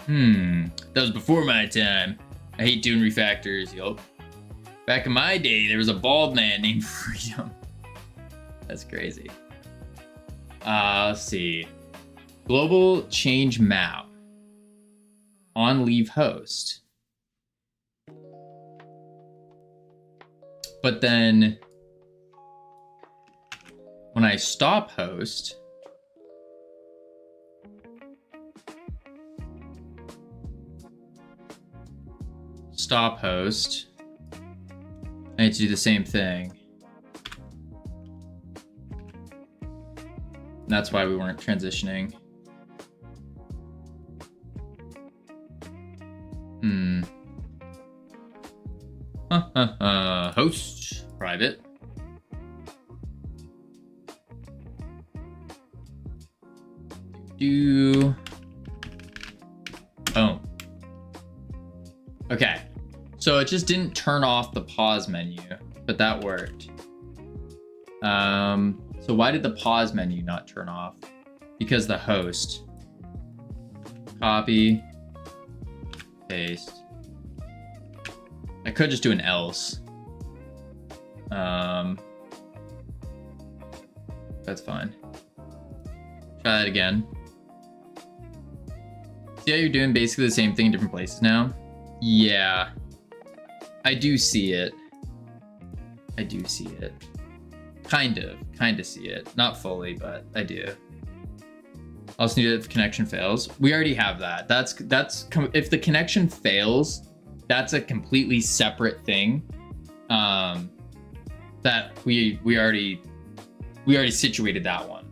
That was before my time. I hate doing refactors, yup. Back in my day, there was a bald man named Freedom. That's crazy. Let's see. Global change map on leave host. But then when I stop host, stop host, I need to do the same thing. That's why we weren't transitioning. Host, private. Oh. Okay. So it just didn't turn off the pause menu, but that worked. So why did the pause menu not turn off? Because the host. Copy. Paste. I could just do an else. That's fine. Try that again. See how you're doing basically the same thing in different places now? Yeah. I do see it. I do see it. Kind of see it. Not fully, but I do. Also need it if connection fails. We already have that. If the connection fails, that's a completely separate thing. That we already situated that one.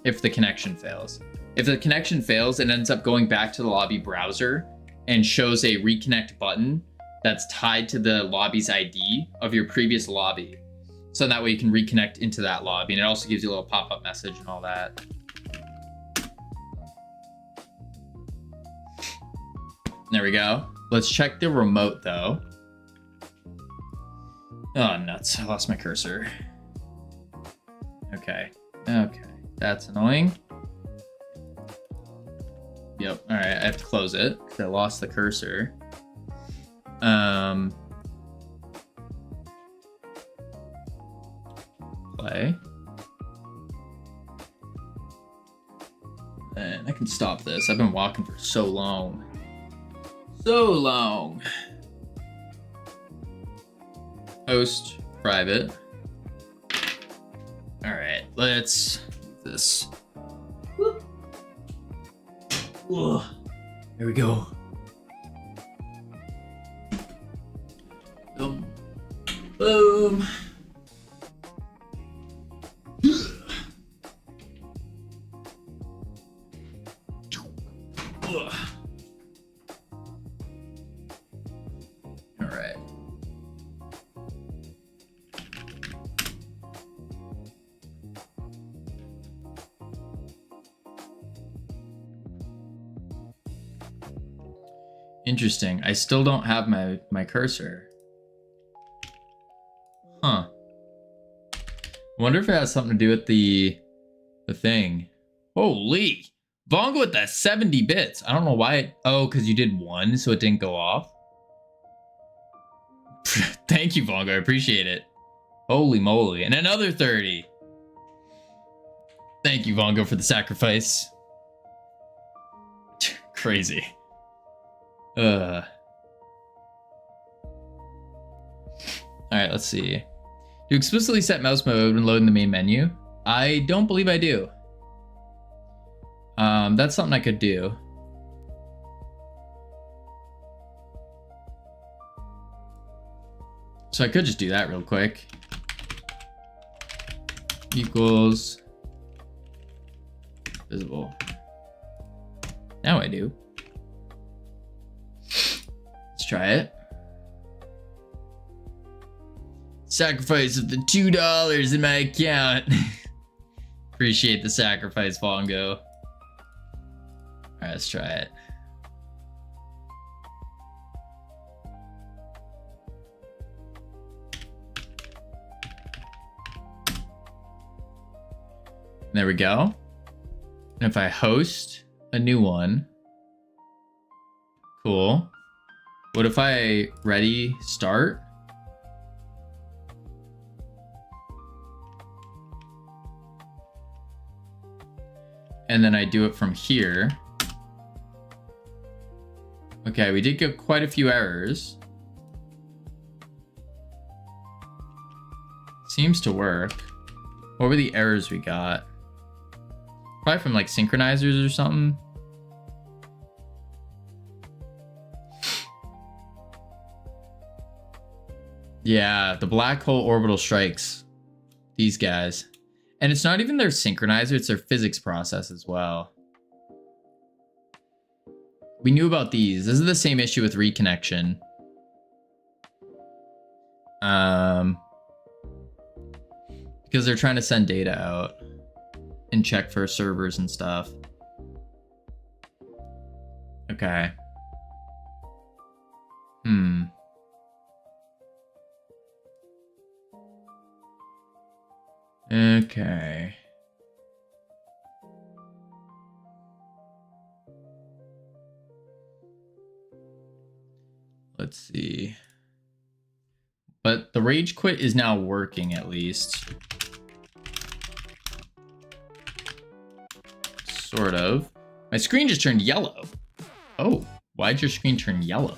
If the connection fails. If the connection fails, it ends up going back to the lobby browser and shows a reconnect button that's tied to the lobby's ID of your previous lobby. So that way you can reconnect into that lobby. And it also gives you a little pop-up message and all that. There we go. Let's check the remote though. Oh, nuts. I lost my cursor. Okay. Okay. That's annoying. Yep. All right. I have to close it because I lost the cursor. Play. And I can stop this. I've been walking for so long. So long. Host private. All right, let's do this. Whoa. There we go. Boom. Boom. All right. Interesting. I still don't have my cursor. Huh. I wonder if it has something to do with the thing. Holy. Vongo with that 70 bits. I don't know why oh, because you did one, so it didn't go off. Thank you, Vongo. I appreciate it. Holy moly. And another 30. Thank you, Vongo, for the sacrifice. Crazy. Alright, let's see. Do you explicitly set mouse mode when loading the main menu? I don't believe I do. That's something I could do. So I could just do that real quick. Equals visible. Now I do. Let's try it. Sacrifice of the $2 in my account. Appreciate the sacrifice, Vongo. Alright, let's try it. There we go. And if I host a new one, cool. What if I ready start? And then I do it from here. Okay, we did get quite a few errors. Seems to work. What were the errors we got? Probably from like synchronizers or something. Yeah, the black hole orbital strikes. These guys. And it's not even their synchronizer, it's their physics process as well. We knew about these. This is the same issue with reconnection. Because they're trying to send data out and check for servers and stuff. Okay. Okay. Let's see. But the rage quit is now working at least. Sort of. My screen just turned yellow. Oh, why'd your screen turn yellow?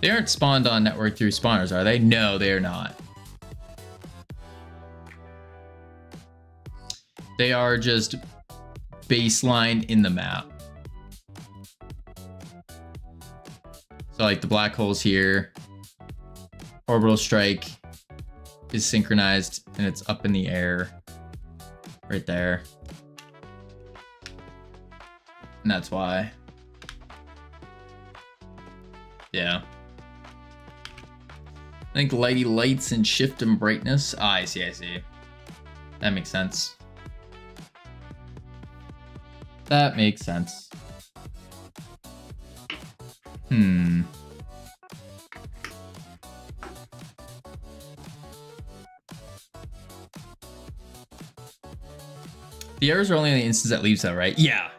They aren't spawned on network through spawners, are they? No, they are not. They are just baseline in the map. So like the black holes here, orbital strike is synchronized and it's up in the air right there. And that's why. Yeah. I think lighty lights and shift and brightness. Ah, I see. That makes sense. That makes sense. The errors are only in the instance that leaves though, right? Yeah.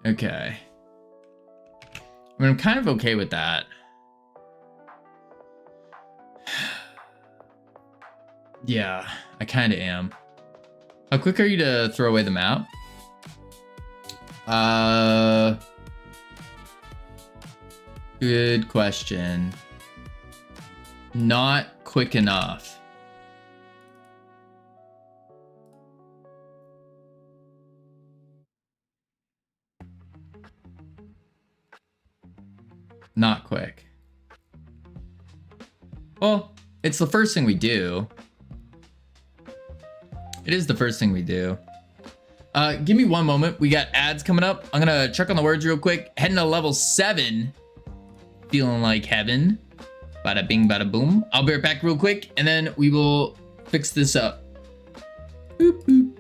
Okay. I mean, I'm kind of okay with that. Yeah, I kind of am. How quick are you to throw away the map? Good question. Not quick enough. Not quick. Well, it's the first thing we do. It is the first thing we do. Give me one moment. We got ads coming up. I'm gonna check on the words real quick. Heading to level 7. Feeling like heaven. Bada bing, bada boom. I'll be right back real quick, and then we will fix this up. Boop, boop.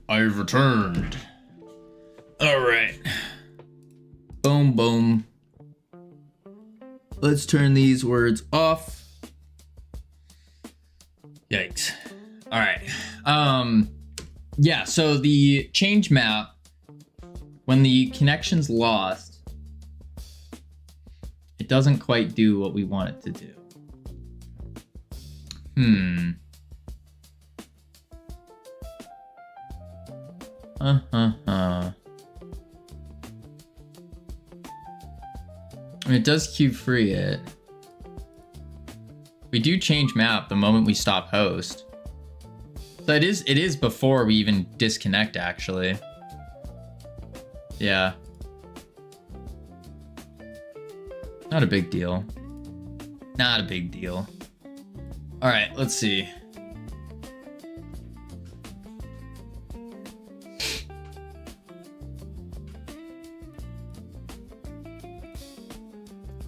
I've returned. All right. Boom, boom. Let's turn these words off. Yikes. All right. Yeah, so the change map, when the connection's lost, it doesn't quite do what we want it to do. I mean, it does cube free it. We do change map the moment we stop host. So it is before we even disconnect, actually. Yeah. Not a big deal. Not a big deal. All right, let's see.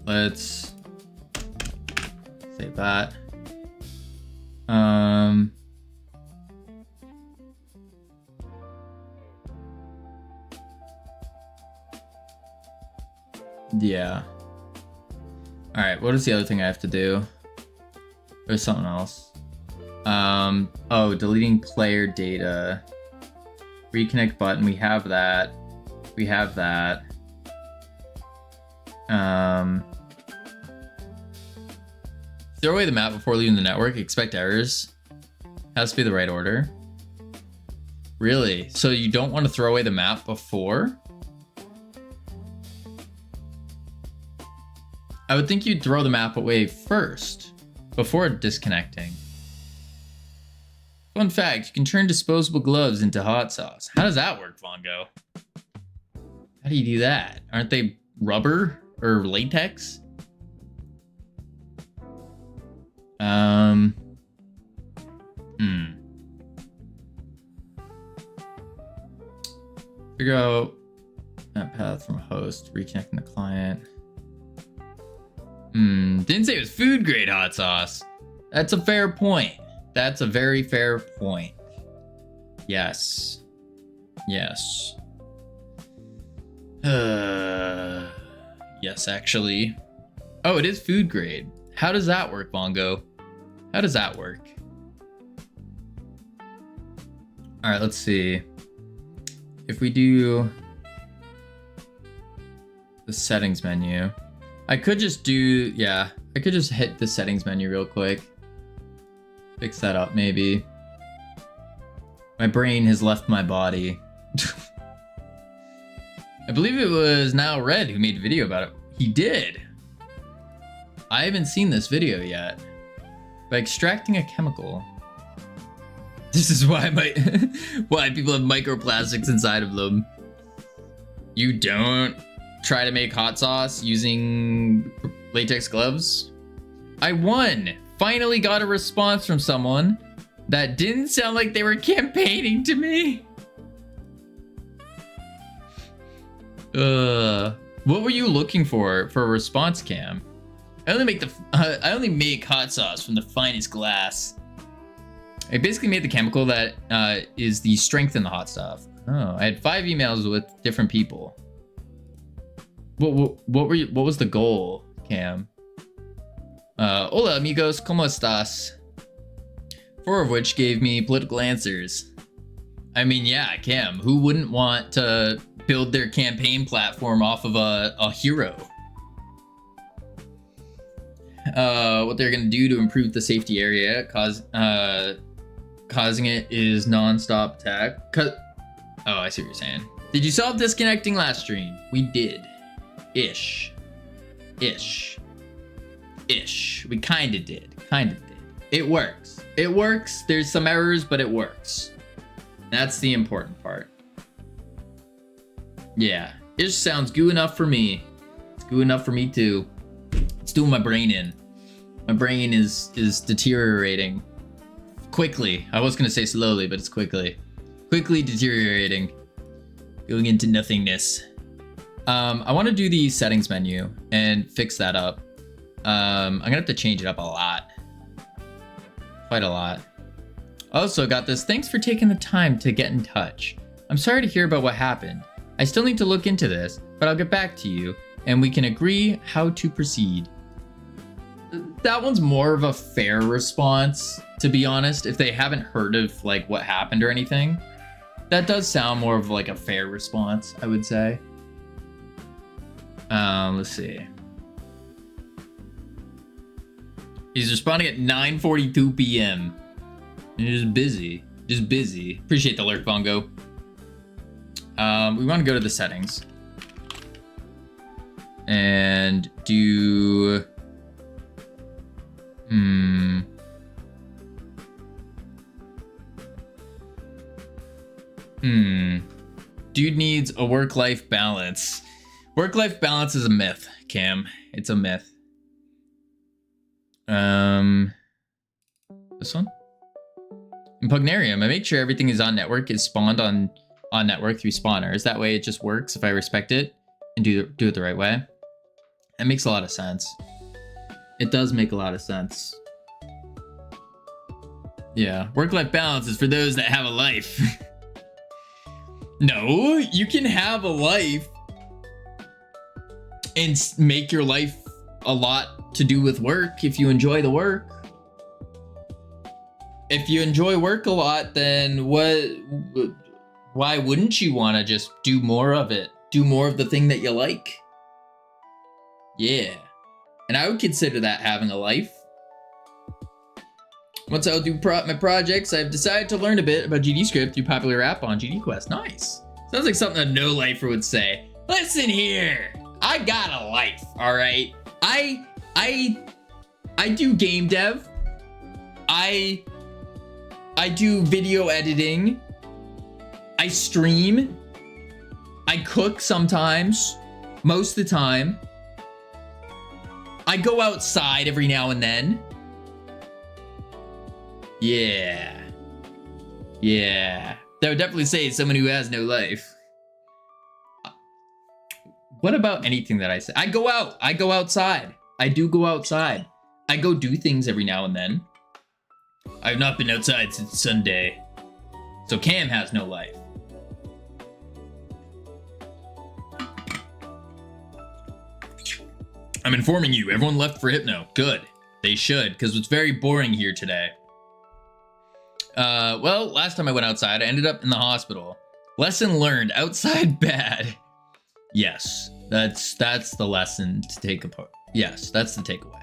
Let's save that. Yeah. All right, what is the other thing I have to do? There's something else. Oh, deleting player data. Reconnect button, we have that. We have that. Throw away the map before leaving the network. Expect errors. Has to be the right order. Really? So you don't want to throw away the map before? I would think you'd throw the map away first, before disconnecting. Fun fact, you can turn disposable gloves into hot sauce. How does that work, Vongo? How do you do that? Aren't they rubber or latex? Figure out that path from host, reconnecting the client. Didn't say it was food grade hot sauce. That's a fair point. That's a very fair point. Yes. Yes. Yes, actually. Oh, it is food grade. How does that work, Bongo? How does that work? All right, let's see. If we do the settings menu, I could just do, yeah, I could just hit the settings menu real quick. Fix that up, maybe. My brain has left my body. I believe it was Now Red who made a video about it. He did. I haven't seen this video yet. By extracting a chemical. This is why why people have microplastics inside of them. You don't try to make hot sauce using latex gloves? I won! Finally got a response from someone that didn't sound like they were campaigning to me. What were you looking for a response, Cam? I only make hot sauce from the finest glass. I basically made the chemical that is the strength in the hot stuff. Oh, I had 5 emails with different people. What was the goal, Cam? Hola amigos, ¿cómo estás? 4 of which gave me political answers. I mean, yeah, Cam, who wouldn't want to build their campaign platform off of a hero? What they're gonna do to improve the safety area, causing it is non-stop attack. Oh, I see what you're saying. Did you solve disconnecting last stream? We did. Ish. We kinda did. It works. It works. There's some errors, but it works. That's the important part. Yeah. Ish sounds good enough for me. It's good enough for me too. It's doing my brain in. My brain is deteriorating. Quickly. I was gonna say slowly, but it's quickly. Quickly deteriorating. Going into nothingness. I want to do the settings menu and fix that up. I'm gonna have to change it up a lot. Quite a lot. Also got this. Thanks for taking the time to get in touch. I'm sorry to hear about what happened. I still need to look into this, but I'll get back to you and we can agree how to proceed. That one's more of a fair response, to be honest. If they haven't heard of like what happened or anything, that does sound more of like a fair response, I would say. Let's see. He's responding at 9:42 p.m. He's just busy. Just busy. Appreciate the lurk, Bongo. We want to go to the settings. And do... Dude needs a work-life balance. Work-life balance is a myth, Cam. It's a myth. This one? In Pugnarium, I make sure everything is on network is spawned on network through spawners. That way it just works if I respect it and do it the right way. That makes a lot of sense. It does make a lot of sense. Yeah, work-life balance is for those that have a life. No, you can have a life and make your life a lot to do with work if you enjoy the work. If you enjoy work a lot, then why wouldn't you want to just do more of it? Do more of the thing that you like? Yeah. And I would consider that having a life. Once I do my projects, I've decided to learn a bit about GDScript through popular app on GD Quest. Nice. Sounds like something a no-lifer would say. Listen here, I got a life, all right? I do game dev. I do video editing. I stream. I cook sometimes, most of the time. I go outside every now and then. Yeah. Yeah. That would definitely say someone who has no life. What about anything that I say? I go out. I go outside. I do go outside. I go do things every now and then. I've not been outside since Sunday. So Cam has no life. I'm informing you, everyone left for Hypno. Good. They should, because it's very boring here today. Well, last time I went outside, I ended up in the hospital. Lesson learned, outside bad. Yes, that's the lesson to take apart. Yes, that's the takeaway.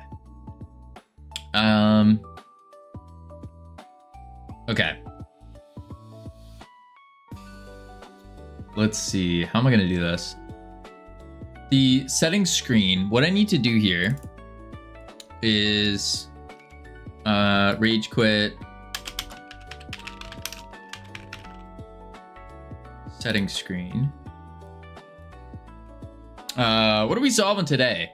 Okay. Let's see, how am I gonna do this? The settings screen, what I need to do here is rage quit. Settings screen. What are we solving today?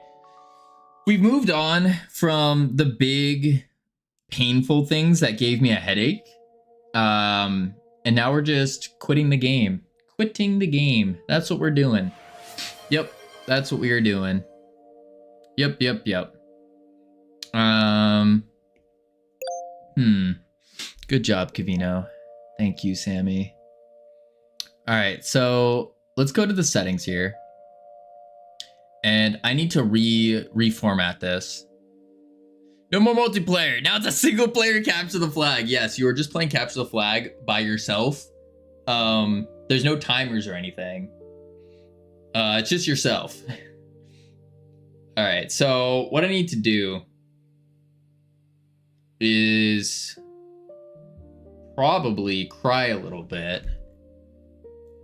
We've moved on from the big painful things that gave me a headache. And now we're just quitting the game. Quitting the game. That's what we're doing. Yep, that's what we are doing. Yep. Good job, Cavino. Thank you, Sammy. All right, so let's go to the settings here. And I need to reformat this. No more multiplayer. Now it's a single player capture the flag. Yes, you are just playing capture the flag by yourself. There's no timers or anything. It's just yourself. All right, so what I need to do is probably cry a little bit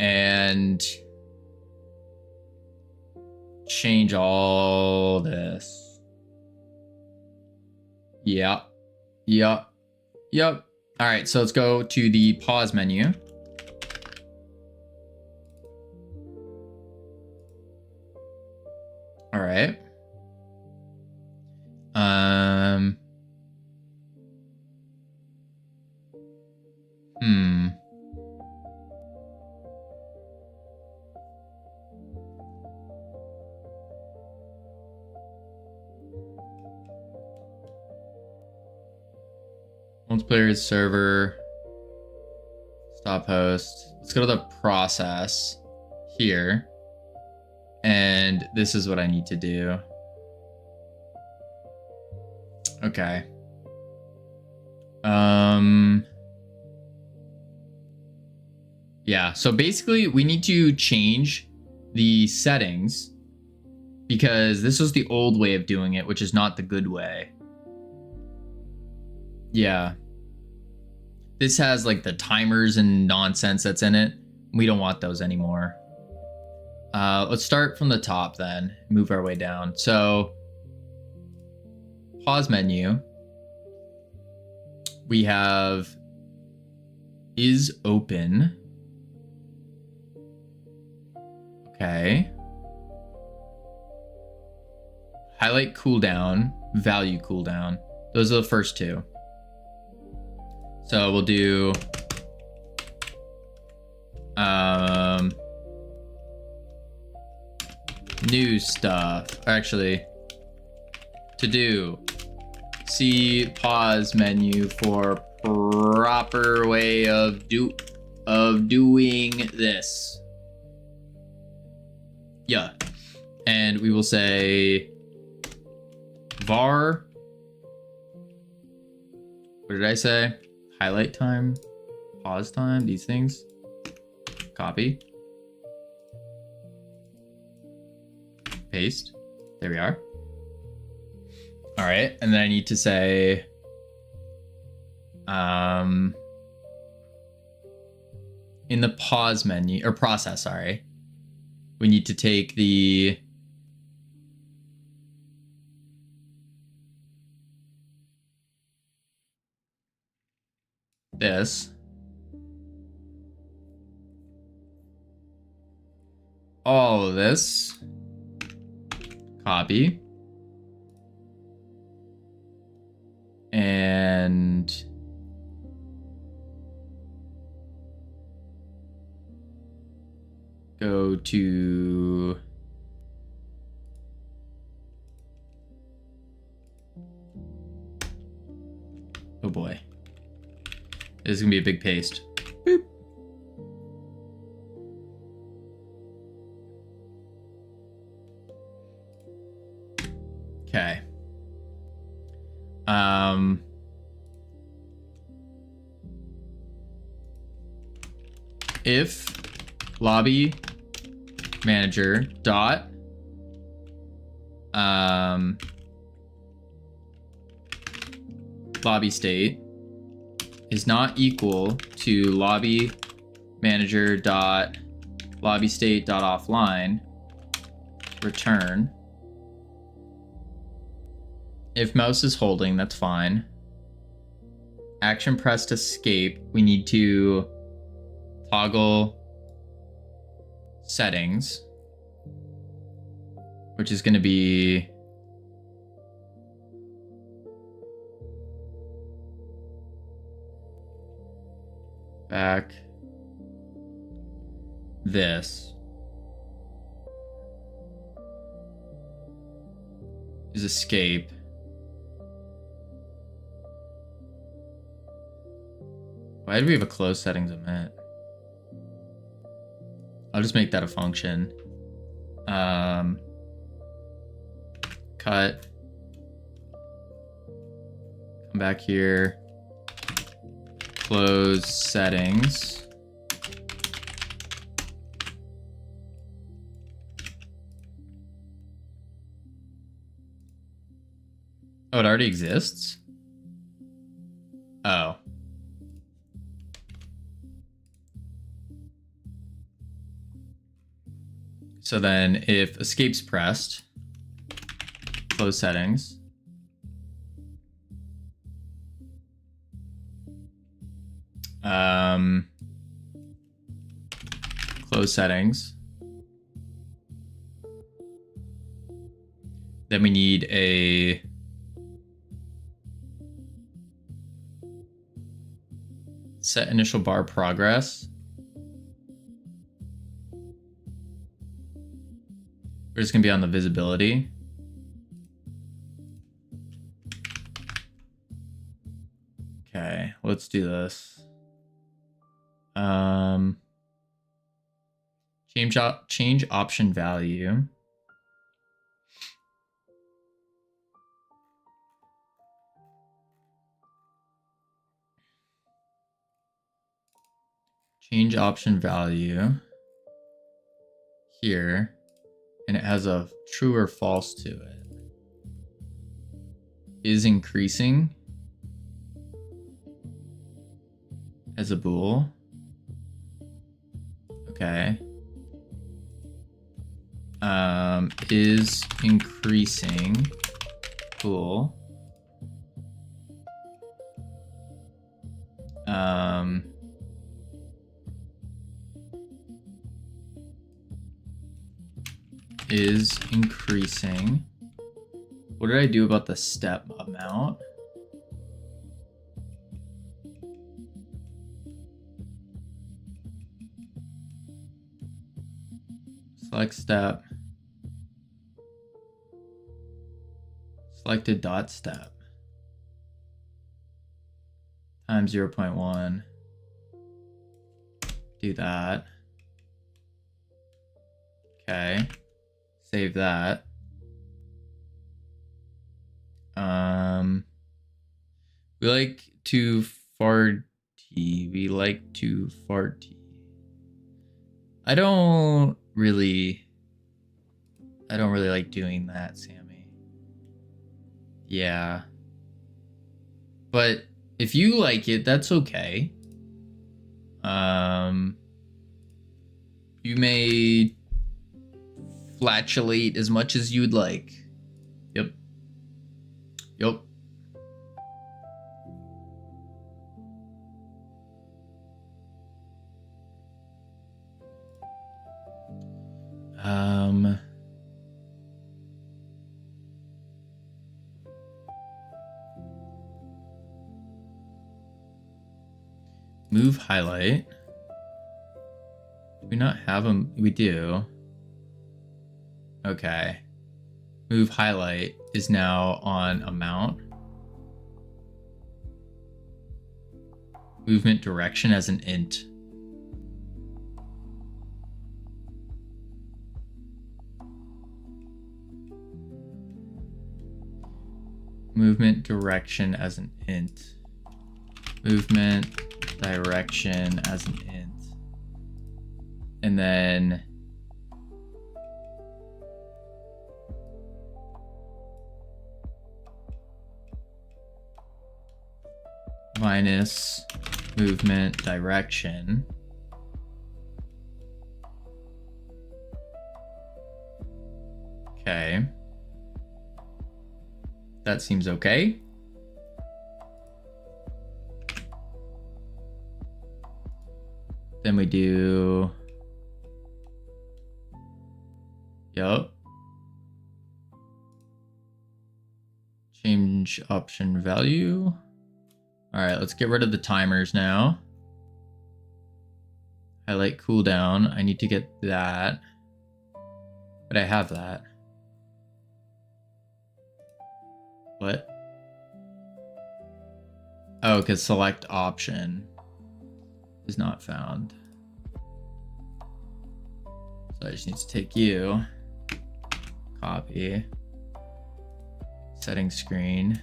and change all this. Yep. All right, so let's go to the pause menu. All right. Multiplayer server. Stop host. Let's go to the process here. And this is what I need to do. Okay. Yeah, so basically we need to change the settings because this was the old way of doing it, which is not the good way. Yeah. This has like the timers and nonsense that's in it. We don't want those anymore. Let's start from the top then, move our way down. So pause menu. We have is open. Okay. Highlight cooldown, value cooldown. Those are the first two. So we'll do new stuff. Actually, to do. See pause menu for proper way of doing this. Yeah. And we will say var. What did I say? Highlight time, pause time, these things. Copy. Paste. There we are. All right, and then I need to say in the pause menu or process, sorry. We need to take the this, all of this, copy, and go to oh boy. This is gonna be a big paste. Boop. Okay. If lobby manager dot lobby state is not equal to lobby manager dot lobby state dot offline, return. If mouse is holding, that's fine. Action pressed escape, we need to toggle settings, which is going to be back this is escape. Why do we have a close settings event? I'll just make that a function. Cut. Come back here. Close settings. Oh, it already exists? Oh. So then if escape's pressed, close settings. Close settings. Then we need a set initial bar progress. We're just gonna be on the visibility. Okay, let's do this. Change option value. Change option value here, and it has a true or false to it. Is increasing as a bool. Okay. Is increasing bool. Is increasing. What did I do about the step amount? Select step. Selected dot step. Times 0.1. Do that. Okay. Save that. We like to farty. We like to farty. I don't really like doing that, Sammy. Yeah. But if you like it, that's okay. You may flatulate as much as you'd like. Yep. Yep. Move highlight. Do we not have them? We do. Okay. Move highlight is now on amount. Movement direction as an int. Movement direction as an int. Movement direction as an int. And then minus movement direction. Okay. That seems okay. Then we do, yup. Change option value. All right, let's get rid of the timers now. Highlight cooldown. I need to get that, but I have that. What? Oh, because select option is not found. So I just need to take you, copy, setting screen.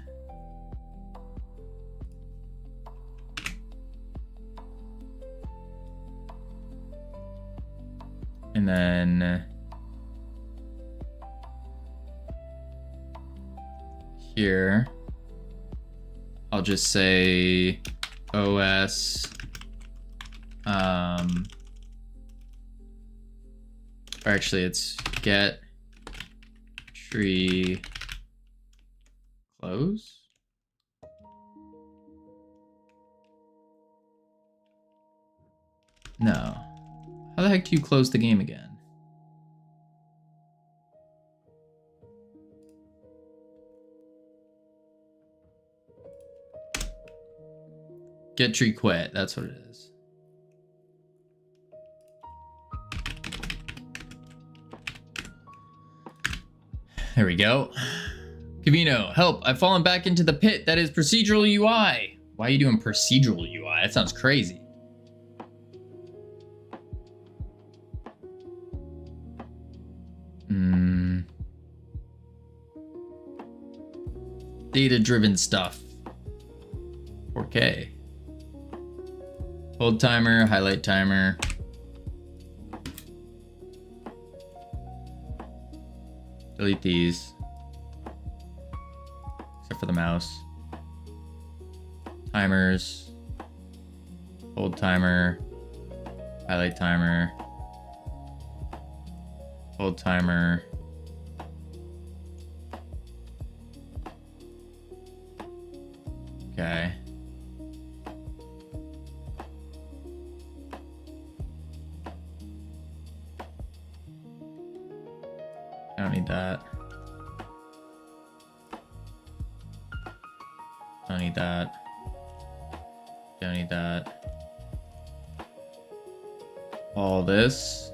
And then here, I'll just say OS, or actually it's get tree close. No. How the heck do you close the game again? Get tree quit, that's what it is. There we go. Cavino, help, I've fallen back into the pit that is procedural UI. Why are you doing procedural UI? That sounds crazy. Data-driven stuff. 4K. Hold timer, highlight timer. Delete these. Except for the mouse. Timers. Hold timer. Highlight timer. Hold timer. Okay. I don't need that. Don't need that. Don't need that. All this.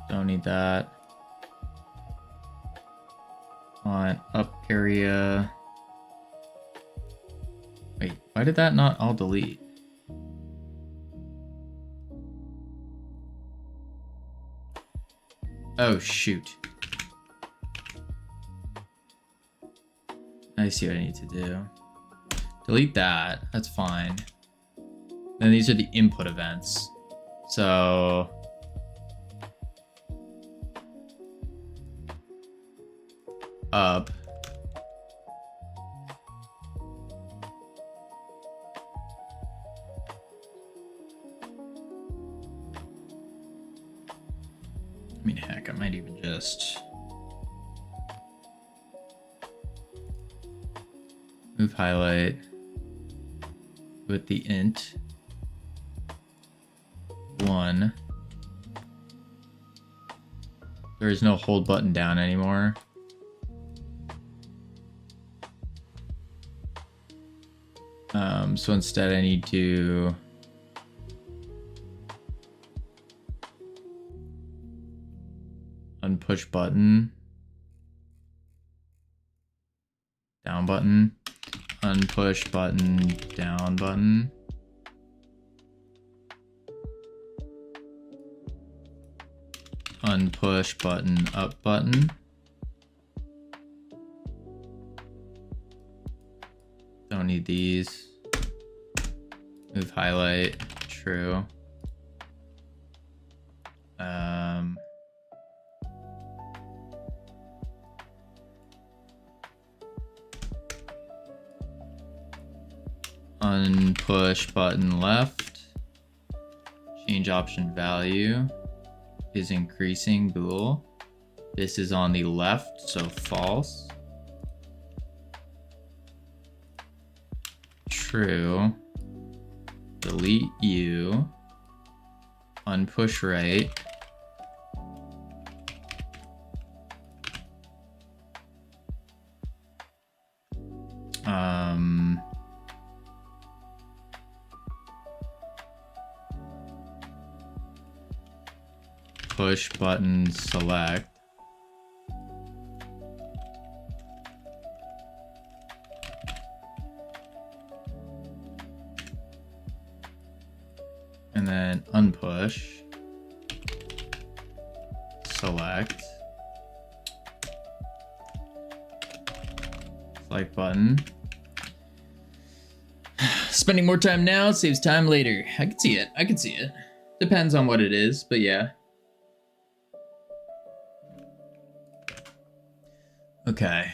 Don't need that. On up area. Wait, why did that not all delete? Oh, shoot. I see what I need to do. Delete that. That's fine. Then these are the input events. So... up. I mean, heck, I might even just move highlight with the int 1. There is no hold button down anymore. So instead I need to unpush button, down button, unpush button, down button. Unpush button, up button. Don't need these. Move highlight, true. Unpush button left. Change option value is increasing bool. This is on the left, so false. True. Delete you. Unpush right. Push button select. And then unpush, select, select button. Spending more time now saves time later. I can see it. I can see it. Depends on what it is, but yeah. Okay.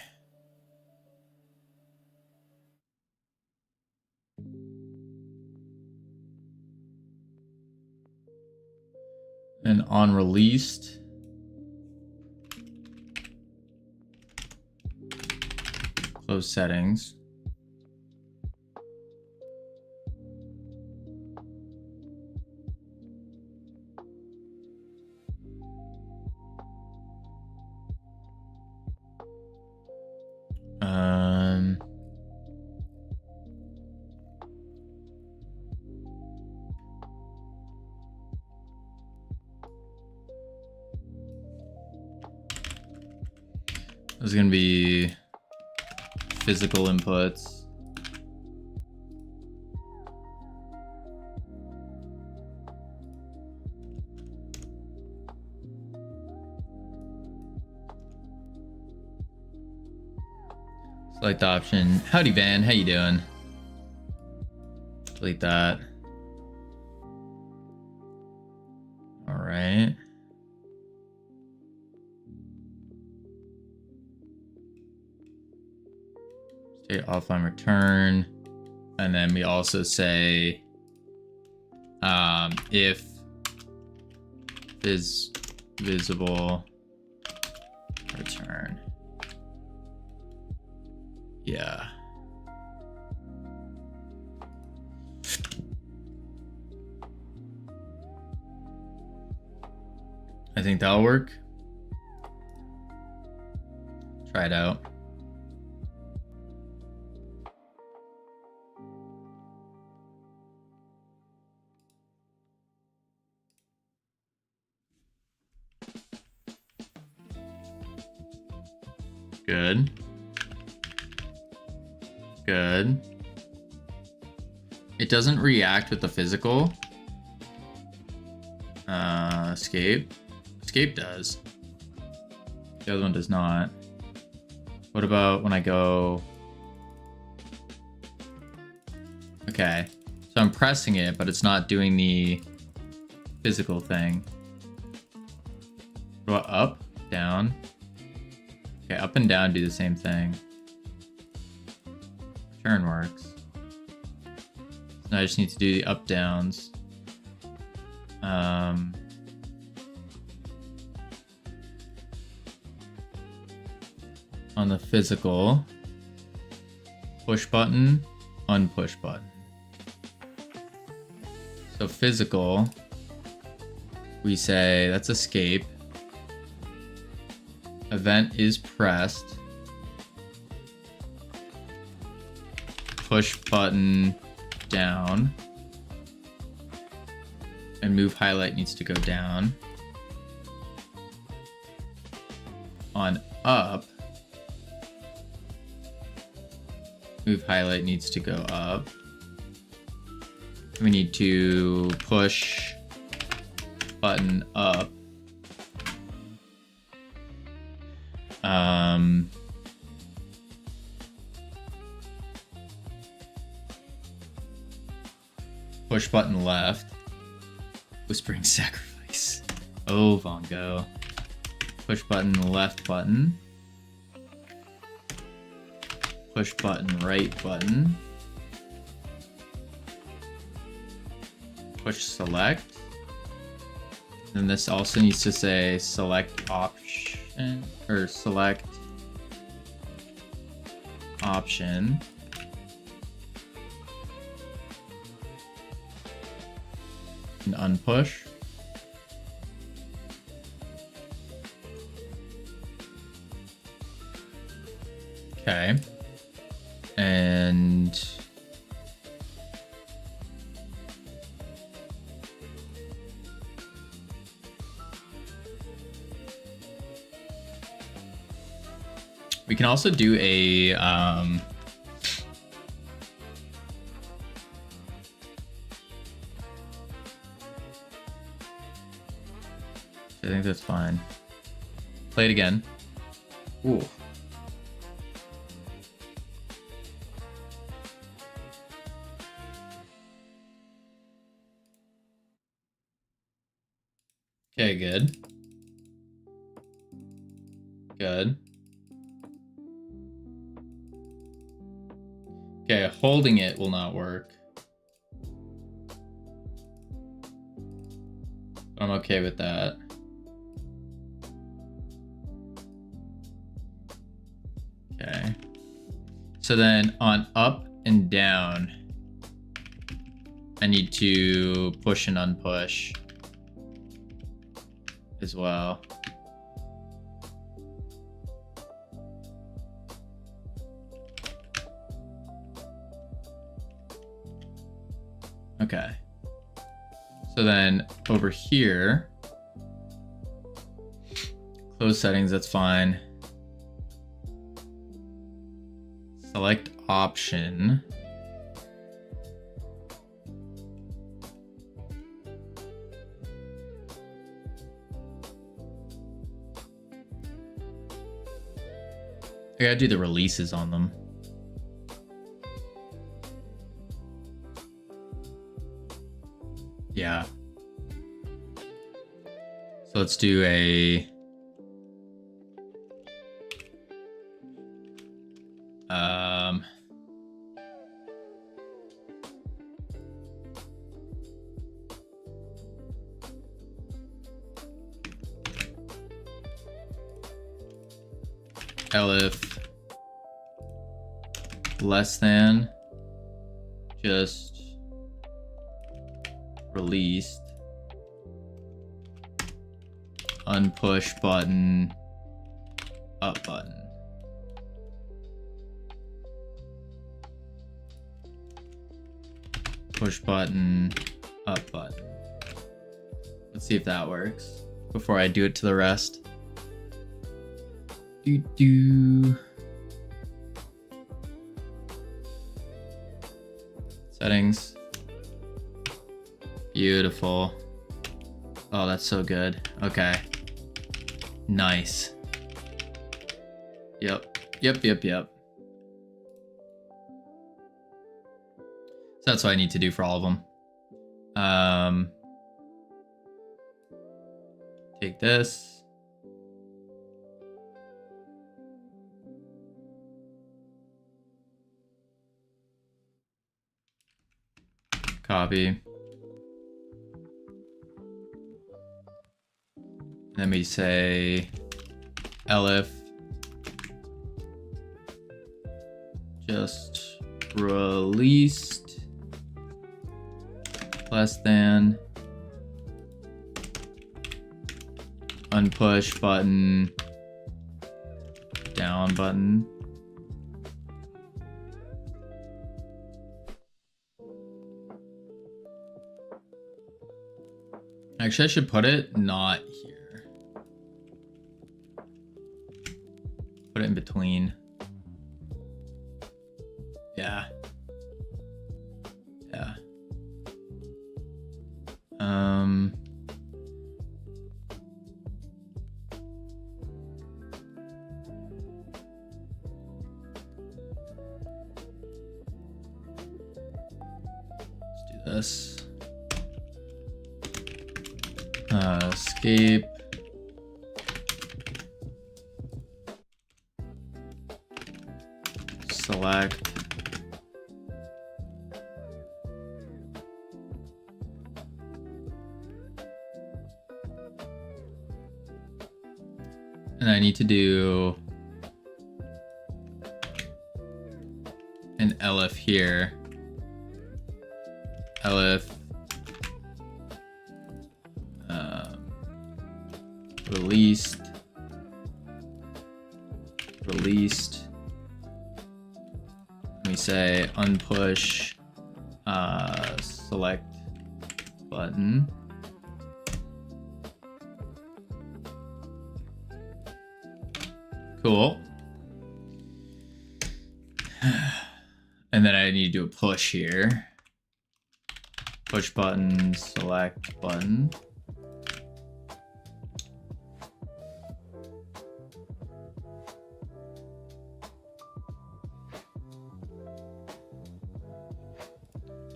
And on released, close settings. This is gonna be physical inputs. Select the option. Howdy Van, how you doing? Delete that. All right. State offline return. And then we also say if is visible return. Yeah. I think that'll work. Try it out. Good. Good. It doesn't react with the physical. Escape. Escape does. The other one does not. What about when I go... Okay. So I'm pressing it, but it's not doing the physical thing. What about up? Down? Okay, up and down do the same thing. Return works. So now I just need to do the up downs. On the physical, push button, unpush button. So physical, we say that's escape. Event is pressed. Push button down. And move highlight needs to go down. On up, move highlight needs to go up. We need to push button up. Push button left. Whispering sacrifice. Oh, Vongo. Push button left button. Push button right button. Push select. And this also needs to say select option or select option. And unpush. Okay. And we can also do a I think that's fine. Play it again. Ooh. Okay, good. Good. Okay, holding it will not work. I'm okay with that. Okay. So then on up and down, I need to push and unpush as well. Okay. So then over here, close settings, that's fine. select option. I gotta do the releases on them. Yeah. So let's do a elif less than just released unpush button up button. Push button up button. Let's see if that works before I do it to the rest. Settings. Beautiful. Oh, that's so good. Okay. Nice. Yep. So that's what I need to do for all of them. Take this. Copy. Let me say elif just released less than unpush button down button. Actually, I should put it not here. Put it in between. Yeah. Let's do this. Escape. Select. And I need to do an elif here. Elif released. Let me say unpush select button. Cool. And then I need to do a push here. Push button, select button.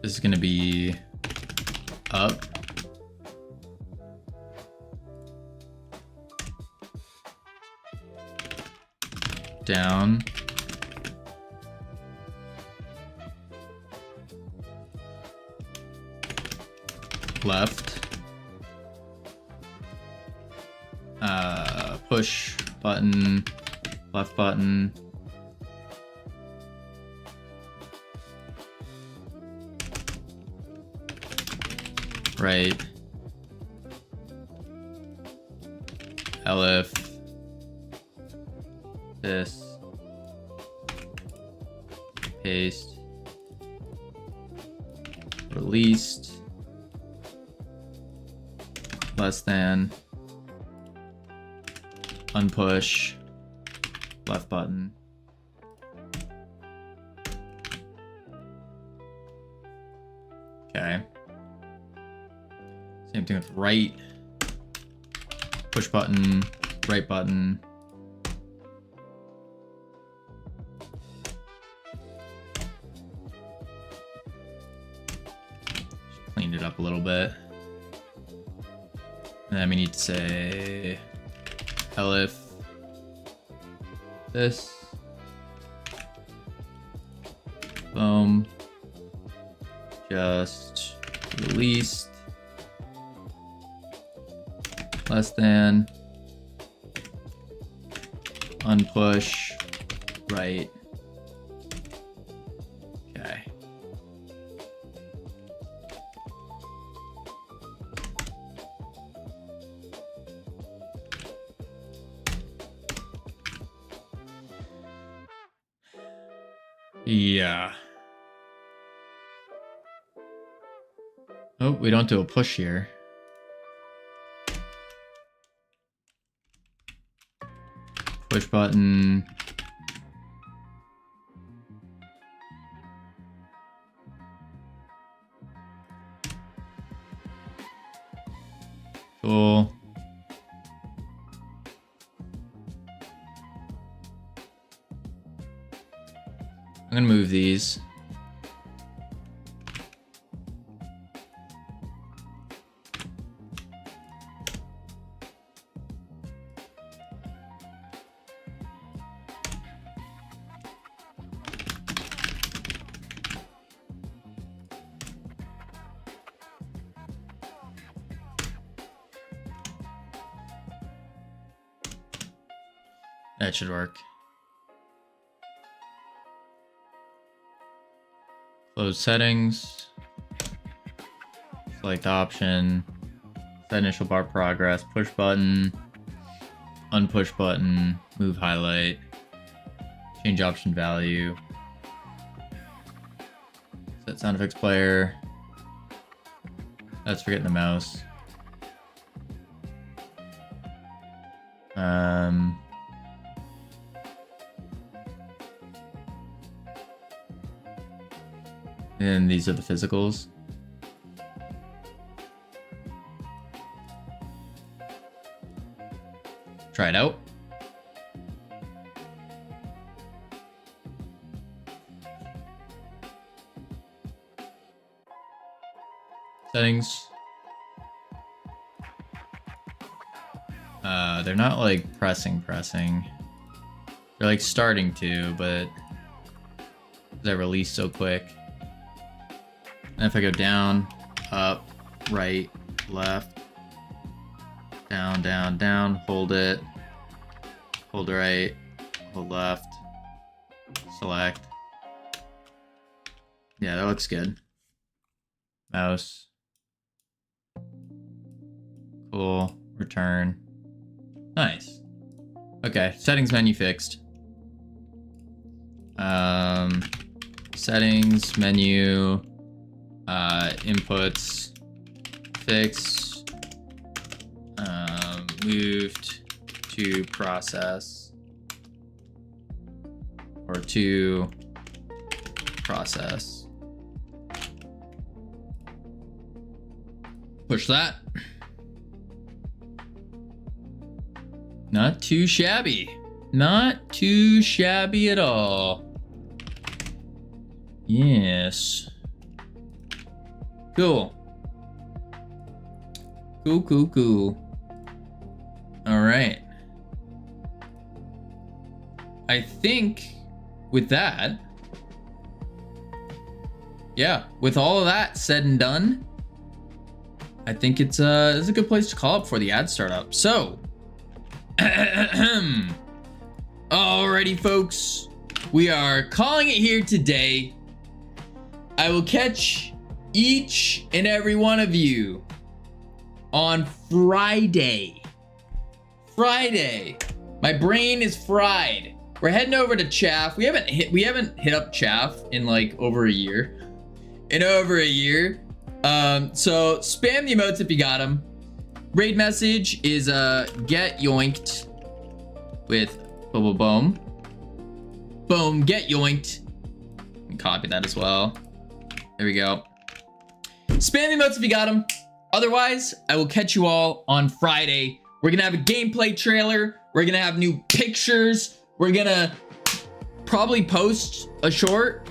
This is going to be up. Down. Left. Push button, left button. Right. Elif. This. Paste. Released. Less than. Unpush. Left button. Okay. Same thing with right. Push button, right button. Cleaned it up a little bit. And then we need to say elif this. Boom. Just released. Less than. Unpush. Right. Okay. Yeah. Oh, we don't do a push here. Push button. Cool. I'm gonna move these. That should work. Close settings. Select option. Set initial bar progress. Push button. Unpush button. Move highlight. Change option value. Set sound effects player. That's forgetting the mouse. And these are the physicals. Try it out. Settings. They're not like pressing. They're like starting to, but they release so quick. And if I go down, up, right, left, down, down, down, hold it, hold right, hold left, select. Yeah, that looks good. Mouse. Cool. Return. Nice. Okay, settings menu fixed. Settings menu. Inputs fixed. Moved to process or to process. Push that. Not too shabby. Not too shabby at all. Yes. Cool. Cool. All right. I think with that, yeah, with all of that said and done, I think it's a good place to call up for the ad startup. So, alrighty, folks, we are calling it here today. I will catch each and every one of you on Friday. My brain is fried. We're heading over to Chaff. We haven't hit up Chaff in like over a year. So spam the emotes if you got them. Raid message is get yoinked with boom. Get yoinked. And copy that as well. There we go. Spam the emotes if you got them. Otherwise, I will catch you all on Friday. We're gonna have a gameplay trailer. We're gonna have new pictures. We're gonna probably post a short.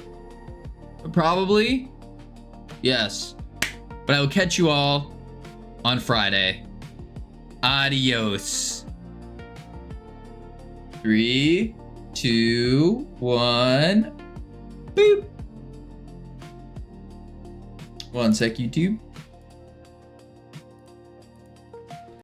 Probably. Yes. But I will catch you all on Friday. Adios. 3, 2, 1. Boop. 1 sec, YouTube.